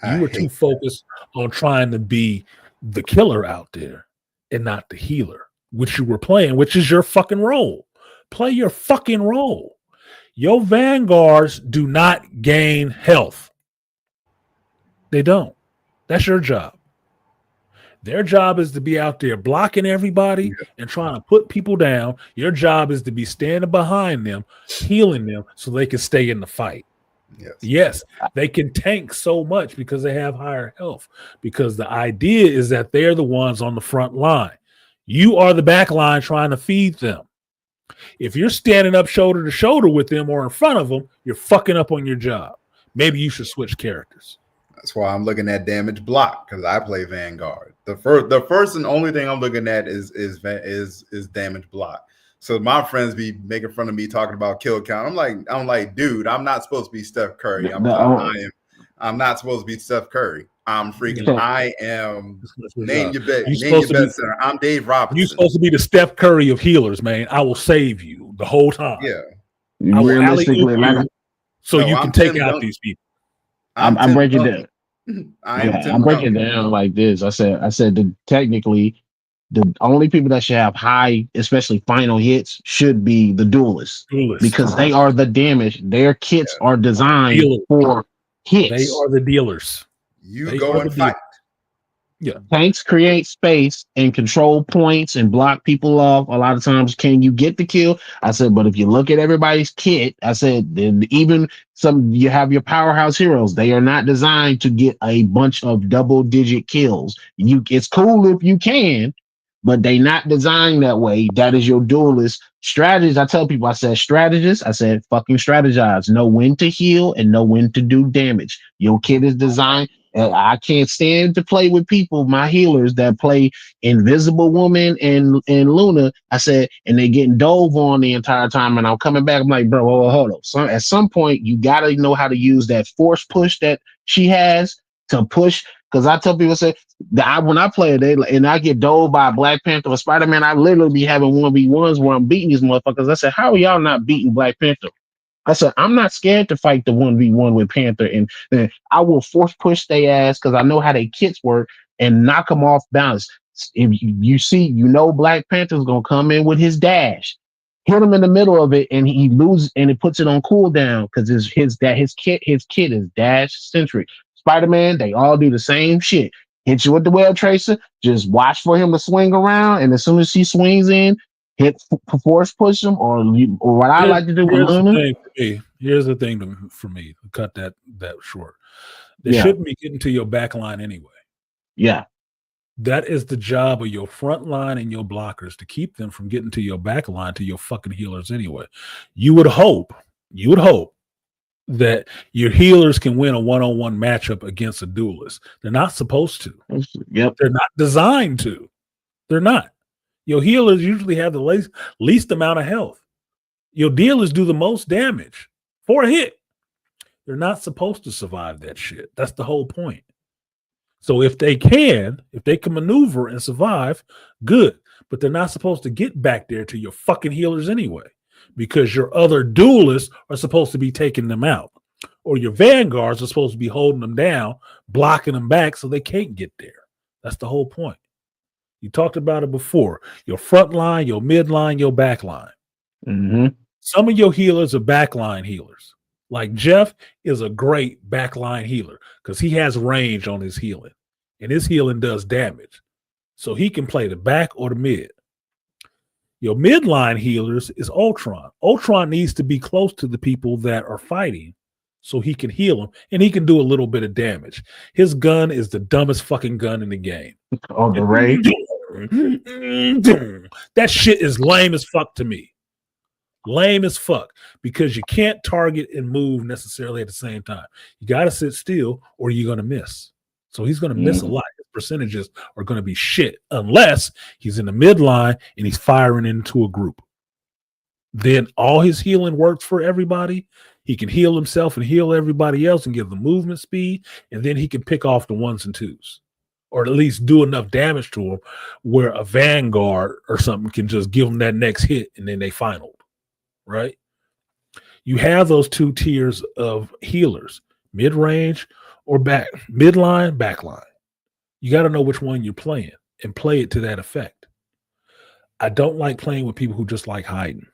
You were too focused on trying to be the killer out there and not the healer, which you were playing, which is your fucking role. Play your fucking role. Your vanguards do not gain health. They don't. That's your job. Their job is to be out there blocking everybody and trying to put people down. Your job is to be standing behind them, healing them so they can stay in the fight. Yes, they can tank so much because they have higher health, because the idea is that they're the ones on the front line. You are the back line trying to feed them. If you're standing up shoulder to shoulder with them or in front of them, you're fucking up on your job. Maybe you should switch characters. That's why I'm looking at damage block, because I play Vanguard. The first and only thing I'm looking at is damage block. So my friends be making fun of me talking about kill count. I'm like, dude, I'm not supposed to be Steph Curry. I'm not supposed to be Steph Curry. I am name your best center. I'm Dave Robinson. You're supposed to be the Steph Curry of healers, man. I will save you the whole time. Yeah. I will realistically, so you can take out these people. I'm breaking down. I'm breaking down like this. I said that technically the only people that should have high, especially final hits, should be the duelists. Because they are the damage. Their kits are designed for hits. They are the dealers. You go and fight. Yeah. Tanks create space and control points and block people off. A lot of times, can you get the kill? I said, but if you look at everybody's kit, I said, then even you have your powerhouse heroes. They are not designed to get a bunch of double-digit kills. It's cool if you can, but they not designed that way. That is your duelist strategist. I tell people, I said strategist. I said fucking strategize. Know when to heal and know when to do damage. Your kit is designed. I can't stand to play with people, my healers that play Invisible Woman and Luna. I said, and they getting dove on the entire time. And I'm coming back. I'm like, bro, hold up. So at some point, you got to know how to use that force push that she has to push. Because I tell people, when I play and I get dove by Black Panther or Spider-Man, I literally be having 1v1s where I'm beating these motherfuckers. I said, how are y'all not beating Black Panther? I said, I'm not scared to fight the 1v1 with Panther, and I will force push their ass because I know how their kits work and knock them off balance. If you see, Black Panther's going to come in with his dash, hit him in the middle of it, and he loses, and it puts it on cooldown because his kit is dash centric. Spider-Man, they all do the same shit. Hit you with the web tracer, just watch for him to swing around, and as soon as he swings in, force push them, or what I like to do with Luna. Here's the thing for me. Cut that short. They Yeah. shouldn't be getting to your back line anyway. Yeah. That is the job of your front line and your blockers to keep them from getting to your back line, to your fucking healers anyway. You would hope that your healers can win a one-on-one matchup against a duelist. They're not supposed to. Yep. They're not designed to. They're not. Your healers usually have the least amount of health. Your dealers do the most damage for a hit. They're not supposed to survive that shit. That's the whole point. So if they can maneuver and survive, good. But they're not supposed to get back there to your fucking healers anyway, because your other duelists are supposed to be taking them out, or your vanguards are supposed to be holding them down, blocking them back so they can't get there. That's the whole point. You talked about it before. Your front line, your midline, your back line. Mm-hmm. Some of your healers are backline healers. Like Jeff is a great backline healer because he has range on his healing, and his healing does damage. So he can play the back or the mid. Your midline healers is Ultron. Ultron needs to be close to the people that are fighting so he can heal them, and he can do a little bit of damage. His gun is the dumbest fucking gun in the game. Oh, the Ray? That shit is lame as fuck to me. Lame as fuck, because you can't target and move necessarily at the same time. You got to sit still or you're going to miss. So he's going to miss a lot. His percentages are going to be shit unless he's in the midline and he's firing into a group. Then all his healing works for everybody. He can heal himself and heal everybody else and give them movement speed. And then he can pick off the ones and twos, or at least do enough damage to him where a vanguard or something can just give them that next hit and then they finaled. Right? You have those two tiers of healers, mid-range or midline, backline. You got to know which one you're playing and play it to that effect. I don't like playing with people who just like hiding.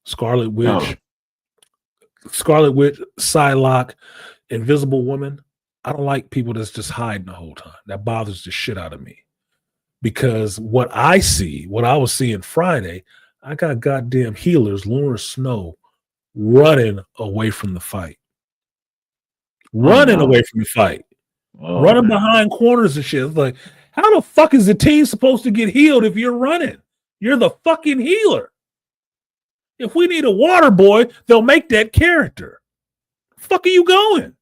Scarlet Witch, Psylocke, Invisible Woman. I don't like people that's just hiding the whole time. That bothers the shit out of me. Because what I was seeing Friday, I got goddamn healers, Lunar Snow, running away from the fight. Running behind corners and shit. It's like, how the fuck is the team supposed to get healed if you're running? You're the fucking healer. If we need a water boy, they'll make that character. The fuck are you going?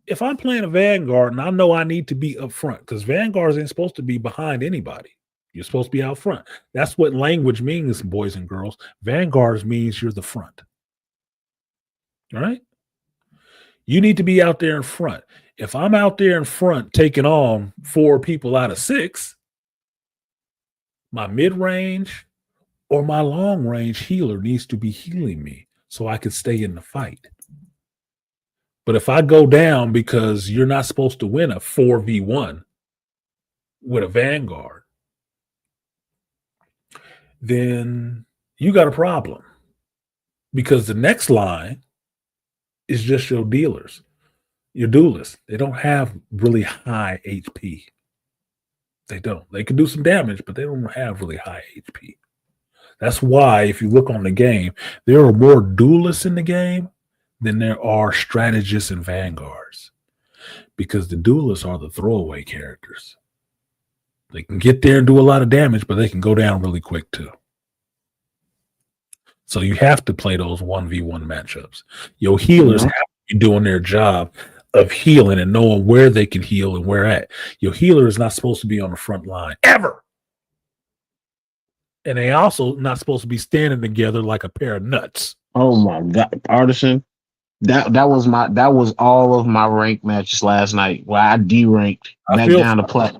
If I'm playing a Vanguard and I know I need to be up front, because Vanguards ain't supposed to be behind anybody. You're supposed to be out front. That's what language means, boys and girls. Vanguards means you're the front. All right? You need to be out there in front. If I'm out there in front taking on 4 people out of 6, my mid-range or my long-range healer needs to be healing me so I can stay in the fight. But if I go down because you're not supposed to win a 4v1 with a Vanguard, then you got a problem, because the next line is just your dealers, your duelists. They don't have really high HP. They don't. They can do some damage, but they don't have really high HP. That's why if you look on the game, there are more duelists in the game than there are strategists and vanguards, because the duelists are the throwaway characters. They can get there and do a lot of damage, but they can go down really quick too. So you have to play those 1v1 matchups. Your healers have to be doing their job of healing and knowing where they can heal and where at. Your healer is not supposed to be on the front line ever. And they also not supposed to be standing together like a pair of nuts. Oh my God, Artisan. That was all of my rank matches last night where I deranked back down to plat.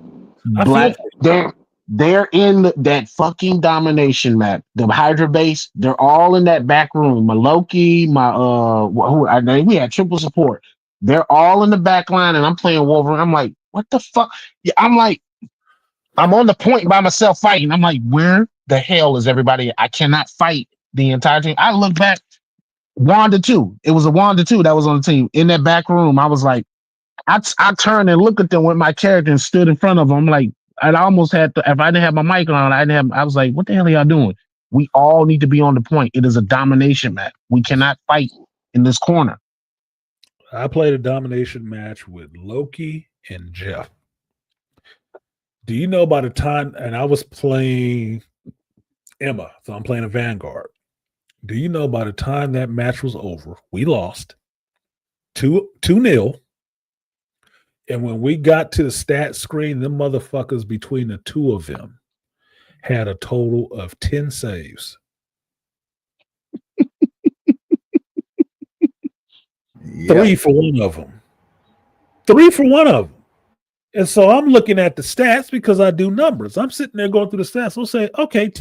They're in that fucking domination map. The Hydra base, they're all in that back room. My Loki, we had triple support. They're all in the back line, and I'm playing Wolverine. I'm like, what the fuck? Yeah, I'm on the point by myself fighting. I'm like, where the hell is everybody? I cannot fight the entire team. I look back, Wanda 2. It was a Wanda 2 that was on the team. In that back room, I was like, I turned and looked at them with my character and stood in front of them. I'm like, I almost had to, if I didn't have my mic on, I was like, what the hell are y'all doing? We all need to be on the point. It is a domination match. We cannot fight in this corner. I played a domination match with Loki and Jeff. Do you know by the time, and I was playing Emma, so I'm playing a Vanguard. Do you know by the time that match was over, we lost 2-0. And when we got to the stat screen, them motherfuckers between the two of them had a total of 10 saves. Yep. 3 for one of them. 3 for one of them. And so I'm looking at the stats because I do numbers. I'm sitting there going through the stats. I'll say, okay,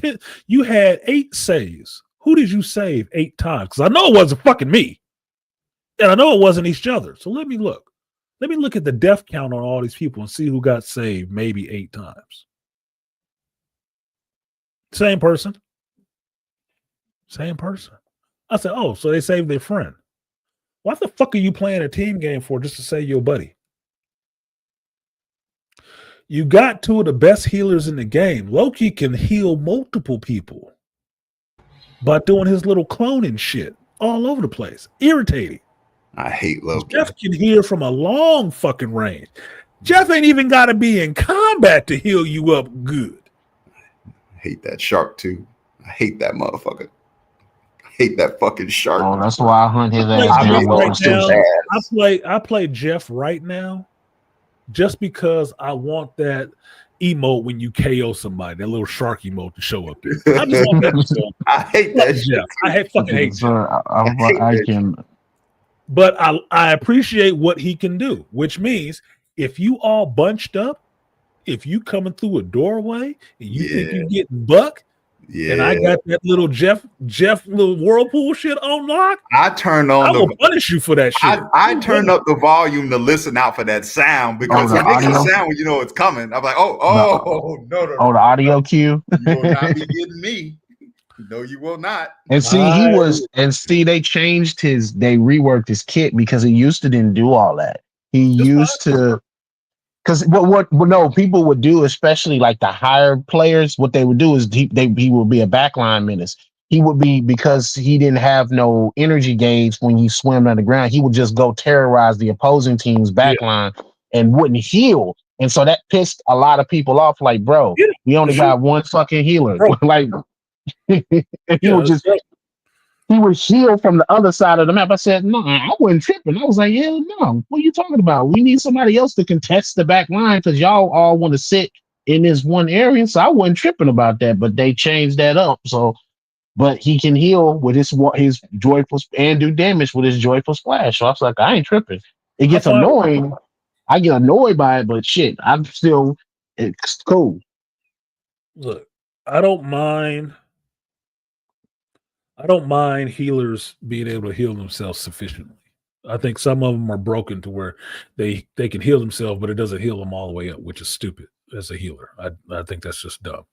you had 8 saves. Who did you save 8 times? Because I know it wasn't fucking me. And I know it wasn't each other. So let me look. Let me look at the death count on all these people and see who got saved maybe 8 times. Same person. Same person. I said, oh, so they saved their friend. What the fuck are you playing a team game for just to save your buddy? You got 2 of the best healers in the game. Loki can heal multiple people by doing his little cloning shit all over the place. Irritating. I hate Loki. Jeff can heal from a long fucking range. Jeff ain't even got to be in combat to heal you up good. I hate that shark too. I hate that motherfucker. I hate that fucking shark. Oh, that's why I hunt his ass down right now. I play Jeff right now just because I want that emote when you KO somebody, that little shark emote to show up there. I just want that. I hate that Jeff. I fucking hate Jeff. I can. But I appreciate what he can do, which means if you all bunched up, if you coming through a doorway and you think you getting buck, and I got that little Jeff little whirlpool shit on lock, I turned on. I will punish you for that shit. I turned up the volume to listen out for that sound because it makes a sound when you know it's coming. I'm like, no. The audio cue. You will not be getting me. No, you will not. And see, they changed they reworked his kit because he used to didn't do all that. He used to, because what people would do, especially like the higher players, what they would do is he would be a backline menace. He would be, because he didn't have no energy gauge when he swam underground, he would just go terrorize the opposing team's backline and wouldn't heal. And so that pissed a lot of people off. Like, bro, we only got one fucking healer. Like, he would heal from the other side of the map. I said, no, I wasn't tripping. I was like, hell no. What are you talking about? We need somebody else to contest the back line because y'all all want to sit in this one area. So I wasn't tripping about that, but they changed that up. So, but he can heal with his joyful and do damage with his joyful splash. So I was like, I ain't tripping. It gets annoying. I get annoyed by it, but shit, it's cool. Look, I don't mind healers being able to heal themselves sufficiently. I think some of them are broken to where they can heal themselves, but it doesn't heal them all the way up, which is stupid as a healer. I think that's just dumb.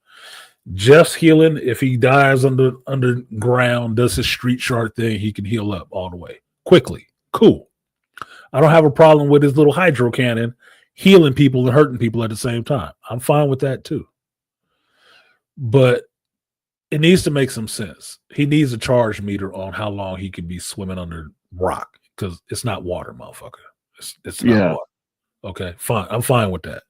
Jeff's healing, if he dies underground, does his street shark thing, he can heal up all the way quickly. Cool. I don't have a problem with his little hydro cannon healing people and hurting people at the same time. I'm fine with that too. But it needs to make some sense. He needs a charge meter on how long he can be swimming under rock, because it's not water, motherfucker. It's not water. Okay, fine. I'm fine with that.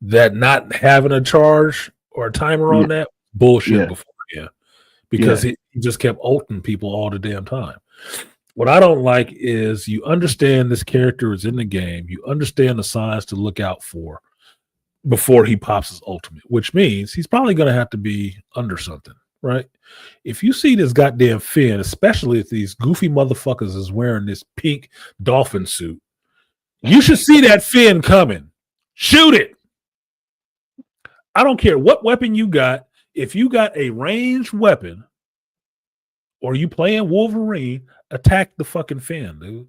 That not having a charge or a timer on that, bullshit before, because he just kept ulting people all the damn time. What I don't like is you understand this character is in the game. You understand the signs to look out for before he pops his ultimate, which means he's probably going to have to be under something, right? If you see this goddamn fin, especially if these goofy motherfuckers is wearing this pink dolphin suit, you should see that fin coming. Shoot it. I don't care what weapon you got. If you got a ranged weapon or you playing Wolverine, attack the fucking fin, dude.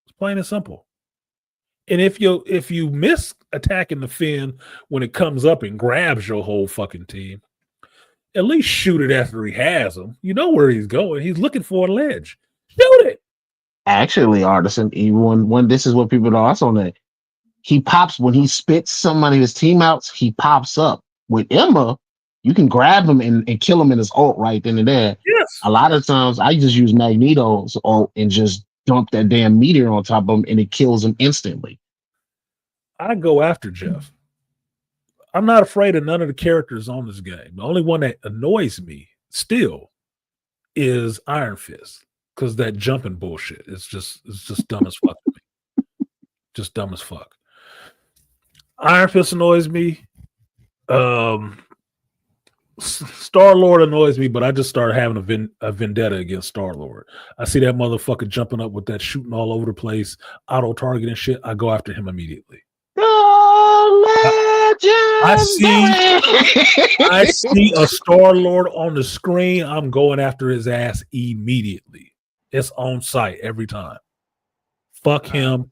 It's plain and simple. And if you miss attacking the fin when it comes up and grabs your whole fucking team, at least shoot it after he has him. You know where he's going. He's looking for a ledge. Shoot it. Actually, Artisan, even when this is what people are also know. he pops when he spits somebody of his team outs, he pops up. With Emma, you can grab him and kill him in his ult right then and there. Yes. A lot of times I just use Magneto's ult and just dump that damn meteor on top of him and it kills him instantly. I go after Jeff. I'm not afraid of none of the characters on this game. The only one that annoys me still is Iron Fist, because that jumping bullshit. It's just dumb as fuck to me. Just dumb as fuck. Iron Fist annoys me. Star-Lord annoys me, but I just started having a vendetta against Star-Lord. I see that motherfucker jumping up with that shooting all over the place, auto-target and shit. I go after him immediately. I see a Star-Lord on the screen. I'm going after his ass immediately. It's on site every time. Fuck him.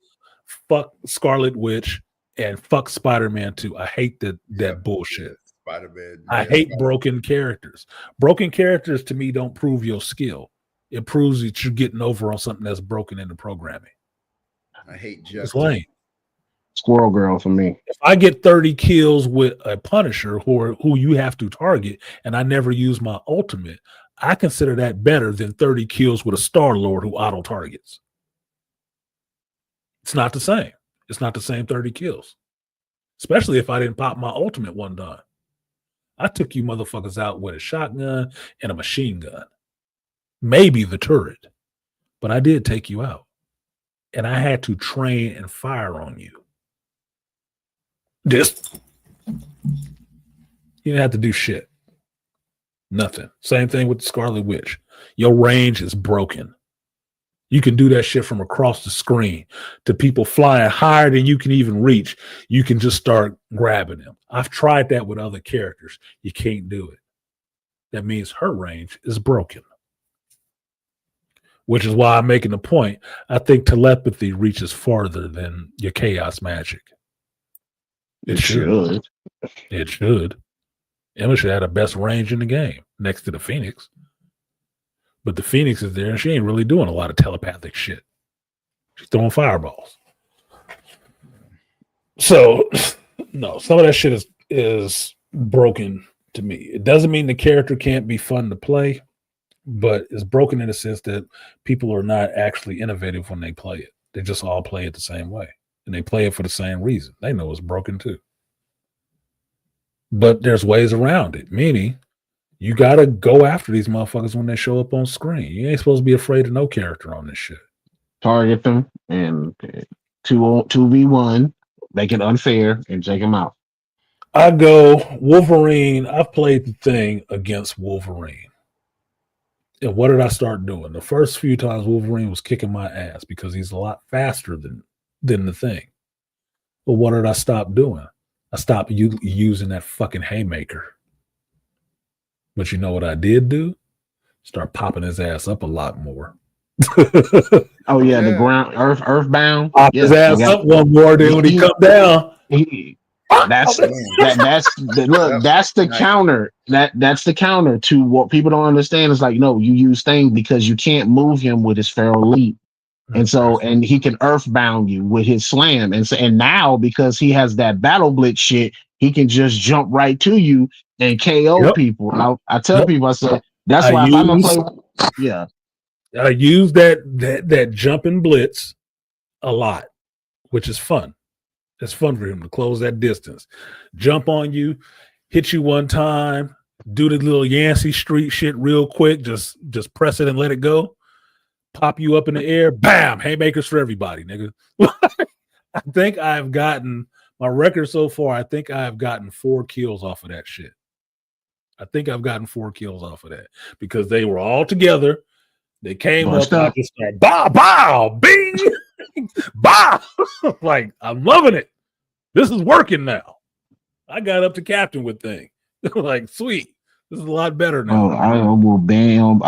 Fuck Scarlet Witch. And fuck Spider-Man too. I hate that bullshit. Spider-Man. I hate broken characters. Broken characters to me don't prove your skill. It proves that you're getting over on something that's broken in the programming. I hate It's Justice. lame. Squirrel Girl for me. If I get 30 kills with a Punisher who you have to target, and I never use my ultimate, I consider that better than 30 kills with a Star-Lord who auto targets. It's not the same. It's not the same 30 kills. Especially if I didn't pop my ultimate one time. I took you motherfuckers out with a shotgun and a machine gun. Maybe the turret. But I did take you out. And I had to train and fire on you. You didn't have to do shit. Nothing. Same thing with the Scarlet Witch. Your range is broken. You can do that shit from across the screen to people flying higher than you can even reach. You can just start grabbing them. I've tried that with other characters. You can't do it. That means her range is broken. Which is why I'm making the point. I think telepathy reaches farther than your chaos magic. It should. It should. Emma should have the best range in the game next to the Phoenix. But the Phoenix is there and she ain't really doing a lot of telepathic shit. She's throwing fireballs. So, no, some of that shit is broken to me. It doesn't mean the character can't be fun to play, but it's broken in the sense that people are not actually innovative when they play it. They just all play it the same way. And they play it for the same reason. They know it's broken too. But there's ways around it, meaning you got to go after these motherfuckers when they show up on screen. You ain't supposed to be afraid of no character on this shit. Target them and 2v1, make it unfair, and take them out. I go Wolverine. I've played the thing against Wolverine. And what did I start doing? The first few times Wolverine was kicking my ass because he's a lot faster than the thing. But what did I stop doing? I stopped using that fucking haymaker. But you know what I did do? Start popping his ass up a lot more. Oh yeah, the ground earthbound. Pop his ass up one more, then when he come down. That's the counter. That's the counter to what people don't understand. Is like, no, you use thing because you can't move him with his feral leap. And he can earthbound you with his slam. And now because he has that battle blitz shit, he can just jump right to you and KO people. I tell people, I said, that's why if I'm gonna play, I use that jumping blitz a lot, which is fun. It's fun for him to close that distance, jump on you, hit you one time, do the little Yancey Street shit real quick, just press it and let it go, pop you up in the air, bam, haymakers for everybody, nigga. I think I've gotten my record so far. I think I've gotten 4 kills off of that shit. I think I've gotten 4 kills off of that because they were all together. They came up and I just started bow, bow, bing, bow. Like, I'm loving it. This is working now. I got up to captain with thing. Like, sweet. This is a lot better now. I will ban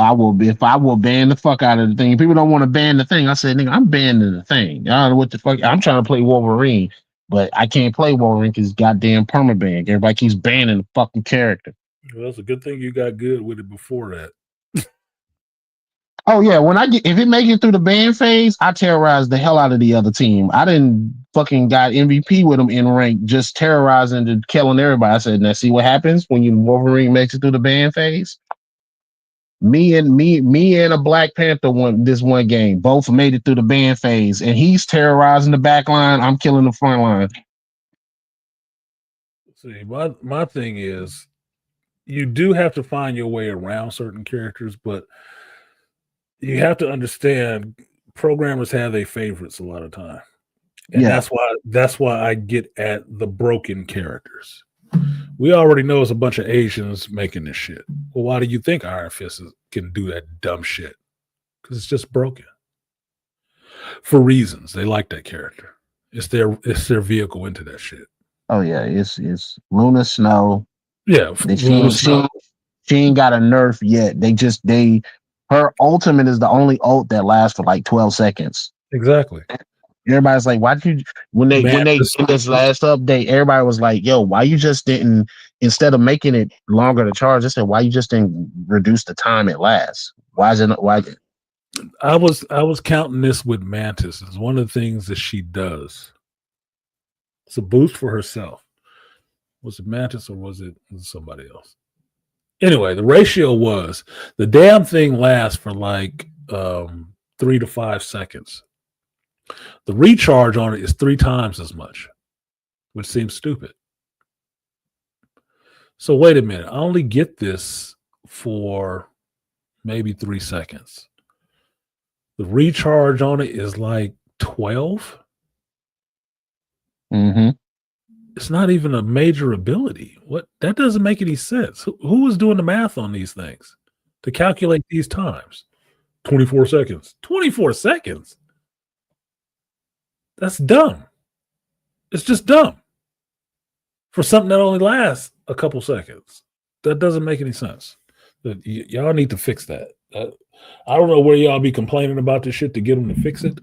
the fuck out of the thing. People don't want to ban the thing. I said, nigga, I'm banning the thing. I don't know what the fuck. I'm trying to play Wolverine, but I can't play Wolverine because goddamn permaban. Everybody keeps banning the fucking character. Well, it's a good thing you got good with it before that. Oh yeah, when if it make it through the ban phase, I terrorize the hell out of the other team. I didn't fucking got MVP with them in rank, just terrorizing and killing everybody. I said, now see what happens when you Wolverine makes it through the ban phase. Me and a Black Panther won this one game. Both made it through the ban phase, and he's terrorizing the back line. I'm killing the front line. See, my thing is, you do have to find your way around certain characters, but you have to understand programmers have their favorites a lot of time. And Yeah. that's why I get at the broken characters. We already know it's a bunch of Asians making this shit. Well, why do you think Iron Fist can do that dumb shit? Because it's just broken. For reasons. They like that character. It's their vehicle into that shit. Oh yeah, it's Luna Snow. Yeah, she ain't got a nerf yet. Her ultimate is the only ult that lasts for like 12 seconds. Exactly. Everybody's like, why did you when they did this last update, everybody was like, yo, why you just didn't, instead of making it longer to charge, they said, why you just didn't reduce the time it lasts? Why I was counting this with Mantis. It's one of the things that she does. It's a boost for herself. Was it Mantis or was it somebody else? Anyway, the ratio was the damn thing lasts for like 3 to 5 seconds. The recharge on it is 3 times as much, which seems stupid. So wait a minute. I only get this for maybe 3 seconds. The recharge on it is like 12. Mm-hmm. It's not even a major ability. What? That doesn't make any sense. Who was doing the math on these things to calculate these times? 24 seconds. 24 seconds? That's dumb. It's just dumb. For something that only lasts a couple seconds. That doesn't make any sense. Y'all need to fix that. I don't know where y'all be complaining about this shit to get them to fix it,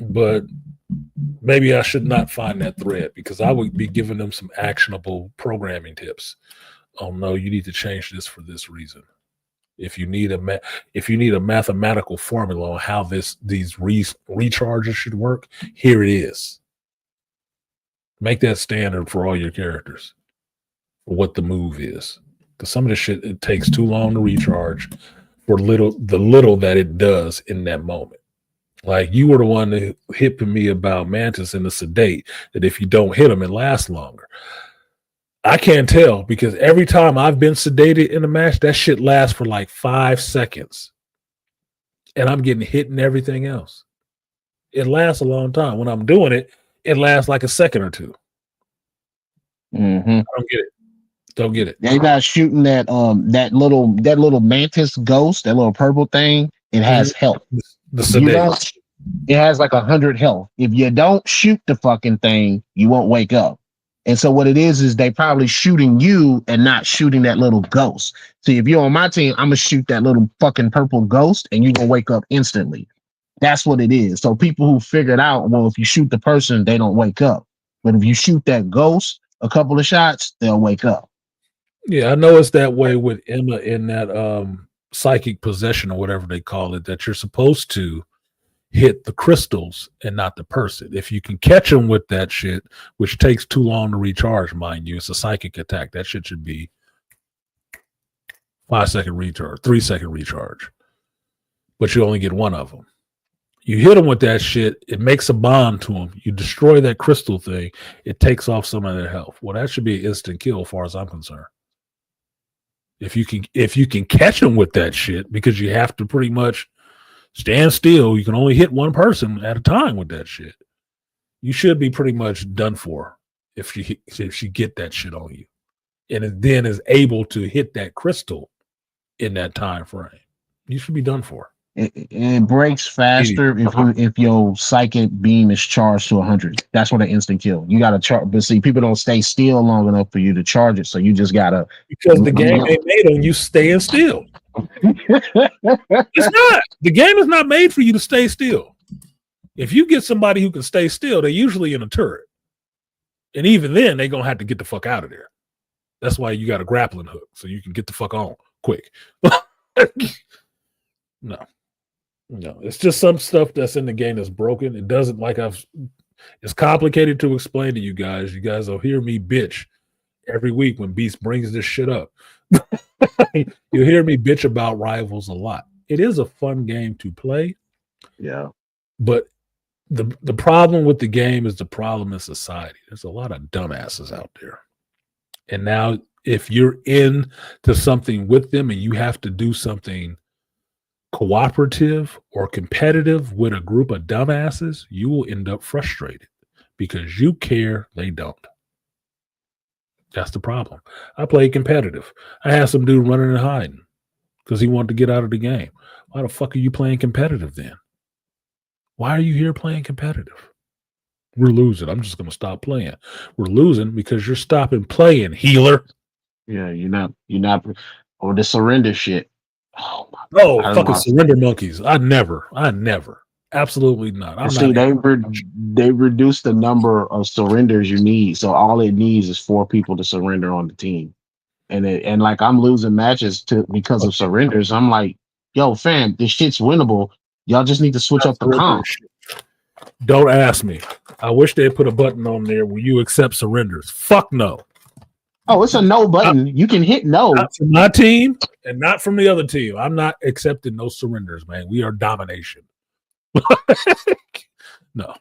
but maybe I should not find that thread because I would be giving them some actionable programming tips. Oh no, you need to change this for this reason. If you need a mathematical formula on how these recharges should work, here it is. Make that standard for all your characters. For what the move is. Because some of this shit, it takes too long to recharge for the little that it does in that moment. Like you were the one that hipping me about Mantis and the sedate, that if you don't hit them, it lasts longer. I can't tell because every time I've been sedated in a match, that shit lasts for like 5 seconds. And I'm getting hit and everything else. It lasts a long time. When I'm doing it, it lasts like a second or two. Mm-hmm. I don't get it. They not shooting that little Mantis ghost, that little purple thing. It has health. It has like 100 health. If you don't shoot the fucking thing, you won't wake up. And so what it is they probably shooting you and not shooting that little ghost. See, if you're on my team, I'm gonna shoot that little fucking purple ghost and you're gonna wake up instantly. That's what it is. So people who figured out, well, if you shoot the person, they don't wake up. But if you shoot that ghost a couple of shots, they'll wake up. Yeah, I know it's that way with Emma in that psychic possession or whatever they call it, that you're supposed to hit the crystals and not the person. If you can catch them with that shit, which takes too long to recharge, mind you, it's a psychic attack. That shit should be 5-second recharge, 3-second recharge. But you only get one of them. You hit them with that shit, it makes a bond to them. You destroy that crystal thing, it takes off some of their health. Well, that should be an instant kill as far as I'm concerned. If you can catch them with that shit, because you have to pretty much stand still. You can only hit one person at a time with that shit. You should be pretty much done for if she get that shit on you, and it then is able to hit that crystal in that time frame. You should be done for. It breaks faster if your psychic beam is charged to 100. That's what an instant kill. You got to charge, but see, people don't stay still long enough for you to charge it. So you just gotta, because the game ain't made on you staying still. It's not. The game is not made for you to stay still. If you get somebody who can stay still, they're usually in a turret, and even then, they're gonna have to get the fuck out of there. That's why you got a grappling hook, so you can get the fuck on quick. No. No, it's just some stuff that's in the game that's broken. It doesn't like it's complicated to explain to you guys. You guys will hear me bitch every week when Beast brings this shit up. You'll hear me bitch about Rivals a lot. It is a fun game to play. Yeah. But the problem with the game is the problem in society. There's a lot of dumbasses out there. And now if you're into something with them and you have to do something cooperative or competitive with a group of dumbasses, you will end up frustrated because you care, they don't. That's the problem. I played competitive. I had some dude running and hiding because he wanted to get out of the game. Why the fuck are you playing competitive then? Why are you here playing competitive? We're losing. I'm just going to stop playing. We're losing because you're stopping playing, healer. Yeah, you're not, or the surrender shit. Oh, fucking surrender monkeys. I never, absolutely not. I'm see, not. they reduced the number of surrenders you need, so all it needs is 4 people to surrender on the team, and like I'm losing matches because of surrenders. I'm like, yo, fam, this shit's winnable. Y'all just need to switch up the comp. Don't ask me. I wish they put a button on there where you accept surrenders. Fuck no. Oh, it's a no button. You can hit no. Not from my team and not from the other team. I'm not accepting no surrenders, man. We are domination. No.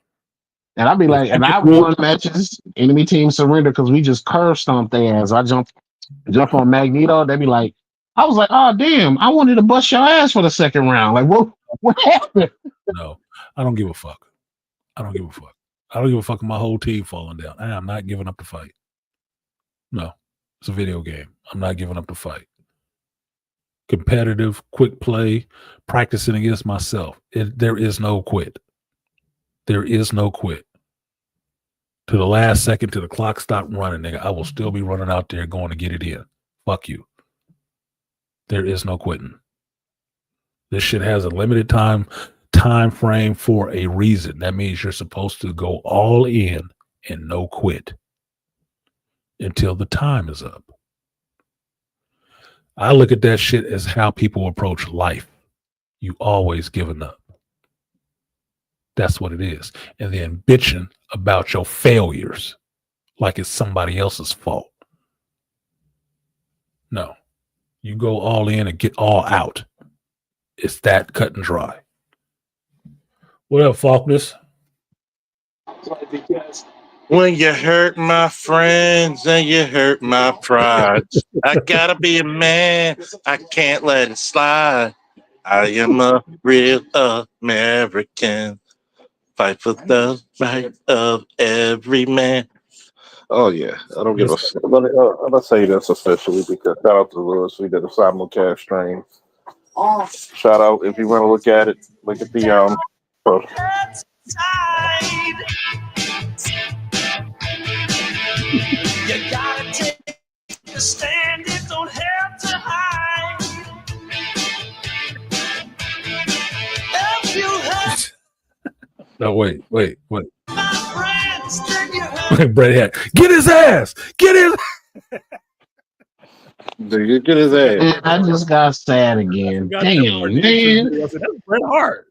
And I'd be like, and I won matches, enemy team surrender because we just curve stomped their ass. I jump on Magneto. They'd be like, I was like, oh damn, I wanted to bust your ass for the second round. Like, what happened? No, I don't give a fuck. I don't give a fuck. I don't give a fuck my whole team falling down. I am not giving up the fight. No, it's a video game. I'm not giving up the fight. Competitive, quick play, practicing against myself. There is no quit. There is no quit. To the last second, till the clock stopped running, nigga, I will still be running out there going to get it in. Fuck you. There is no quitting. This shit has a limited time frame for a reason. That means you're supposed to go all in and no quit until the time is up. I look at that shit as how people approach life. You always giving up. That's what it is. And then bitching about your failures like it's somebody else's fault. No. You go all in and get all out. It's that cut and dry. What up, Faulkness? When you hurt my friends and you hurt my pride, I gotta be a man. I can't let it slide. I am a real American. Fight for the right of every man. Oh yeah, I don't give a. Let's say this officially because shout out to Lewis. We did a simulcast stream. Shout out if you want to look at it. Look at the post. You gotta take a stand. It don't have to hide. If you hurt No, wait. my friends, then you hurt. Brett had get his ass. Get his. Get his ass. Man, I just got sad again. Damn, man. That's Bret Hart.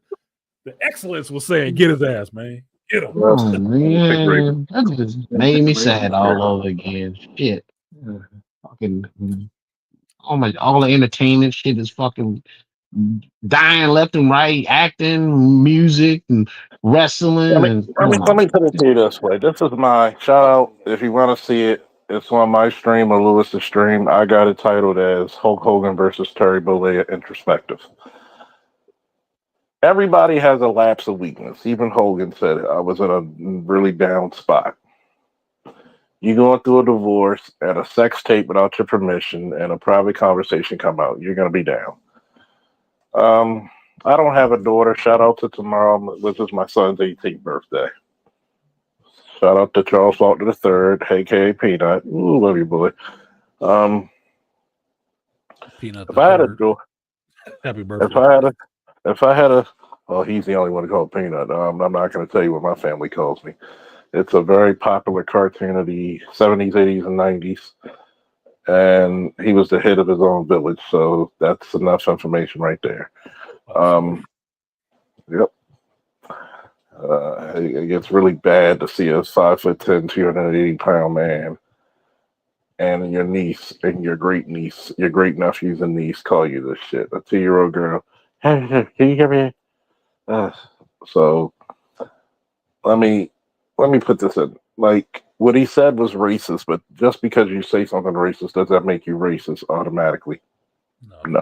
The excellence was saying, get his ass, man. Get him. Oh, man. That just made me sad all over again. Shit. Fucking all the entertainment shit is fucking dying left and right, acting, music, and wrestling. Let me put it to you this way. This is my shout out. If you want to see it, it's on my stream or Lewis's stream. I got it titled as Hulk Hogan versus Terry Bollea Introspective. Everybody has a lapse of weakness. Even Hogan said it. I was in a really down spot. You going through a divorce and a sex tape without your permission and a private conversation come out, you're going to be down. I don't have a daughter. Shout out to tomorrow, which is my son's 18th birthday. Shout out to Charles Faulkner III, aka Peanut. Ooh, love you, boy. Peanut. If I had a daughter, happy birthday. If I had a, well, he's the only one to call Peanut. I'm not going to tell you what my family calls me. It's a very popular cartoon of the 70s, 80s, and 90s. And he was the head of his own village. So that's enough information right there. Yep. It gets really bad to see a 5'10", 280-pound man and your niece and your great niece, your great nephews and niece call you this shit. A 2-year-old girl. Hey, can you hear me? So let me put this in. Like what he said was racist, but just because you say something racist, does that make you racist automatically? No.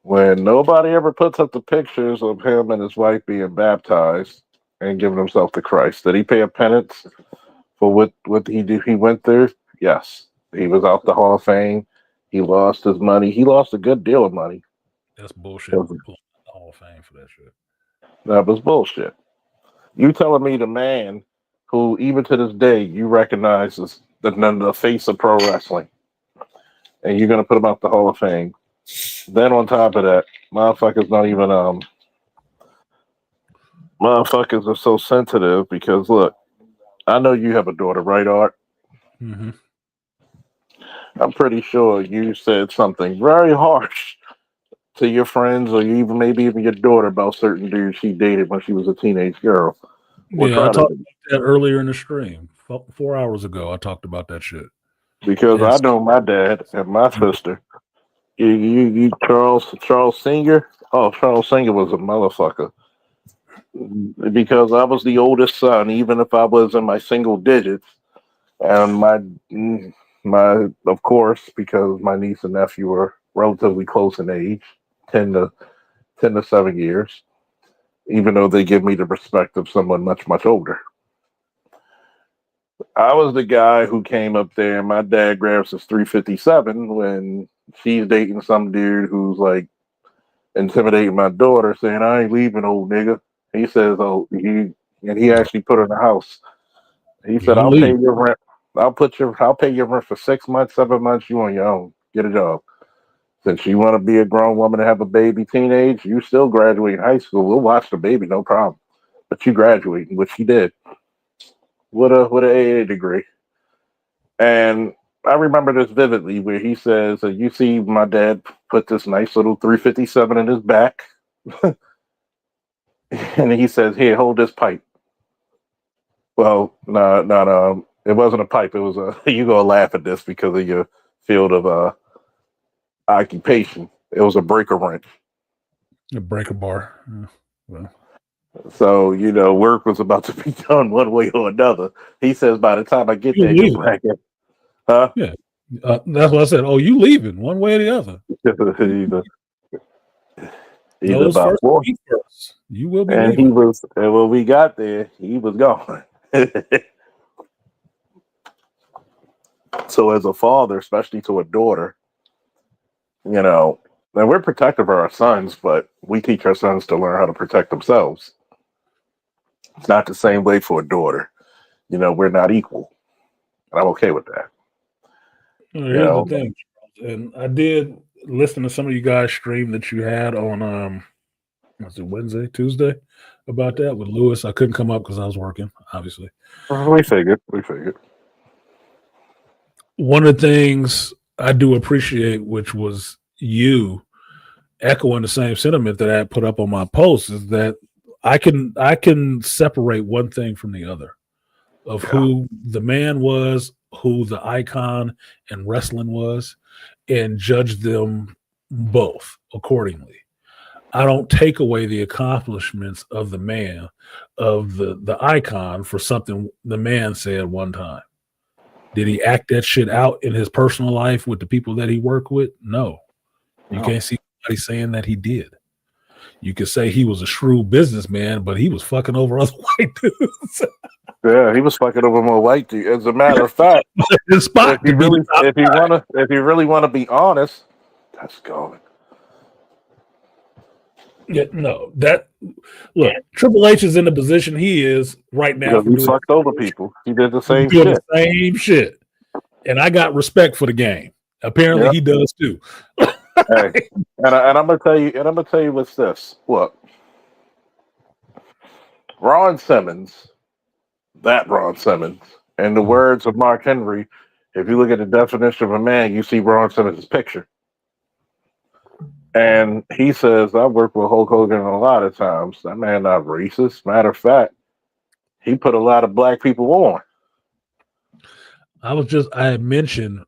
When nobody ever puts up the pictures of him and his wife being baptized and giving himself to Christ, did he pay a penance for what he went through? Yes. He was out the Hall of Fame. He lost his money. He lost a good deal of money. That's bullshit. Pulling out the Hall of Fame for that shit. That was bullshit. You telling me the man who, even to this day, you recognize as the face of pro wrestling, and you're gonna put him out the Hall of Fame. Then on top of that, motherfuckers not even motherfuckers are so sensitive because look, I know you have a daughter, right, Art? Mm-hmm. I'm pretty sure you said something very harsh to your friends or even maybe even your daughter about certain dudes she dated when she was a teenage girl. Yeah, I talked about that earlier in the stream. 4 hours ago, I talked about that shit. Because I know my dad and my sister. You Charles Senior? Oh, Charles Senior was a motherfucker. Because I was the oldest son, even if I was in my single digits, and my of course, because my niece and nephew were relatively close in age, 10 to 7 years, even though they give me the respect of someone much, much older. I was the guy who came up there, and my dad grabs his 357 when she's dating some dude who's like intimidating my daughter, saying, "I ain't leaving, old nigga." He says, "Oh, he actually put her in the house." He said, You "I'll pay leave. your rent. I'll pay your rent for 6 months, 7 months. You on your own. Get a job. Since you want to be a grown woman and have a baby, teenage, you still graduate high school. We'll watch the baby, no problem. But you graduate, which he did with a AA degree." And I remember this vividly, where he says, "You see, my dad put this nice little 357 in his back." And he says, "Here, hold this pipe." Well, no, not it wasn't a pipe. It was a. You gonna laugh at this because of your field of occupation. It was a breaker wrench. A breaker bar. Yeah. Well. So work was about to be done one way or another. He says, "By the time I get there, you're back in." Huh? Yeah, that's what I said. Oh, you leaving one way or the other? Either Those about first four. be first. You will be And leaving. he was, and when we got there, he was gone. So as a father, especially to a daughter, and we're protective of our sons, but we teach our sons to learn how to protect themselves. It's not the same way for a daughter. We're not equal. And I'm okay with that. Here's the thing, Charles, and I did listen to some of you guys' stream that you had on was it Wednesday, Tuesday, about that with Lewis. I couldn't come up because I was working, obviously. We figured. One of the things I do appreciate, which was you echoing the same sentiment that I put up on my post, is that I can separate one thing from the other of who the man was, who the icon in wrestling was, and judge them both accordingly. I don't take away the accomplishments of the man, of the icon, for something the man said one time. Did he act that shit out in his personal life with the people that he worked with? No. You can't see anybody saying that he did. You could say he was a shrewd businessman, but he was fucking over other white dudes. Yeah, he was fucking over more white dudes. As a matter of fact, if you really want to be honest, that's going. Yeah, no, look, Triple H is in the position he is right now Because he fucked over people. He did the same doing shit. the same shit. And I got respect for the game. Apparently he does too. Hey, and I'm gonna tell you what's this. Look, Ron Simmons, in the words of Mark Henry, if you look at the definition of a man, you see Ron Simmons' picture. And he says, I worked with Hulk Hogan a lot of times. That man not racist. Matter of fact, he put a lot of black people on. I had mentioned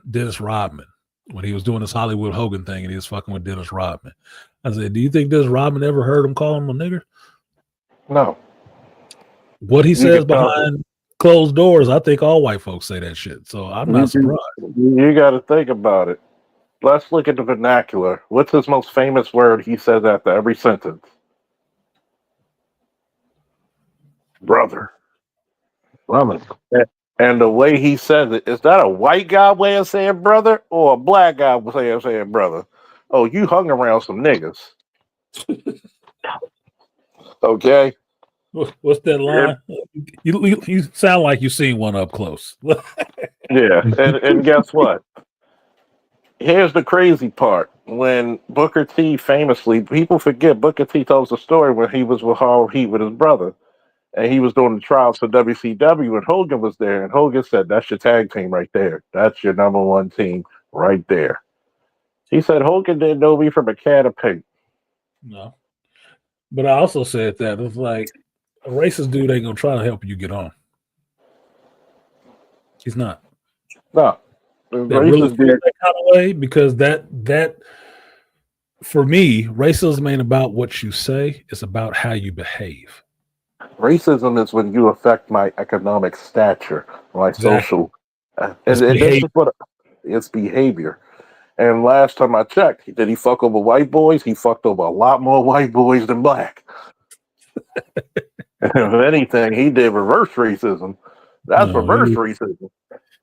Dennis Rodman when he was doing this Hollywood Hogan thing and he was fucking with Dennis Rodman. I said, do you think Dennis Rodman ever heard him call him a nigger? No. What he You says can tell- behind closed doors, I think all white folks say that shit. So I'm not surprised. You got to think about it. Let's look at the vernacular. What's his most famous word he says after every sentence? Brother. Brother. And the way he says it, is that a white guy way of saying brother or a black guy way of saying brother? Oh, you hung around some niggas. Okay. What's that line? You sound like you've seen one up close. Yeah. And guess what? Here's the crazy part. When Booker T famously, people forget Booker T tells the story when he was with Hall Heat with his brother. And he was doing the trials for WCW, and Hogan was there. And Hogan said, "That's your tag team right there. That's your number one team right there." He said Hogan didn't know me from a can of paint. No. But I also said that it's like a racist dude ain't gonna try to help you get on. He's not. No. That really feel that kind of way because that for me, racism ain't about what you say, it's about how you behave. Racism is when you affect my economic stature, my social. And this is what it's behavior. And last time I checked, did he fuck over white boys? He fucked over a lot more white boys than black. If anything, he did reverse racism. That's reverse racism.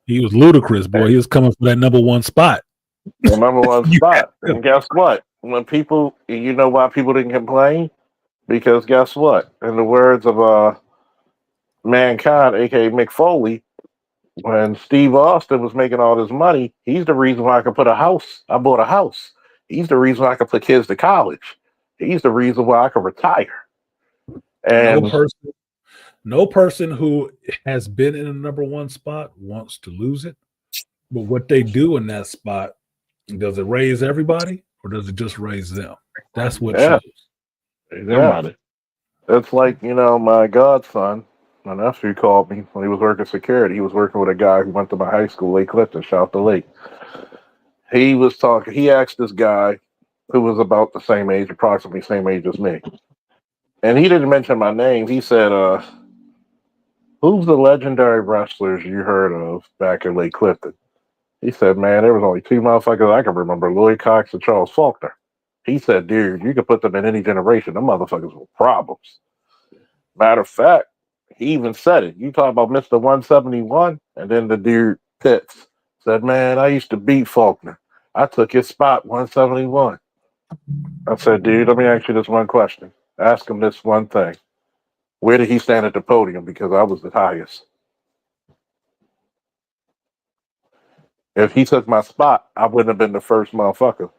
He was ludicrous, boy. He was coming for that number one spot. The number one spot. And guess what? When people, you know why people didn't complain? Because guess what? In the words of Mankind, aka Mick Foley, when Steve Austin was making all this money, he's the reason why I could put a house. I bought a house. He's the reason why I could put kids to college. He's the reason why I could retire. And no person who has been in a number one spot wants to lose it. But what they do in that spot, does it raise everybody or does it just raise them? That's what shows. Everybody. It's like, my godson, my nephew called me when he was working security. He was working with a guy who went to my high school, Lake Clifton, shout to Lake. He asked this guy who was about the same age, approximately same age as me. And he didn't mention my name. He said, who's the legendary wrestlers you heard of back in Lake Clifton? He said, man, there was only two motherfuckers I can remember, Lloyd Cox and Charles Faulkner. He said, dude, you could put them in any generation. Them motherfuckers were problems. Matter of fact, he even said it. You talk about Mr. 171, and then the dude Pitts said, man, I used to beat Faulkner. I took his spot, 171. I said, dude, let me ask you this one question. Ask him this one thing. Where did he stand at the podium? Because I was the highest. If he took my spot, I wouldn't have been the first motherfucker.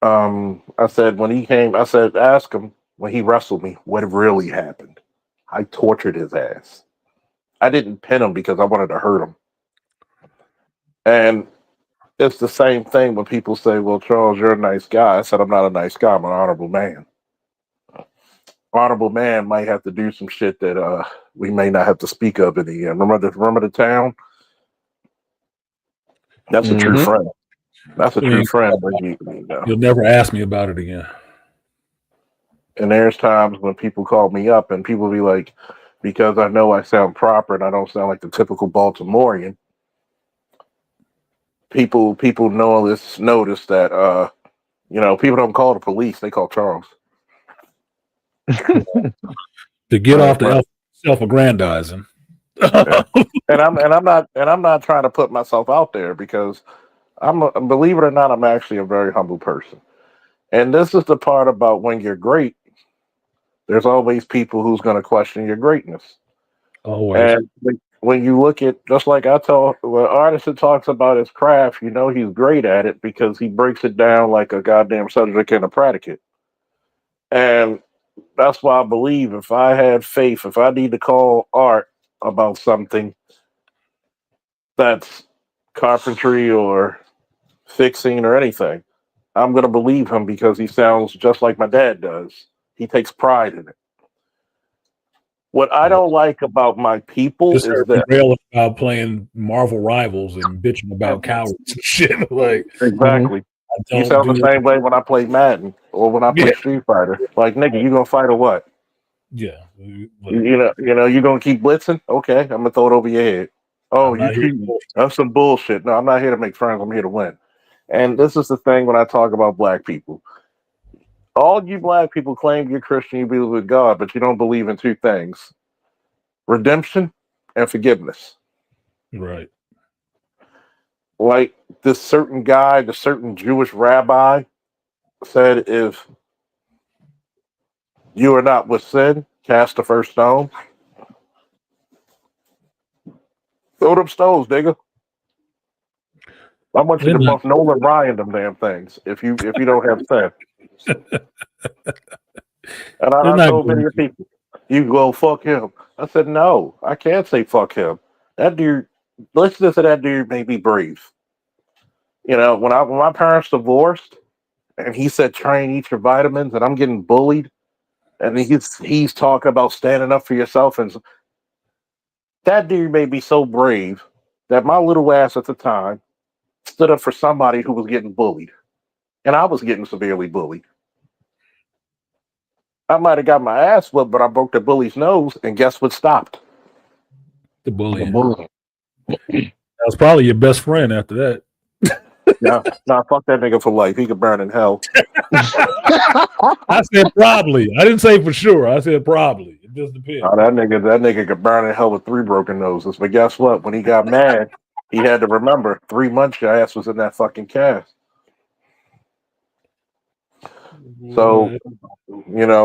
I said, when he came, I said, ask him when he wrestled me, what really happened. I tortured his ass. I didn't pin him because I wanted to hurt him. And it's the same thing when people say, well, Charles, you're a nice guy. I said, I'm not a nice guy. I'm an honorable man. Honorable man might have to do some shit that we may not have to speak of in the end. Remember the town? That's a true friend. That's a true friend. You'll never ask me about it again. And there's times when people call me up and people be like, because I know I sound proper and I don't sound like the typical Baltimorean, people notice that people don't call the police, they call Charles. To get off the self-aggrandizing. And I'm not trying to put myself out there because believe it or not, I'm actually a very humble person. And this is the part about when you're great, there's always people who's going to question your greatness. Always. And when you look at, just like I tell, when an artist that talks about his craft, he's great at it because he breaks it down like a goddamn subject and a predicate. And that's why I believe if I had faith, if I need to call art about something that's carpentry or fixing or anything, I'm going to believe him because he sounds just like my dad does. He takes pride in it. What I don't like about my people Just is heard that railing about playing Marvel Rivals and bitching about cowards and shit. Like, exactly. I You don't sound do the same way when I play Madden or when I play Yeah. Street Fighter. Like, nigga, you gonna fight or what? Yeah. You gonna keep blitzing? Okay, I'm gonna throw it over your head. Oh, I'm you not here. cheating? That's some bullshit. No, I'm not here to make friends. I'm here to win. And this is the thing when I talk about black people. All you black people claim you're Christian, you believe with God, but you don't believe in two things: redemption and forgiveness. Right. Like this certain guy, the certain Jewish rabbi said, if you are not with sin, cast the first stone. Throw them stones, nigga. I want you to bump Nolan Ryan them damn things if you don't have sin. And I told many people, you go fuck him. I said, no, I can't say fuck him. That dude, listen to that dude made me breathe. You know, when my parents divorced and he said try and eat your vitamins and I'm getting bullied and he's talking about standing up for yourself, and that dude made me so brave that my little ass at the time stood up for somebody who was getting bullied. And I was getting severely bullied. I might have got my ass whooped, but I broke the bully's nose, and guess what stopped? The bullying. That was probably your best friend after that. Nah, fuck that nigga for life. He could burn in hell. I said probably. I didn't say for sure. I said probably. It just depends. Oh, that nigga could burn in hell with 3 broken noses. But guess what? When he got mad, he had to remember 3 months your ass was in that fucking cast. So,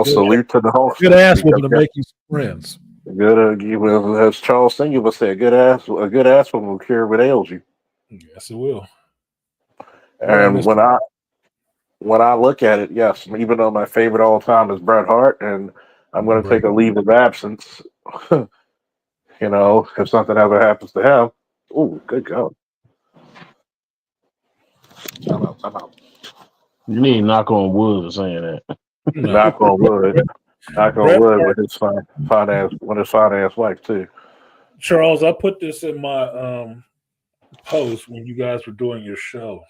salute to the host. Good ass whooping to make you friends. Good, as Charles Singer would say, a good ass whooping will cure what ails you. Yes, it will. And when I look at it, yes, even though my favorite all time is Bret Hart, and I'm going to take a leave of absence, if something ever happens to him. Ooh, good go. Time out. You need to knock on wood saying that. Knock on wood. Knock on wood with his finance wife too. Charles, I put this in my post when you guys were doing your show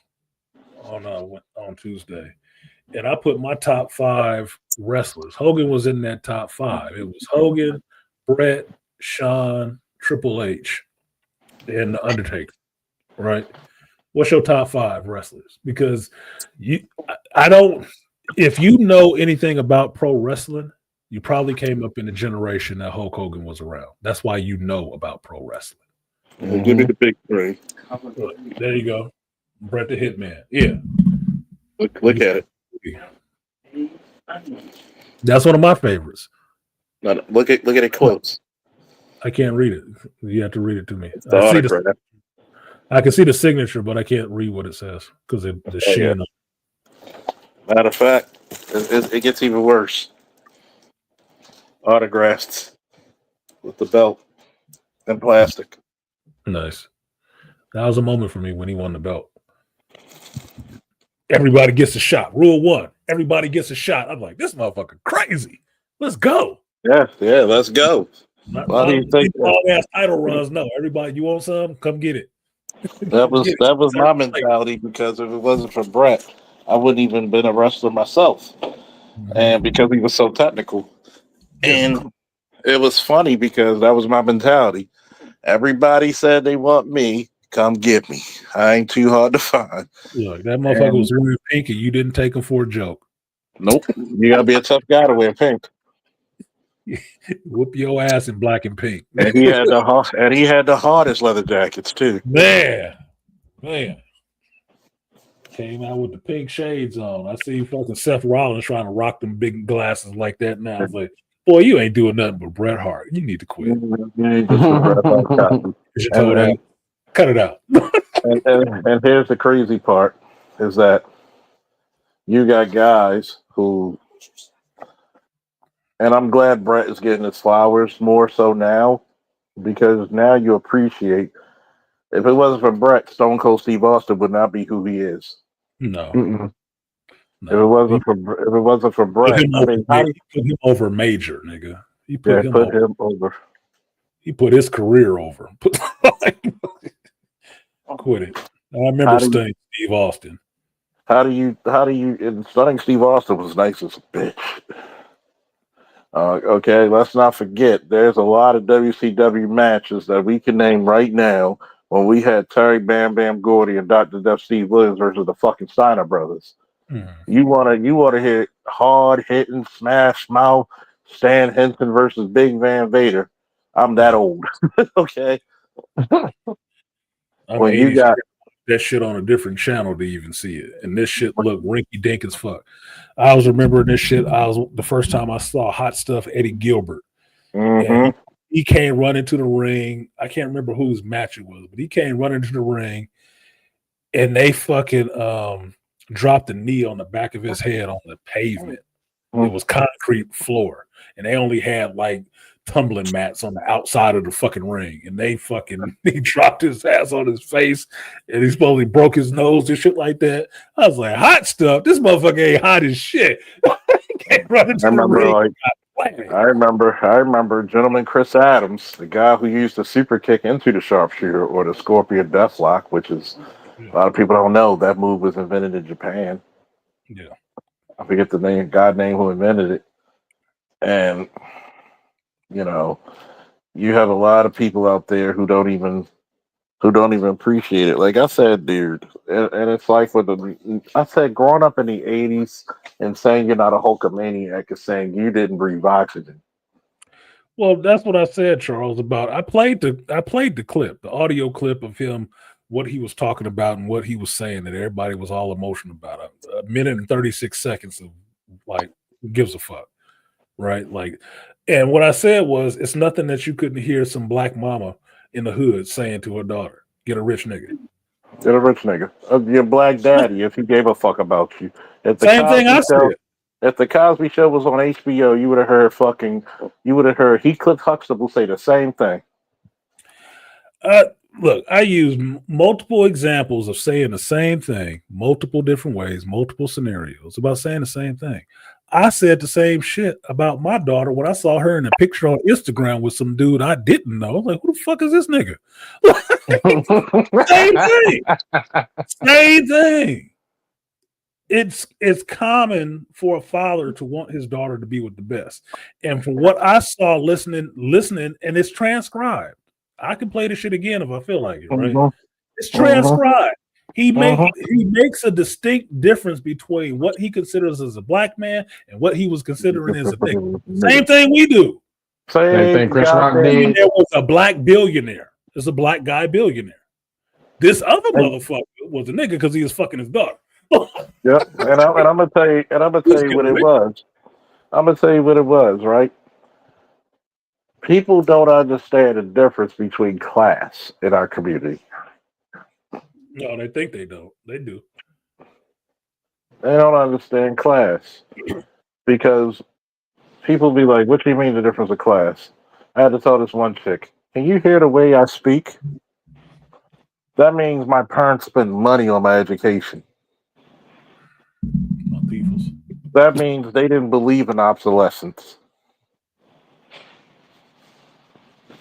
on Tuesday, and I put my top 5 wrestlers. Hogan was in that top 5. It was Hogan, Bret, Shawn, Triple H, and The Undertaker. Right? What's your top 5 wrestlers? Because I don't. If you know anything about pro wrestling, you probably came up in the generation that Hulk Hogan was around. That's why you know about pro wrestling. Give me the big 3. There you go. Bret the Hitman. Yeah. Look at it. That's one of my favorites. Look at it close. I can't read it. You have to read it to me. I can see the signature, but I can't read what it says because the sheen. Matter of fact, it gets even worse. Autographs with the belt and plastic. Nice. That was a moment for me when he won the belt. Everybody gets a shot. Rule 1. Everybody gets a shot. I'm like, this motherfucker crazy. Let's go. Yeah, let's go. Why do you think all ass title runs? No, everybody, you want some? Come get it. That was my mentality, because if it wasn't for Bret, I wouldn't even been a wrestler myself. And because he was so technical. And it was funny because that was my mentality. Everybody said they want me. Come get me. I ain't too hard to find. Look, that motherfucker was wearing pink and you didn't take him for a joke. Nope. You gotta be a tough guy to wear pink. Whoop your ass in black and pink. And he had the hardest leather jackets too. Man. Came out with the pink shades on. I see fucking Seth Rollins trying to rock them big glasses like that now. I was like, boy, you ain't doing nothing but Bret Hart. You need to quit. Cut it out. and here's the crazy part is that you got guys who, and I'm glad Bret is getting his flowers more so now, because now you appreciate, if it wasn't for Bret, Stone Cold Steve Austin would not be who he is. No. If it wasn't for Put Brett, him I over, mean, he put him over Major, nigga. He put him over. him over. He put his career over. Quit it. I remember studying Steve Austin. How do you? And studying Steve Austin was nice as a bitch. Okay, let's not forget. There's a lot of WCW matches that we can name right now when we had Terry Bam Bam Gordy and Dr. Death Steve Williams versus the fucking Steiner brothers. You wanna hear hard hitting smash mouth Stan Henson versus Big Van Vader? I'm that old. Okay. I'm When 80s. you got that shit on a different channel to even see it, and this shit looked rinky dink as fuck. I was remembering this shit. I was the first time I saw Hot Stuff Eddie Gilbert, and he came running to the ring. I can't remember whose match it was, but he came running to the ring, and they fucking dropped a knee on the back of his head on the pavement. It was concrete floor, and they only had like tumbling mats on the outside of the fucking ring, and he dropped his ass on his face, and he supposedly broke his nose and shit like that. I was like, Hot Stuff, this motherfucker ain't hot as shit. Can't run into the ring. I remember Gentleman Chris Adams, the guy who used the super kick into the sharpshooter or the Scorpion Deathlock, which is a lot of people don't know that move was invented in Japan. Yeah, I forget the name who invented it, and you have a lot of people out there who don't even appreciate it. Like I said, dude, and it's like I said, growing up in the '80s and saying you're not a Hulkamaniac is saying you didn't breathe oxygen. Well, that's what I said, Charles. About I played the clip, the audio clip of him, what he was talking about and what he was saying that everybody was all emotional about. A minute and 36 seconds of like, who gives a fuck, right? Like, and what I said was, it's nothing that you couldn't hear some black mama in the hood saying to her daughter, "Get a rich nigga." Get a rich nigga. Your black daddy, if he gave a fuck about you. If the Same thing I said. If the Cosby Show was on HBO, you would have heard Heathcliff Huxtable say the same thing. Look, I use multiple examples of saying the same thing, multiple different ways, multiple scenarios about saying the same thing. I said the same shit about my daughter when I saw her in a picture on Instagram with some dude I didn't know. I was like, who the fuck is this nigga? Same thing. It's common for a father to want his daughter to be with the best. And from what I saw listening, and it's transcribed. I can play this shit again if I feel like it, right? It's transcribed. He makes a distinct difference between what he considers as a black man and what he was considering as a nigga. Same thing we do. Same thing Chris Rock did. There was a black billionaire. There's a black guy billionaire. This other motherfucker was a nigga because he was fucking his daughter. Yeah, and I'm gonna tell you what it was. I'm gonna tell you what it was, right? People don't understand the difference between class in our community. No, they think they don't. They do. They don't understand class because people be like, "What do you mean the difference of class?" I had to tell this one chick, "Can you hear the way I speak? That means my parents spend money on my education. That means they didn't believe in obsolescence."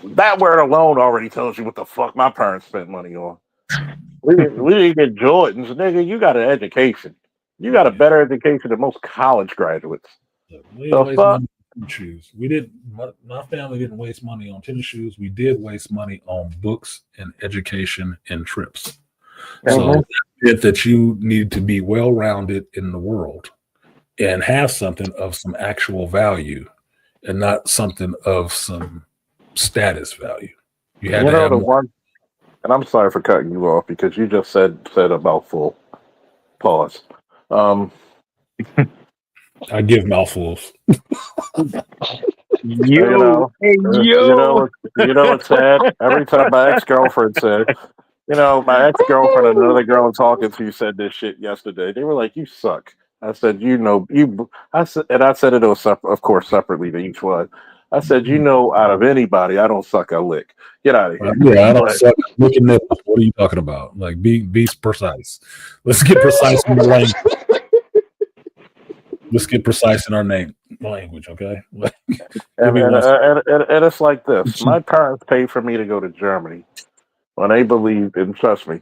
That word alone already tells you what the fuck my parents spent money on. We didn't get Jordans, nigga. You got an education. You got a better education than most college graduates. We didn't waste money on shoes. We did. My family didn't waste money on tennis shoes. We did waste money on books and education and trips. So that meant that you need to be well-rounded in the world and have something of some actual value, and not something of some status value. You had to have the more. one. And I'm sorry for cutting you off because you just said a mouthful. Pause. I give mouthfuls. You know what's sad? Every time my ex-girlfriend said, my ex-girlfriend and another girl I'm talking to said this shit yesterday. They were like, "You suck." I said, I said it was of course separately to each one. I said, out of anybody, I don't suck a lick. Get out of here. Yeah, I don't suck looking at nipples. What are you talking about? Like, be precise. Let's get precise in the language. Let's get precise in our language, okay? And it's like this. My parents paid for me to go to Germany when they believed, and trust me,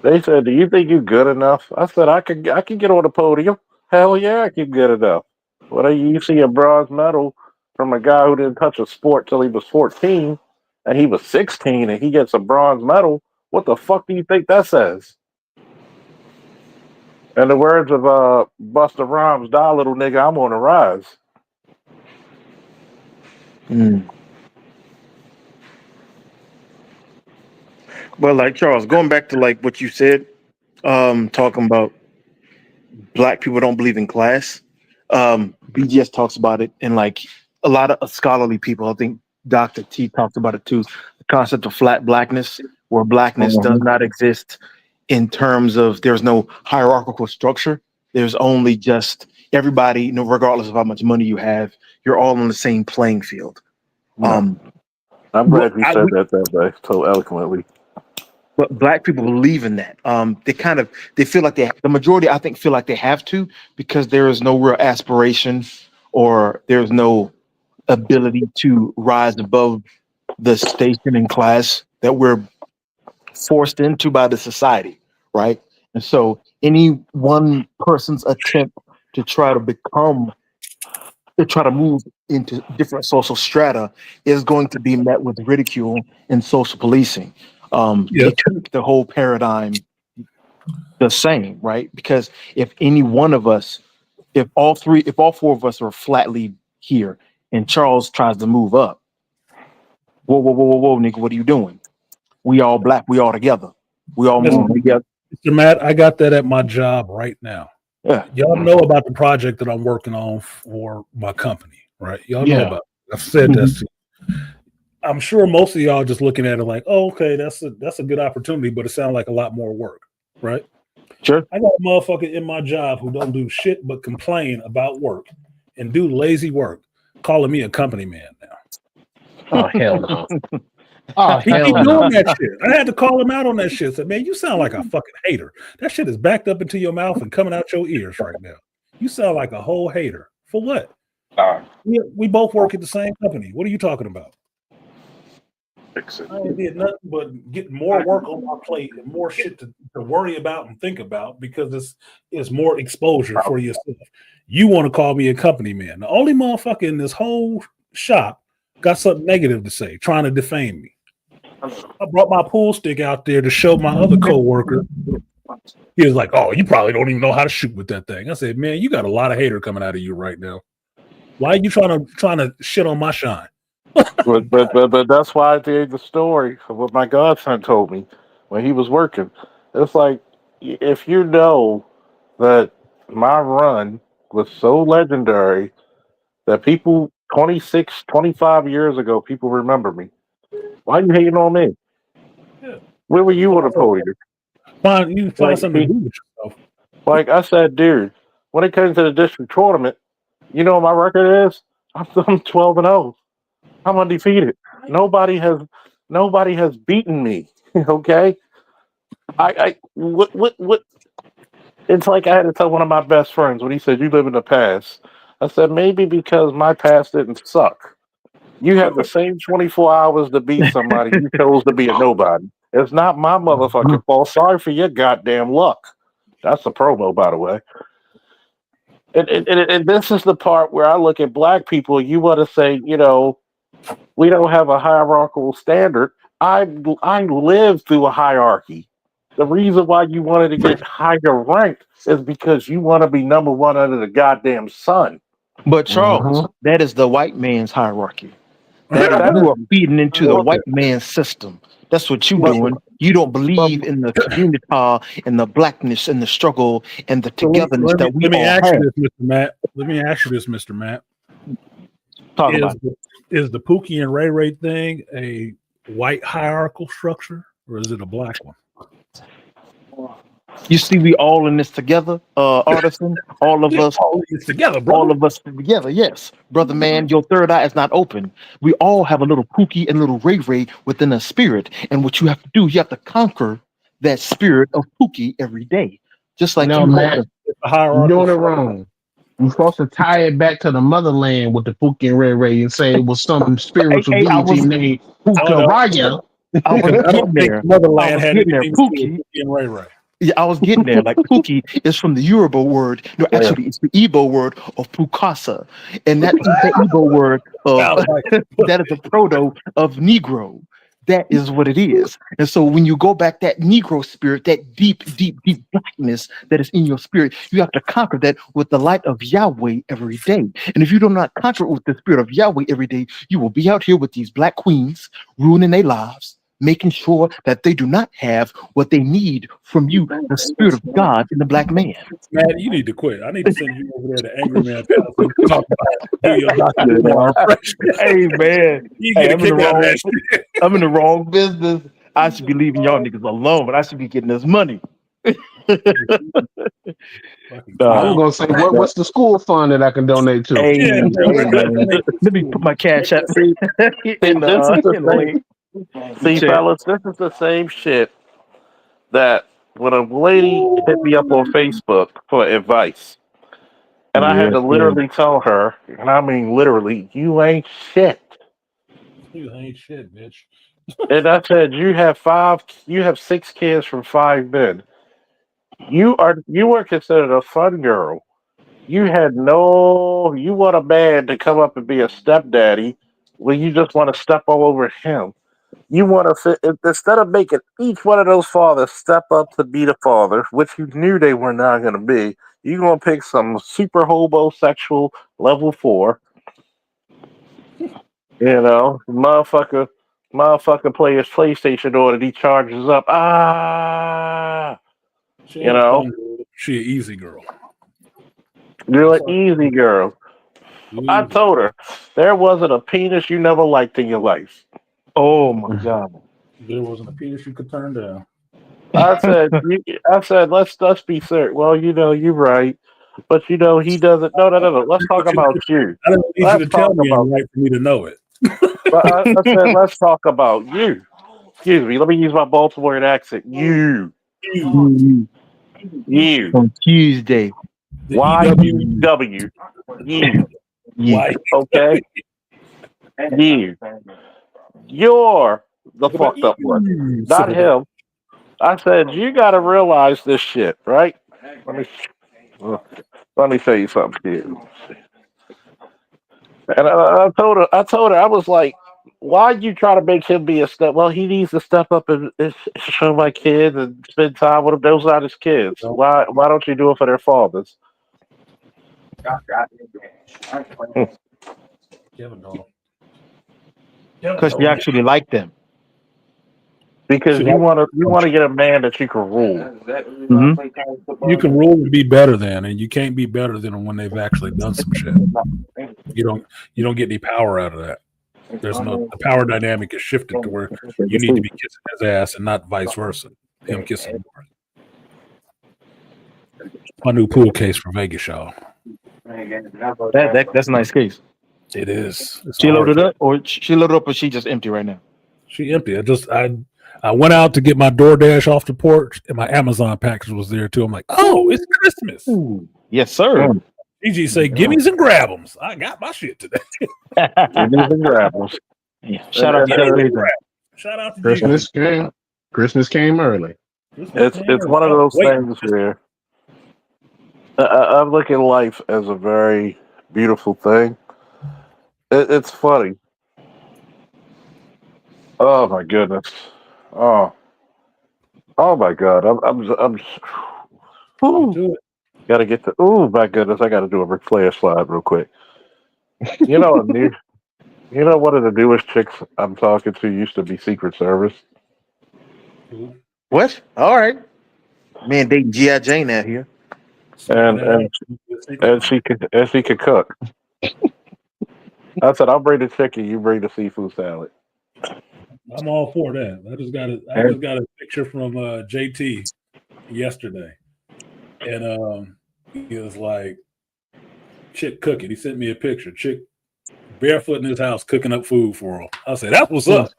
they said, "Do you think you're good enough?" I said, "I could get on the podium. Hell yeah, I can get enough." When you see a bronze medal from a guy who didn't touch a sport till he was 14, and he was 16, and he gets a bronze medal, what the fuck do you think that says? In the words of Busta Rhymes, "Die little nigga, I'm on the rise." But like Charles, going back to like what you said, talking about black people don't believe in class. BGS talks about it, and like a lot of scholarly people, I think Dr. T talks about it too. The concept of flat blackness, where blackness does not exist in terms of there's no hierarchical structure. There's only just everybody, regardless of how much money you have, you're all on the same playing field. I'm glad you said that way so eloquently. But black people believe in that. They feel like the majority, I think, feel like they have to, because there is no real aspiration or there's no ability to rise above the station in class that we're forced into by the society, right? And so any one person's attempt to try to move into different social strata is going to be met with ridicule and social policing. To keep the whole paradigm the same, right? Because if any one of us, if all four of us are flatly here and Charles tries to move up, whoa, nigga, what are you doing? We all black, we all together. We all move together. Mr. Matt, I got that at my job right now. Yeah. Y'all know about the project that I'm working on for my company, right? Y'all know about it. I've said that to you. I'm sure most of y'all just looking at it like, oh, okay, that's a good opportunity, but it sounds like a lot more work, right? Sure. I got a motherfucker in my job who don't do shit but complain about work and do lazy work, calling me a company man now. Oh hell no. Oh He hell keep no. doing that shit. I had to call him out on that shit. Said, man, you sound like a fucking hater. That shit is backed up into your mouth and coming out your ears right now. You sound like a whole hater. For what? We both work at the same company. What are you talking about? I ain't did nothing but get more work on my plate and more shit to worry about and think about because it's more exposure for yourself. You want to call me a company man. The only motherfucker in this whole shop got something negative to say, trying to defame me. I brought my pool stick out there to show my other coworker. He was like, "Oh, you probably don't even know how to shoot with that thing." I said, "Man, you got a lot of hater coming out of you right now. Why are you trying to shit on my shine?" but that's why I did the story of what my godson told me when he was working. It's like, if you know that my run was so legendary that people 26, 25 years ago, people remember me. Why are you hating on me? Yeah. Where were you on the podium? You find something to do with yourself. Like I said, dude, when it comes to the district tournament, you know what my record is? I'm 12-0. I'm undefeated. Nobody has beaten me. Okay. What? It's like I had to tell one of my best friends when he said, "You live in the past." I said, maybe because my past didn't suck. You have the same 24 hours to beat somebody. You chose to be a nobody. It's not my motherfucking fault. Sorry for your goddamn luck. That's a promo, by the way. And this is the part where I look at black people. You want to say, we don't have a hierarchical standard. I lived through a hierarchy. The reason why you wanted to get higher ranked is because you want to be number one under the goddamn sun. But Charles, that is the white man's hierarchy. You are feeding into the white man's system. That's what you're doing. You don't believe in the community and the blackness and the struggle and the togetherness that we all have. Let me ask you this, Mr. Matt. Talk about it. Is the Pookie and Ray Ray thing a white hierarchical structure or is it a black one? You see, we all in this together, Artisan. All of us together, bro. All of us together, yes, brother. Man, your third eye is not open. We all have a little Pookie and a little Ray Ray within a spirit, and what you have to do, you have to conquer that spirit of Pookie every day. Just like no, man, you're doing it wrong. You're supposed to tie it back to the motherland with the Pookie and Ray Ray and say it was some spiritual Hey, deity named Oh, no. Pukaraya. I was Because I don't getting think there. I Motherland was had getting there. anything to do with Pookie. Pookie and Ray Ray. Yeah, I was getting there. Like Pookie is from the Yoruba word. No, actually, it's the Igbo word of Pukasa, and that Igbo word of Sounds like that is a proto of Negro. That is what it is. And so when you go back, that Negro spirit, that deep, deep, deep blackness that is in your spirit, you have to conquer that with the light of Yahweh every day. And if you do not conquer it with the spirit of Yahweh every day, you will be out here with these black queens ruining their lives, making sure that they do not have what they need from you, the spirit of God in the black man. Man, you need to quit. I need to send you over there to Angry Man Palace and talk about do your Dr. Yeah. Umar impression. Hey man, You hey, get a kick out of that shit. I'm in the wrong business. I should be leaving y'all niggas alone, but I should be getting this money. I was gonna say, what's the school fund that I can donate to? Hey, Yeah, hey man, let me put my cash app See, in this is the the link. thing. See, Check. fellas, this is the same shit that when a lady hit me up on Facebook for advice, and I had Yes, to sir. literally tell her, and I mean literally, you ain't shit. You ain't shit, bitch. And I said, you have 6 kids from 5 men. You were considered a fun girl. You want a man to come up and be a stepdaddy when you just want to step all over him. You want to fit, instead of making each one of those fathers step up to be the father, which you knew they were not going to be, you're going to pick some super homosexual level 4, motherfucker play his PlayStation on and he charges up. She You ain't a know, fun girl. She an easy girl. you're That's an all. easy girl. I Easy. told her there wasn't a penis you never liked in your life. Oh my god. There wasn't a penis you could turn down. I said, let's be serious. Well, you're right, but he doesn't. No. Let's talk But you, about you. I don't need you Let's to tell talk me about. I'm right for me to know it. But I said, let's talk about you. Excuse me. Let me use my Baltimore accent. You, You you, on Tuesday. The EW. YUW, you. Yeah. Why? Okay, you. You're the What about fucked up one, you, not Sybil? him. I said, you got to realize this shit, right? Let me let me tell you something, kid. And I told her, I was like, why you try to make him be a step? Well, he needs to step up and show my kids and spend time with them. Those are his kids. Why don't you do it for their fathers? Kevin Doll. Because you actually like them. Because See, you want to get a man that you can rule. you can rule and be better than, and you can't be better than when they've actually done some shit. You don't get any power out of that. The power dynamic is shifted to where you need to be kissing his ass and not vice versa. Him kissing yours. My new pool case for Vegas, y'all. That's a nice case. It is. It's She hard. loaded up, or she loaded up, or she just empty right now. She empty. I went out to get my DoorDash off the porch, and my Amazon package was there too. I'm like, oh, it's Christmas. Ooh, yes, sir. GG say, "Gimme's and grab'ems." I got my shit today. Yeah. Shout out to Jay. Shout out to Christmas GG. came. Christmas came early. It's one of those things where I look at life as a very beautiful thing. It's funny. Oh my goodness. Oh my god. I'm Do it. gotta get to. Oh my goodness. I gotta do a Ric Flair slide real quick. You know what? You know one of the newest chicks I'm talking to used to be Secret Service. What? All right. Man, dating G.I. Jane out here. And she could cook. I said, I'll bring the chicken, you bring the seafood salad. I'm all for that. I just got a picture from JT yesterday, and he was like, "Chick cooking." He sent me a picture. Chick barefoot in his house cooking up food for him. I said, "That's what's up.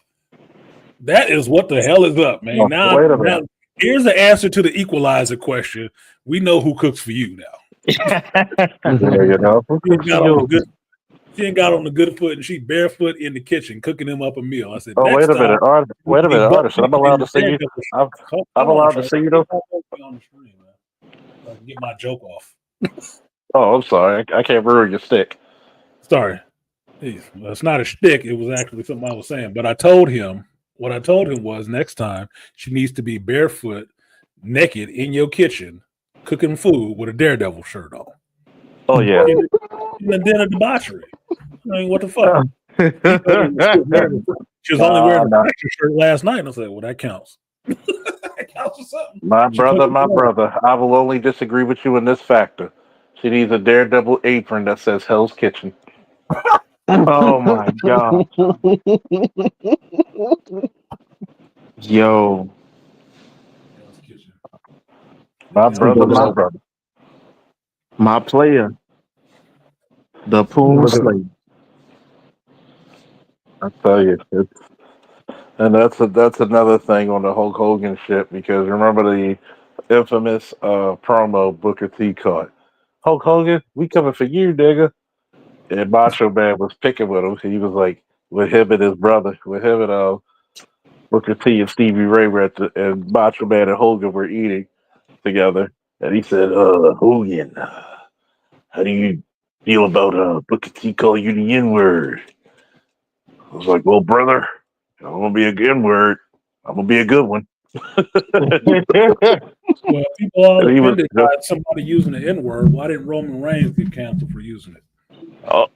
That is what the hell is up, man." Oh, wait a minute. Now here's the answer to the equalizer question. We know who cooks for you now. you know. She ain't got on the good foot, and she barefoot in the kitchen cooking him up a meal. I said, Oh, next wait a minute, time, you wait a be minute, butt artist. I'm naked in allowed your to see you. daredevil shirt. I'm, Hold I'm on, allowed to Charles. see you though. On the stream, man. So I can get my joke off. Oh, I'm sorry. I can't ruin your stick. Sorry. Well, it's not a shtick. It was actually something I was saying. But I told him, what I told him was next time she needs to be barefoot, naked in your kitchen, cooking food with a daredevil shirt on. Oh yeah. And then a debauchery. I mean, what the fuck? She was only wearing a Nah. pressure shirt last night. And I said, well, that counts. That counts for something. My She cooked brother. I will only disagree with you in this factor. She needs a daredevil apron that says Hell's Kitchen. Oh my god. Yo. My brother. My player. The Poon Slave. I tell you, and that's another thing on the Hulk Hogan shit because remember the infamous promo Booker T caught. Hulk Hogan, we coming for you, nigga. And Macho Man was picking with him. He was like with him and his brother, with him and Booker T and Stevie Ray were and Macho Man and Hogan were eating together. And he said, Hogan, how do you feel about Booker T calling you the N-word? I was like, well, brother, I'm gonna be a good word. I'm gonna be a good one. Well, people all And he was offended by somebody using the N word. Why didn't Roman Reigns get canceled for using it? oh,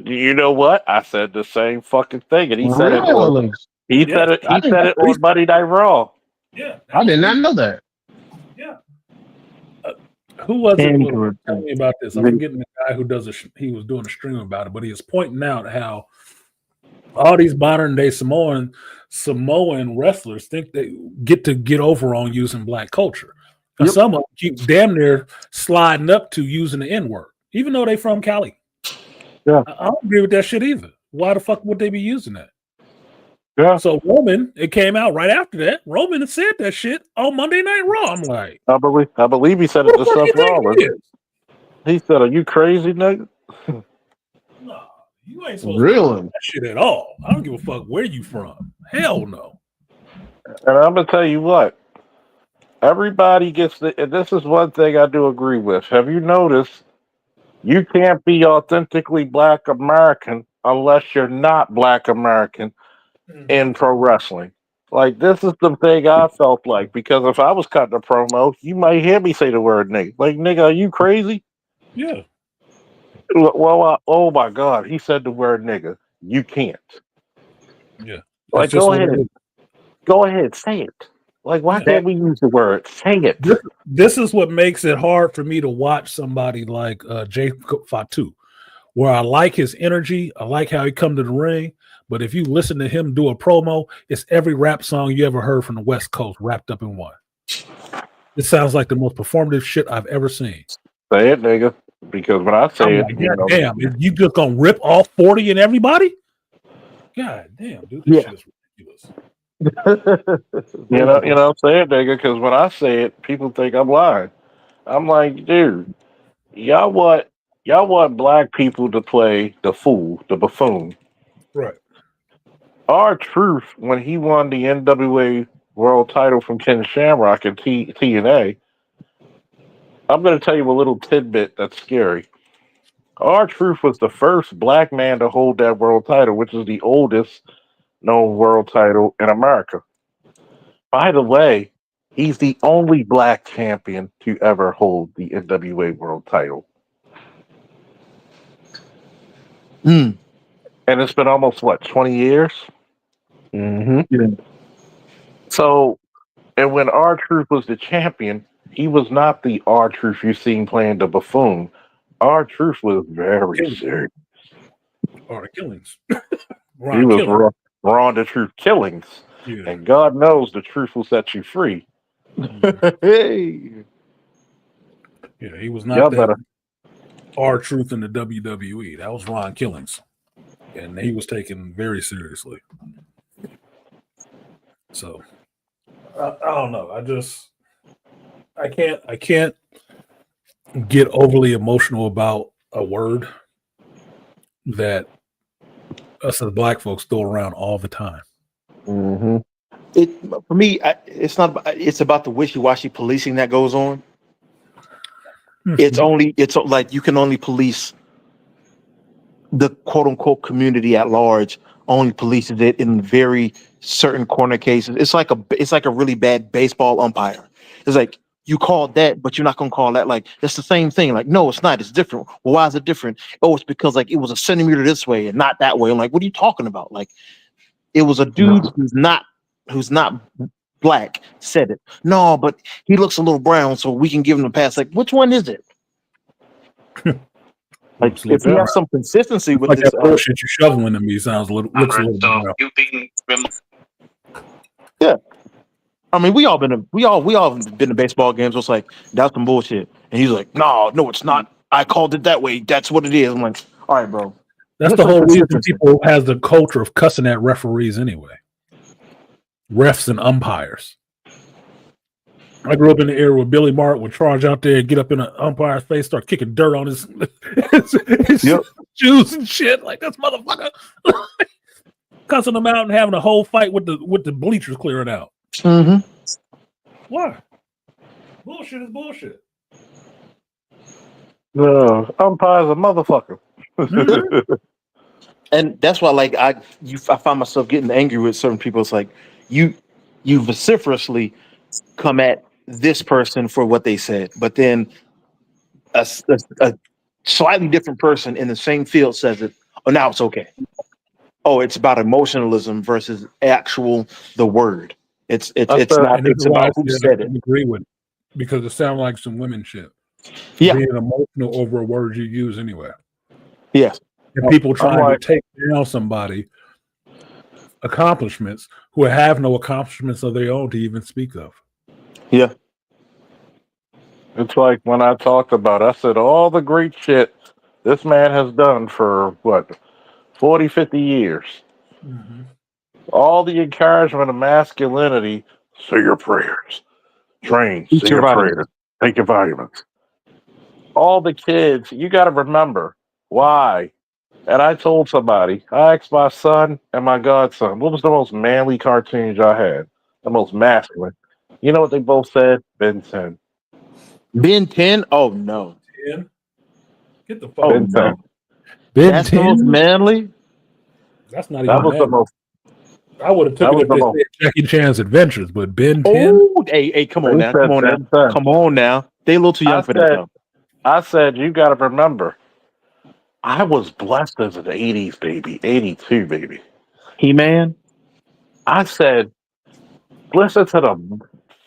you know what? I said the same fucking thing, and he said it on Really? he Yeah, said it I he didn't. said it on Monday Night Raw. Yeah, I did not know that. Yeah. Who was it? Was Andrew. telling me about this? I'm forgetting the guy who does he was doing a stream about it, but he was pointing out how all these modern day Samoan wrestlers think they get over on using black culture. And some of them keep damn near sliding up to using the N word, even though they from Cali. Yeah. I don't agree with that shit either. Why the fuck would they be using that? Yeah. So Roman, it came out right after that. Roman said that shit on Monday Night Raw. I'm like, I believe he said it to Seth Rollins. He said, "Are you crazy, nigga?" No, you ain't supposed to be doing that shit at all. I don't give a fuck where you from. Hell no. And I'm gonna tell you what. Everybody gets and this is one thing I do agree with. Have you noticed you can't be authentically Black American unless you're not Black American in pro wrestling? Like this is the thing I felt like because if I was cutting a promo, you might hear me say the word nigga. Like nigga, are you crazy? Yeah. Well, oh my God, he said the word nigga. You can't. Yeah. Like It's just what it is. go ahead, say it. Like why can't we use the word? Say it. This is what makes it hard for me to watch somebody like Jacob Fatu, where I like his energy, I like how he come to the ring. But if you listen to him do a promo, it's every rap song you ever heard from the West Coast wrapped up in one. It sounds like the most performative shit I've ever seen. Say it, nigga. Because when I say it, like, God damn, you just gonna rip all 40 and everybody? God damn, dude, this shit is ridiculous. you know, say it, nigga. Because when I say it, people think I'm lying. I'm like, dude, y'all want black people to play the fool, the buffoon. Right. Our Truth, when he won the NWA World Title from Ken Shamrock in TNA, I'm going to tell you a little tidbit that's scary. Our Truth was the first black man to hold that world title, which is the oldest known world title in America. By the way, he's the only black champion to ever hold the NWA world title. And it's been almost, 20 years? Mm-hmm. So, and when R-Truth was the champion, he was not the R-Truth you seen playing the buffoon. R-Truth was very serious. Or the killings. He was Ron the Truth Killings. Yeah. And God knows the truth will set you free. Hey. Yeah, he was not Y'all that better. R-Truth in the WWE. That was Ron Killings. And he was taken very seriously. So I don't know. I can't get overly emotional about a word that us as black folks throw around all the time. Mm-hmm. It for me, it's not. It's about the wishy-washy policing that goes on. It's like you can only police the quote-unquote community at large. Only polices it in very certain corner cases. It's like a really bad baseball umpire. It's like you called that, but you're not gonna call that. Like it's the same thing. Like no, it's not. It's different. Well, why is it different? Oh, it's because like it was a centimeter this way and not that way. I'm like, what are you talking about? Like it was a dude who's not black said it. No, but he looks a little brown, so we can give him a pass. Like, which one is it? Like, if you have some consistency with like this, that bullshit you're shoveling to me sounds looks a little brown. Yeah, I mean, we all been to baseball games. It's like that's some bullshit, and he's like, no, it's not. I called it that way. That's what it is. I'm like, all right, bro. That's Get the some whole reason consistency. people has the culture of cussing at referees anyway. Refs and umpires. I grew up in the era where Billy Martin would charge out there and get up in an umpire's face, start kicking dirt on his shoes and shit. Like this motherfucker, cussing them out and having a whole fight with the bleachers clearing out. Mm-hmm. Why? Bullshit is bullshit. Umpire's a motherfucker. And that's why, like, I find myself getting angry with certain people. It's like you vociferously come at this person for what they said, but then a slightly different person in the same field says it. Oh, now it's okay. Oh, it's about emotionalism versus the word. It's not. It's about who said it. I agree with it because it sounds like some women shit. Yeah, being emotional over a word you use anyway. Yes, and people trying to take down somebody accomplishments who have no accomplishments of their own to even speak of. Yeah. It's like when I talked about, I said all the great shit this man has done for what, 40, 50 years. Mm-hmm. All the encouragement of masculinity, say your prayers, train, Eat say your your vitamins. prayers, take your vitamins. All the kids, you got to remember why. And I told somebody, I asked my son and my godson, what was the most manly cartoons y'all had? The most masculine. You know what they both said? Ben 10. Ben 10? Oh no. 10? Get the fuck Ben 10. That's the most manly? That's not That even was the manly. most. I would have took it if they said Jackie Chan's Adventures, but Ben 10? Oh, hey, come on They now. said Come on now. Ben 10. Come on now. They a little too young for that stuff. I said, you got to remember, I was blessed as an 80s baby, 82 baby. He-Man? I said, listen to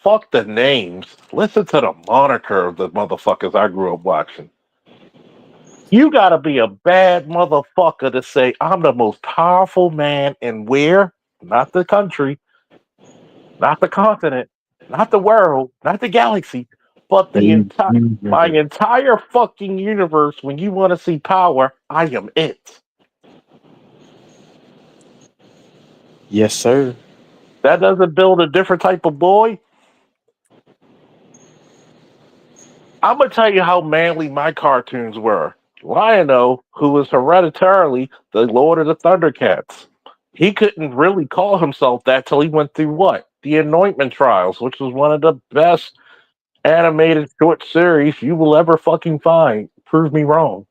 fuck the names. Listen to the moniker of the motherfuckers I grew up watching. You got to be a bad motherfucker to say, I'm the most powerful man in where? Not the country, not the continent, not the world, not the galaxy, but my entire fucking universe. When you want to see power, I am it. Yes, sir. That doesn't build a different type of boy. I'm gonna tell you how manly my cartoons were. Lion-O, who was hereditarily the Lord of the Thundercats, he couldn't really call himself that till he went through what? The Anointment Trials, which was one of the best animated short series you will ever fucking find. Prove me wrong.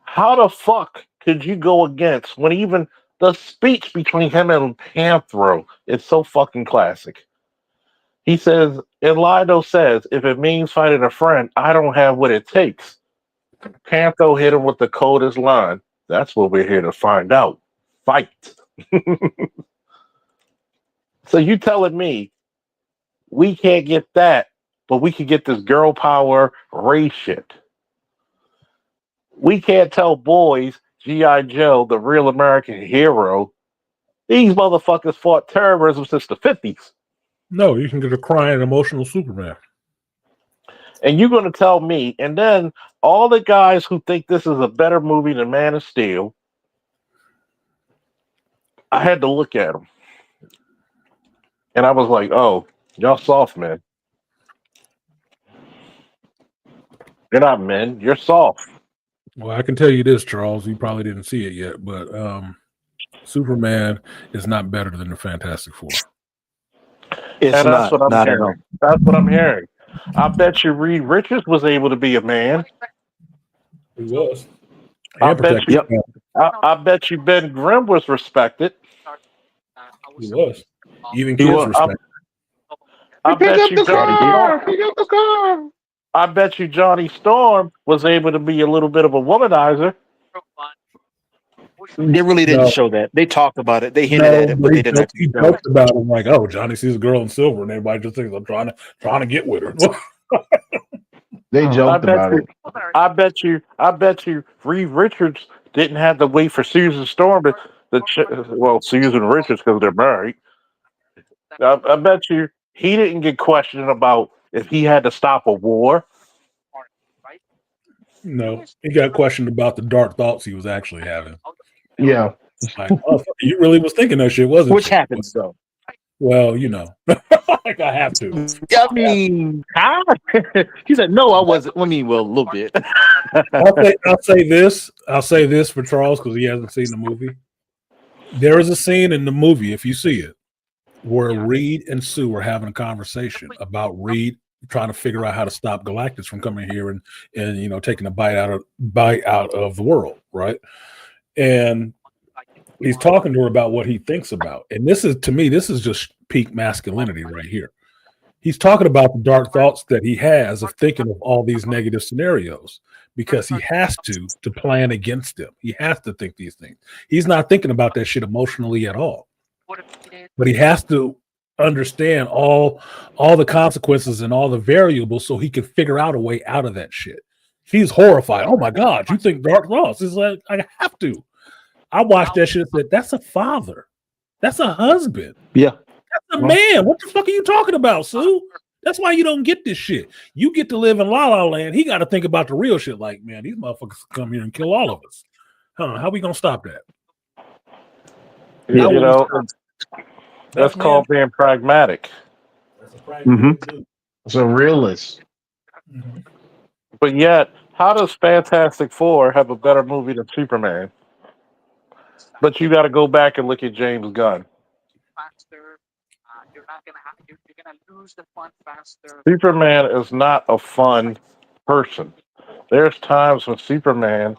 How the fuck could you go against when even the speech between him and Panthro is so fucking classic? He says, and Lido says, if it means fighting a friend, I don't have what it takes. Pantho hit him with the coldest line. That's what we're here to find out. Fight. So you telling me we can't get that, but we can get this girl power race shit. We can't tell boys G.I. Joe, the real American hero. These motherfuckers fought terrorism since the 50s. No, you can get a crying, emotional Superman. And you're going to tell me, and then all the guys who think this is a better movie than Man of Steel, I had to look at them. And I was like, oh, y'all soft, man. You're not men. You're soft. Well, I can tell you this, Charles. You probably didn't see it yet, but Superman is not better than the Fantastic Four. It's And that's what I'm not at all. hearing. That's what I'm hearing. I bet you Reed Richards was able to be a man. He was. I And bet protect you. his I bet you Ben Grimm was respected. He was. Even He kids was. respect. I Pick bet up you the Johnny car. Storm. Pick up the car. I bet you Johnny Storm was able to be a little bit of a womanizer. They really didn't No, show that. They talked about it. They hinted at no, it, but but they didn't actually he show it. joked about him like, "Oh, Johnny sees a girl in silver, and everybody just thinks I'm trying to get with her." They I joked bet about you. it. I bet you. Reed Richards didn't have to wait for Susan Storm well, Susan Richards because they're married. I bet you he didn't get questioned about if he had to stop a war. No, he got questioned about the dark thoughts he was actually having. Yeah. Like, oh, you really was thinking that shit, wasn't Which you? happens though. Well, like I have to. I mean, he said, "No, I wasn't." I mean, well, a little bit. I'll say this. I'll say this for Charles because he hasn't seen the movie. There is a scene in the movie, if you see it, where Reed and Sue are having a conversation about Reed trying to figure out how to stop Galactus from coming here and taking a bite out of the world, right? And he's talking to her about what he thinks about. And this is, to me, this is just peak masculinity right here. He's talking about the dark thoughts that he has of thinking of all these negative scenarios because he has to plan against them. He has to think these things. He's not thinking about that shit emotionally at all. But he has to understand all the consequences and all the variables so he can figure out a way out of that shit. She's horrified. Oh my God, you think dark thoughts? It's like, I have to. I watched that shit and said, that's a father. That's a husband. Yeah. That's a man. What the fuck are you talking about, Sue? That's why you don't get this shit. You get to live in La La Land. He got to think about the real shit. Like, man, these motherfuckers come here and kill all of us. How we gonna stop that? That's called being pragmatic. It's a realist. But yet, how does Fantastic Four have a better movie than Superman? But you got to go back and look at James Gunn. Superman is not a fun person. There's times when Superman,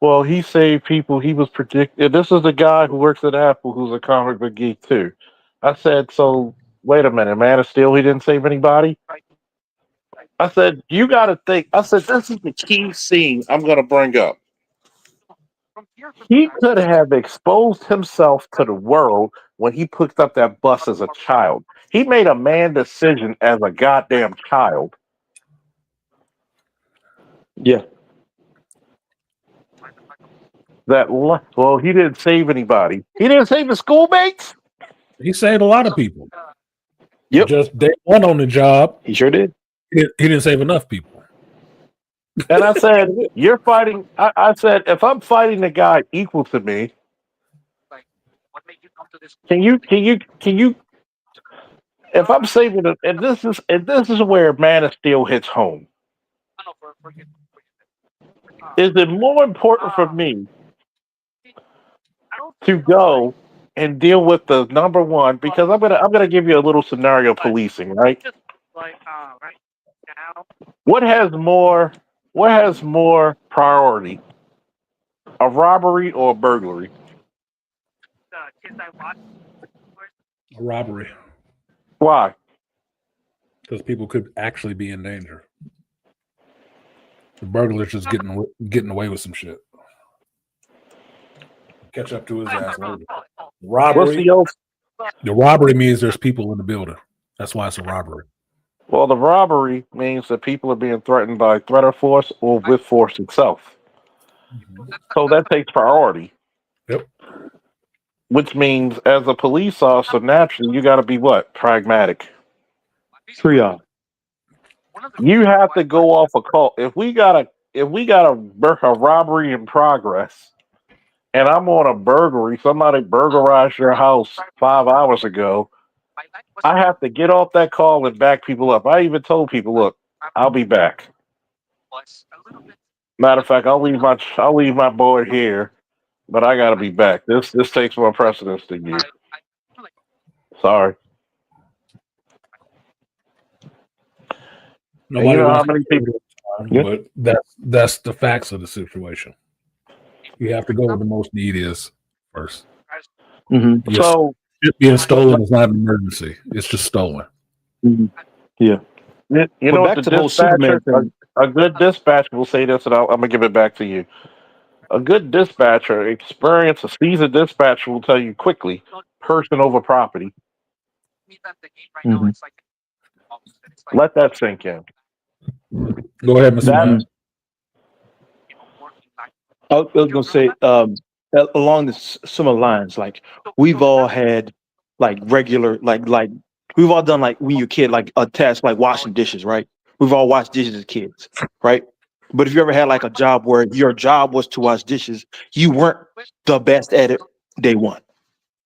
well, he saved people. He was predicted. This is the guy who works at Apple, who's a comic book geek too. I said, so wait a minute, Man of Steel, he didn't save anybody. I said, you got to think. I said, this is the key scene I'm going to bring up. He could have exposed himself to the world when he picked up that bus as a child. He made a man decision as a goddamn child. Yeah. Well, he didn't save anybody. He didn't save his schoolmates. He saved a lot of people. Yep. Just day one on the job. He sure did. He didn't save enough people. And I said, you're fighting. I said, if I'm fighting a guy equal to me, can you, if I'm saving it, and this is where Man of Steel hits home. Is it more important for me to go and deal with the number one? Because I'm gonna give you a little scenario policing, right? What has more priority? A robbery or a burglary? A robbery. Why? Because people could actually be in danger. The burglar's just getting away with some shit. Catch up to his ass later. Robbery. The robbery means there's people in the building. That's why it's a robbery. Well, the robbery means that people are being threatened by threat of force or with force itself. So that takes priority. Yep. Which means, as a police officer, naturally, you got to be what? Pragmatic. You have to go off a call. If we got a robbery in progress, and I'm on a burglary, somebody burglarized your house 5 hours ago, I have to get off that call and back people up. I even told people, look, I'll be back. Matter of fact, I'll leave my board here, but I gotta be back. This takes more precedence than you. Sorry. And you Nobody know how wants to many hear people? it, but that's the facts of the situation. You have to go with the most neediest first. Mm-hmm. Your So shit being stolen is not an emergency. It's just stolen. Yeah. you But know what back the to the whole Superman dispatcher? thing. A good dispatcher will say this, and I'm gonna give it back to you. A good dispatcher, a seasoned dispatcher will tell you quickly, person over property. Mhm. Let that sink in. Go ahead, Mr. That Man. I was gonna say, along this similar lines, like we've all had like regular, like we've all done like when you're a kid, like a task like washing dishes, right? We've all washed dishes as kids, right? But if you ever had like a job where your job was to wash dishes, you weren't the best at it day one,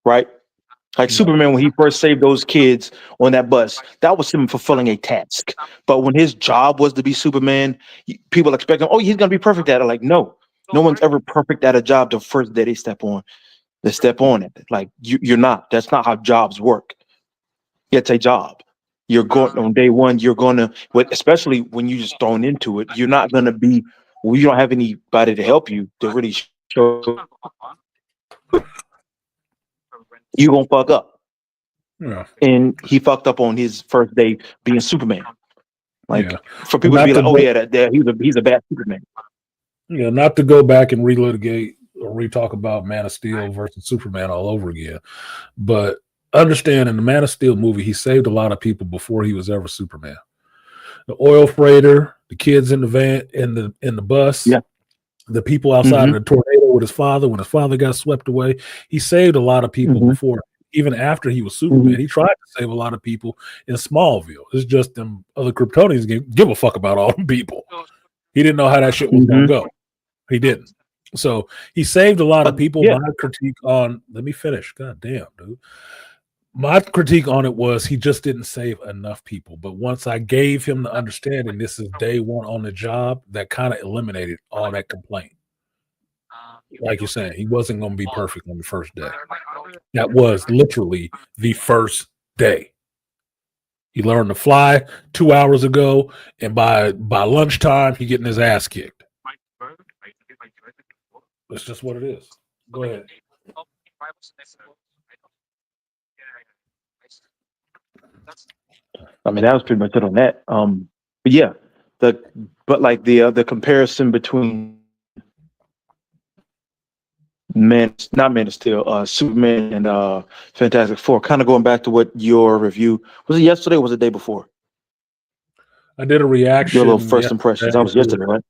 right? Like Superman, when he first saved those kids on that bus, that was him fulfilling a task. But when his job was to be Superman, people expect him, oh, he's gonna be perfect at it. Like, no one's ever perfect at a job the first day they step on. They step on it. Like you're not. That's not how jobs work. It's a job. You're going on day one. You're gonna, especially when you're just thrown into it. You're not gonna be. Well, you don't have anybody to help you to really show. You gonna fuck up. Yeah. And he fucked up on his first day being Superman. Like Yeah. for people to Not be like, to oh go, yeah, he's a bad Superman. yeah, not to go back and relitigate or re-talk about Man of Steel versus Superman all over again. But understand in the Man of Steel movie, he saved a lot of people before he was ever Superman. The oil freighter, the kids in the van, in the bus, Yeah. the people outside of the tornado with his father when his father got swept away. He saved a lot of people before, even after he was Superman. He tried to save a lot of people in Smallville. It's just them other Kryptonians give a fuck about all them people. He didn't know how that shit was gonna go. He didn't. So he saved a lot of people. Yeah. My critique on let me finish. God damn, dude. My critique on it was he just didn't save enough people. But once I gave him the understanding this is day one on the job, that kind of eliminated all that complaint. Like you're saying, he wasn't going to be perfect on the first day. That was literally the first day. He learned to fly 2 hours ago, and by lunchtime, he getting his ass kicked. That's just what it is. Go ahead. I mean, that was pretty much it on that. But yeah, the comparison between not Man of Steel, Superman and Fantastic Four, kind of going back to what your review was it yesterday or was it the day before? I did a reaction. Your little first impressions. That was yesterday, right?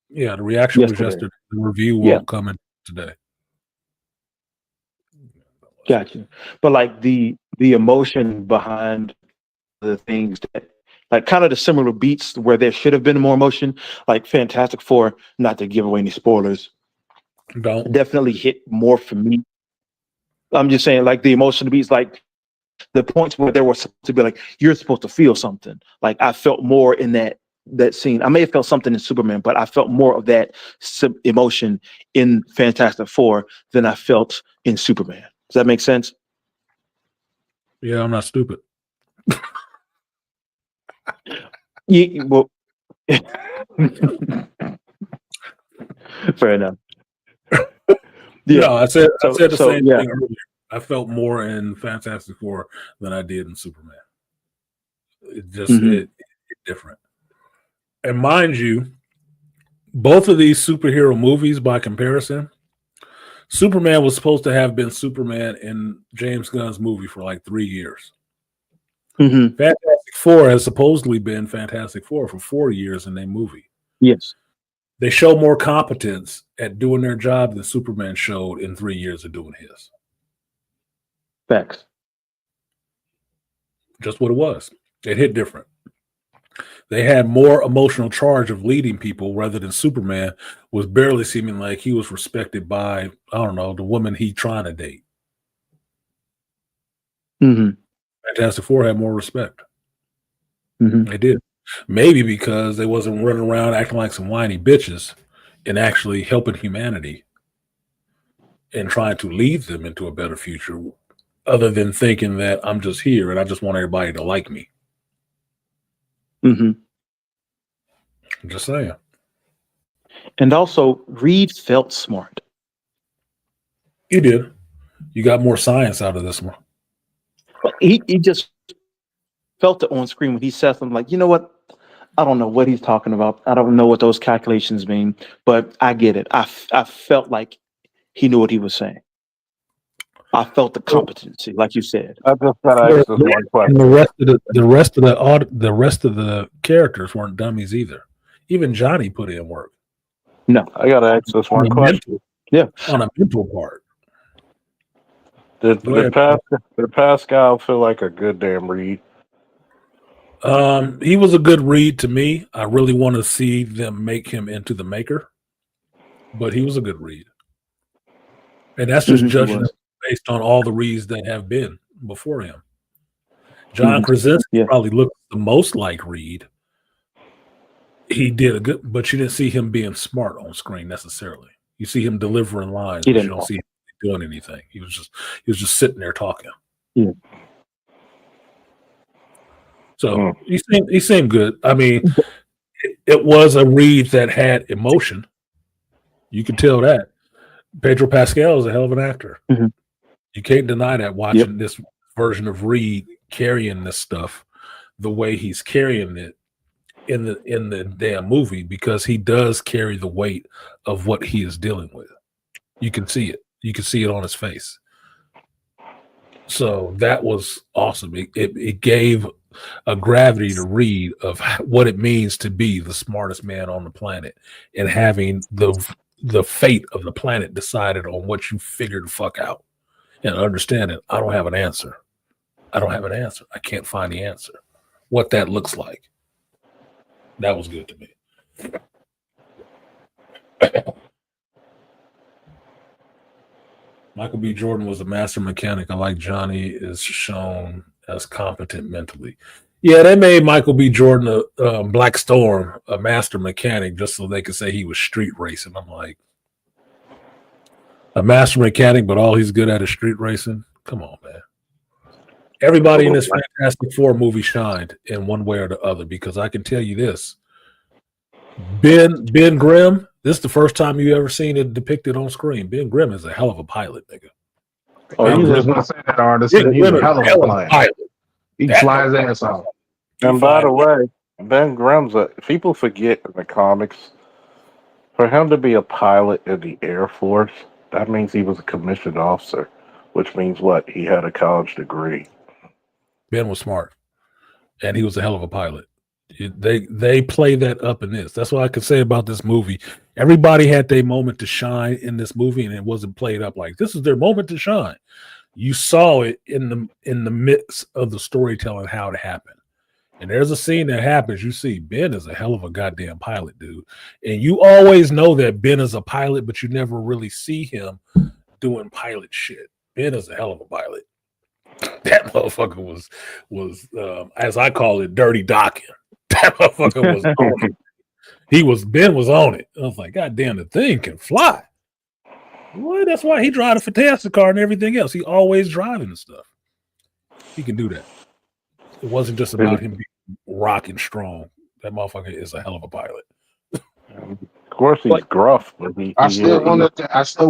Yeah, the reaction was yesterday. The review won't come in today. Gotcha. But like the emotion behind the things that like kind of the similar beats where there should have been more emotion, like Fantastic Four, not to give away any spoilers. Don't definitely hit more for me. I'm just saying, like the emotional beats, like the points where there was supposed to be like you're supposed to feel something. Like I felt more in that scene. I may have felt something in Superman, but I felt more of that emotion in Fantastic Four than I felt in Superman. Does that make sense? Yeah, I'm not stupid. Yeah, well, fair enough. Yeah, no, I said the same yeah. thing earlier. I felt more in Fantastic Four than I did in Superman. It just it different. And mind you, both of these superhero movies, by comparison, Superman was supposed to have been Superman in James Gunn's movie for like 3 years. Fantastic Four has supposedly been Fantastic Four for 4 years in their movie. Yes. They show more competence at doing their job than Superman showed in 3 years of doing his. Facts. Just what it was. It hit different. They had more emotional charge of leading people rather than Superman was barely seeming like he was respected by, I don't know, the woman he trying to date. Fantastic Four had more respect. They did. Maybe because they wasn't running around acting like some whiny bitches and actually helping humanity and trying to lead them into a better future, other than thinking that I'm just here and I just want everybody to like me. Mm-hmm. I'm just saying. And also, Reed felt smart. You did. You got more science out of this one. He just felt it on screen when he said something like, you know what? I don't know what he's talking about. I don't know what those calculations mean, but I get it. I felt like he knew what he was saying. I felt the competency, like you said. I just gotta ask this one And question. the rest of the characters weren't dummies either. Even Johnny put in work. No, I gotta ask this one question. Yeah, on a mental part. Did Go ahead. Pascal feel like a good damn Reed? He was a good read to me. I really want to see them make him into the Maker, but he was a good read, and that's just judging him based on all the reads that have been before him. John Krasinski probably looked the most like Reed. He did a good, but you didn't see him being smart on screen necessarily. You see him delivering lines, but you don't see him doing anything. He was just sitting there talking. Yeah. So he seemed good. I mean, it was a read that had emotion. You can tell that. Pedro Pascal is a hell of an actor. Mm-hmm. You can't deny that watching this version of Reed carrying this stuff the way he's carrying it in the damn movie, because he does carry the weight of what he is dealing with. You can see it. You can see it on his face. So that was awesome. It gave a gravity to Reed of what it means to be the smartest man on the planet and having the fate of the planet decided on what you figure the fuck out. And understanding, I don't have an answer. I don't have an answer. I can't find the answer. What that looks like. That was good to me. Michael B. Jordan was a master mechanic. I like Johnny is shown as competent mentally. Yeah, they made Michael B. Jordan a Black Storm, a master mechanic, just so they could say he was street racing. I'm like, a master mechanic, but all he's good at is street racing? Come on, man. Everybody in this Fantastic Four movie shined in one way or the other, because I can tell you this. Ben Grimm, this is the first time you ever seen it depicted on screen. Ben Grimm is a hell of a pilot, nigga. Oh, you just gonna say that, artist? He's a hell of a pilot. He flies ass off. And by the way, Ben Grimm's people forget in the comics, for him to be a pilot in the Air Force, that means he was a commissioned officer, which means what? He had a college degree. Ben was smart, and he was a hell of a pilot. They play that up in this. That's what I can say about this movie. Everybody had their moment to shine in this movie, and it wasn't played up like this is their moment to shine. You saw it in the midst of the storytelling how it happened. And there's a scene that happens. You see Ben is a hell of a goddamn pilot, dude. And you always know that Ben is a pilot, but you never really see him doing pilot shit. Ben is a hell of a pilot. That motherfucker was as I call it, dirty docking. That motherfucker was on it. Ben was on it. I was like, God damn, the thing can fly. Well, that's why he drive a fantastic car and everything else. He always driving the stuff. He can do that. It wasn't just about him being rocking strong. That motherfucker is a hell of a pilot. Of course, he's gruff. But I still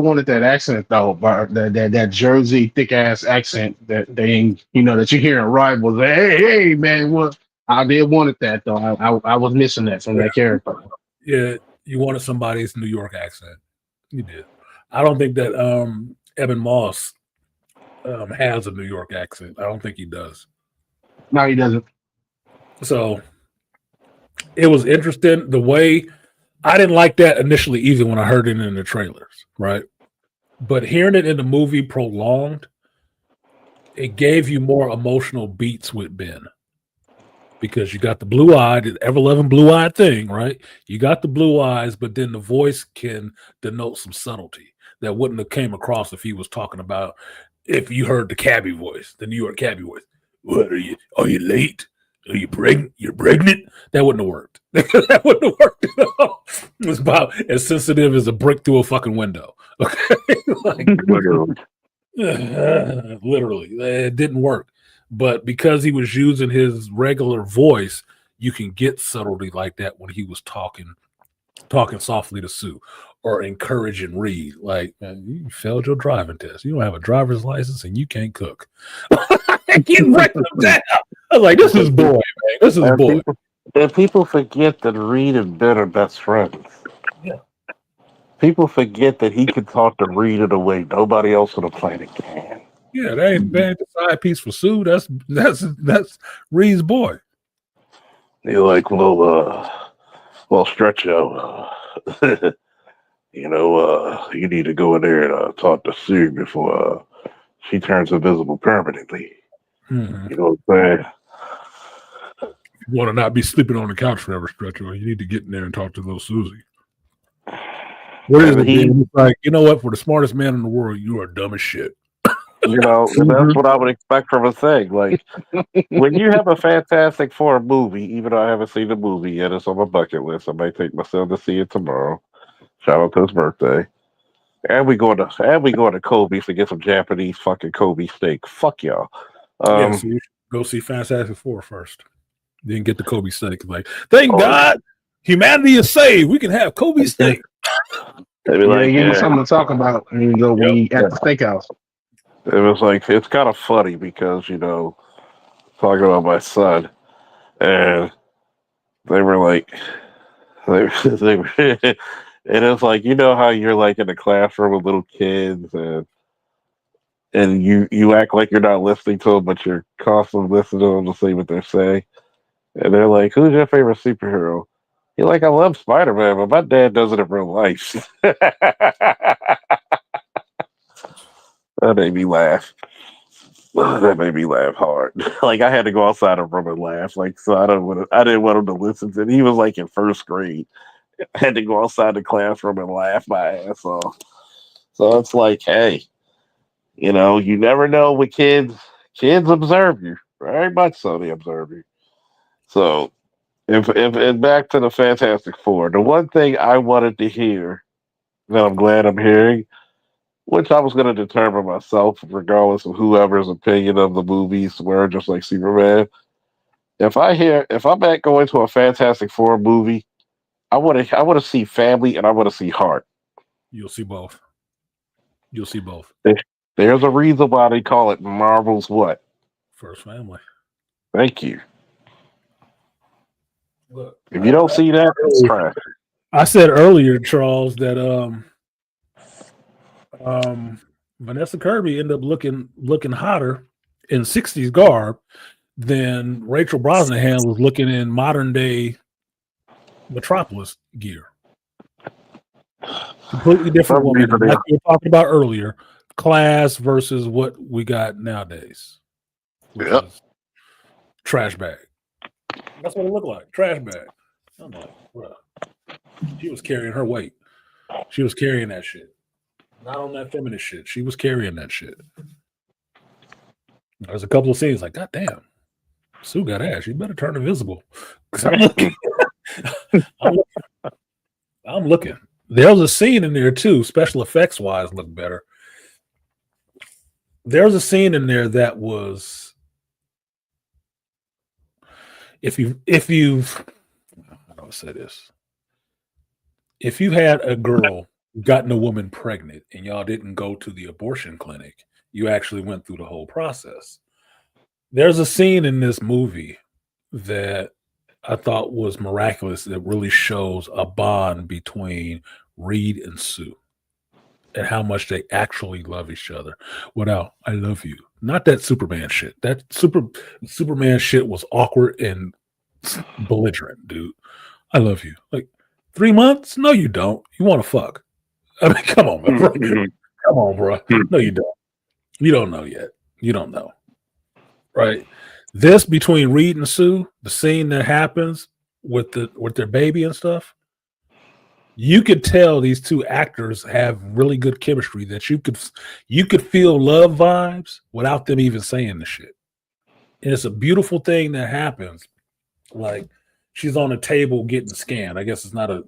wanted that accent though, but that Jersey thick ass accent that that you hear in Rivals. Hey man, what? I did wanted that though. I was missing that from that character. Yeah, you wanted somebody's New York accent. You did. I don't think that Evan Moss has a New York accent. I don't think he does. No, he doesn't. So it was interesting the way. I didn't like that initially either when I heard it in the trailers, right? But hearing it in the movie prolonged, it gave you more emotional beats with Ben. Because you got the blue-eyed, ever-loving blue-eyed thing, right? You got the blue eyes, but then the voice can denote some subtlety that wouldn't have came across if he was talking about, if you heard the cabbie voice, the New York cabbie voice. What are you late? Are you pregnant? You're pregnant? That wouldn't have worked. That wouldn't have worked at all. It was about as sensitive as a brick through a fucking window. Okay. Like, literally, it didn't work. But because he was using his regular voice, you can get subtlety like that when he was talking softly to Sue or encouraging Reed. Like, man, you failed your driving test. You don't have a driver's license and you can't cook. Get break them down. I was like, this is boy, man. This is boy. And people forget that Reed and Ben are best friends. Yeah. People forget that he can talk to Reed in a way nobody else on the planet can. Yeah, that ain't the side piece for Sue. That's Reed's boy. You're like, well, stretch out. You need to go in there and talk to Sue before she turns invisible permanently. Mm-hmm. You know what I'm saying? You want to not be sleeping on the couch forever, Stretcher. You need to get in there and talk to little Susie. What is it? He's like, you know what? For the smartest man in the world, you are dumb as shit. And that's what I would expect from a thing. Like, when you have a Fantastic Four movie, even though I haven't seen the movie yet, it's on my bucket list. I might take my son to see it tomorrow. Shout out to his birthday. And we going to Kobe's to get some Japanese fucking Kobe steak. Fuck y'all. Yeah, so you should go see Fantastic Four first. Then get the Kobe steak. Like, thank God, humanity is saved. We can have Kobe steak. Give me something to talk about when you go when you at the steakhouse. It was like, it's kind of funny because, talking about my son, and they were like, and it's like, how you're like in the classroom with little kids and you act like you're not listening to them, but you're constantly listening to them to see what they're saying. And they're like, who's your favorite superhero? You're like, I love Spider-Man, but my dad does it in real life. That made me laugh. That made me laugh hard. Like, I had to go outside the room and laugh. Like, so I didn't want him to listen to it. He was like in first grade. I had to go outside the classroom and laugh my ass off. So it's like, hey, you never know with kids. Kids observe you. Very much so they observe you. So if and back to the Fantastic Four, the one thing I wanted to hear that I'm glad I'm hearing, which I was going to determine myself, regardless of whoever's opinion of the movies were, just like Superman. If I'm back going to a Fantastic Four movie, I want to see family and I want to see heart. You'll see both. You'll see both. There's a reason why they call it Marvel's what? First family. Thank you. Look, if you don't see that, it's trash. I said earlier, Charles, that Vanessa Kirby ended up looking hotter in 60s garb than Rachel Brosnahan was looking in modern day Metropolis gear. Completely different woman, like you were talking about earlier. Class versus what we got nowadays. Yep. Trash bag. That's what it looked like. Trash bag. I'm like, bro. She was carrying her weight. She was carrying that shit. Not on that feminist shit. She was carrying that shit. There's a couple of scenes like, God damn, Sue got ass. You better turn invisible. I'm looking. I'm looking. There's a scene in there too, special effects wise, look better. There's a scene in there that was, if you've, how do I say this? If you had a girl gotten a woman pregnant and y'all didn't go to the abortion clinic, you actually went through the whole process. There's a scene in this movie that I thought was miraculous that really shows a bond between Reed and Sue and how much they actually love each other without I love you. Not that Superman shit. That Superman shit was awkward and belligerent, dude. I love you. Like 3 months? No, you don't. You want to fuck. I mean, come on, man. Come on, bro. No, you don't. You don't know yet. You don't know. Right? This between Reed and Sue, the scene that happens with their baby and stuff, you could tell these two actors have really good chemistry that you could feel love vibes without them even saying the shit. And it's a beautiful thing that happens. Like she's on a table getting scanned. I guess it's not a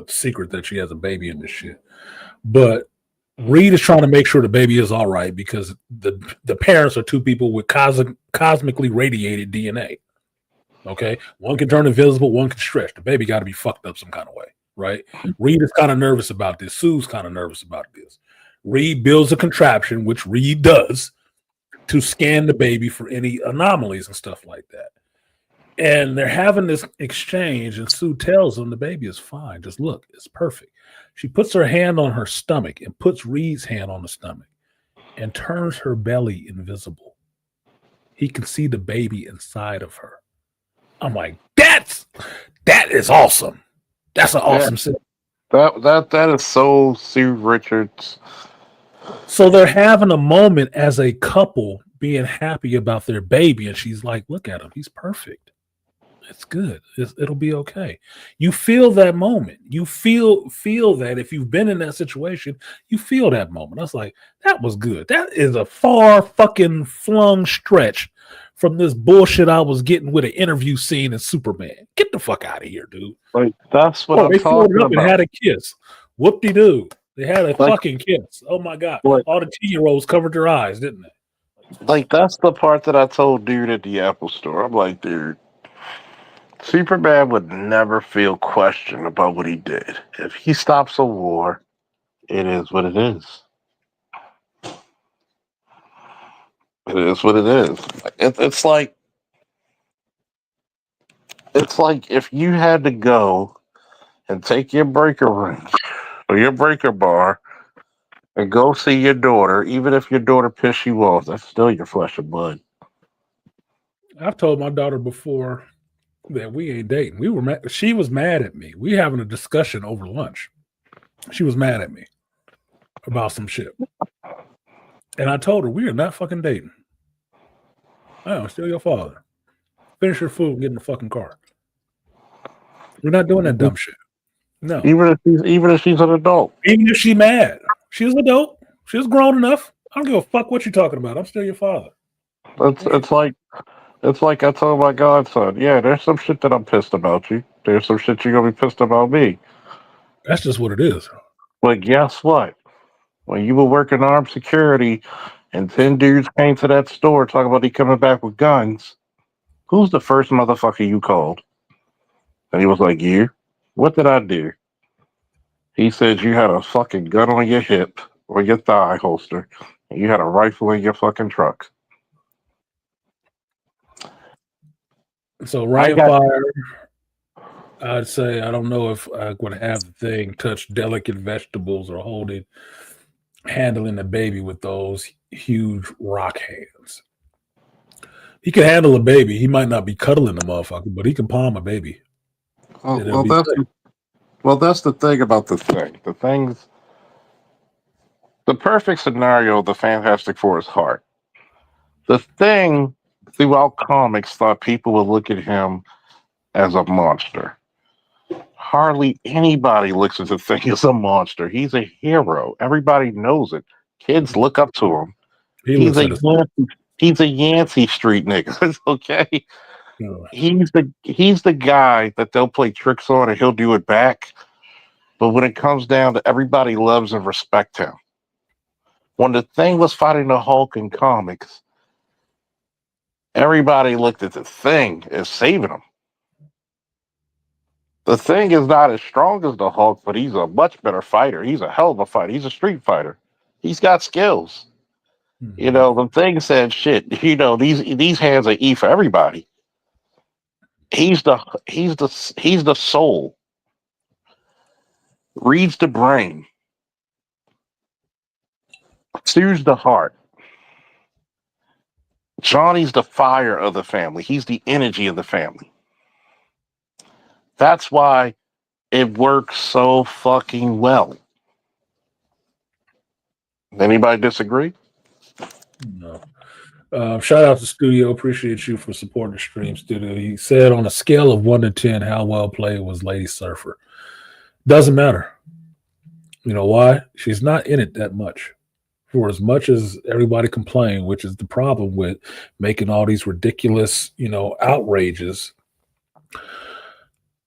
secret that she has a baby in this shit. But Reed is trying to make sure the baby is all right because the parents are two people with cosmically radiated DNA. Okay, one can turn invisible, one can stretch. The baby got to be fucked up some kind of way, right? Reed is kind of nervous about this. Sue's kind of nervous about this. Reed builds a contraption, which Reed does, to scan the baby for any anomalies and stuff like that. And they're having this exchange, and Sue tells him the baby is fine. Just look, it's perfect. She puts her hand on her stomach and puts Reed's hand on the stomach and turns her belly invisible. He can see the baby inside of her. I'm like, that is awesome. That's an awesome scene. That is so Sue Richards. So they're having a moment as a couple being happy about their baby, and she's like, look at him, he's perfect. It's good. It'll be okay. You feel that moment. You feel that if you've been in that situation, you feel that moment. I was like, that was good. That is a far fucking flung stretch from this bullshit I was getting with an interview scene in Superman. Get the fuck out of here, dude. Like that's what I'm they talking folded up about. and had a kiss. Whoop-de-doo. They had a Like- fucking kiss. Oh my god. Like- All the 10-year-olds covered their eyes, didn't they? Like that's the part that I told dude at the Apple store. I'm like, dude, Superman would never feel questioned about what he did. If he stops a war, it is what it is. It is what it is. It's like if you had to go and take your breaker wrench or your breaker bar and go see your daughter, even if your daughter pissed you off, that's still your flesh and blood. I've told my daughter before that we ain't dating. We were mad. She was mad at me. We having a discussion over lunch. She was mad at me about some shit. And I told her, we are not fucking dating. I'm still your father. Finish your food and get in the fucking car. We're not doing that dumb shit. No. Even if she's an adult. Even if she's mad. She's an adult. She's grown enough. I don't give a fuck what you're talking about. I'm still your father. It's like I told my godson, yeah, there's some shit that I'm pissed about you. There's some shit you're gonna be pissed about me. That's just what it is. But guess what? When you were working armed security and 10 dudes came to that store talking about he coming back with guns, who's the first motherfucker you called? And he was like, you? What did I do? He said you had a fucking gun on your hip or your thigh holster, and you had a rifle in your fucking truck. So Ryan Fire, I'd say I don't know if I would have the thing touch delicate vegetables or handling the baby with those huge rock hands. He can handle a baby. He might not be cuddling the motherfucker, but he can palm a baby. Well, that's the thing about the thing. The perfect scenario of the Fantastic Four is Heart. The Thing, throughout comics, thought people would look at him as a monster. Hardly anybody looks at the Thing as a monster. He's a hero. Everybody knows it. Kids look up to him. He's a Yancey Street nigga. Okay. He's the guy that they'll play tricks on and he'll do it back. But when it comes down to everybody loves and respect him. When the Thing was fighting the Hulk in comics, everybody looked at the Thing as saving him. The Thing is not as strong as the Hulk, but he's a much better fighter. He's a hell of a fighter. He's a street fighter. He's got skills. You know, the Thing said, shit, you know, these hands are E for everybody. He's the soul. Reads the brain. Sue's the heart. Johnny's the fire of the family. He's the energy of the family. That's why it works so fucking well. Anybody disagree? No. Shout out to Studio. Appreciate you for supporting the stream, Studio. He said on a scale of 1 to 10, how well played was Lady Surfer? Doesn't matter. You know why? She's not in it that much for as much as everybody complained, which is the problem with making all these ridiculous, outrages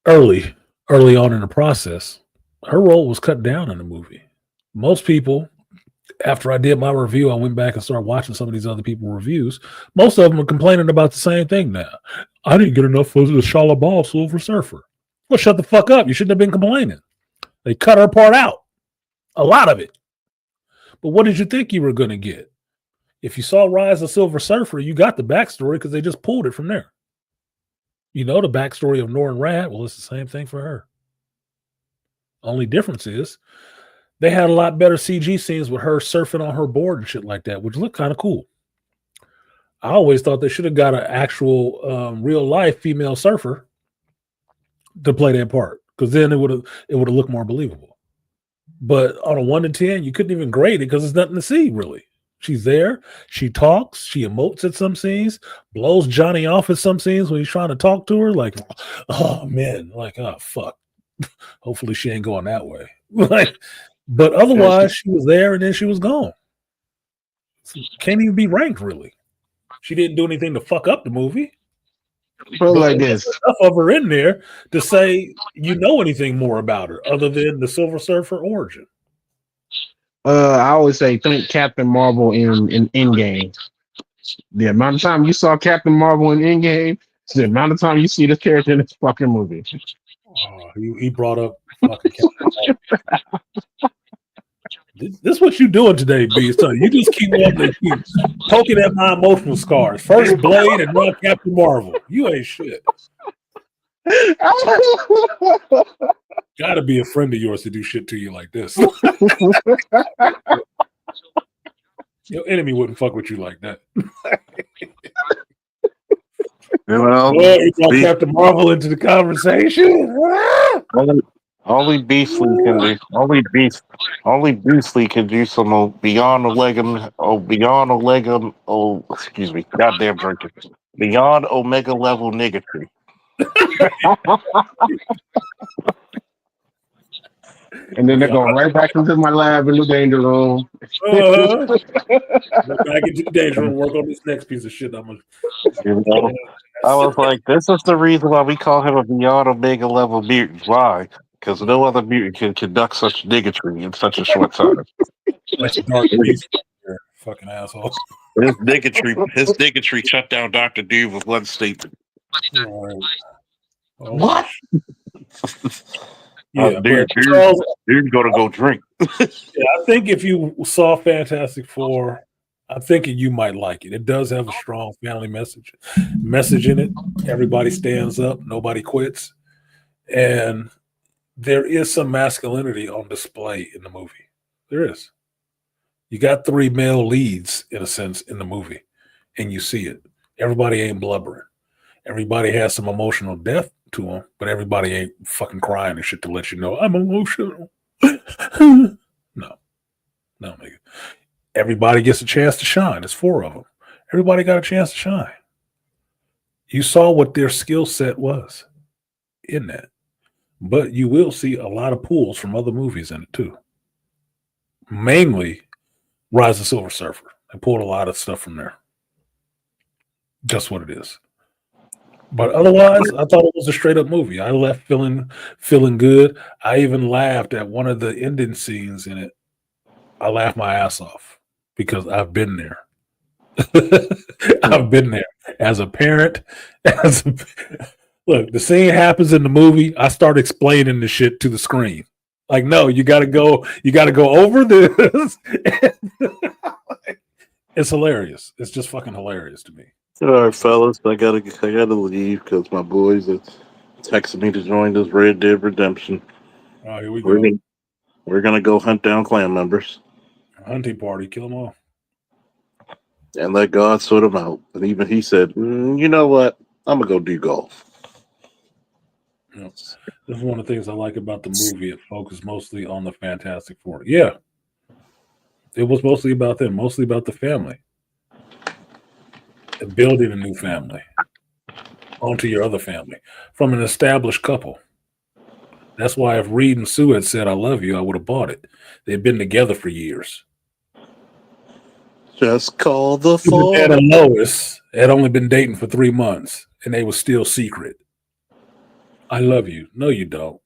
early on in the process, her role was cut down in the movie. Most people, after I did my review, I went back and started watching some of these other people's reviews. Most of them are complaining about the same thing now. I didn't get enough for the Shala Ball Silver Surfer. Well, shut the fuck up. You shouldn't have been complaining. They cut her part out. A lot of it. But what did you think you were going to get? If you saw Rise of Silver Surfer, you got the backstory because they just pulled it from there. You know the backstory of Norrin Radd. Well, it's the same thing for her. Only difference is they had a lot better CG scenes with her surfing on her board and shit like that, which looked kind of cool. I always thought they should have got an actual real life female surfer to play that part, because then it would have looked more believable. But on a 1 to 10, you couldn't even grade it because there's nothing to see really. She's there, she talks, she emotes at some scenes, blows Johnny off at some scenes when he's trying to talk to her, like, oh man, like, oh fuck. Hopefully she ain't going that way. But otherwise, she was there and then she was gone. Can't even be ranked, really. She didn't do anything to fuck up the movie. Put it like this. Enough of her in there to say you know anything more about her other than the Silver Surfer origin. I always say think Captain Marvel in Endgame. The amount of time you saw Captain Marvel in Endgame is the amount of time you see this character in this fucking movie. Oh, he brought up fucking Captain Marvel. This is what you doing today, B. So you just keep poking at my emotional scars. First Blade and now Captain Marvel. You ain't shit. Gotta be a friend of yours to do shit to you like this. Your enemy wouldn't fuck with you like that. You brought Captain Marvel into the conversation. Only Beastly can do. Only Beastly can do some beyond Omega. Excuse me. Goddamn drinking. Beyond Omega level niggatry. And then they're going right back into my lab in the danger room. Go back into the danger room. Work on this next piece of shit. I was like, this is the reason why we call him a beyond Omega level mutant. Why? Because no other mutant can conduct such niggatry in such a short time. That's a dark beast. Fucking asshole. His niggatry shut down Dr. Doom with one statement. Oh, what? Yeah, dude's gonna go drink. Yeah, I think if you saw Fantastic Four, I'm thinking you might like it. It does have a strong family message in it. Everybody stands up, nobody quits, and there is some masculinity on display in the movie. There is. You got 3 male leads, in a sense, in the movie, and you see it. Everybody ain't blubbering. Everybody has some emotional depth to them, but everybody ain't fucking crying and shit to let you know, I'm emotional. No, nigga. Everybody gets a chance to shine. It's 4 of them. Everybody got a chance to shine. You saw what their skill set was in that. But you will see a lot of pulls from other movies in it too. Mainly Rise of Silver Surfer. I pulled a lot of stuff from there. Just what it is. But otherwise, I thought it was a straight up movie. I left feeling good. I even laughed at one of the ending scenes in it. I laughed my ass off because I've been there. I've been there as a parent. Look, the scene happens in the movie. I start explaining the shit to the screen. Like, no, you got to go over this. It's hilarious. It's just fucking hilarious to me. All right, fellas, I gotta leave because my boys are texting me to join this Red Dead Redemption. Oh, here we go. We're gonna go hunt down clan members. A hunting party, kill them all, and let God sort them out. And even he said, "You know what? I'm gonna go do golf." Yeah. This is one of the things I like about the movie. It focused mostly on the Fantastic Four. Yeah, it was mostly about them, mostly about the family. And building a new family onto your other family from an established couple. That's why if Reed and Sue had said, I love you, I would have bought it. They've been together for years. Just call the Superman phone. and Lois had only been dating for 3 months, and they were still secret. I love you. No, you don't.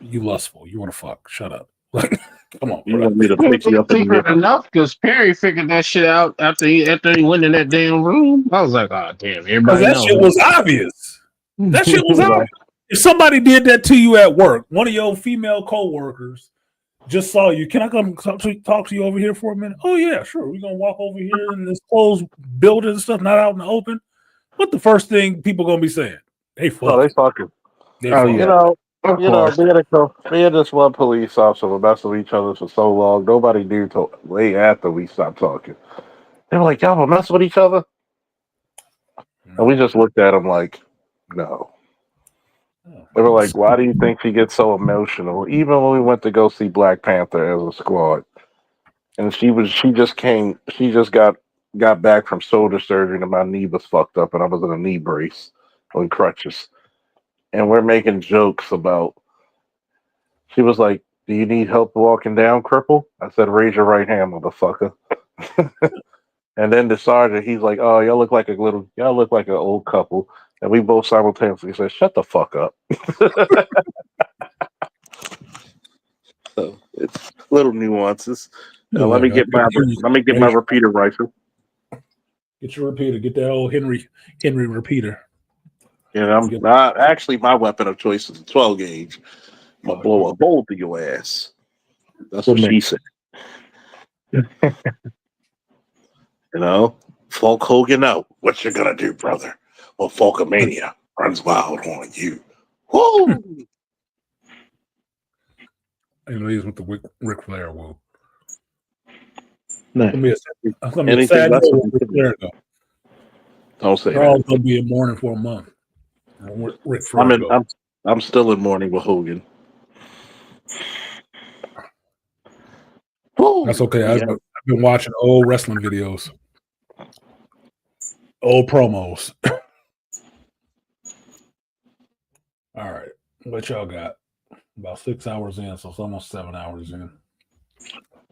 You lustful. You want to fuck. Shut up. Like, come on, You bro. want me to pick you up in the Secret enough because Perry figured that shit out after he went in that damn room. I was like, oh damn, Because everybody that knows. shit was obvious. That shit was Right. obvious. If somebody did that to you at work, one of your female coworkers just saw you. Can I come talk to you over here for a minute? Oh yeah, sure. We're gonna walk over here in this closed building and stuff, not out in the open. What the first thing people gonna be saying? They Oh, they fucking. fucking. They Oh fucking. yeah, of You know, course. me and this one police officer were messing with each other for so long. Nobody knew till way after we stopped talking. They were like, "Y'all were messing with each other," and we just looked at them like, "No." They were like, "Why do you think she gets so emotional?" Even when we went to go see Black Panther as a squad, and she just got back from shoulder surgery, and my knee was fucked up, and I was in a knee brace on crutches, and we're making jokes about. She was like, "Do you need help walking down, cripple?" I said, "Raise your right hand, motherfucker." And then the sergeant, he's like, "Oh, y'all look like an old couple." And we both simultaneously said, "Shut the fuck up." So it's little nuances. Let me get my repeater rifle. Get your repeater. Get that old Henry repeater. Yeah, actually my weapon of choice is a 12 gauge. I'm gonna blow a hole through your ass. That's what she said. You know, Hulk Hogan out. What you gonna do, brother? Well, Hulkamania runs wild on you. Woo! And leaves with the Ric Flair woo. No. Let me a Anything sad less note than with Ric Flair though. Don't say They're all that. gonna be in mourning for a month. Ric Flair go. I'm still in mourning with Hogan. That's okay. I've been watching old wrestling videos, old promos. All right, what y'all got? About 6 hours in, so it's almost 7 hours in.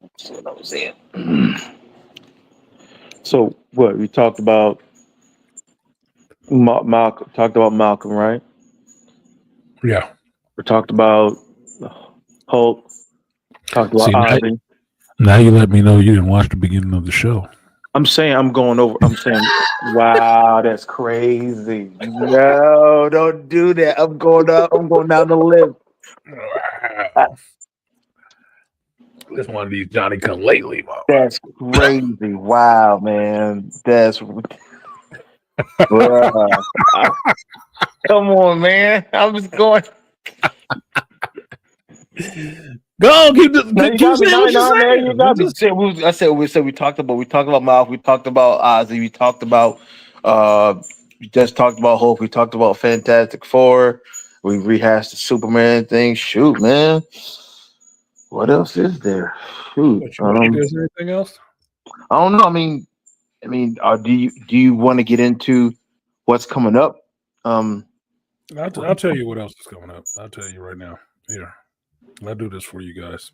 That's what I was saying. So what we talked about? Malcolm talked about Malcolm, right? Yeah. We talked about Hulk. Talked about See, Ozzy. now you let me know you didn't watch the beginning of the show. I'm saying I'm going over. I'm saying, wow, that's crazy. No, don't do that. I'm going up. I'm going down the list. Wow. This one of these Johnny come lately, mom. That's crazy. Wow, man. That's bruh. Come on, man. I'm just going. Go keep No, you keep got me. saying No, what you're no, man, saying. you got me. We talked about Mouth. We talked about Ozzy. We talked about we just talked about Hulk. We talked about Fantastic Four. We rehashed the Superman thing. Shoot, man. What else is there? Shoot. What, you think there's anything else? I don't know. I mean, do you want to get into what's coming up? I'll tell you what else is coming up. I'll tell you right now. Here, I'll do this for you guys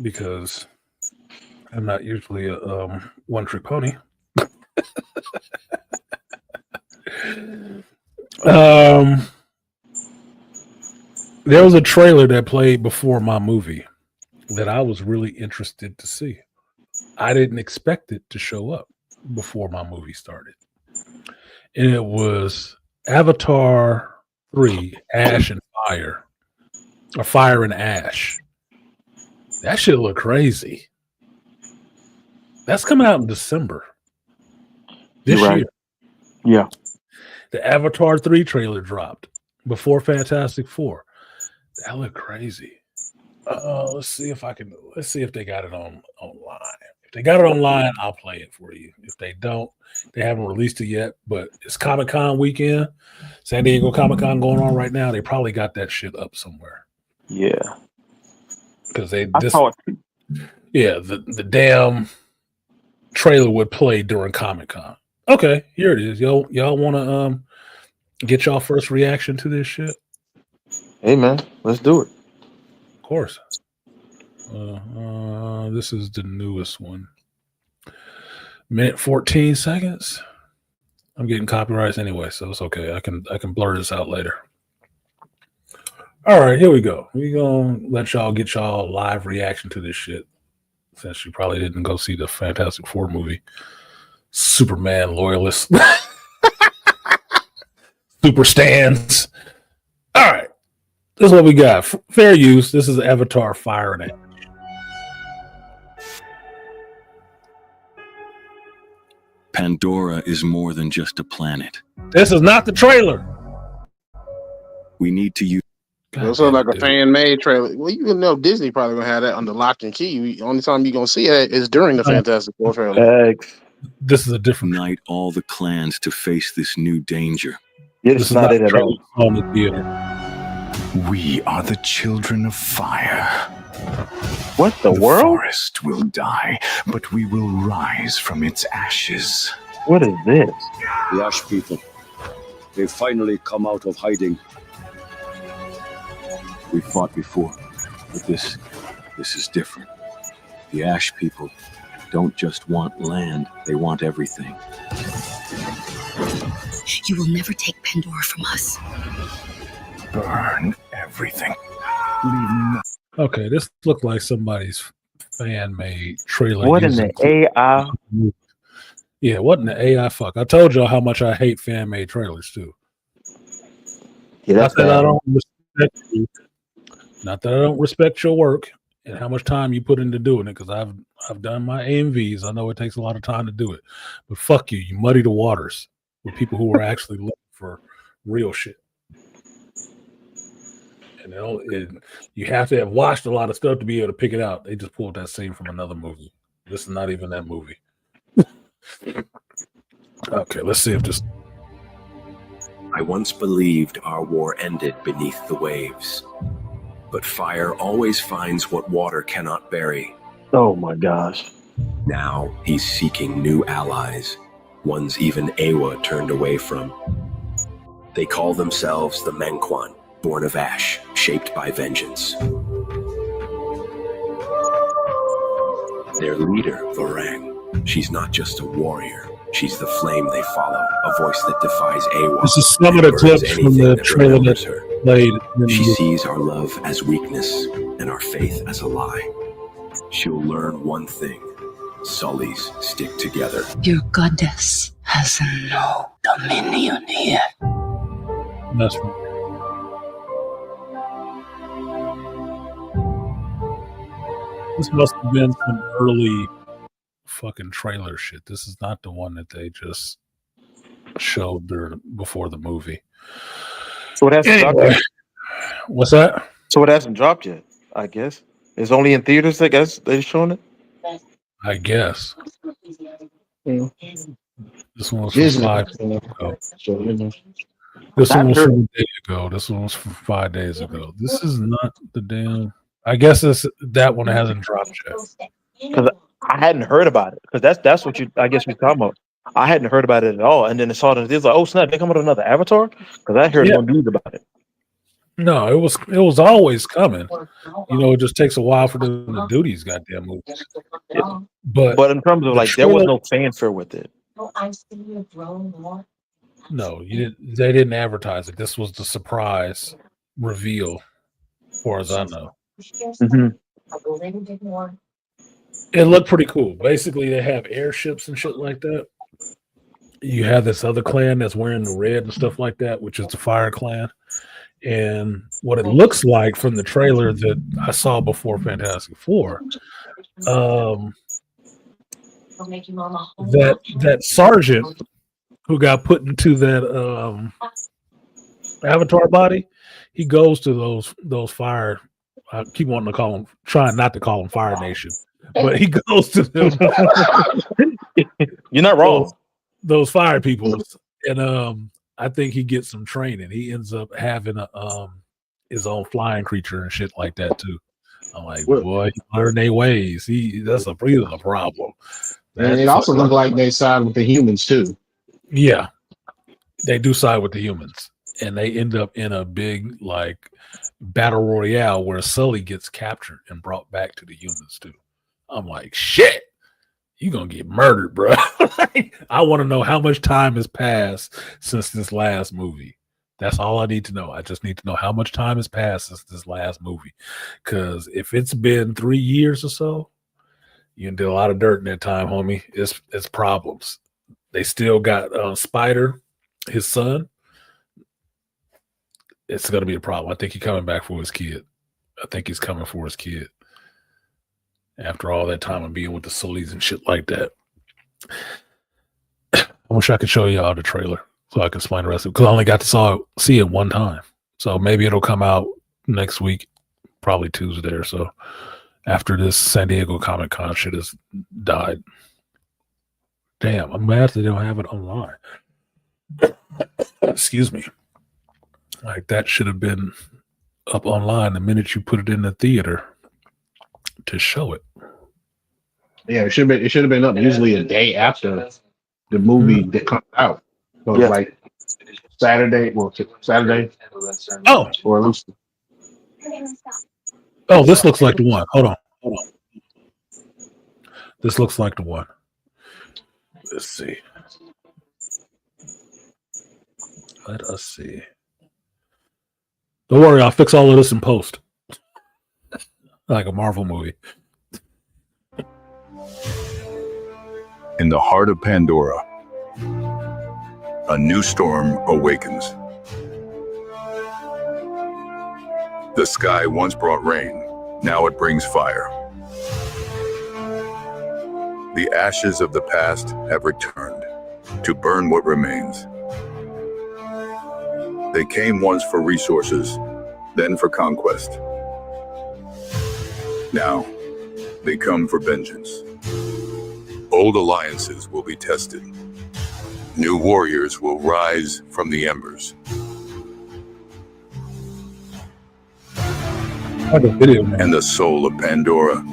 because I'm not usually a one trick pony. There was a trailer that played before my movie that I was really interested to see. I didn't expect it to show up before my movie started. And it was Avatar 3, Ash and Fire. Or Fire and Ash. That shit look crazy. That's coming out in December. This year. Yeah. The Avatar 3 trailer dropped before Fantastic Four. That looked crazy. Let's see if they got it online. If they got it online, I'll play it for you. If they don't, they haven't released it yet, but it's Comic-Con weekend. San Diego Comic-Con going on right now. They probably got that shit up somewhere. Yeah. Because the damn trailer would play during Comic-Con. Okay, here it is. Y'all want to get y'all first reaction to this shit? Hey man, let's do it. Of course. This is the newest one. Minute 14 seconds. I'm getting copyrights anyway, so it's okay. I can blur this out later. All right, here we go. We're gonna let y'all get y'all live reaction to this shit. Since you probably didn't go see the Fantastic Four movie. Superman loyalists. Super stands. All right. This is what we got. Fair use. This is Avatar Fire and Ash. Pandora is more than just a planet. This is not the trailer. We need to use. It looks like a fan-made trailer. Well, you know Disney probably gonna have that under lock and key. The only time you're gonna see it is during the Fantastic Four trailer. This is a different. Unite all the clans to face this new danger. This is not it at all. On the theater. We are the children of fire. What the world? Forest will die, but we will rise from its ashes. What is this? The Ash people. They've finally come out of hiding. We fought before, but this is different. The Ash people don't just want land, they want everything. You will never take Pandora from us. Burn everything. Okay, this looked like somebody's fan-made trailer. What in the AI? Yeah, what in the AI fuck? I told y'all how much I hate fan-made trailers too. Yeah, that's not that I bad. don't respect you. Not that I don't respect your work and how much time you put into doing it, because I've done my AMVs. I know it takes a lot of time to do it, but fuck you. You muddy the waters with people who are actually looking for real shit. And you have to have watched a lot of stuff to be able to pick it out. They just pulled that scene from another movie. This is not even that movie. Okay, let's see if this. I once believed our war ended beneath the waves. But fire always finds what water cannot bury. Oh my gosh. Now he's seeking new allies, ones even Awa turned away from. They call themselves the Menquan, born of ash, shaped by vengeance. Their leader, Varang, she's not just a warrior. She's the flame they follow, a voice that defies Awa. This is some of the clips from the trailer that played. She sees our love as weakness and our faith as a lie. She'll learn one thing. Sullies stick together. Your goddess has no dominion here. That's right. This must have been some early fucking trailer shit. This is not the one that they just showed before the movie. So it hasn't dropped yet. What's that? So it hasn't dropped yet, I guess. It's only in theaters, I guess, they're showing it? I guess. This one was Disney. from 5 days ago. This one was from a day ago. This one was from 5 days ago. This is not the damn. I guess that one hasn't dropped yet. Because I hadn't heard about it. Because that's what I guess you're talking about. I hadn't heard about it at all. And then I saw it. It's like, oh snap, they come out with another Avatar? Because I heard no news about it. No, it was always coming. You know, it just takes a while for them to do these goddamn movies. But in terms of like, there was no fanfare with it. No, they didn't advertise it. This was the surprise reveal, as far as I know. Mm-hmm. It looked pretty cool. Basically, they have airships and shit like that. You have this other clan that's wearing the red and stuff like that, which is the Fire Clan. And what it looks like from the trailer that I saw before Fantastic Four, that sergeant who got put into that Avatar body, he goes to those fire. I keep wanting to call them, trying not to call them Fire Nation, but he goes to them. You're not wrong. Those fire people, and I think he gets some training. He ends up having his own flying creature and shit like that too. I'm like, boy, he learned their ways. That's a problem. And it also looked like they side with the humans too. Yeah, they do side with the humans, and they end up in a big like battle royale where Sully gets captured and brought back to the humans too. I'm like, shit. you're gonna get murdered, bro. I want to know how much time has passed since this last movie. That's all I need to know. I just need to know how much time has passed since this last movie. Because if it's been 3 years or so, you did a lot of dirt in that time, homie. It's problems. They still got Spider, his son. It's gonna be a problem. I think he's coming back for his kid. I think he's coming for his kid. After all that time of being with the Sullys and shit like that. I wish I could show y'all the trailer so I can explain the rest of it. Because I only got to see it one time. So maybe it'll come out next week, probably Tuesday or so, after this San Diego Comic-Con shit has died. Damn, I'm mad they don't have it online. Excuse me. Like, that should have been up online the minute you put it in the theater to show it. Yeah, it should have been up usually a day after the movie that comes out. So it's like Saturday. Oh, or at least. Oh, this looks like the one. Hold on. This looks like the one. Let's see. Let us see. Don't worry, I'll fix all of this in post. Like a Marvel movie. In the heart of Pandora, a new storm awakens. The sky once brought rain, now it brings fire. The ashes of the past have returned to burn what remains. They came once for resources, then for conquest. Now, they come for vengeance. Old alliances will be tested. New warriors will rise from the embers. And the soul of Pandora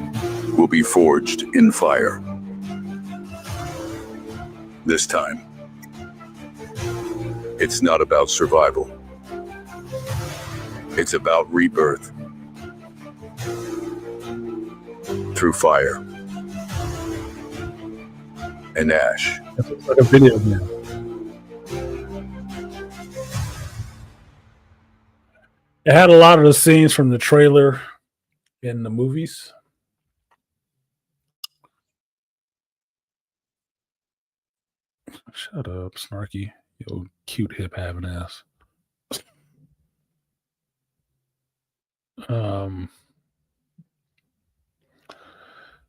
will be forged in fire. This time, it's not about survival. It's about rebirth. Through fire and ash. It's like a video game. It had a lot of the scenes from the trailer in the movies. Shut up, Snarky. You cute hip having ass.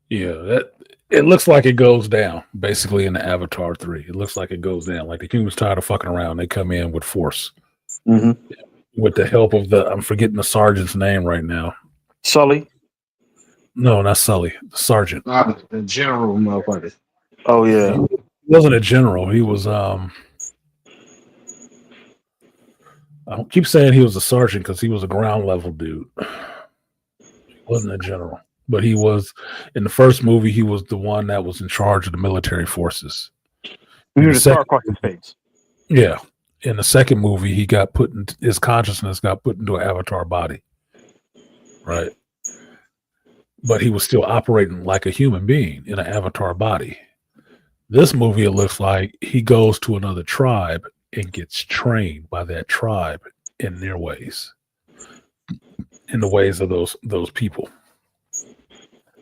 Yeah, that it looks like it goes down basically in the Avatar 3. It looks like it goes down. Like the humans tired of fucking around. They come in with force. With the help of I'm forgetting the sergeant's name right now. Sully? No, not Sully. The sergeant. The general motherfucker. Oh yeah. He wasn't a general. He was I don't keep saying he was a sergeant because he was a ground level dude. He wasn't a general. But he was in the first movie, he was the one that was in charge of the military forces. He was a star across his face. Yeah. In the second movie, he got his consciousness got put into an avatar body. Right. But he was still operating like a human being in an avatar body. This movie, it looks like he goes to another tribe and gets trained by that tribe in their ways, in the ways of those people.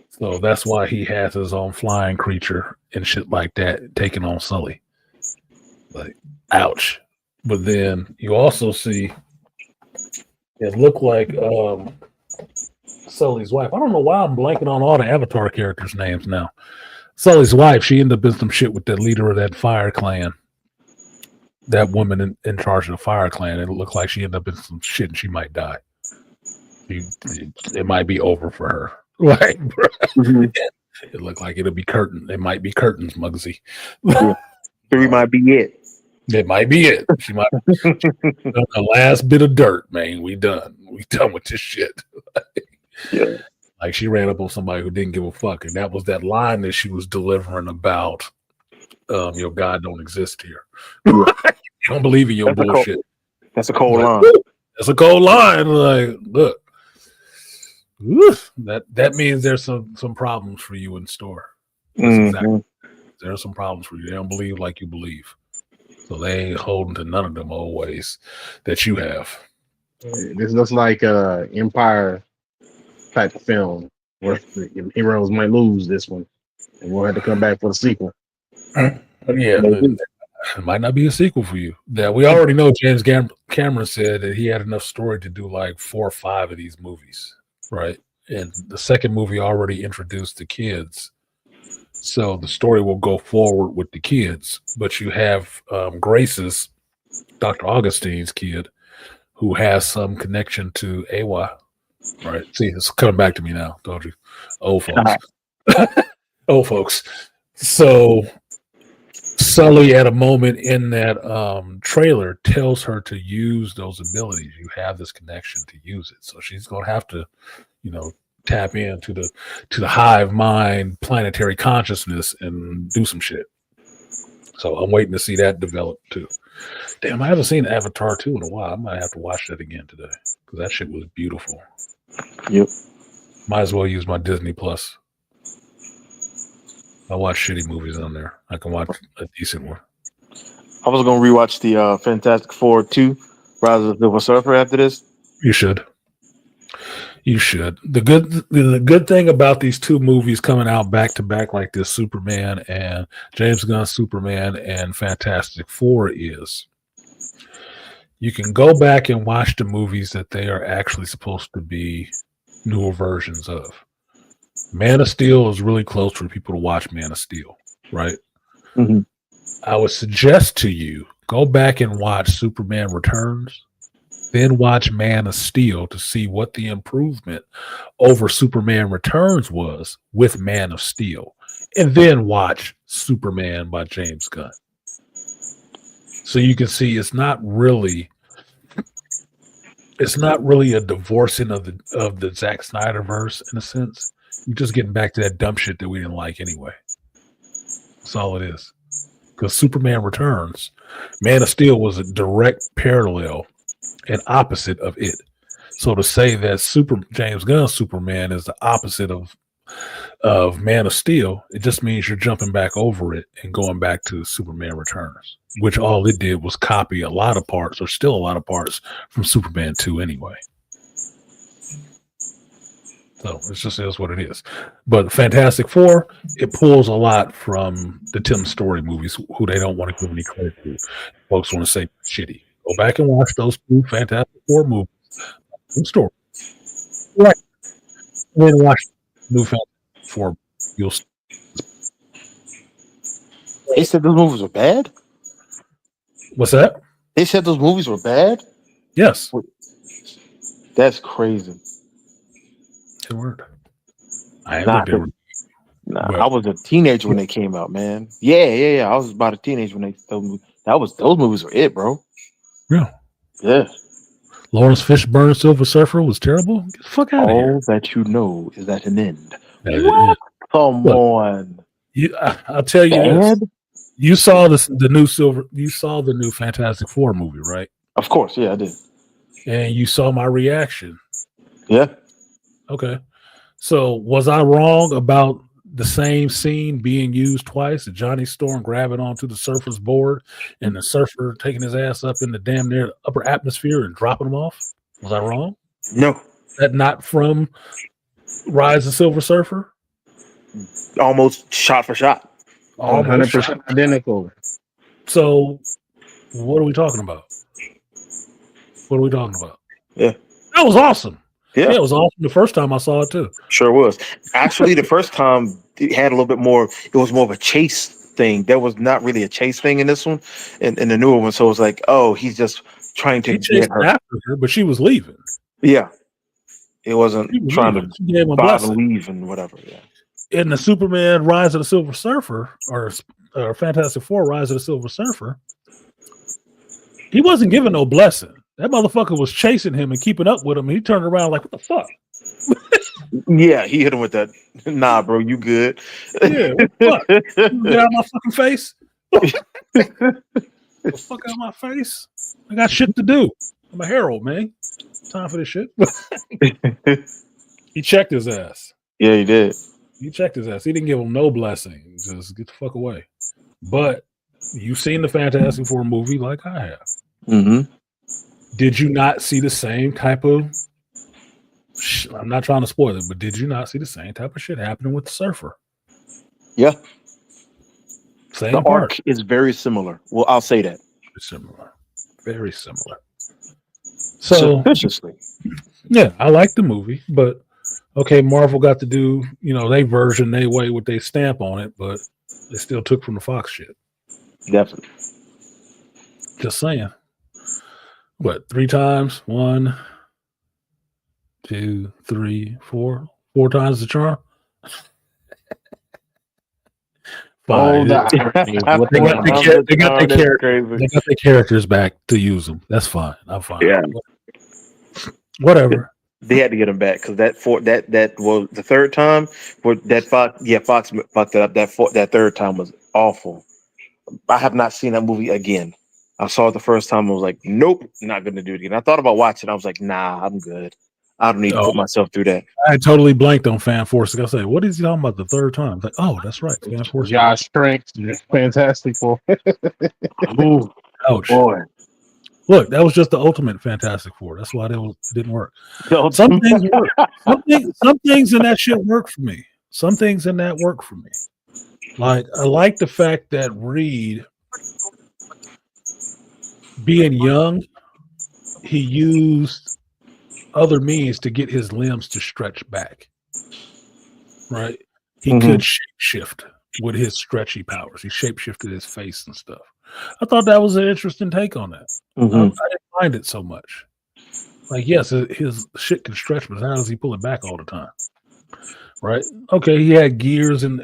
So that's why he has his own flying creature and shit like that taking on Sully. Like, ouch. But then you also see it looked like Sully's wife. I don't know why I'm blanking on all the Avatar characters' names now. Sully's wife, she ended up in some shit with the leader of that fire clan. That woman in charge of the fire clan. It looked like she ended up in some shit and she might die. It might be over for her. Like, it looked like it'll be curtain. It might be curtains, Muggsy. Three might be it. It might be it. She might be the last bit of dirt, man. We done. We done with this shit. Yeah. Like she ran up on somebody who didn't give a fuck, and that was that line that she was delivering about, your God don't exist here. You don't believe in your bullshit. That's a cold line. That's a cold line. Like, look. That means there's some problems for you in store. That's exactly. There are some problems for you. They don't believe like you believe. So they ain't holding to none of them old ways that you have. This looks like Empire type of film where the heroes might lose this one, and we'll have to come back for the sequel. Yeah, it might not be a sequel for you. That we already know. James Cameron said that he had enough story to do like 4 or 5 of these movies, right? And the second movie already introduced the kids, so the story will go forward with the kids. But you have Grace's, Dr. Augustine's kid, who has some connection to Awa, right? See, it's coming back to me now, don't you? Old folks. Old folks. So Sully, at a moment in that trailer, tells her to use those abilities. You have this connection to use it. So she's going to have to, tap into the hive mind, planetary consciousness, and do some shit. So I'm waiting to see that develop too. Damn, I haven't seen Avatar 2 in a while. I might have to watch that again today because that shit was beautiful. Yep. Might as well use my Disney Plus. I watch shitty movies on there. I can watch a decent one. I was gonna rewatch the Fantastic Four 2, Rise of the Silver Surfer after this. You should. You should. The good thing about these 2 movies coming out back to back like this, Superman and James Gunn's Superman and Fantastic Four, is you can go back and watch the movies that they are actually supposed to be newer versions of. Man of Steel is really close for people to watch Man of Steel, right? Mm-hmm. I would suggest to you, go back and watch Superman Returns, then watch Man of Steel to see what the improvement over Superman Returns was with Man of Steel, and then watch Superman by James Gunn. So you can see it's not really a divorcing of the Zack Snyder verse in a sense. You're just getting back to that dumb shit that we didn't like anyway. That's all it is. Because Superman Returns, Man of Steel was a direct parallel and opposite of it. So to say that James Gunn's Superman is the opposite of Man of Steel, it just means you're jumping back over it and going back to Superman Returns, which all it did was copy a lot of parts, or still a lot of parts, from Superman 2 anyway. So it just is what it is. But Fantastic Four, it pulls a lot from the Tim Story movies, who they don't want to give any credit to. Folks want to say shitty. Go back and watch those 2 Fantastic Four movies. Tim Story. Right. And then watch new Fantastic Four. They said those movies were bad? What's that? They said those movies were bad? Yes. That's crazy. Good word. I was a teenager when they came out, man. Yeah. I was about a teenager when those movies were it, bro. Yeah. Lawrence Fishburne's Silver Surfer was terrible. Get the fuck out of here. All that you know is at an end. What? Come on. I'll tell you this. You saw the new Fantastic Four movie, right? Of course, yeah, I did. And you saw my reaction. Yeah. Okay. So was I wrong about the same scene being used twice? Johnny Storm grabbing onto the surfer's board and the surfer taking his ass up in the damn near upper atmosphere and dropping him off? Was I wrong? No. That not from Rise of Silver Surfer? Almost shot for shot. 100% identical. So what are we talking about? Yeah. That was awesome. Yeah, it was awesome the first time I saw it too. Sure was. Actually, the first time it had a little bit more. It was more of a chase thing. There was not really a chase thing in this one, in the newer one. So it was like, oh, he's just trying to get her after her, but she was leaving. Yeah, it wasn't trying to bob and leave and whatever. Yeah. In the Superman Rise of the Silver Surfer or Fantastic Four Rise of the Silver Surfer, he wasn't given no blessing. That motherfucker was chasing him and keeping up with him. And he turned around like, what the fuck? Yeah, he hit him with that. Nah, bro, you good. Yeah, what the fuck? Get out of my fucking face. Get the fuck out of my face. I got shit to do. I'm a herald, man. Time for this shit. He checked his ass. Yeah, he did. He checked his ass. He didn't give him no blessing. Just get the fuck away. But you've seen the Fantastic Four movie like I have. Mm-hmm. Did you not see the same type of? I'm not trying to spoil it, but did you not see the same type of shit happening with the Surfer? Yeah. Same The part. arc is very similar. Well, I'll say that. Similar. Very similar. So, Suspiciously. yeah, I like the movie, but okay, Marvel got to do, their version, they way with their stamp on it, but they still took from the Fox shit. Definitely. Just saying. What, 3 times? 1, 2, 3, 4. 4 times the charm? Fine. They got their characters back to use them. That's fine. I'm fine. Yeah. Whatever. They had to get him back because that was the third time where that Fox fucked it up. That third time was awful. I have not seen that movie again. I saw it the first time. I was like, nope, not gonna do it again. I thought about watching. I was like, nah, I'm good. I don't need to put myself through that. I totally blanked on Fan Force. I say, what is he talking about the third time? Like, oh, that's right. Fan Force. Josh Trank, Fantastic Four. Ooh, ouch. Boy. Look, that was just the ultimate Fantastic Four. That's why it didn't work. Some things work. Some things in that shit work for me. Some things in that work for me. Like, I like the fact that Reed, being young, he used other means to get his limbs to stretch back. Right? He could shapeshift with his stretchy powers. He shapeshifted his face and stuff. I thought that was an interesting take on that. I didn't mind it so much. Like, yes, his shit can stretch, but how does he pull it back all the time? Right? Okay, he had gears and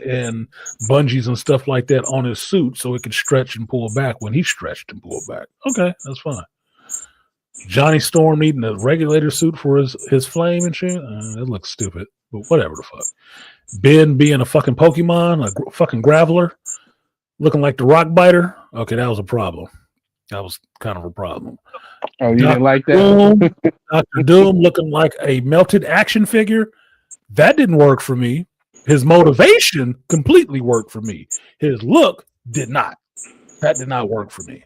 bungees and stuff like that on his suit so it could stretch and pull back when he stretched and pulled back. Okay, that's fine. Johnny Storm needing a regulator suit for his flame and shit, that looks stupid, but whatever the fuck. Ben being a fucking Pokemon, a fucking Graveler, looking like the Rock Biter, okay, that was a problem. That was kind of a problem. Oh, you didn't like that? Dr. Doom looking like a melted action figure, that didn't work for me. His motivation completely worked for me. His look did not. That did not work for me.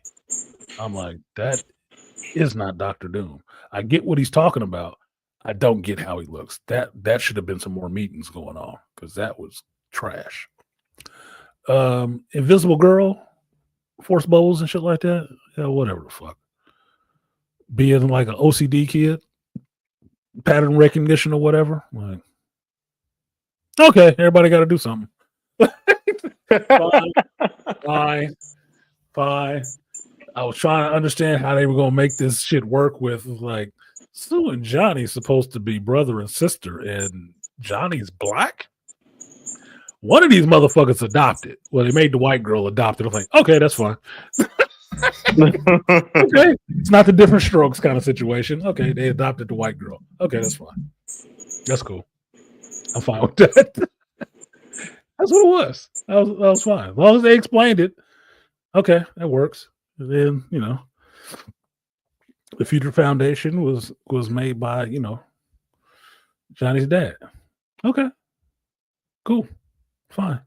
I'm like, that is not Dr. Doom. I get what he's talking about. I don't get how he looks. That should have been some more meetings going on because that was trash. Invisible Girl, force bubbles and shit like that. Yeah, whatever the fuck. Being like an OCD kid, pattern recognition or whatever. Like, okay, everybody got to do something. Fine. I was trying to understand how they were going to make this shit work with, like, Sue and Johnny's supposed to be brother and sister, and Johnny's black? One of these motherfuckers adopted. Well, they made the white girl adopted. I'm like, okay, that's fine. Okay. It's not the Different Strokes kind of situation. Okay, they adopted the white girl. Okay, that's fine. That's cool. I'm fine with that. That's what it was. That was fine. As long as they explained it. Okay, that works. And then, the Future Foundation was made by, Johnny's dad. Okay. Cool. Fine.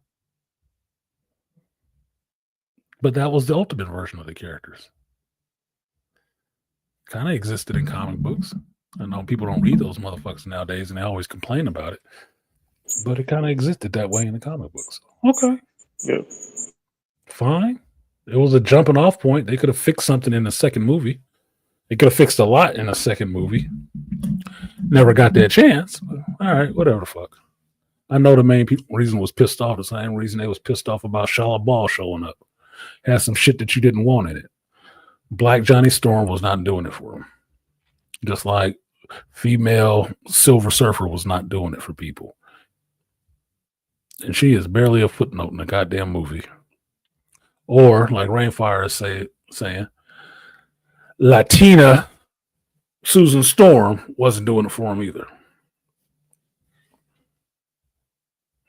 But that was the ultimate version of the characters. Kind of existed in comic books. I know people don't read those motherfuckers nowadays and they always complain about it. But it kind of existed that way in the comic books. Okay. Yeah. Fine. It was a jumping off point. They could have fixed something in the second movie. They could have fixed a lot in the second movie. Never got that chance. But, all right, whatever the fuck. I know the main reason was pissed off. The same reason they was pissed off about Shala Ball showing up. Had some shit that you didn't want in it. Black Johnny Storm was not doing it for him. Just like female Silver Surfer was not doing it for people. And she is barely a footnote in the goddamn movie. Or, like Rainfire is saying, Latina Susan Storm wasn't doing it for him either.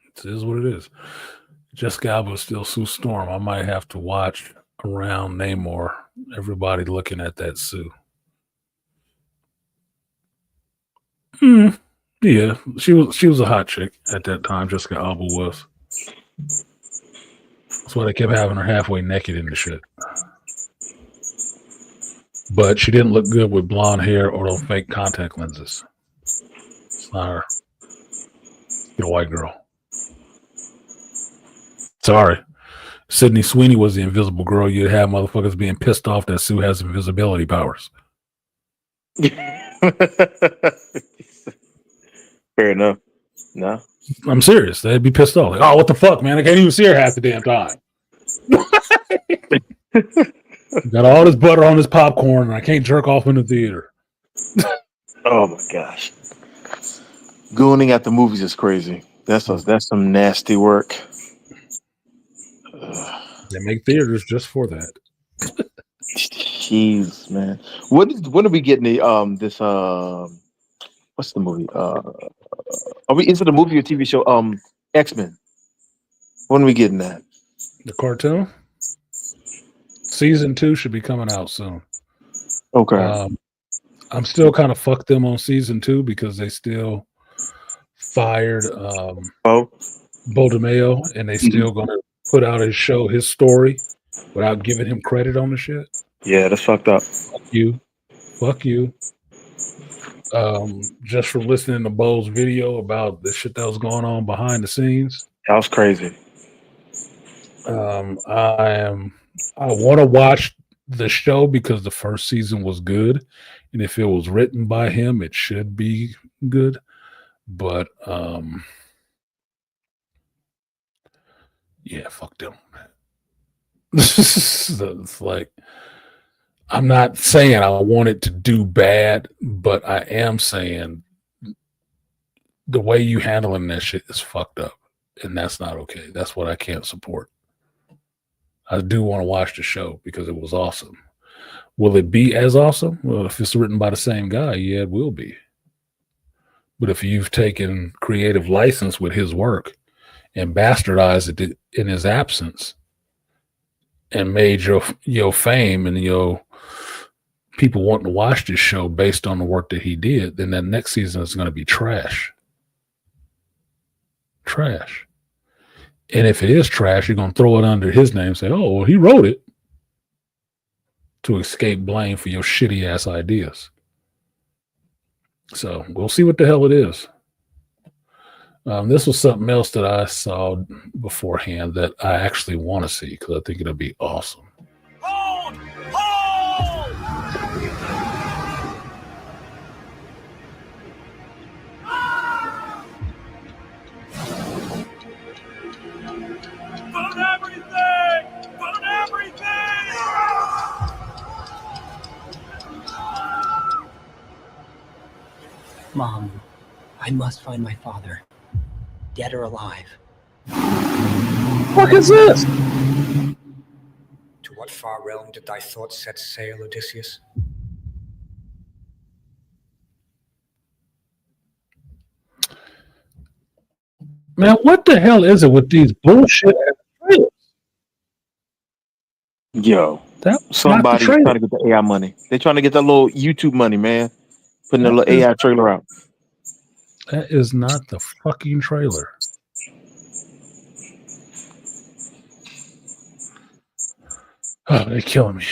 It is what it is. Jessica Alba is still Sue Storm. I might have to watch around Namor. Everybody looking at that Sue. Yeah, she was a hot chick at that time. Jessica Alba was. That's why they kept having her halfway naked in the shit. But she didn't look good with blonde hair or those fake contact lenses. It's not her. Get a white girl. Sorry. Sydney Sweeney was the invisible girl. You'd have motherfuckers being pissed off that Sue has invisibility powers. Fair enough. No. I'm serious. They'd be pissed off. Like, oh, what the fuck, man? I can't even see her half the damn time. Got all this butter on this popcorn, and I can't jerk off in the theater. Oh my gosh. Gooning at the movies is crazy. That's some nasty work. They make theaters just for that. Jeez, man. When are we getting the this what's the movie? Is it a movie or TV show? X-Men. When are we getting that? The cartoon? Season 2 should be coming out soon. Okay. I'm still kind of fucked them on season 2 because they still fired Bo DeMeo, and they still gonna put out his show, his story, without giving him credit on the shit. Yeah, that's fucked up. Fuck you. Just from listening to Bo's video about the shit that was going on behind the scenes. That was crazy. I want to watch the show because the first season was good, and if it was written by him, it should be good. But yeah, fuck them. It's like, I'm not saying I want it to do bad, but I am saying the way you handling that shit is fucked up, and that's not okay. That's what I can't support. I do want to watch the show because it was awesome. Will it be as awesome? Well, if it's written by the same guy, yeah, it will be. But if you've taken creative license with his work and bastardized it in his absence and made your fame and your people wanting to watch this show based on the work that he did, then that next season is going to be trash. Trash. And if it is trash, you're going to throw it under his name and say, oh, well, he wrote it, to escape blame for your shitty ass ideas. So we'll see what the hell it is. This was something else that I saw beforehand that I actually want to see because I think it'll be awesome. Mom, I must find my father, dead or alive. What is this? To what far realm did thy thoughts set sail, Odysseus? Man, what the hell is it with these bullshit trailers? Yo, somebody's trying to get the AI money. They're trying to get that little YouTube money, man. Putting a little AI trailer out. That is not the fucking trailer. Oh, they're killing me.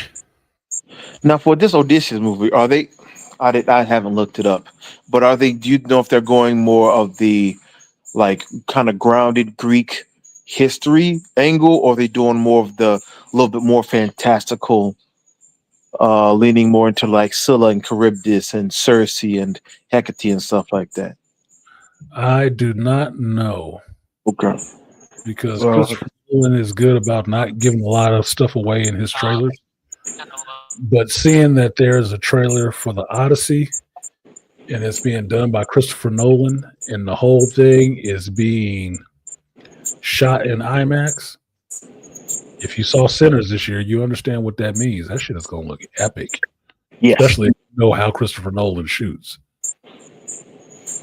Now, for this Odysseus movie, are they? I haven't looked it up, but are they? Do you know if they're going more of the like kind of grounded Greek history angle, or are they doing more of the little bit more fantastical, leaning more into like Scylla and Charybdis and Circe and Hecate and stuff like that? I do not know. Okay. Because Christopher Nolan is good about not giving a lot of stuff away in his trailers. But seeing that there's a trailer for the Odyssey and it's being done by Christopher Nolan and the whole thing is being shot in IMAX. If you saw Sinners this year, you understand what that means. That shit is going to look epic. Yeah. Especially if you know how Christopher Nolan shoots.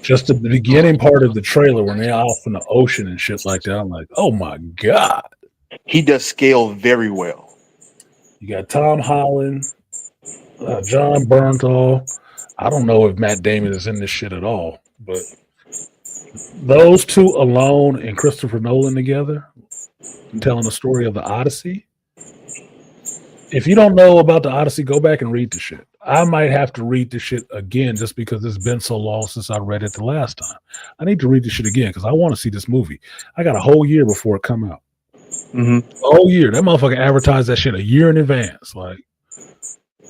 Just at the beginning part of the trailer when they're off in the ocean and shit like that, I'm like, oh my God. He does scale very well. You got Tom Holland, John Bernthal. I don't know if Matt Damon is in this shit at all, but Those two alone and Christopher Nolan together, telling the story of the Odyssey. If you don't know about the Odyssey, go back and read the shit. I might have to read the shit again just because it's been so long since I read it the last time. I need to read the shit again because I want to see this movie. I got a whole year before it come out. Mm-hmm. Whole year. That motherfucker advertised that shit a year in advance. Like,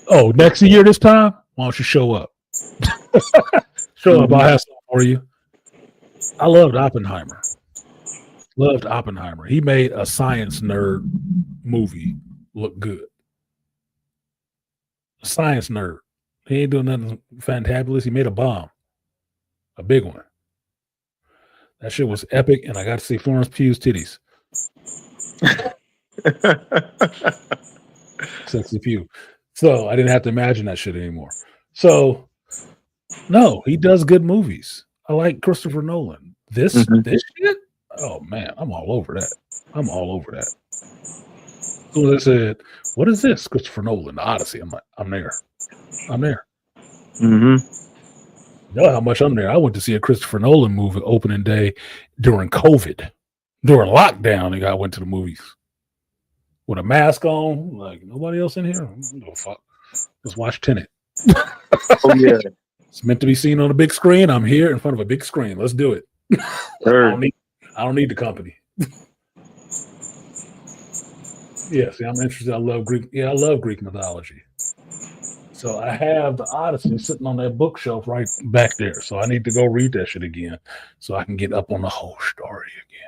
oh, next year this time, why don't you show up? Show up. I'll have something for you. I loved Oppenheimer. He made a science nerd movie look good. A science nerd. He ain't doing nothing fantabulous. He made a bomb. A big one. That shit was epic, and I got to see Florence Pugh's titties. Sexy Pugh. So I didn't have to imagine that shit anymore. So, no, he does good movies. I like Christopher Nolan. This shit? Oh, man, I'm all over that. So they said, what is this? Christopher Nolan, the Odyssey. I'm like, I'm there. Mm-hmm. You know how much I'm there. I went to see a Christopher Nolan movie opening day during COVID. During lockdown, I went to the movies. With a mask on, like nobody else in here. No fuck. Let's watch Tenet. Oh yeah. It's meant to be seen on a big screen. I'm here in front of a big screen. Let's do it. I don't need the company. Yeah, see, I'm interested. I love Greek mythology. So I have the Odyssey sitting on that bookshelf right back there. So I need to go read that shit again so I can get up on the whole story again.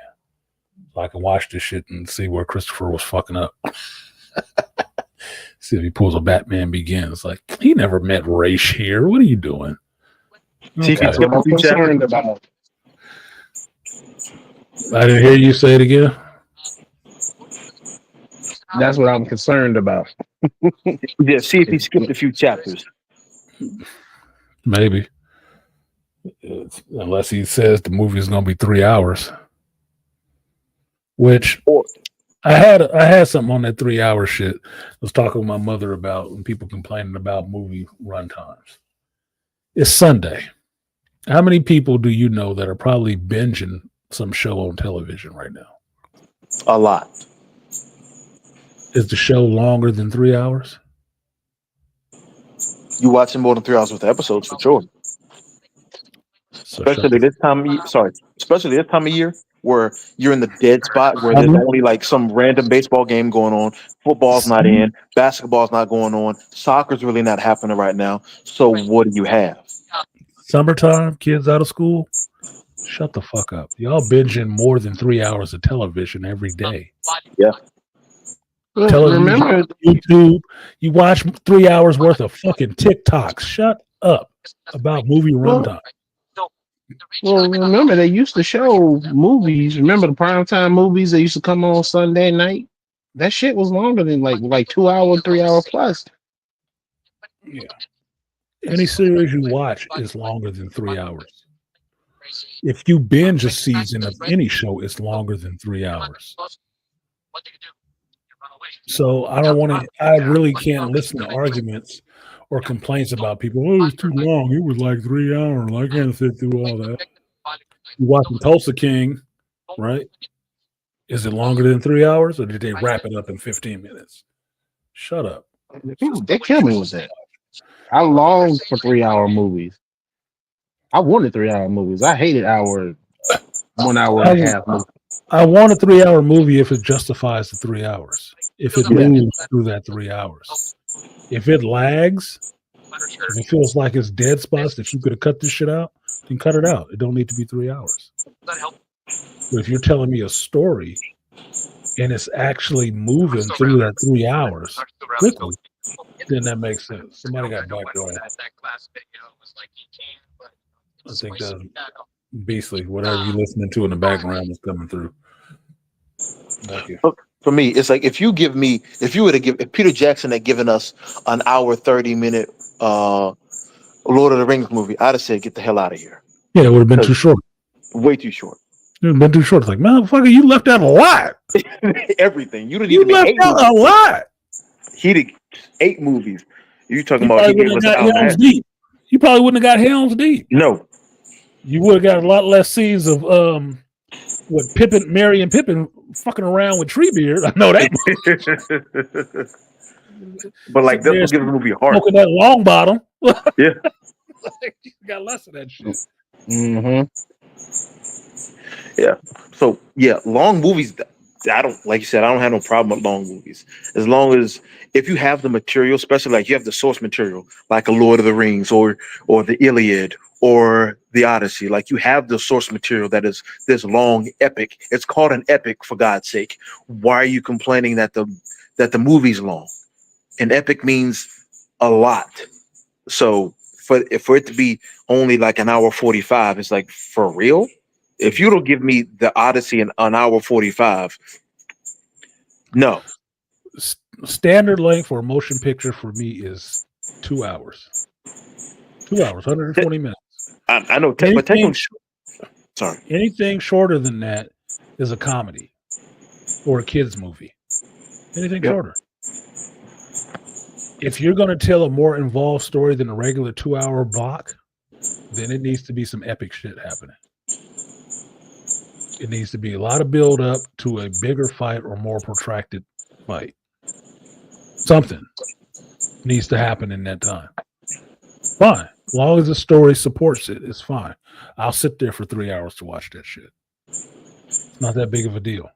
So I can watch this shit and see where Christopher was fucking up. See if he pulls a Batman Begins. Like, he never met Raish here. What are you doing? See, that's what I'm concerned about. I didn't hear you say it again. That's what I'm concerned about. Yeah, see if he skipped a few chapters. Maybe. Unless he says the movie is going to be 3 hours. Which I had something on that 3 hour shit. I was talking with my mother about when people complaining about movie run times. It's Sunday. How many people do you know that are probably binging some show on television right now? A lot. Is the show longer than 3 hours? You watching more than 3 hours worth of episodes for sure. Especially this time of year where you're in the dead spot where there's only like some random baseball game going on, football's not in, basketball's not going on, soccer's really not happening right now. So what do you have? Summertime, kids out of school. Shut the fuck up. Y'all binging more than 3 hours of television every day. Yeah. Television, YouTube, you watch 3 hours worth of fucking TikToks. Shut up about movie runtime. Well, remember they used to show movies. Remember the primetime movies that used to come on Sunday night? That shit was longer than like 2 hour, 3 hour plus. Yeah. Any series you watch is longer than 3 hours. If you binge a season of any show, it's longer than 3 hours. So I really can't listen to arguments or complaints about people. Oh, it was too long. It was like 3 hours. I can't sit through all that. You watching Tulsa King, right? Is it longer than 3 hours, or did they wrap it up in 15 minutes? Shut up. They kill me with that. I longed for 3 hour movies. I wanted 3 hour movies. I hated 1 hour and a half movies. I want a 3 hour movie if it justifies the 3 hours. If it moves through that 3 hours. If it lags, if it feels like it's dead spots that you could have cut this shit out, then cut it out. It don't need to be 3 hours. But if you're telling me a story and it's actually moving through that 3 hours quickly, then that makes sense. Somebody got background. I think that's beastly. Whatever you're listening to in the background is coming through. Thank you. For me, it's like if Peter Jackson had given us an hour 30-minute Lord of the Rings movie, I'd have said, get the hell out of here. Yeah, it would have been too short. Way too short. It would have been too short. It's like, motherfucker, you left out a lot. Everything. You left out a lot. He did 8 movies. You talking about he gave us an hour and a half. You probably wouldn't have got Helm's Deep. No. You would have got a lot less scenes of what Pippin, Mary, and Pippin fucking around with Treebeard. I know that. But like that's what gives the movie a heart. Smoking that long bottom. Yeah. You got less of that shit. Mm-hmm. Yeah. So yeah, long movies. I don't, like you said, I don't have no problem with long movies as long as if you have the material, especially like you have the source material, like a Lord of the Rings or the Iliad or the Odyssey. Like you have the source material that is this long epic. It's called an epic, for God's sake. Why are you complaining that the movie's long? An epic means a lot. So for it to be only like an hour 45, it's like, for real? If you don't give me the Odyssey in an hour 45, no. Standard length for a motion picture for me is 2 hours. 2 hours, 120 minutes. I know, sorry. Anything shorter than that is a comedy or a kids movie. Anything shorter. If you're going to tell a more involved story than a regular 2-hour block, then it needs to be some epic shit happening. It needs to be a lot of build up to a bigger fight or more protracted fight. Something needs to happen in that time. Fine. As long as the story supports it, it's fine. I'll sit there for 3 hours to watch that shit. It's not that big of a deal.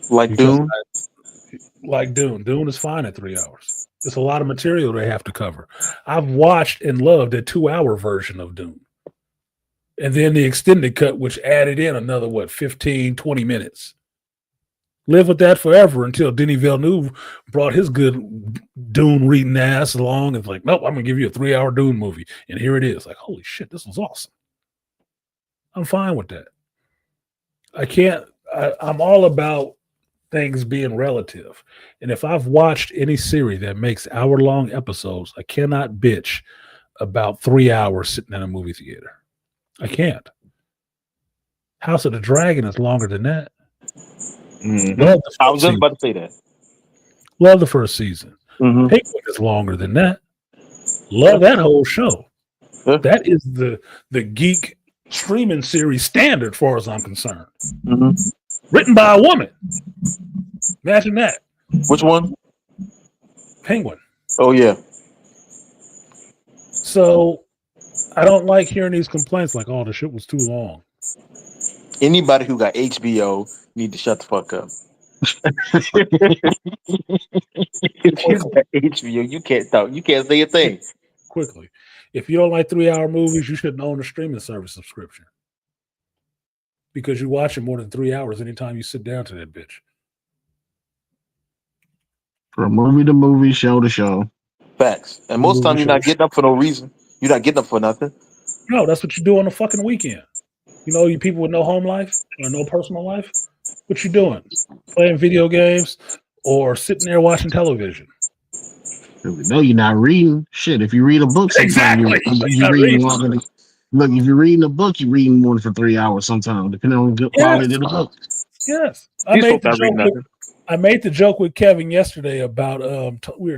Like Dune? Like Dune. Dune is fine at 3 hours. There's a lot of material they have to cover. I've watched and loved a 2-hour version of Dune. And then the extended cut, which added in another, 15, 20 minutes. Live with that forever until Denis Villeneuve brought his good Dune reading ass along and like, nope, I'm going to give you a 3-hour Dune movie. And here it is. Like, holy shit, this was awesome. I'm fine with that. I'm all about things being relative. And if I've watched any series that makes hour-long episodes, I cannot bitch about 3 hours sitting in a movie theater. I can't. House of the Dragon is longer than that. Mm-hmm. I was just about to say that. Love the first season. Mm-hmm. Penguin is longer than that. Love that whole show. That is the geek streaming series standard, as far as I'm concerned. Mm-hmm. Written by a woman. Imagine that. Which one? Penguin. Oh yeah. So I don't like hearing these complaints like, oh, the shit was too long. Anybody who got HBO need to shut the fuck up. If you got HBO, you can't talk. You can't say a thing. Quickly. If you don't like 3-hour movies, you shouldn't own a streaming service subscription. Because you're watching more than 3 hours anytime you sit down to that bitch. From movie to movie, show to show. Facts. And most times you're not getting up for no reason. You're not getting up for nothing. No, that's what you do on a fucking weekend. You know, you people with no home life or no personal life, what you doing? Playing video games or sitting there watching television? No, you're not reading. Shit, if you read a book, exactly. You're reading longer than, look, if you're reading a book, you're reading more than for 3 hours sometimes, depending on the quality of the book. Yes. I made the joke with Kevin yesterday about we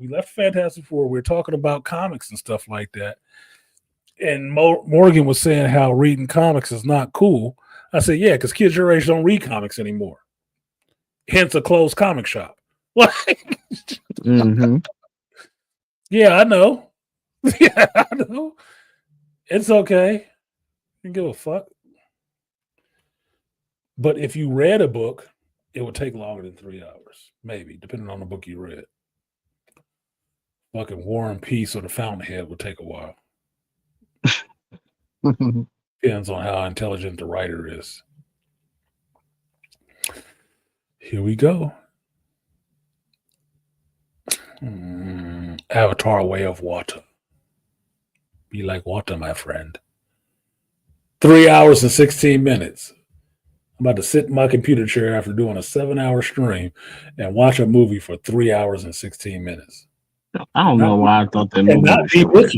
left Fantastic Four, we were talking about comics and stuff like that. And Morgan was saying how reading comics is not cool. I said, yeah, because kids your age don't read comics anymore. Hence a closed comic shop. Mm-hmm. Yeah, I know. Yeah, I know. It's okay. I don't give a fuck. But if you read a book, it would take longer than 3 hours, maybe, depending on the book you read. Fucking War and Peace or The Fountainhead would take a while. Depends on how intelligent the writer is. Here we go. Avatar: Way of Water. Be like water, my friend. 3 hours and 16 minutes. I'm about to sit in my computer chair after doing a 7-hour stream and watch a movie for 3 hours and 16 minutes. I don't know why I thought that movie was short.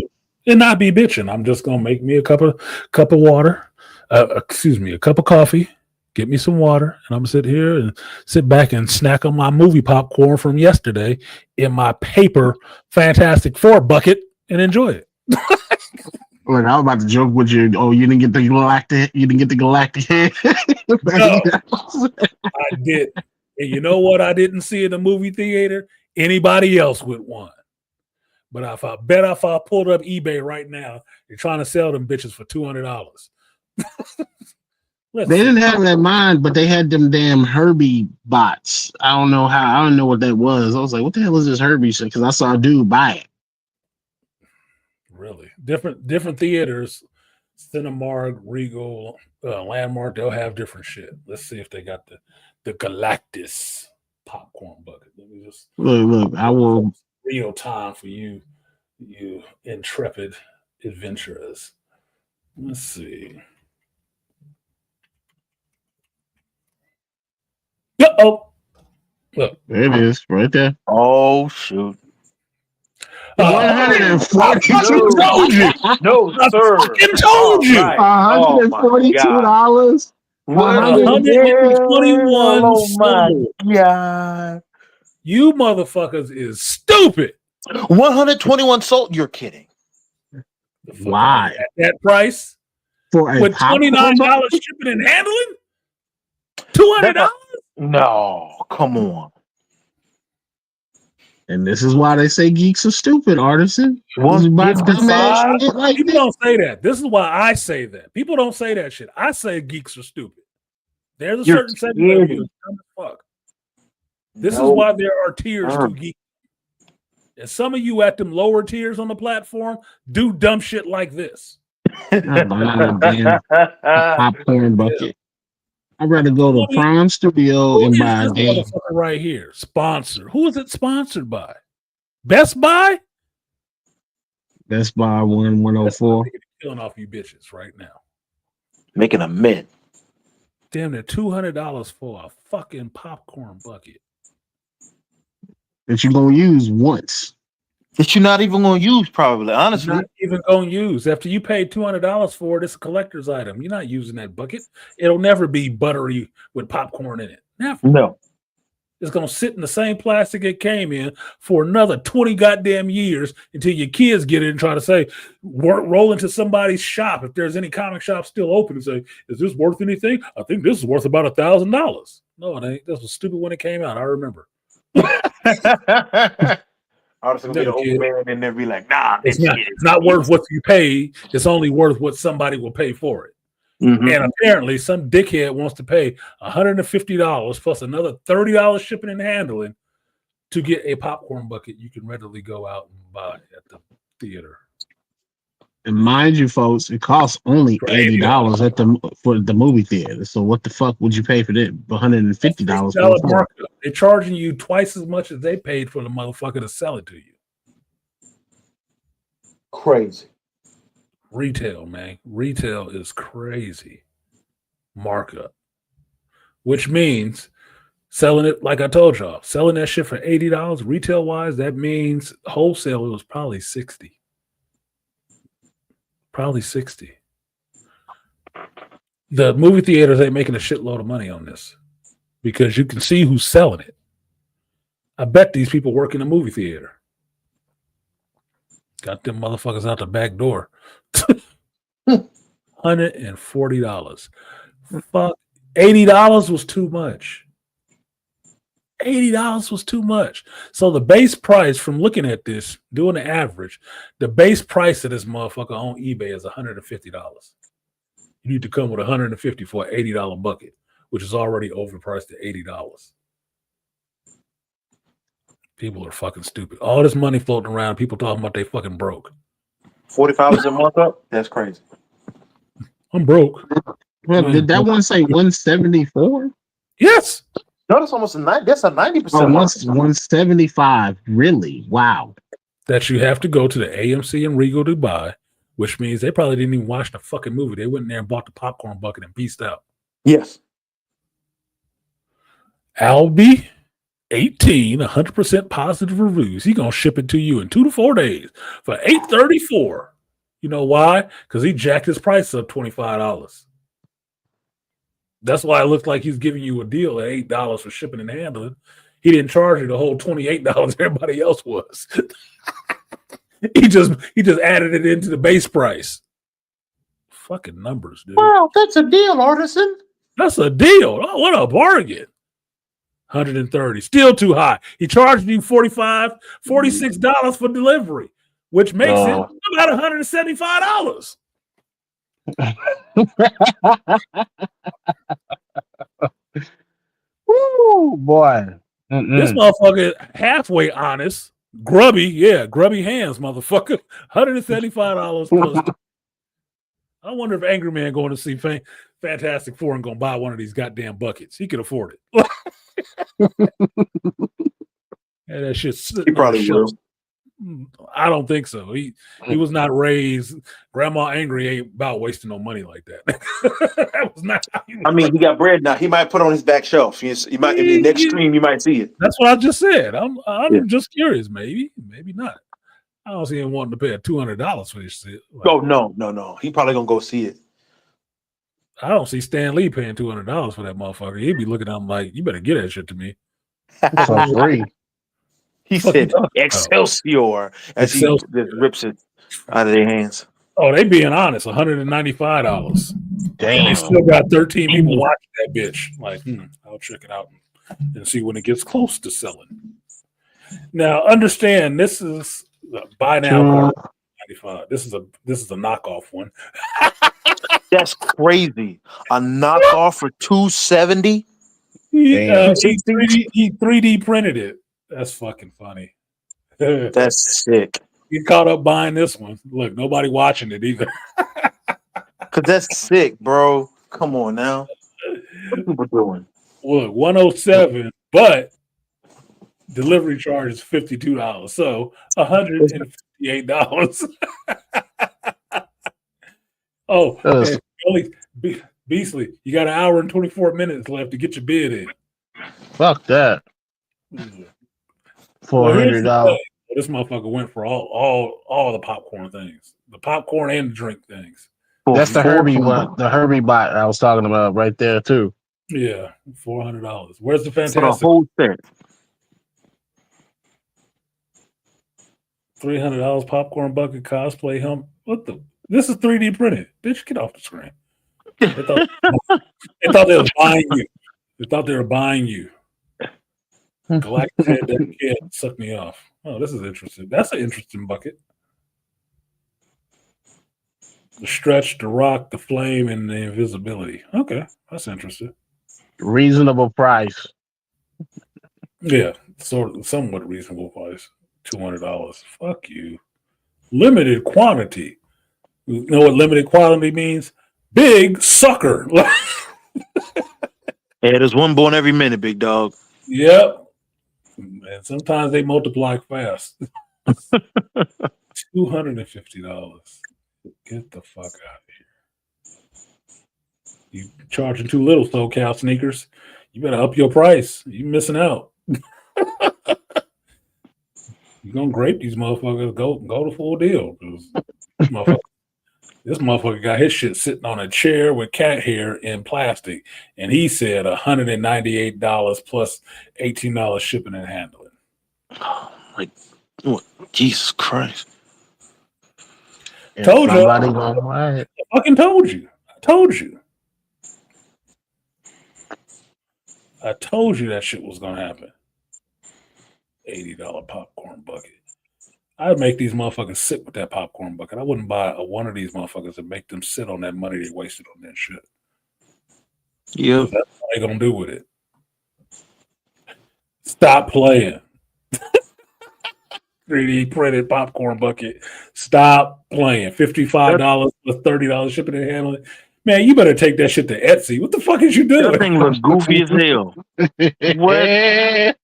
And not be bitching. I'm just gonna make me a cup of water. A cup of coffee. Get me some water, and I'm gonna sit back and snack on my movie popcorn from yesterday in my paper Fantastic Four bucket and enjoy it. Look, I was about to joke with you. Oh, you didn't get the galactic. You didn't get the galactic head. No, I did. And you know what? I didn't see in the movie theater. Anybody else with one. But if I pulled up eBay right now, they're trying to sell them bitches for $200. They didn't have that mine, but they had them damn Herbie bots. I don't know how. I don't know what that was. I was like, what the hell is this Herbie shit? Because I saw a dude buy it. Really, different theaters, Cinemark, Regal, Landmark. They'll have different shit. Let's see if they got the Galactus popcorn bucket. Let me just Look. I will. Real time for you intrepid adventurers. Let's see. Oh, look, there it is, right there. Oh shoot! 142. Told you. No, sir. I fucking told you. $142. $121 Yeah. You motherfuckers is stupid. 121 sold. You're kidding. Why? At that price? For a with $29 shipping and handling? $200? No, come on. And this is why they say geeks are stupid, Artisan. People Like don't say that. This is why I say that. People don't say that shit. I say geeks are stupid. There's a certain segment of you. Fuck. This is why there are tiers to geek. And some of you at them lower tiers on the platform do dumb shit like this. Popcorn bucket. I'd rather go to Prime Studio and buy a game. Right here, sponsor. Who is it sponsored by? Best Buy? Best Buy 104. Killing off you bitches right now. Making a mint. Damn, they're $200 for a fucking popcorn bucket. That you're gonna use once. That you're not even gonna use, probably. Honestly, not even gonna use after you paid $200 for it. It's a collector's item. You're not using that bucket. It'll never be buttery with popcorn in it. Never. No. It's gonna sit in the same plastic it came in for another 20 goddamn years until your kids get it and try to say, roll into somebody's shop if there's any comic shop still open and say, "Is this worth anything? I think this is worth about $1,000." No, it ain't. This was stupid when it came out. I remember. Obviously, be the old man and then be like, "Nah, it's not worth what you pay. It's only worth what somebody will pay for it." Mm-hmm. And apparently, some dickhead wants to pay $150 plus another $30 shipping and handling to get a popcorn bucket you can readily go out and buy at the theater. And mind you, folks, it costs only $80 for the movie theater. So what the fuck would you pay for that? $150 for markup. They're charging you twice as much as they paid for the motherfucker to sell it to you. Crazy. Retail, man. Retail is crazy. Markup. Which means selling it, like I told y'all, selling that shit for $80 retail wise, that means wholesale it was probably $60. Probably $60. The movie theaters ain't making a shitload of money on this because you can see who's selling it. I bet these people work in a movie theater. Got them motherfuckers out the back door. $140. Fuck. $80 was too much. $80 was too much. So the base price from looking at this, doing the average, the base price of this motherfucker on eBay is $150. You need to come with $150 for an $80 bucket, which is already overpriced at $80. People are fucking stupid. All this money floating around, people talking about they fucking broke. 45% markup? That's crazy. I'm broke. Well, did that one say 174? Yes. No, that's almost that's a 90%. Oh, 175. Really? Wow. That you have to go to the AMC in Regal Dubai, which means they probably didn't even watch the fucking movie. They went in there and bought the popcorn bucket and pieced out. Yes. Albie 18, 100% positive reviews. He gonna ship it to you in 2 to 4 days for $834. You know why? Because he jacked his price up $25. That's why it looks like he's giving you a deal at $8 for shipping and handling. He didn't charge you the whole $28 everybody else was. he just added it into the base price. fucking numbers, dude. Wow, that's a deal, artisan. That's a deal. Oh, what a bargain. 130. Still too high. He charged you $45, $46 for delivery, which makes it about $175. Woo, boy. This motherfucker halfway honest. Grubby hands, motherfucker. $175 plus. I wonder if Angry Man going to see Fantastic Four and going to buy one of these goddamn buckets. He could afford it. And that shit's He probably will. I don't think so. He was not raised. Grandma Angry ain't about wasting no money like that. That was not how he was. I mean, he got bread now. He might put on his back shelf. You might in the next stream, you might see it. That's what I just said. I'm just curious. Maybe not. I don't see him wanting to pay $200 for this shit. Oh no. He probably gonna go see it. I don't see Stan Lee paying $200 for that motherfucker. He'd be looking at him like, you better get that shit to me. For free. He said Excelsior as he just rips it out of their hands. Oh, they being honest, $195. Damn. They still got 13 people watching that bitch. Like, I'll check it out and see when it gets close to selling. Now, understand this is buy now. 95. This is a knockoff one. That's crazy. A knockoff for $270. He 3D printed it. That's fucking funny. That's sick. He caught up buying this one. Look, nobody watching it either. Cause that's sick, bro. Come on now. What are people doing? Look, 107, but delivery charge is $52, so $158. Beasley, you got an hour and 24 minutes left to get your bid in. Fuck that. $400. This motherfucker went for all the popcorn things, the popcorn and the drink things. That's the Herbie one, the Herbie bot I was talking about right there too. Yeah, $400. Where's the Fantastic? For the whole set. $300 popcorn bucket cosplay helmet. What the? This is 3D printed. Bitch, get off the screen. They thought they were buying you. They thought they were buying you. Galactic head doesn't care. Suck me off. Oh, this is interesting. That's an interesting bucket. The stretch, the rock, the flame, and the invisibility. Okay, that's interesting. Reasonable price. Yeah, somewhat reasonable price. $200. Fuck you. Limited quantity. You know what limited quantity means? Big sucker. Yeah, there's one born every minute, big dog. Yep. And sometimes they multiply fast. $250. Get the fuck out of here. You charging too little, SoCal sneakers. You better up your price. You missing out. You gonna grape these motherfuckers? Go the full deal. This motherfucker got his shit sitting on a chair with cat hair in plastic, and he said $198 plus $18 shipping and handling. Oh my, Jesus Christ! Told you. I fucking told you. I told you. I told you that shit was gonna happen. $80 popcorn bucket. I'd make these motherfuckers sit with that popcorn bucket. I wouldn't buy one of these motherfuckers and make them sit on that money they wasted on that shit. Yeah. That's what they gonna do with it. Stop playing. 3D printed popcorn bucket. Stop playing. $55 plus $30 shipping and handling. Man, you better take that shit to Etsy. What the fuck is you doing? That thing looks goofy as hell. What?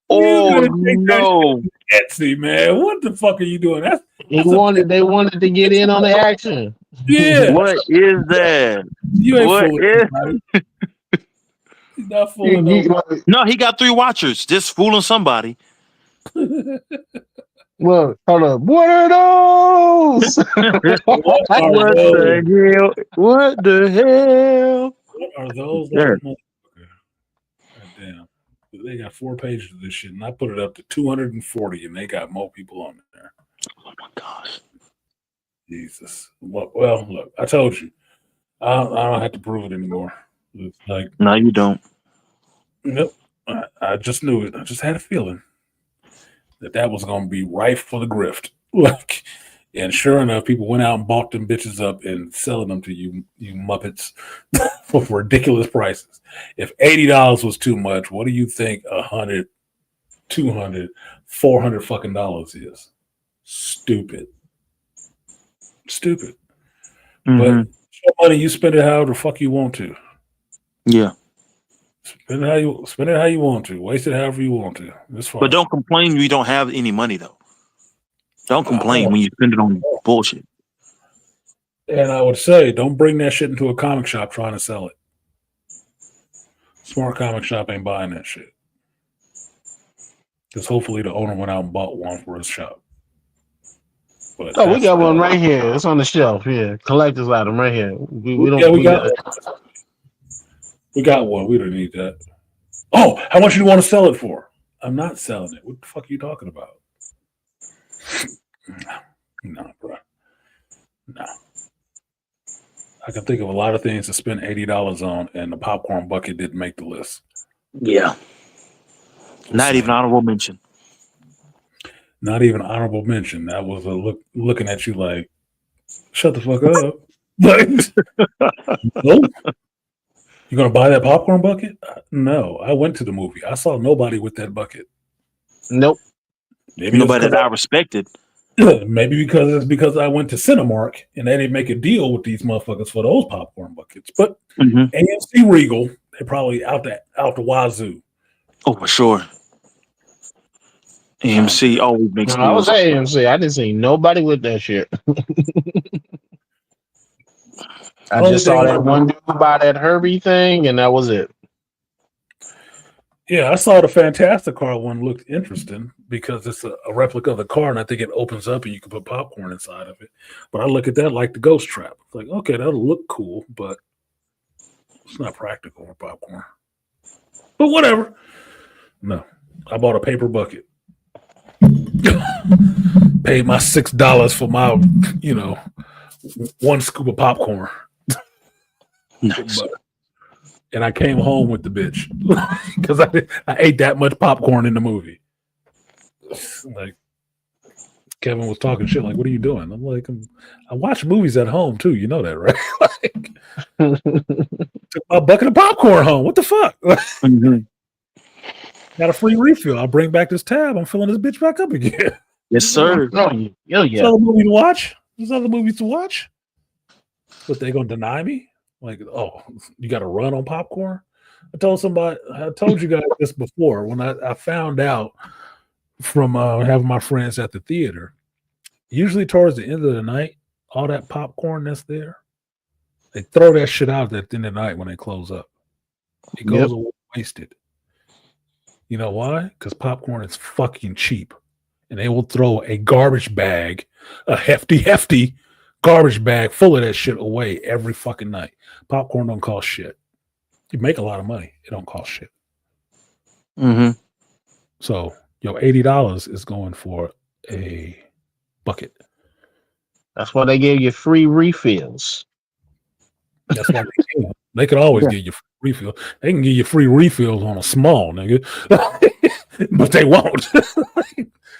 Oh no, Etsy, man! What the fuck are you doing? They wanted to get in on the action. Yeah. What is that? You ain't what fooling is? He's not fooling nobody. No, he got 3 watchers. Just fooling somebody. Look, hold up. What are those? What the hell? What the hell? What are those? There. Damn. They got 4 pages of this shit, and I put it up to 240, and they got more people on there. Oh my gosh. Jesus. Well, look, I told you. I don't have to prove it anymore. It's like, No, you don't. nope. I just knew it. I just had a feeling that was going to be rife for the grift. Like, and sure enough, people went out and bought them bitches up and selling them to you muppets for ridiculous prices. If $80 was too much, what do you think 100, 200, 400 fucking dollars is? Stupid. Mm-hmm. But it's your money, you spend it however the fuck you want to. Yeah. Spend it how you want to. Waste it however you want to. It's fine. But don't complain when you don't have any money though. Don't complain when you spend it on bullshit. And I would say, don't bring that shit into a comic shop trying to sell it. Smart comic shop ain't buying that shit. Because hopefully the owner went out and bought one for his shop. But Oh, we got one right here. It's on the shelf. Yeah, collector's item right here. We don't. Yeah, we got one. We don't need that. Oh, how much do you want to sell it for? I'm not selling it. What the fuck are you talking about? No, bro. No. I can think of a lot of things to spend $80 on, and the popcorn bucket didn't make the list. Yeah. Not even honorable mention. Not even honorable mention. That was a looking at you like, shut the fuck up. Like, nope. You gonna buy that popcorn bucket? No. I went to the movie. I saw nobody with that bucket. Nope. Maybe nobody that I respected. Maybe because I went to Cinemark and they didn't make a deal with these motherfuckers for those popcorn buckets. But AMC Regal, they probably out the wazoo. Oh, for sure. AMC always makes I was at AMC. I didn't see nobody with that shit. I just saw that one dude buy that Herbie thing, and that was it. Yeah, I saw the Fantastic Car one looked interesting because it's a replica of the car, and I think it opens up and you can put popcorn inside of it. But I look at that like the Ghost Trap. It's like, okay, that'll look cool, but it's not practical for popcorn. But whatever. No, I bought a paper bucket. Paid my $6 for my, one scoop of popcorn. Nice. And I came home with the bitch because I ate that much popcorn in the movie. Like Kevin was talking shit. Like, what are you doing? I'm like, I watch movies at home too. You know that, right? Took my bucket of popcorn home. What the fuck? Got a free refill. I'll bring back this tab. I'm filling this bitch back up again. Yes, sir. Yeah. There's other movies to watch. There's other movies to watch. But they gonna deny me? Like, oh, you got to run on popcorn? I told you guys this before when I found out from having my friends at the theater. Usually towards the end of the night, all that popcorn that's there, they throw that shit out at the end of the night when they close up. It goes away wasted. You know why? Because popcorn is fucking cheap. And they will throw a garbage bag, a hefty garbage bag full of that shit away every fucking night. Popcorn don't cost shit. You make a lot of money. It don't cost shit. So, $80 is going for a bucket. That's why they gave you free refills. That's why they could always give you free refill. They can give you free refills on a small, nigga. But they won't.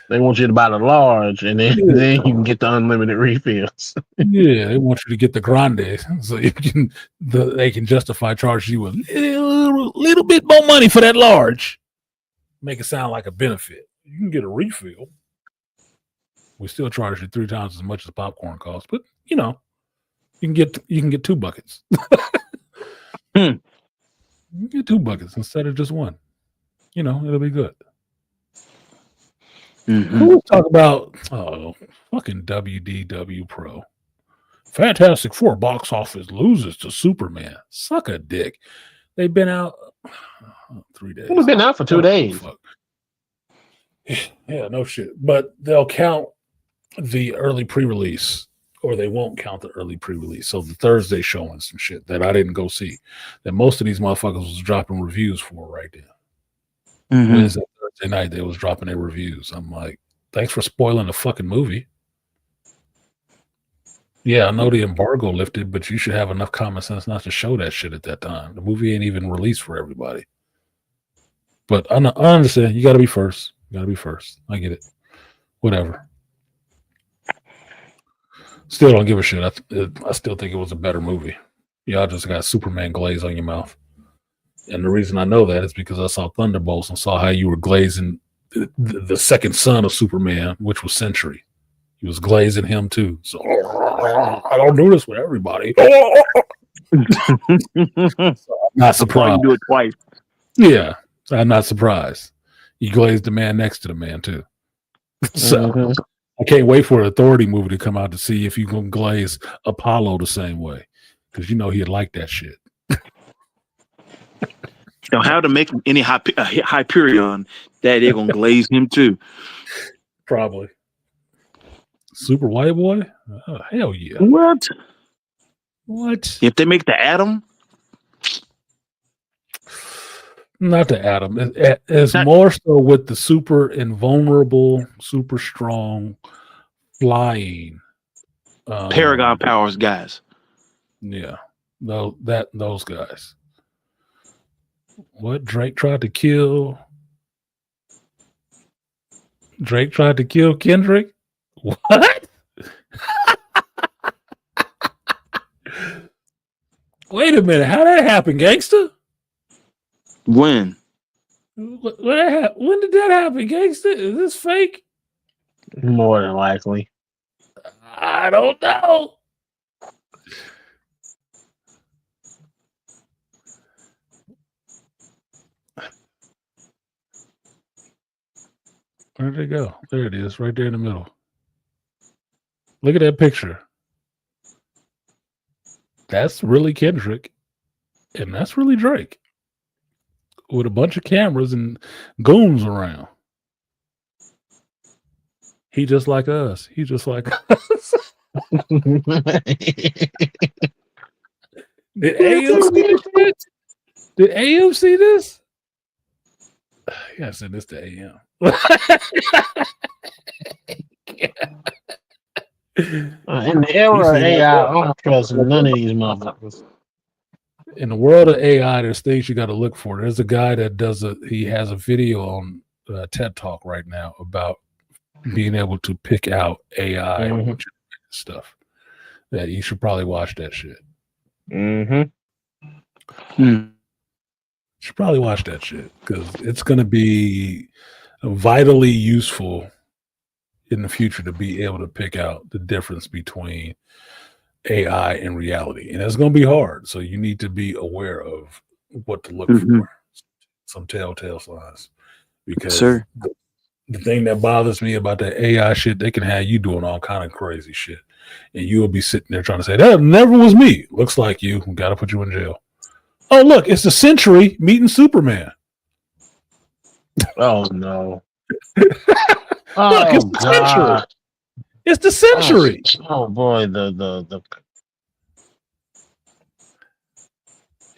They want you to buy the large, and then you can get the unlimited refills. Yeah, they want you to get the grande, so they can justify charging you a little bit more money for that large. Make it sound like a benefit. You can get a refill. We still charge you 3 times as much as popcorn costs, but you can get 2 buckets. You can get 2 buckets instead of just one. It'll be good. We'll talk about fucking WDW Pro. Fantastic Four box office loses to Superman. Suck a dick. They've been out 3 days. We've been out for 2 days. Fuck. Yeah, no shit. But they'll count the early pre-release, or they won't count the early pre-release. So the Thursday showing some shit that I didn't go see, that most of these motherfuckers was dropping reviews for right there. Wednesday, Thursday night, they was dropping their reviews. I'm like, thanks for spoiling the fucking movie. Yeah, I know the embargo lifted, but you should have enough common sense not to show that shit at that time. The movie ain't even released for everybody. But I understand. You got to be first. You got to be first. I get it. Whatever. Still don't give a shit. I still think it was a better movie. Y'all just got Superman glaze on your mouth. And the reason I know that is because I saw Thunderbolts and saw how you were glazing the second son of Superman, which was Sentry. He was glazing him too. So I don't do this with everybody. So I'm not surprised. You do it twice. Yeah, I'm not surprised. You glazed the man next to the man too. So I can't wait for an Authority movie to come out to see if you can glaze Apollo the same way, because you know he'd like that shit. Now, how to make any Hyperion that they're gonna glaze him too? Probably. Super white boy? Oh, hell yeah. What? What? If they make the Atom? Not the Atom. It's more so with the super invulnerable, super strong, flying. Paragon powers guys. Yeah. Those guys. What? Drake tried to kill Kendrick? What? Wait a minute. How that happen, gangster? When? When did that happen, gangster? Is this fake? More than likely. I don't know. Where did it go? There it is, right there in the middle. Look at that picture. That's really Kendrick, and that's really Drake, with a bunch of cameras and goons around. He just like us. He just like us. Did AM see this shit? Did AM see this? You gotta send this to AM. In the era of AI, I don't trust none of these motherfuckers. In the world of AI, there's things you got to look for. There's a guy that he has a video on TED Talk right now about being able to pick out AI stuff. That you should probably watch that shit. Should probably watch that shit because it's going to be vitally useful in the future to be able to pick out the difference between AI and reality. And it's going to be hard. So you need to be aware of what to look for. Some telltale signs. Because the thing that bothers me about that AI shit, they can have you doing all kind of crazy shit. And you'll be sitting there trying to say, that never was me. Looks like you. We got to put you in jail. Oh, look, it's the Sentry meeting Superman. Oh, no. Look, it's the Sentry. It's the Sentry. Oh boy, the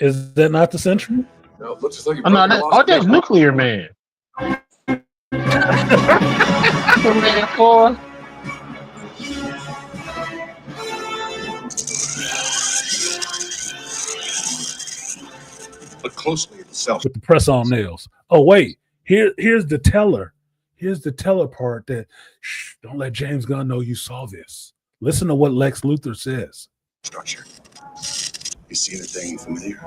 is that not the Sentry? No, it looks just like you that's Nuclear Man. Superman 4. Look closely at the self. With the press on nails. Oh, wait. Here's the teller. Here's the teller part that don't let James Gunn know you saw this. Listen to what Lex Luthor says. Structure. You see anything familiar?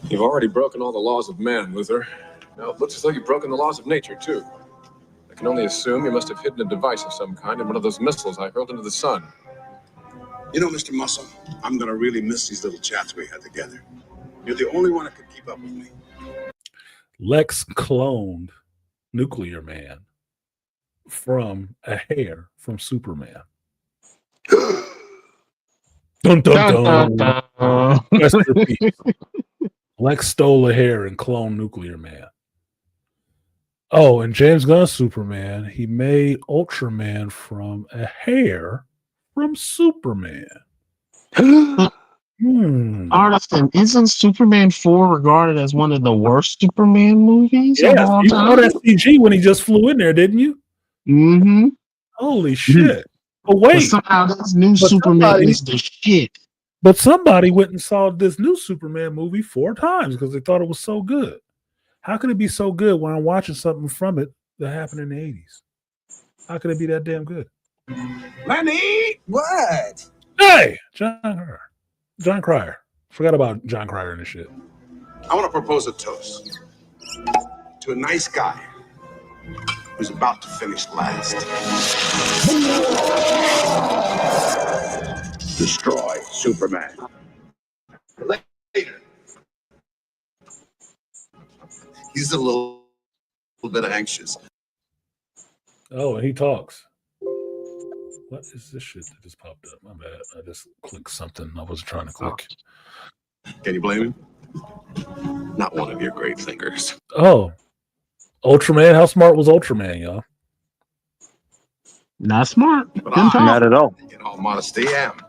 You've already broken all the laws of man, Luthor. Now it looks as though you've broken the laws of nature, too. I can only assume you must have hidden a device of some kind in one of those missiles I hurled into the sun. You know, Mr. Muscle, I'm going to really miss these little chats we had together. You're the only one that could keep up with me. Lex cloned Nuclear Man from a hair from Superman. Dun, dun, dun. Rest in peace. Lex stole a hair and cloned Nuclear Man. Oh, and James Gunn's Superman, he made Ultraman from a hair from Superman. Artisan, isn't Superman 4 regarded as one of the worst Superman movies of all you saw time? that CG when he just flew in there, didn't you? Mm-hmm. Holy shit. But But wait, somehow this new but Superman somebody, is the shit. but somebody went and saw this new Superman movie 4 times because they thought it was so good. How can it be so good when I'm watching something from it that happened in the 80s? How could it be that damn good? Lenny! What? Hey, John Cryer. Forgot about John Cryer and this shit. I want to propose a toast to a nice guy who's about to finish last. Destroy Superman. Later. He's a little bit anxious. Oh, and he talks. What is this shit that just popped up? My bad. I just clicked something I wasn't trying to click. Can you blame him? Not one of your great thinkers. Oh, Ultraman. How smart was Ultraman, y'all? Not smart. But Not at all. in all modesty, am.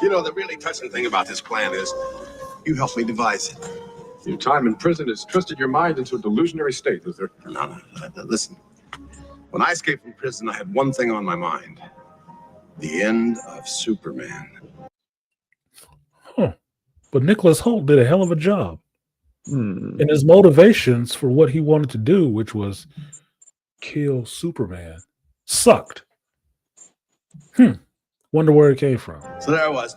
You know, the really touching thing about this plan is you helped me devise it. Your time in prison has twisted your mind into a delusionary state, Luther. No. Listen. When I escaped from prison, I had one thing on my mind. The end of Superman. Huh. But Nicholas Hoult did a hell of a job. And his motivations for what he wanted to do, which was kill Superman, sucked. Wonder where it came from. So there I was.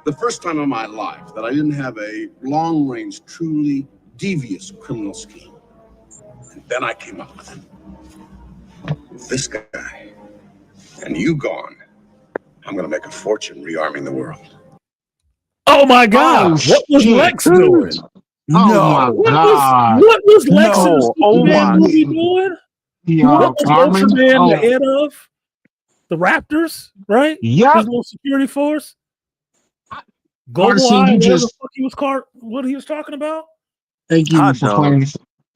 The first time in my life that I didn't have a long-range, truly devious criminal scheme. And then I came up with it. With this guy and you gone, I'm going to make a fortune rearming the world. Oh my God! What was Lex doing? Oh my God! What was Lex in the Oh Superman my! movie doing? What was Ultraman the head of? The Raptors, right? Yeah. His little security force. Global Artisan, Eye, you whatever the just fuck he was called, what he was talking about. thank you Hot for dog. clarifying.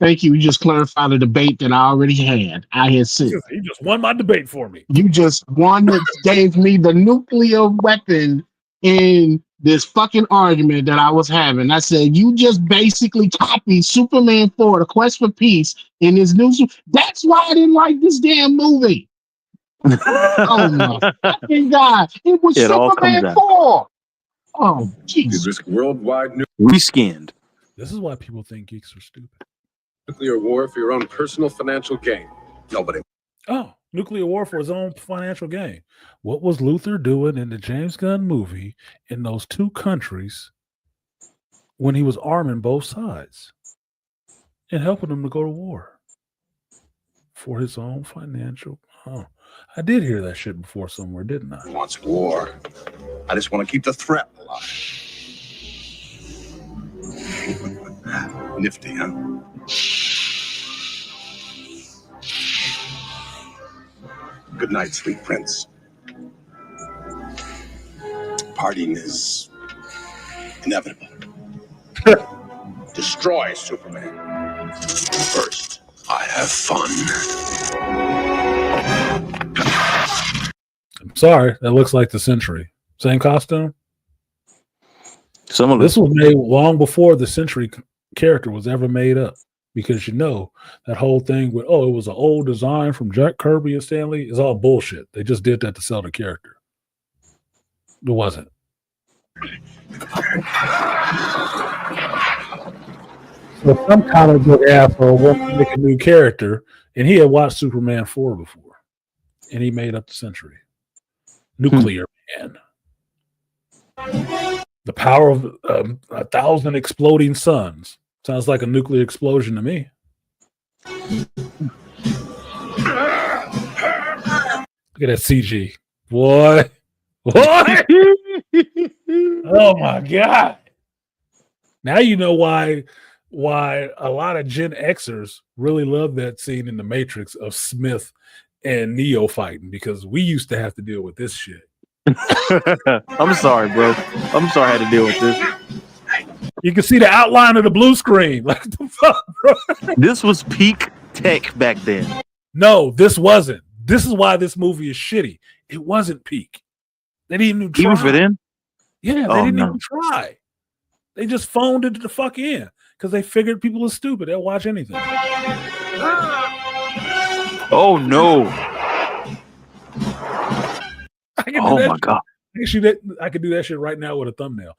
Thank you. You just clarified the debate that I already had. I had said He just won my debate for me. you just one that gave me the nuclear weapon in this fucking argument that I was having. I said you just basically copied Superman 4, The Quest for Peace, in this new. That's why I didn't like this damn movie. Oh my fucking God! It was It all comes Superman out. 4. Oh jeez. Risk worldwide Reskinned. This is why people think geeks are stupid. nuclear war for your own personal financial gain. Nobody. Oh, nuclear war for his own financial gain. What was Luther doing in the James Gunn movie in those two countries when he was arming both sides and helping them to go to war for his own financial? Oh, I did hear that shit before somewhere, didn't I? He wants war. I just want to keep the threat alive. Nifty, huh? Good night, sweet prince. Parting is inevitable. Destroy Superman. First, I have fun. I'm sorry, that looks like the Century. Same costume. Some of This was made long before the Century character was ever made up, because that whole thing with it was an old design from Jack Kirby and Stan Lee is all bullshit. They just did that to sell the character. It wasn't. So some comic book asshole wanted to make a new character, and he had watched Superman 4 before, and he made up the Century. Nuclear Man. The power of 1,000 exploding suns. Sounds like a nuclear explosion to me. Look at that CG. Boy. What? Oh my God. Now you know why a lot of Gen Xers really love that scene in The Matrix of Smith and Neo fighting, because we used to have to deal with this shit. I'm sorry, bro. I'm sorry I had to deal with this. You can see the outline of the blue screen. Like the fuck, bro. This was peak tech back then. No, this wasn't. This is why this movie is shitty. It wasn't peak. They didn't even try. Even for them? Yeah, they didn't even try. They just phoned it the fuck in because they figured people are stupid. They'll watch anything. Oh no. I can do Oh that my shit. god. I could do that shit right now with a thumbnail.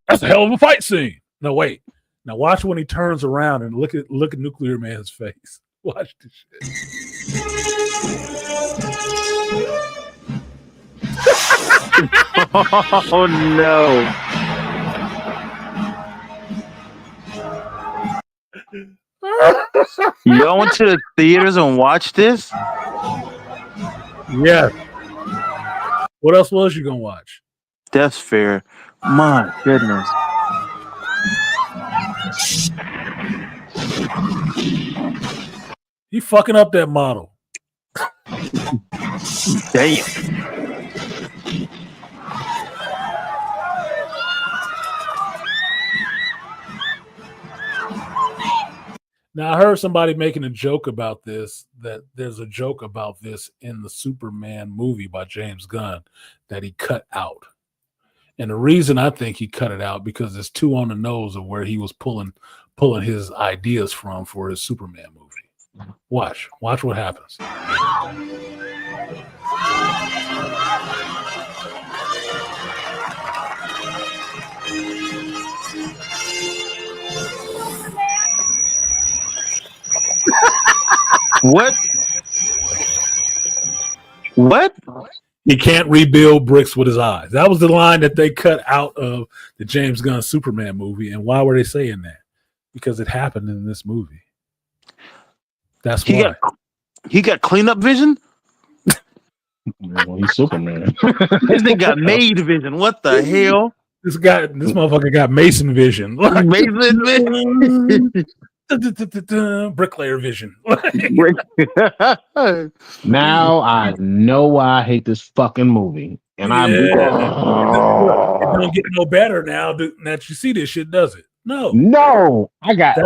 That's a hell of a fight scene. No, wait. Now watch when he turns around and look at Nuclear Man's face. Watch this shit. Oh no. Y'all went to the theaters and watched this? Yeah. What else was you gonna watch? That's fair. My goodness. He fucking up that model. Damn. Now I heard somebody making a joke about this, that there's a joke about this in the Superman movie by James Gunn that he cut out. And the reason I think he cut it out because it's too on the nose of where he was pulling his ideas from for his Superman movie. Watch what happens. What? He can't rebuild bricks with his eyes. That was the line that they cut out of the James Gunn Superman movie. And why were they saying that? Because it happened in this movie. That's why. He got cleanup vision? Well, he's Superman. This thing got made vision. What the hell? This motherfucker got Mason vision. Mason vision. Bricklayer vision. Now I know why I hate this fucking movie. And it don't get no better now that you see this shit, does it? No. I got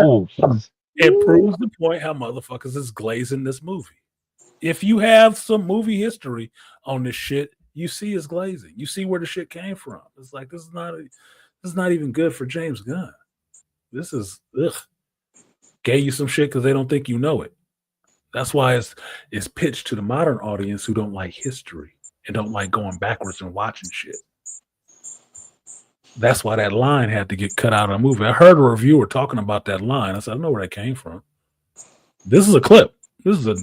it proves the point how motherfuckers is glazing this movie. If you have some movie history on this shit, you see it's glazing. You see where the shit came from. It's like this is not even good for James Gunn. This is gave you some shit because they don't think you know it. That's why it's pitched to the modern audience who don't like history and don't like going backwards and watching shit. That's why that line had to get cut out of the movie. I heard a reviewer talking about that line. I said, I know where that came from. This is a clip. This is a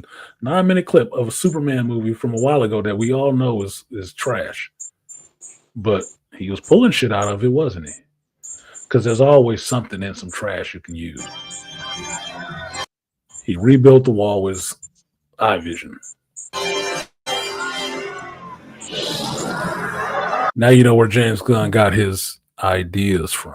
9-minute clip of a Superman movie from a while ago that we all know is trash. But he was pulling shit out of it, wasn't he? Because there's always something in some trash you can use. He rebuilt the wall with his eye vision. Now you know where James Gunn got his ideas from.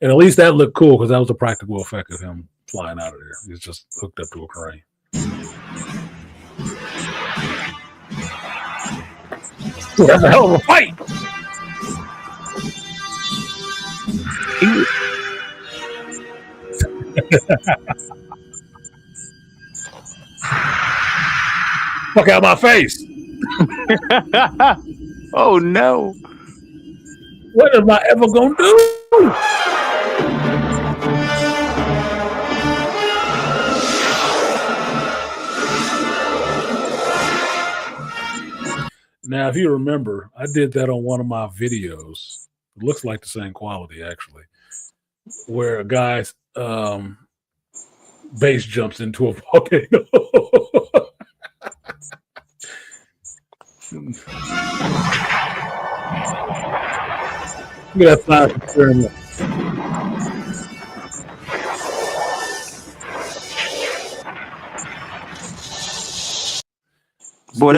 And at least that looked cool because that was a practical effect of him flying out of there. He's just hooked up to a crane. That's a hell of a fight. Fuck out my face. Oh no. What am I ever gonna do? Now, if you remember, I did that on one of my videos. It looks like the same quality, actually, where a guy's base jumps into a volcano. Look at that science experiment. Boy,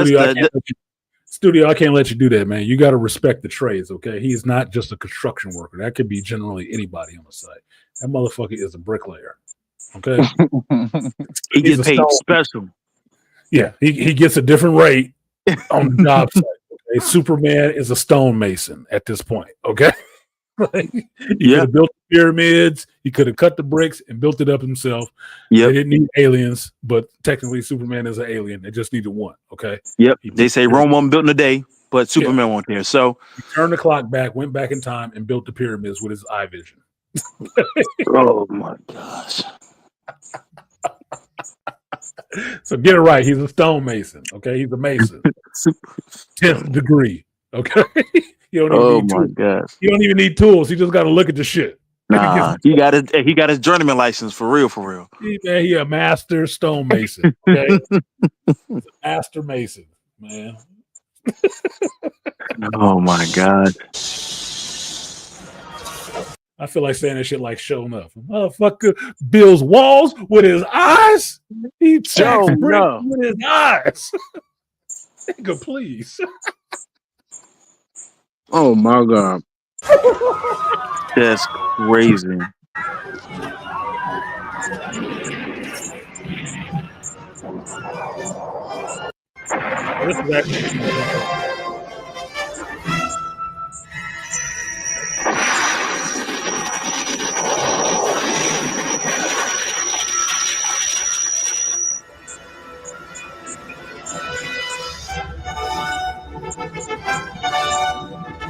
Studio, I can't let you do that, man. You got to respect the trades, okay? He is not just a construction worker. That could be generally anybody on the site. That motherfucker is a bricklayer, okay? He gets paid special. Yeah, he gets a different rate on the job site. Okay? Superman is a stonemason at this point, okay? He could have built the pyramids. He could have cut the bricks and built it up himself. They didn't need aliens, but technically Superman is an alien. They just needed one, okay? Yep. They say Rome wasn't built in a day. but Superman won't there. So he turned the clock back, went back in time, and built the pyramids with his eye vision. Oh my gosh. So get it right. He's a stonemason. Okay, he's a mason. 10th degree. Okay. You don't even need tools. Gosh. You don't even need tools. You just got to look at the shit. Nah, he got his journeyman license for real. He a master stonemason. Okay, he's a master mason, man. Oh my god. I feel like saying that shit like showing up. Motherfucker builds walls with his eyes. He stacks bricks with his eyes. Nigga, please. Oh my god. That's crazy. This is actually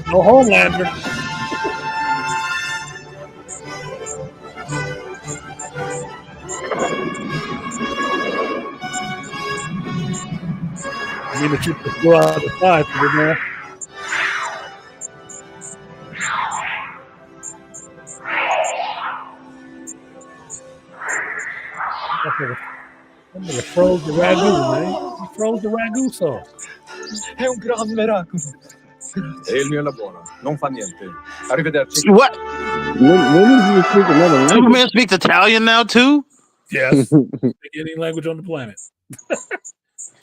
no Homelander. I mean, that you could go out the side, man. That nigga froze the ragu, man. He froze the ragu sauce. È un gran miracolo. E il mio lavoro non fa niente. Arrivederci. What? When did you speak another language? Superman speaks Italian now too? Yes. Any language on the planet. This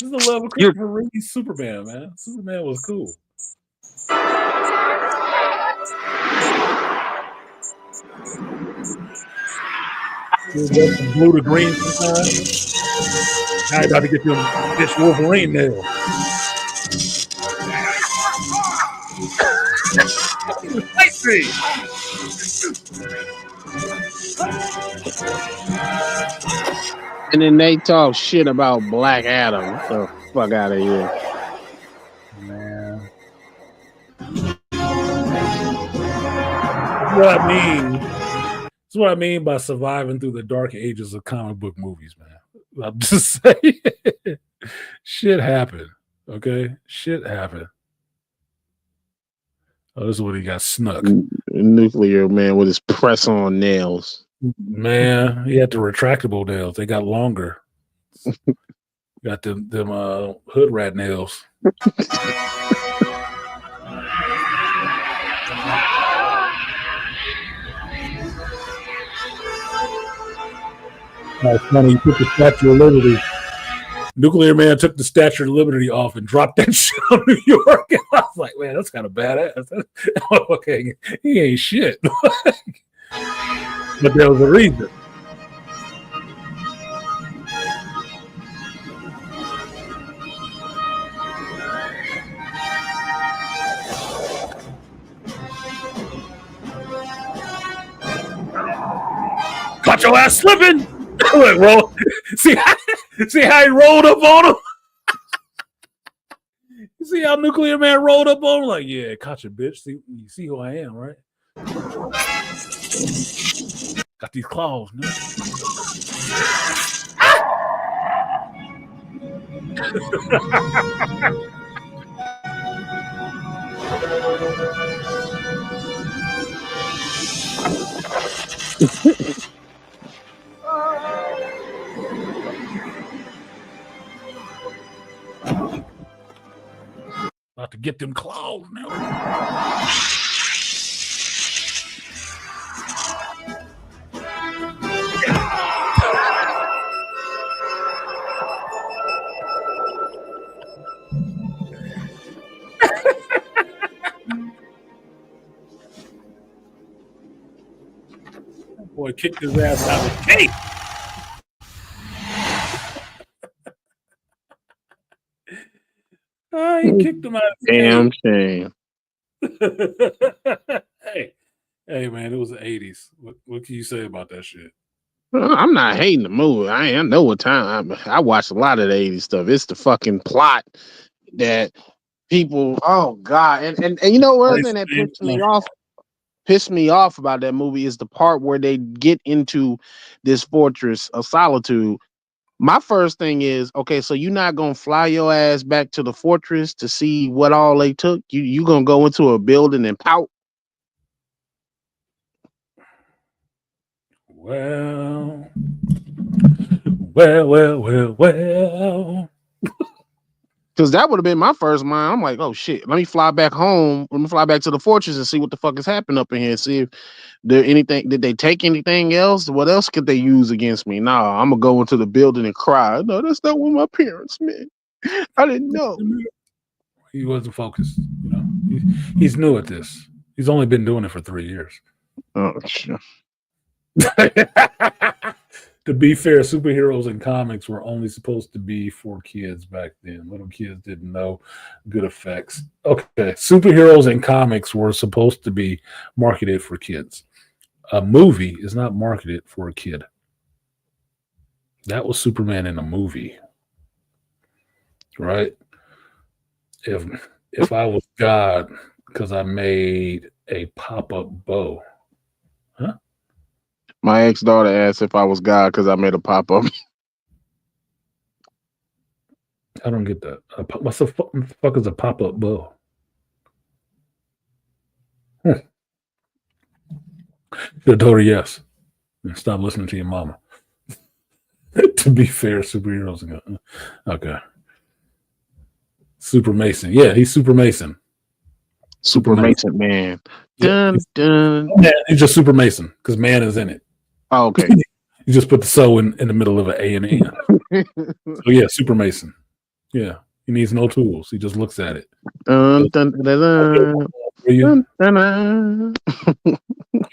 is the love of Christopher Reeve's Superman, man. Superman was cool. From blue to green sometimes. Now you got to get them fish Wolverine nails. Spicy. And then they talk shit about Black Adam. Get the fuck out of here. Man. That's what I mean. That's what I mean by surviving through the dark ages of comic book movies, man. I'm just saying. Shit happened. Okay? Shit happened. Oh, this is when he got snuck. Nuclear Man with his press-on nails. Man, he had the retractable nails. They got longer. Got them hood rat nails. That's funny. He took the Statue of Liberty. Nuclear Man took the Statue of Liberty off and dropped that shit on New York. And I was like, man, that's kind of badass. Okay, he ain't shit. But there was a reason. Caught your ass slipping. Like, roll. See how he rolled up on him? You see how Nuclear Man rolled up on him? Like, yeah, caught you, bitch. See, you see who I am, right? Got these claws, man. About to get them claws now. Boy kicked his ass out of the gate. He kicked him out of the Damn gate. shame. Hey, man, it was the 80s. What can you say about that shit? I'm not hating the movie. I know what time. I watched a lot of the 80s stuff. It's the fucking plot that people. Oh God, and you know one thing that pissed me off about that movie is the part where they get into this fortress of solitude. My first thing is, okay, so you're not gonna fly your ass back to the fortress to see what all they took. You gonna go into a building and pout? Well, well. Because that would have been my first mind. I'm like, oh shit, let me fly back home. Let me fly back to the fortress and see what the fuck has happened up in here. See if there anything. Did they take anything else? What else could they use against me? Nah, I'm gonna go into the building and cry. No, that's not what my parents meant. I didn't know. He wasn't focused. You know, he's new at this. He's only been doing it for 3 years. Oh shit. To be fair, superheroes in comics were only supposed to be for kids back then. Little kids didn't know good effects. Okay, superheroes in comics were supposed to be marketed for kids. A movie is not marketed for a kid. That was Superman in a movie, right? If I was God because I made a pop-up bow, huh? My ex-daughter asked if I was God because I made a pop-up. I don't get that. What the fuck is a pop-up bow? Should have told her yes. And stop listening to your mama. To be fair, superheroes. Okay. Super Mason. Yeah, he's Super Mason. Super Mason Man. Yeah, dun. he's just Super Mason because man is in it. Oh, okay. You just put the so in the middle of an A and N. So yeah, Super Mason. Yeah, he needs no tools. He just looks at it. Dun, dun, dun, dun, dun, dun, dun.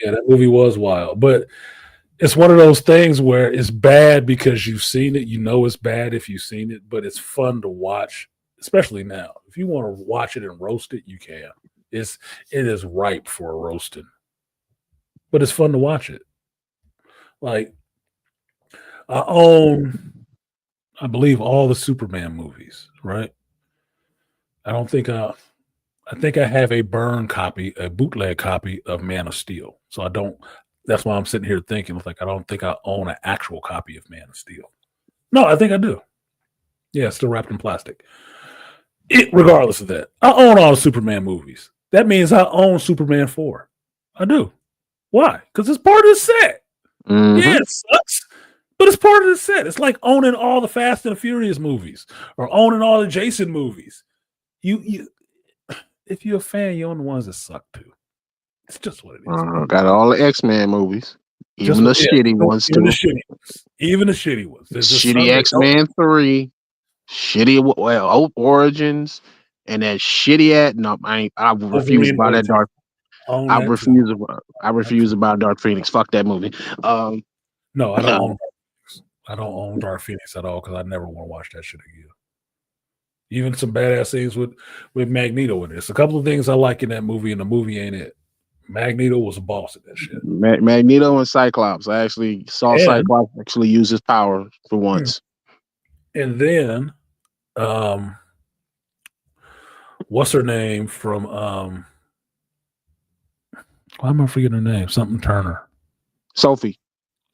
Yeah, that movie was wild, but it's one of those things where it's bad because you've seen it. You know it's bad if you've seen it, but it's fun to watch, especially now. If you want to watch it and roast it, you can. It is ripe for a roasting, but it's fun to watch it. Like I own, I believe, all the Superman movies. Right? I think I have a burn copy, a bootleg copy of Man of Steel. So I don't. That's why I'm sitting here thinking, like, I don't think I own an actual copy of Man of Steel. No, I think I do. Yeah, it's still wrapped in plastic. Regardless of that, I own all the Superman movies. That means I own Superman 4. I do. Why? Because it's part of the set. Mm-hmm. Yeah, it sucks, but it's part of the set. It's like owning all the Fast and Furious movies or owning all the Jason movies. You, if you're a fan, you own the ones that suck too. It's just what it is. Got all the X-Men movies, even the shitty ones too. Even the shitty ones. Shitty X-Men 3, shitty Origins, and that shitty at no, I refuse to buy that Dark. I refuse to buy Dark Phoenix. Fuck that movie. No, I don't own. I don't own Dark Phoenix at all because I never want to watch that shit again. Even some badass scenes with Magneto in it. There's a couple of things I like in that movie, and the movie ain't it. Magneto was a boss at that shit. Magneto and Cyclops. I actually saw Cyclops actually use his power for once. And then, what's her name from? Why am I forgetting her name? Something Turner. Sophie.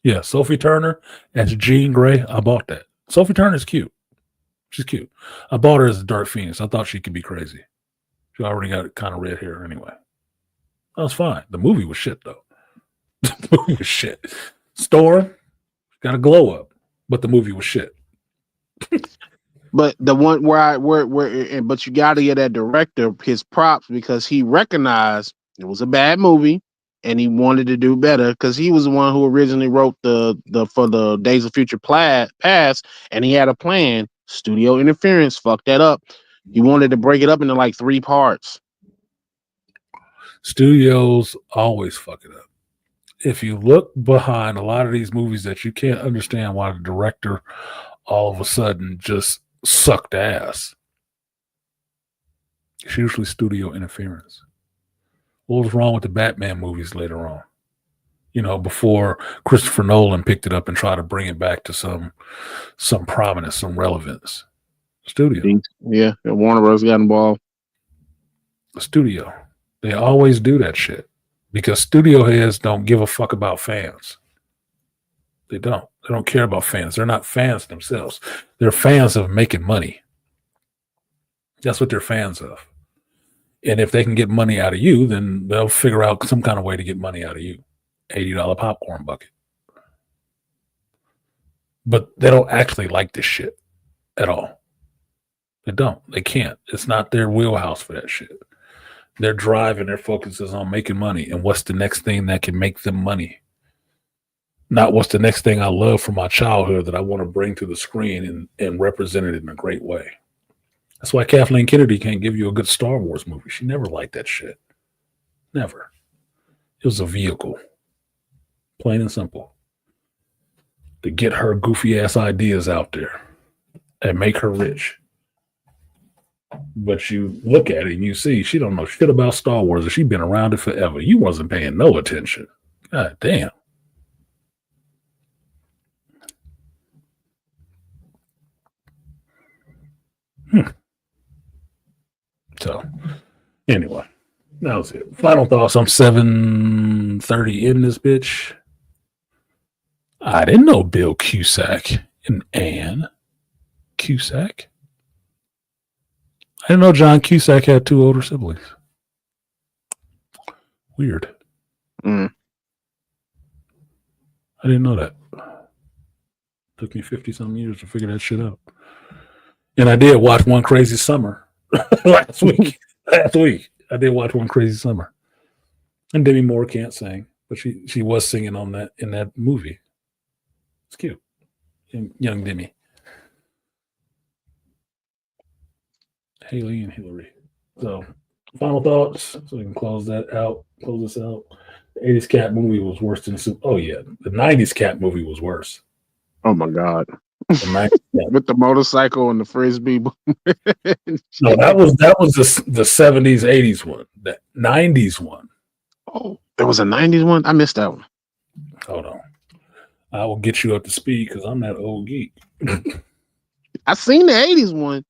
Yeah, Sophie Turner as Jean Grey. I bought that. Sophie Turner's cute. She's cute. I bought her as a Dark Phoenix. I thought she could be crazy. She already got kind of red hair anyway. That was fine. The movie was shit, though. The movie was shit. Storm got a glow up, but the movie was shit. But the one but you got to get that director his props because he recognized it was a bad movie and he wanted to do better because he was the one who originally wrote the for the Days of Future Past, and he had a plan. Studio interference fucked that up. He wanted to break it up into like 3 parts. Studios always fuck it up. If you look behind a lot of these movies that you can't understand why the director all of a sudden just sucked ass, it's usually studio interference. What was wrong with the Batman movies later on? You know, before Christopher Nolan picked it up and tried to bring it back to some prominence, some relevance. Studio. Yeah, Warner Bros. Got involved. The studio. They always do that shit because studio heads don't give a fuck about fans. They don't. They don't care about fans. They're not fans themselves. They're fans of making money. That's what they're fans of. And if they can get money out of you, then they'll figure out some kind of way to get money out of you. $80 popcorn bucket. But they don't actually like this shit at all. They don't. They can't. It's not their wheelhouse for that shit. Their drive and their focus is on making money. And what's the next thing that can make them money? Not what's the next thing I love from my childhood that I want to bring to the screen and represent it in a great way. That's why Kathleen Kennedy can't give you a good Star Wars movie. She never liked that shit. Never. It was a vehicle. Plain and simple. To get her goofy ass ideas out there and make her rich. But you look at it and you see she don't know shit about Star Wars and she's been around it forever. You wasn't paying no attention. God damn. So, anyway, that was it. Final thoughts. I'm 7:30 in this bitch. I didn't know Bill Cusack and Ann Cusack. I didn't know John Cusack had 2 older siblings. Weird. I didn't know that. Took me 50-something years to figure that shit out. And I did watch One Crazy Summer last week. I did watch One Crazy Summer. And Demi Moore can't sing, but she was singing on that in that movie. It's cute. Young Demi. Haley and Hillary. So, final thoughts. So we can close this out. The 80s cat movie was worse than oh yeah. The 90s cat movie was worse. Oh my God. The 90s cat. With the motorcycle and the frisbee. No, that was the 70s, 80s one. The 90s one. Oh, there was a 90s one? I missed that one. Hold on. I will get you up to speed because I'm that old geek. I seen the 80s one.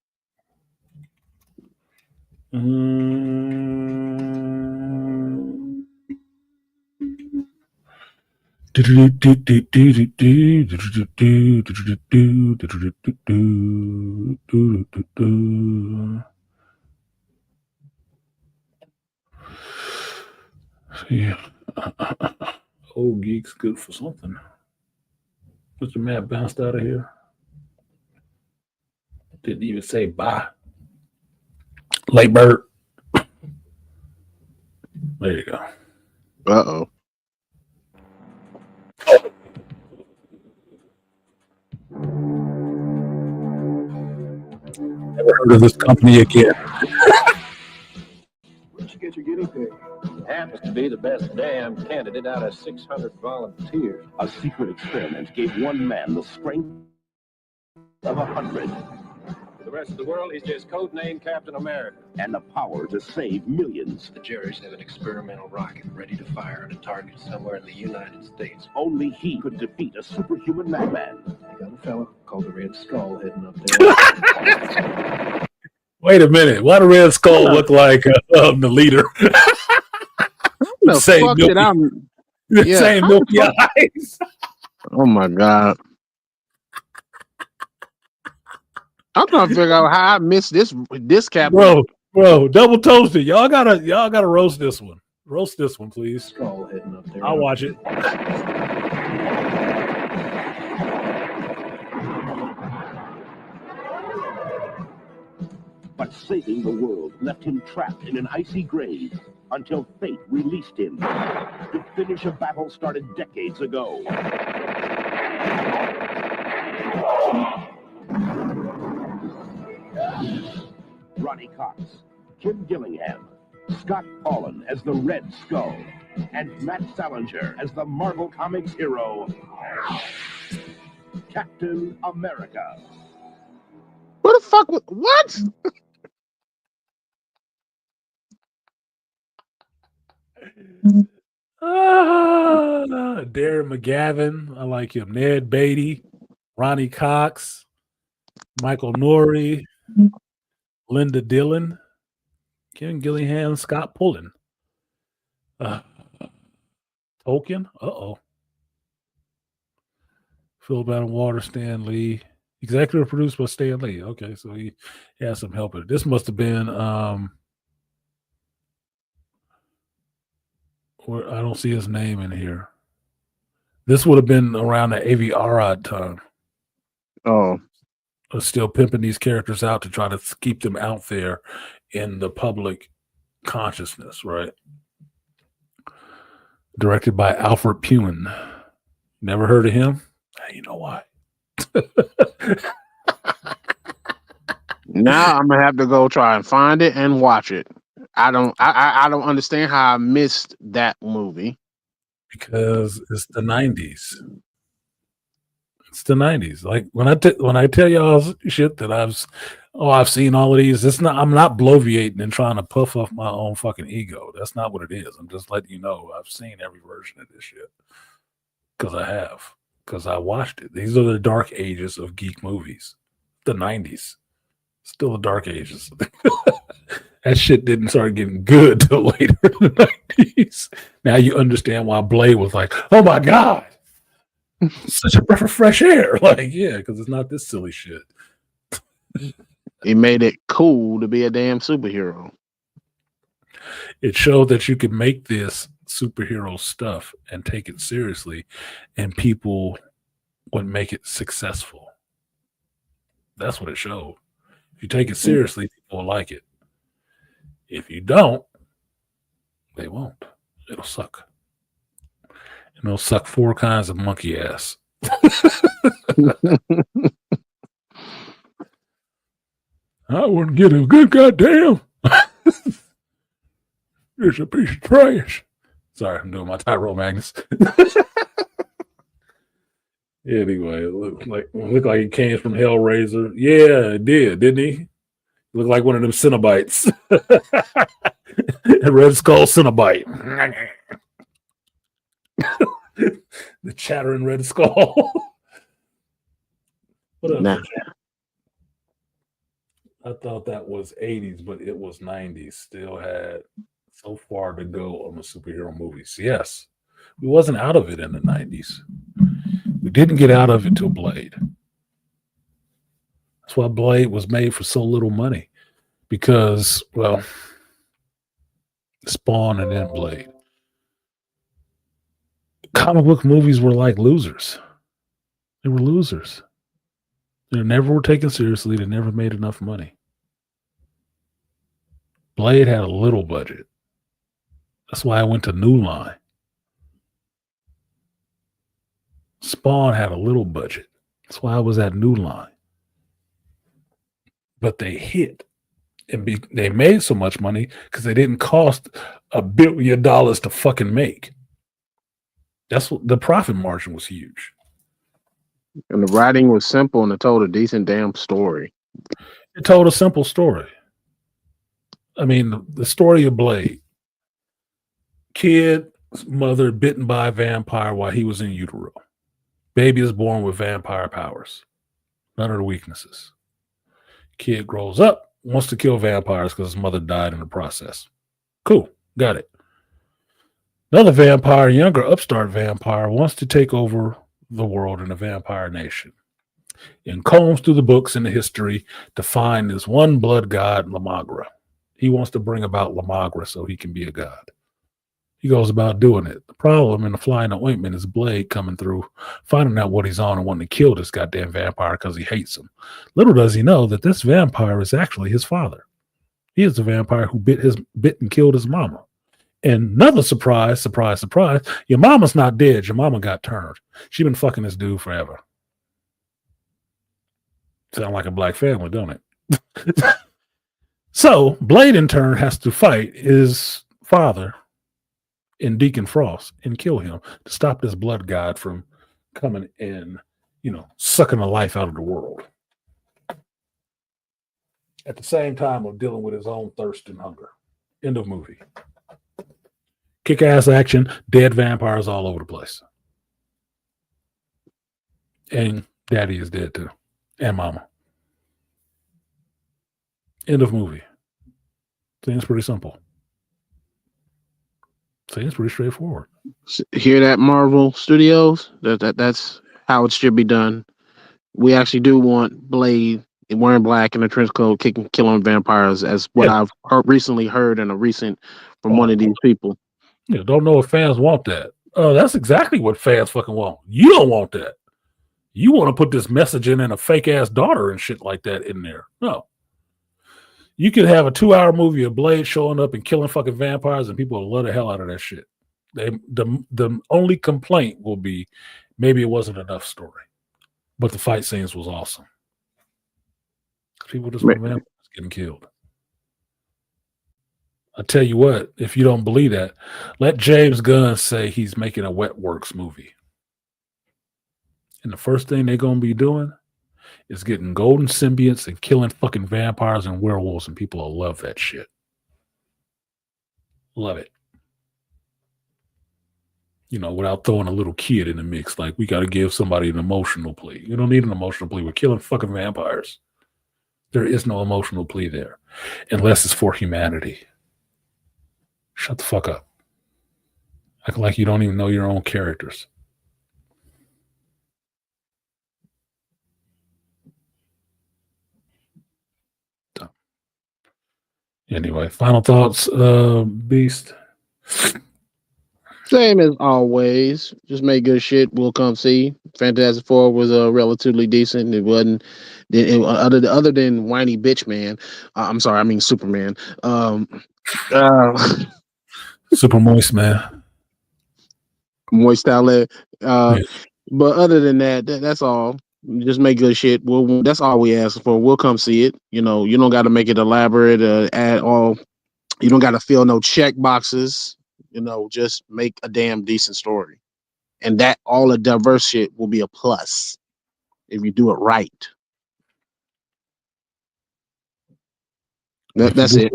Yeah. Old geek's good for something. Mr. Matt bounced out of here. Didn't even say bye. Late bird. There you go. Uh-oh. Never heard of this company again. Where'd you get your guinea pig? Happens to be the best damn candidate out of 600 volunteers. A secret experiment gave one man the strength of 100. For the rest of the world, he's just codenamed Captain America. And the power to save millions. The Jerry's have an experimental rocket ready to fire at a target somewhere in the United States. Only he could defeat a superhuman madman. I got a fella called the Red Skull heading up there. Wait a minute. Why the Red Skull look like the leader? The Same fuck milky, did I? Yeah, same how the milky fuck- eyes. Oh my God. I'm trying to figure out how I missed this cap. Bro, double toasted. Y'all gotta roast this one. Roast this one, please. Skull heading up there. I'll watch it. But saving the world left him trapped in an icy grave until fate released him to finish a battle started decades ago. Ronnie Cox, Kim Gillingham, Scott Paulin as the Red Skull, and Matt Salinger as the Marvel Comics hero, Captain America. What the fuck? What? Darren McGavin. I like him. Ned Beatty, Ronnie Cox, Michael Nori, Linda Dillon, Ken Gillingham, Scott Pullen. Tolkien. Philip Adam Water, Stan Lee. Executive produced by Stan Lee. Okay, so he has some help in it. This must have been where I don't see his name in here. This would have been around the A.V. Arad time. Oh, Still pimping these characters out to try to keep them out there in the public consciousness, right? Directed by Alfred Puen. Never heard of him? You know why? now I'm gonna have to go try and find it and watch it. I don't understand how I missed that movie. Because it's the 90s. It's the 90s. Like when I tell y'all shit that I've seen all of these, I'm not bloviating and trying to puff up my own fucking ego. That's not what it is. I'm just letting you know I've seen every version of this shit. Because I watched it. These are the dark ages of geek movies. The 90s. Still the dark ages. That shit didn't start getting good till later in the 90s. Now you understand why Blade was like, oh my God, such a breath of fresh air. Like, yeah, because it's not this silly shit. It made it cool to be a damn superhero. It showed that you could make this superhero stuff and take it seriously, and people would make it successful. That's what it showed. If you take it seriously, people will like it. If you don't, they won't. It'll suck. And it'll suck 4 kinds of monkey ass. I wouldn't get a good goddamn. It's a piece of trash. Sorry, I'm doing my Tyrone Magnus. Anyway, it looked like he came from Hellraiser. Yeah, it did, didn't he? Looked like one of them Cenobites. Red Skull Cenobite. The chattering Red Skull. What else? Nah. I thought that was 80s, but it was 90s. Still had so far to go on the superhero movies. Yes, we wasn't out of it in the 90s. We didn't get out of it till Blade. That's why Blade was made for so little money. Because, well, Spawn and then Blade. Comic book movies were like losers. They were losers. They never were taken seriously. They never made enough money. Blade had a little budget. That's why I went to New Line. Spawn had a little budget. That's why I was at New Line. But they hit. And they made so much money because they didn't cost $1 billion to fucking make. That's what the profit margin was huge. And the writing was simple and it told a decent damn story. It told a simple story. I mean, the story of Blade. Kid's mother bitten by a vampire while he was in utero. Baby is born with vampire powers. None of the weaknesses. Kid grows up, wants to kill vampires because his mother died in the process. Cool, got it. Another vampire, younger upstart vampire, wants to take over the world in a vampire nation and combs through the books and the history to find this one blood god, Lamagra. He wants to bring about Lamagra so he can be a god. He goes about doing it. The problem in the flying ointment is Blade coming through, finding out what he's on and wanting to kill this goddamn vampire because he hates him. Little does he know that this vampire is actually his father. He is the vampire who bit and killed his mama. And another surprise, surprise, surprise, your mama's not dead. Your mama got turned. She been fucking this dude forever. Sound like a black family, don't it? So Blade in turn has to fight his father in Deacon Frost and kill him to stop this blood god from coming in, sucking the life out of the world. At the same time of dealing with his own thirst and hunger. End of movie. Kick-ass action, dead vampires all over the place. And daddy is dead too. And mama. End of movie. Seems pretty simple. Seems pretty straightforward. Hear that, Marvel Studios? That's how it should be done. We actually do want Blade wearing black in a trench coat, killing vampires, as what I've recently heard in a recent from one of these people. Yeah, don't know if fans want that. That's exactly what fans fucking want. You don't want that. You want to put this message in and a fake ass daughter and shit like that in there. No. You could have a 2-hour movie of Blade showing up and killing fucking vampires, and people will love the hell out of that shit. The only complaint will be maybe it wasn't enough story, but the fight scenes was awesome. People just want vampires getting killed. I tell you what, if you don't believe that, let James Gunn say he's making a Wet Works movie. And the first thing they're going to be doing is getting golden symbiotes and killing fucking vampires and werewolves, and people will love that shit. Love it. You know, without throwing a little kid in the mix. Like, we got to give somebody an emotional plea. You don't need an emotional plea. We're killing fucking vampires. There is no emotional plea there, unless it's for humanity. Shut the fuck up. Act like you don't even know your own characters. Anyway, final thoughts, Beast. Same as always. Just make good shit. We'll come see. Fantastic Four was relatively decent. It wasn't other than whiny bitch man. I'm sorry, I mean Superman. Super moist man. Moist outlet. But other than that's all. Just make good shit. That's all we ask for. We'll come see it. You know, you don't got to make it elaborate. Add all. You don't got to fill no check boxes. You know, just make a damn decent story, and that all the diverse shit will be a plus if you do it right. That's it.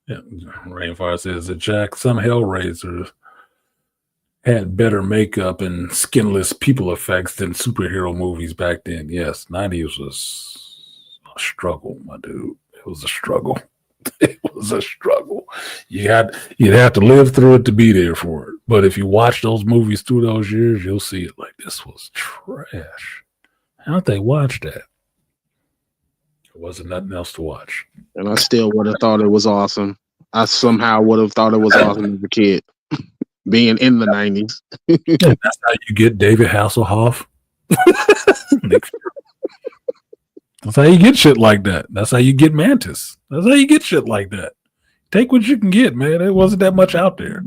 Yeah, Rainfire says that Jack, some Hellraisers had better makeup and skinless people effects than superhero movies back then. Yes, 90s was a struggle, my dude. It was a struggle. It was a struggle. You'd have to live through it to be there for it. But if you watch those movies through those years, you'll see it like this was trash. How'd they watch that? There wasn't nothing else to watch. And I still would have thought it was awesome. I somehow would have thought it was awesome as a kid, being in the 90s. That's how you get David Hasselhoff. That's how you get shit like that. That's how you get Mantis. That's how you get shit like that. Take what you can get, man. There wasn't that much out there.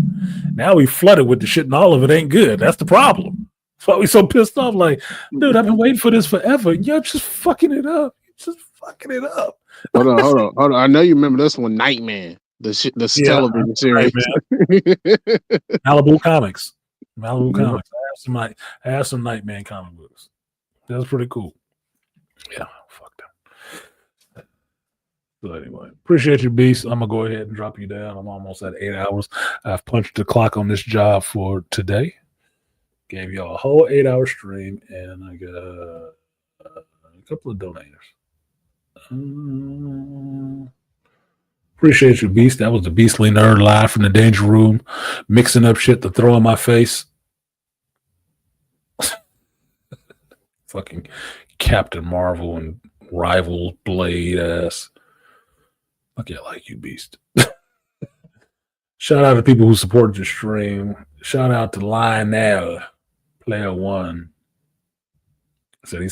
Now we flooded with the shit and all of it ain't good. That's the problem. That's why we so pissed off. Like, dude, I've been waiting for this forever. You're just fucking it up. You're just fucking it up. Hold on. I know you remember this one, Nightman, the television series. Malibu Comics. Comics. I have some Nightman comic books. That's pretty cool. Yeah, fuck them. So anyway, appreciate you, Beast. I'm gonna go ahead and drop you down. I'm almost at 8 hours. I've punched the clock on this job for today. Gave y'all a whole 8-hour stream, and I got a couple of donators. Appreciate you, Beast. That was the Beastly Nerd live from the Danger Room, mixing up shit to throw in my face. Fucking Captain Marvel and rival Blade ass. Okay, I like you, Beast. Shout out to people who supported the stream. Shout out to Lionel, Player One. Said I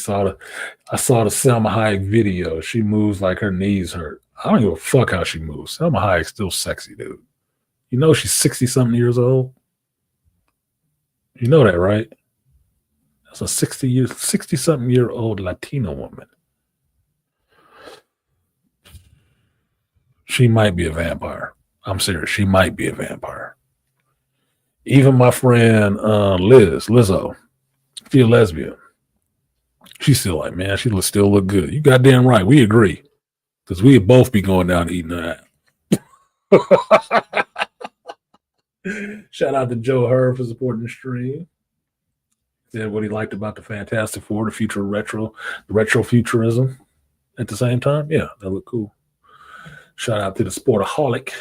saw the Selma Hayek video. She moves like her knees hurt. I don't give a fuck how she moves. Selma Hayek's still sexy, dude. You know she's 60-something years old? You know that, right? That's a 60-something year old Latino woman. She might be a vampire. I'm serious. She might be a vampire. Even my friend Lizzo, she's a lesbian. She's still like, man, she still look good. You goddamn right. We agree. Because we'd both be going down eating that. Shout out to Joe Herr for supporting the stream. Said what he liked about the Fantastic Four, the future retro, the retrofuturism at the same time. Yeah, that looked cool. Shout out to the Sportaholic.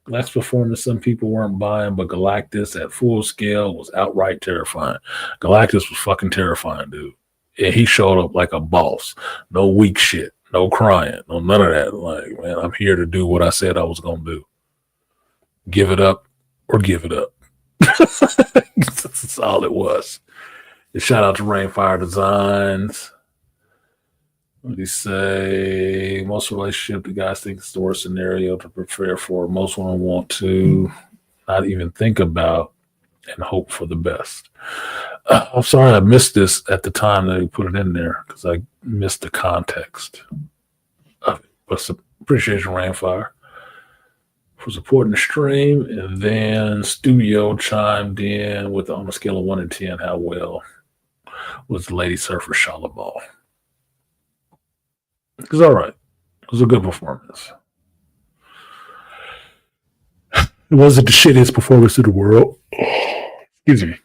Last performance, some people weren't buying, but Galactus at full scale was outright terrifying. Galactus was fucking terrifying, dude. And he showed up like a boss. No weak shit. No crying. No none of that. Like, man, I'm here to do what I said I was going to do. Give it up or give it up. That's all it was. And shout out to Rainfire Designs. What did he say? Most relationship, the guys think it's the worst scenario to prepare for. Most women want to not even think about and hope for the best. I'm sorry I missed this at the time that he put it in there because I missed the context of it. But appreciation, Rainfire, for supporting the stream. And then Studio chimed in with, on a scale of 1 to 10, how well was the Lady Surfer Shalabal? It was all right. It was a good performance. It wasn't the shittiest performance in the world. Excuse me.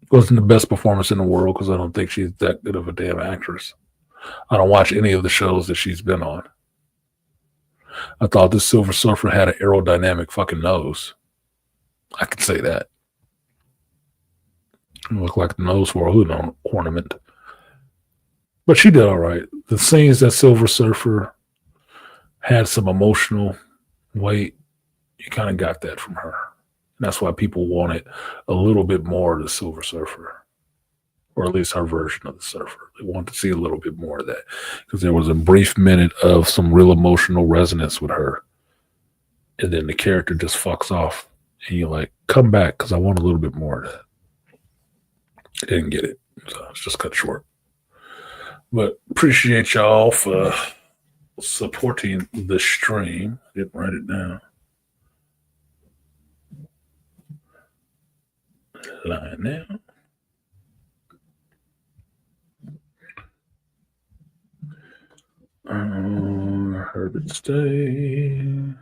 It wasn't the best performance in the world because I don't think she's that good of a damn actress. I don't watch any of the shows that she's been on. I thought this Silver Surfer had an aerodynamic fucking nose. I could say that. It looked like the nose for a hood ornament. But she did all right. The scenes that Silver Surfer had some emotional weight, you kind of got that from her. And that's why people wanted a little bit more of the Silver Surfer, or at least her version of the Surfer. They wanted to see a little bit more of that because there was a brief minute of some real emotional resonance with her. And then the character just fucks off. And you're like, come back because I want a little bit more of that. I didn't get it. So it's just cut short. But appreciate y'all for supporting the stream. I didn't write it down. Lying now. Herbert Stay.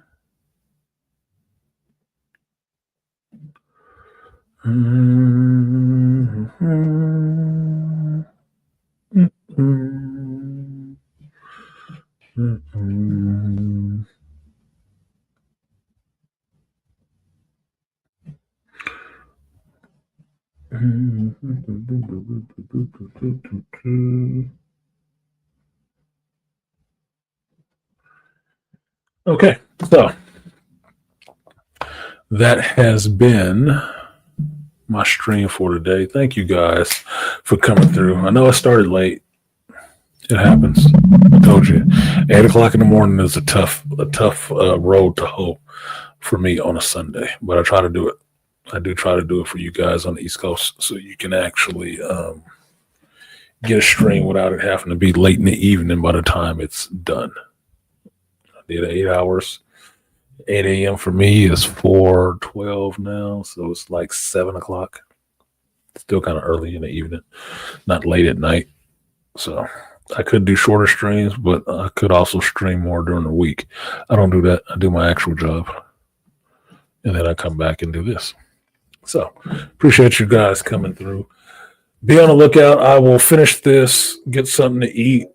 Okay, so that has been my stream for today. Thank you guys for coming through. I know I started late. It happens. I told you. 8 o'clock in the morning is a tough road to hoe for me on a Sunday, but I try to do it. I do try to do it for you guys on the East Coast so you can actually get a stream without it having to be late in the evening by the time it's done. I did 8 hours. 8 a.m. for me is 4:12 now, so it's like 7 o'clock. Still kind of early in the evening, not late at night. So I could do shorter streams, but I could also stream more during the week. I don't do that. I do my actual job, and then I come back and do this. So appreciate you guys coming through. Be on the lookout. I will finish this, get something to eat,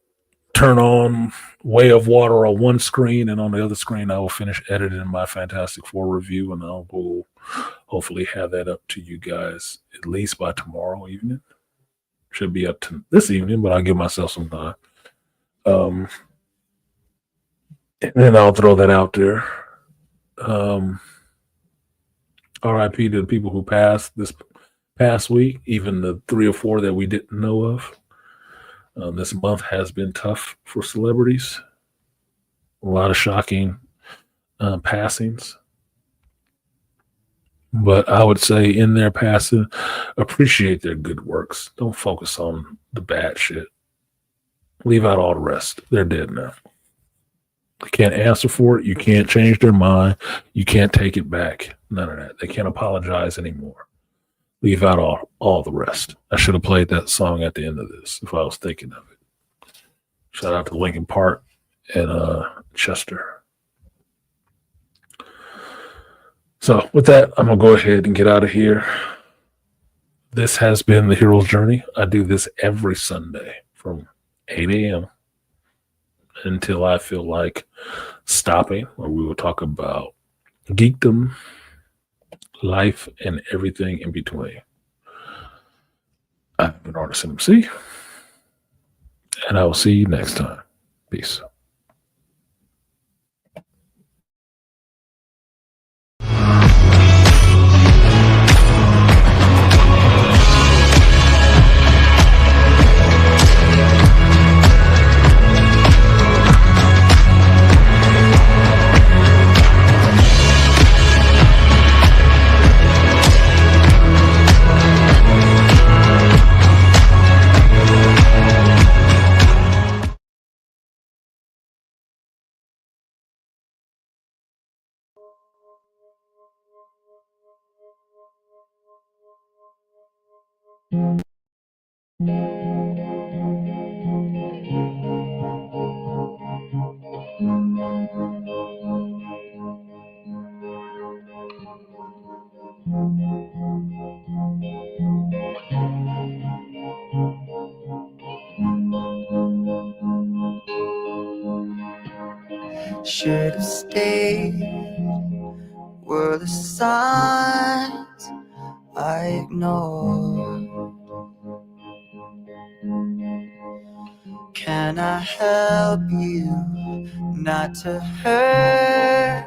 turn on Way of Water on one screen, and on the other screen, I will finish editing my Fantastic Four review, and I will hopefully have that up to you guys at least by tomorrow evening. Should be up to this evening, but I'll give myself some time. And then I'll throw that out there. RIP to the people who passed this past week, even the 3 or 4 that we didn't know of. This month has been tough for celebrities. A lot of shocking passings. But I would say in their passing, appreciate their good works. Don't focus on the bad shit. Leave out all the rest. They're dead now. You can't answer for it. You can't change their mind. You can't take it back. None of that. They can't apologize anymore. Leave out all the rest. I should have played that song at the end of this if I was thinking of it. Shout out to Linkin Park and Chester. So with that, I'm going to go ahead and get out of here. This has been the Hero's Journey. I do this every Sunday from 8 a.m. until I feel like stopping, where we will talk about geekdom, life, and everything in between. I've been Artist MC, and I will see you next time. Peace. Should have stayed. Were the signs I ignored? Can I help you not to hurt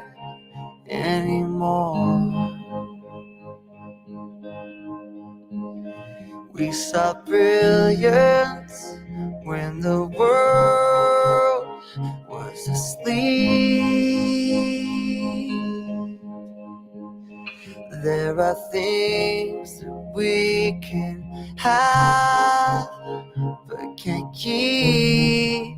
anymore? We saw brilliance when the world was asleep. There are things that we can have but can't keep.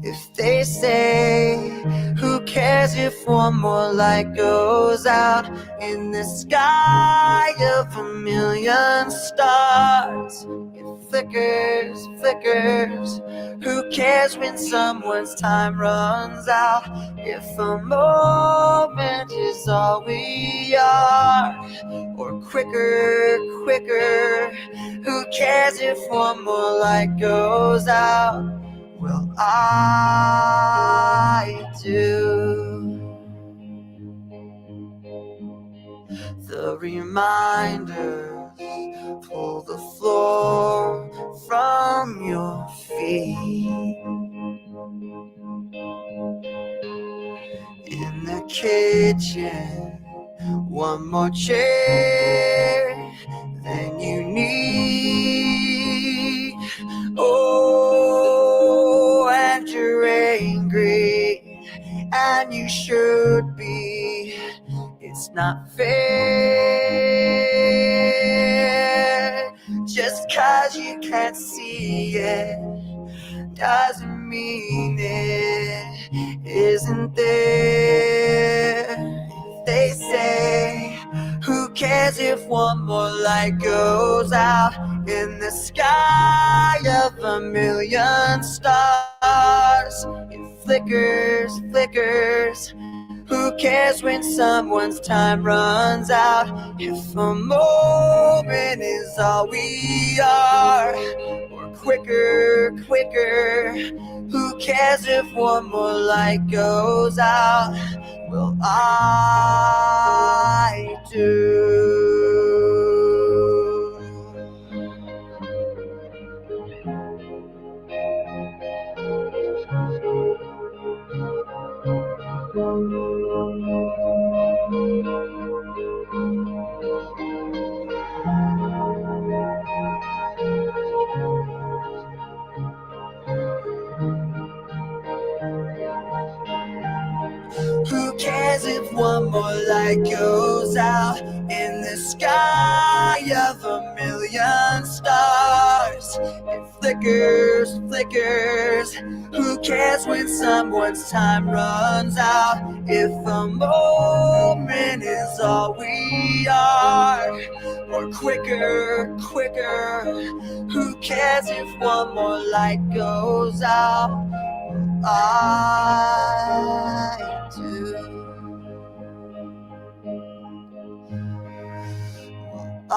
If they say, who cares if one more light goes out in the sky of a million stars? It flickers, flickers. Who cares when someone's time runs out? If a moment is all we are, or quicker, quicker. Who cares if one more light goes out? Well, I do. The reminders pull the floor from your feet. In the kitchen, one more chair than you need. Oh, and you're angry, and you should be. It's not fair. Just 'cause you can't see it doesn't mean it isn't there. If they say, who cares if one more light goes out in the sky of a million stars? It flickers, flickers. Who cares when someone's time runs out? If a moment is all we are, or quicker, quicker. Who cares if one more light goes out? Well, I do. Who cares if one more light goes out in the sky of a million stars? It flickers, flickers. Who cares when someone's time runs out? If a moment is all we are, or quicker, quicker. Who cares if one more light goes out? I do. I